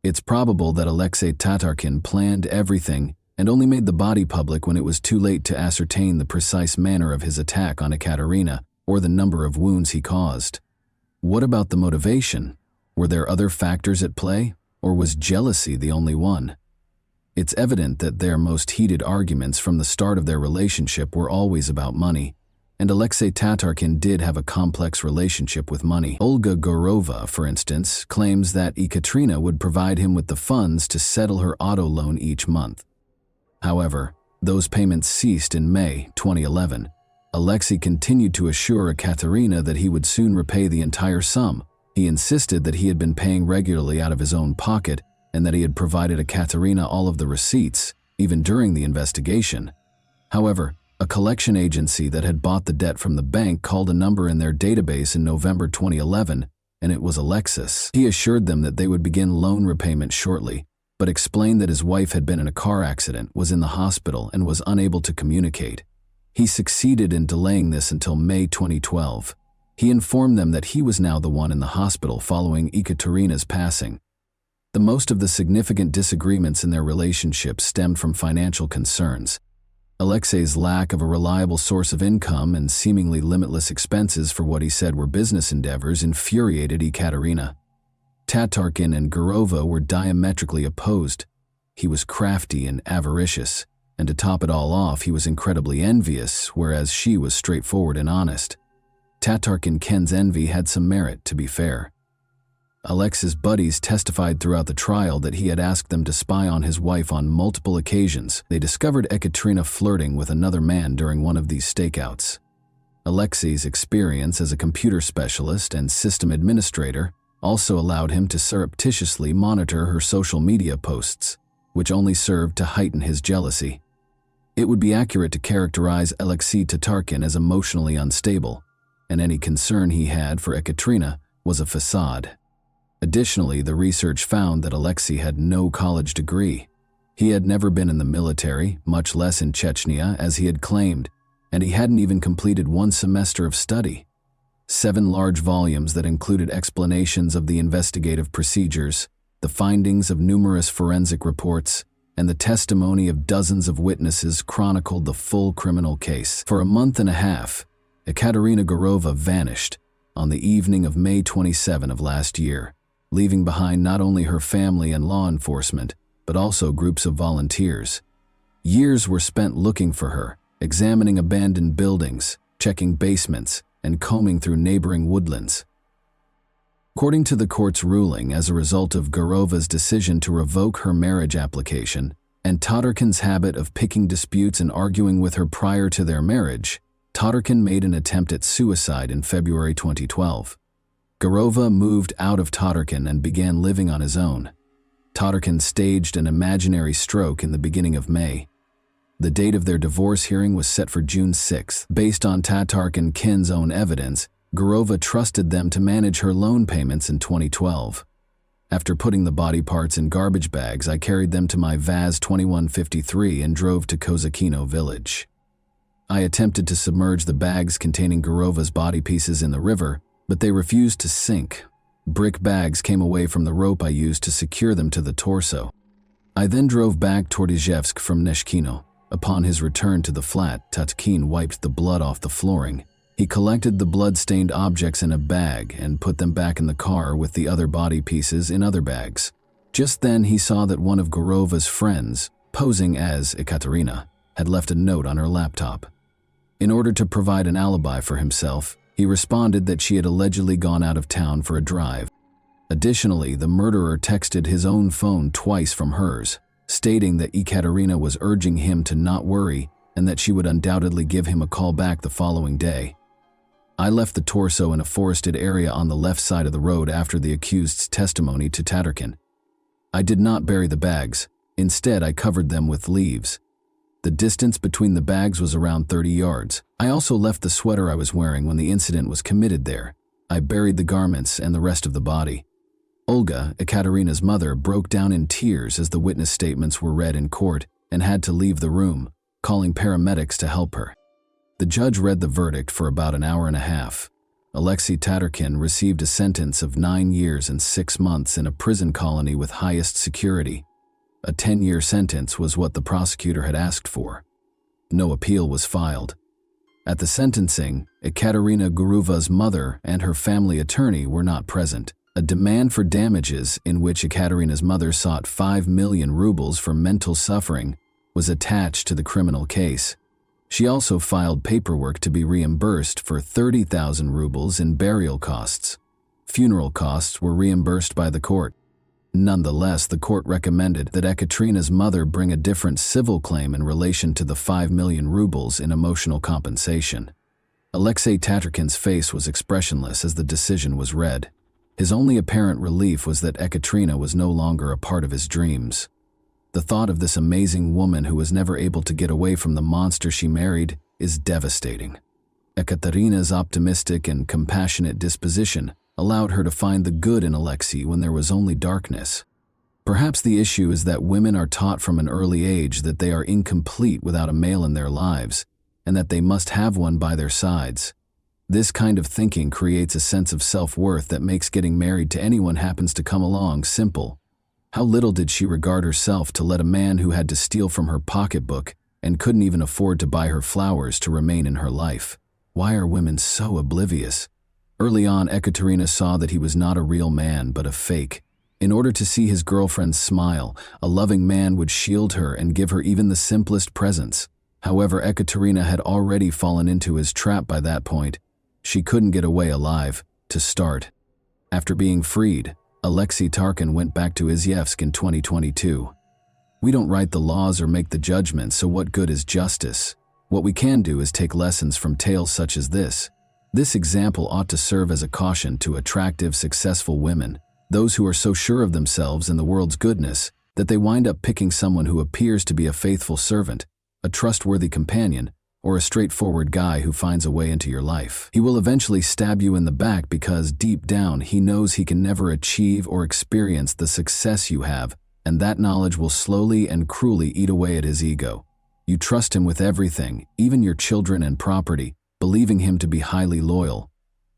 It's probable that Alexei Tatarkin planned everything and only made the body public when it was too late to ascertain the precise manner of his attack on Ekaterina or the number of wounds he caused. What about the motivation? Were there other factors at play, or was jealousy the only one? It's evident that their most heated arguments from the start of their relationship were always about money, and Alexei Tatarkin did have a complex relationship with money. Olga Gorova, for instance, claims that Ekaterina would provide him with the funds to settle her auto loan each month. However, those payments ceased in May 2011. Alexei continued to assure Ekaterina that he would soon repay the entire sum. He insisted that he had been paying regularly out of his own pocket and that he had provided Ekaterina all of the receipts, even during the investigation. However, a collection agency that had bought the debt from the bank called a number in their database in November 2011, and it was Alexis. He assured them that they would begin loan repayment shortly, but explained that his wife had been in a car accident, was in the hospital, and was unable to communicate. He succeeded in delaying this until May 2012. He informed them that he was now the one in the hospital following Ekaterina's passing. The most of the significant disagreements in their relationship stemmed from financial concerns. Alexei's lack of a reliable source of income and seemingly limitless expenses for what he said were business endeavors infuriated Ekaterina. Tatarkin and Gorova were diametrically opposed. He was crafty and avaricious, and to top it all off, he was incredibly envious, whereas she was straightforward and honest. Tatarkin Ken's envy had some merit, to be fair. Alexei's buddies testified throughout the trial that he had asked them to spy on his wife on multiple occasions. They discovered Ekaterina flirting with another man during one of these stakeouts. Alexei's experience as a computer specialist and system administrator also allowed him to surreptitiously monitor her social media posts, which only served to heighten his jealousy. It would be accurate to characterize Alexei Tatarkin as emotionally unstable, and any concern he had for Ekaterina was a facade. Additionally, the research found that Alexei had no college degree. He had never been in the military, much less in Chechnya, as he had claimed, and he hadn't even completed one semester of study. 7 large volumes that included explanations of the investigative procedures, the findings of numerous forensic reports, and the testimony of dozens of witnesses chronicled the full criminal case. For a month and a half, Ekaterina Gorova vanished on the evening of May 27 of last year, leaving behind not only her family and law enforcement, but also groups of volunteers. Years were spent looking for her, examining abandoned buildings, checking basements, and combing through neighboring woodlands. According to the court's ruling, as a result of Gorova's decision to revoke her marriage application and Tatarkin's habit of picking disputes and arguing with her prior to their marriage, Tatarkin made an attempt at suicide in February 2012. Gorova moved out of Tatarkin and began living on his own. Tatarkin staged an imaginary stroke in the beginning of May. The date of their divorce hearing was set for June 6. Based on Tatarkin Ken's own evidence, Gorova trusted them to manage her loan payments in 2012. After putting the body parts in garbage bags, I carried them to my Vaz 2153 and drove to Kozakino village. I attempted to submerge the bags containing Gorova's body pieces in the river, but they refused to sink. Brick bags came away from the rope I used to secure them to the torso. I then drove back toward Izhevsk from Neshkino. Upon his return to the flat, Tatkin wiped the blood off the flooring. He collected the blood-stained objects in a bag and put them back in the car with the other body pieces in other bags. Just then he saw that one of Gorova's friends, posing as Ekaterina, had left a note on her laptop. In order to provide an alibi for himself, he responded that she had allegedly gone out of town for a drive. Additionally, the murderer texted his own phone twice from hers, stating that Ekaterina was urging him to not worry and that she would undoubtedly give him a call back the following day. I left the torso in a forested area on the left side of the road after the accused's testimony to Tatarkin. I did not bury the bags. Instead, I covered them with leaves. The distance between the bags was around 30 yards. I also left the sweater I was wearing when the incident was committed there. I buried the garments and the rest of the body. Olga, Ekaterina's mother, broke down in tears as the witness statements were read in court and had to leave the room, calling paramedics to help her. The judge read the verdict for about an hour and a half. Alexei Tatarkin received a sentence of 9 years and 6 months in a prison colony with highest security. A 10-year sentence was what the prosecutor had asked for. No appeal was filed. At the sentencing, Ekaterina Guruva's mother and her family attorney were not present. A demand for damages, in which Ekaterina's mother sought 5 million rubles for mental suffering, was attached to the criminal case. She also filed paperwork to be reimbursed for 30,000 rubles in burial costs. Funeral costs were reimbursed by the court. Nonetheless, the court recommended that Ekaterina's mother bring a different civil claim in relation to the 5 million rubles in emotional compensation. Alexei Tatarkin's face was expressionless as the decision was read. His only apparent relief was that Ekaterina was no longer a part of his dreams. The thought of this amazing woman who was never able to get away from the monster she married is devastating. Ekaterina's optimistic and compassionate disposition allowed her to find the good in Alexei when there was only darkness. Perhaps the issue is that women are taught from an early age that they are incomplete without a male in their lives, and that they must have one by their sides. This kind of thinking creates a sense of self-worth that makes getting married to anyone happens to come along simple. How little did she regard herself to let a man who had to steal from her pocketbook and couldn't even afford to buy her flowers to remain in her life? Why are women so oblivious? Early on, Ekaterina saw that he was not a real man, but a fake. In order to see his girlfriend smile, a loving man would shield her and give her even the simplest presents. However, Ekaterina had already fallen into his trap by that point. She couldn't get away alive, to start. After being freed, Alexei Tatarkin went back to Izhevsk in 2022. We don't write the laws or make the judgments, so what good is justice? What we can do is take lessons from tales such as this. This example ought to serve as a caution to attractive, successful women, those who are so sure of themselves and the world's goodness that they wind up picking someone who appears to be a faithful servant, a trustworthy companion, or a straightforward guy who finds a way into your life. He will eventually stab you in the back because deep down he knows he can never achieve or experience the success you have, and that knowledge will slowly and cruelly eat away at his ego. You trust him with everything, even your children and property, believing him to be highly loyal.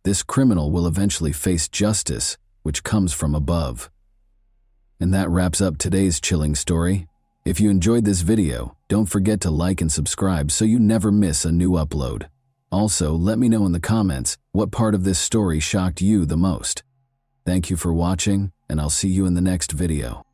This criminal will eventually face justice, which comes from above. And that wraps up today's chilling story. If you enjoyed this video, don't forget to like and subscribe so you never miss a new upload. Also, let me know in the comments what part of this story shocked you the most. Thank you for watching, and I'll see you in the next video.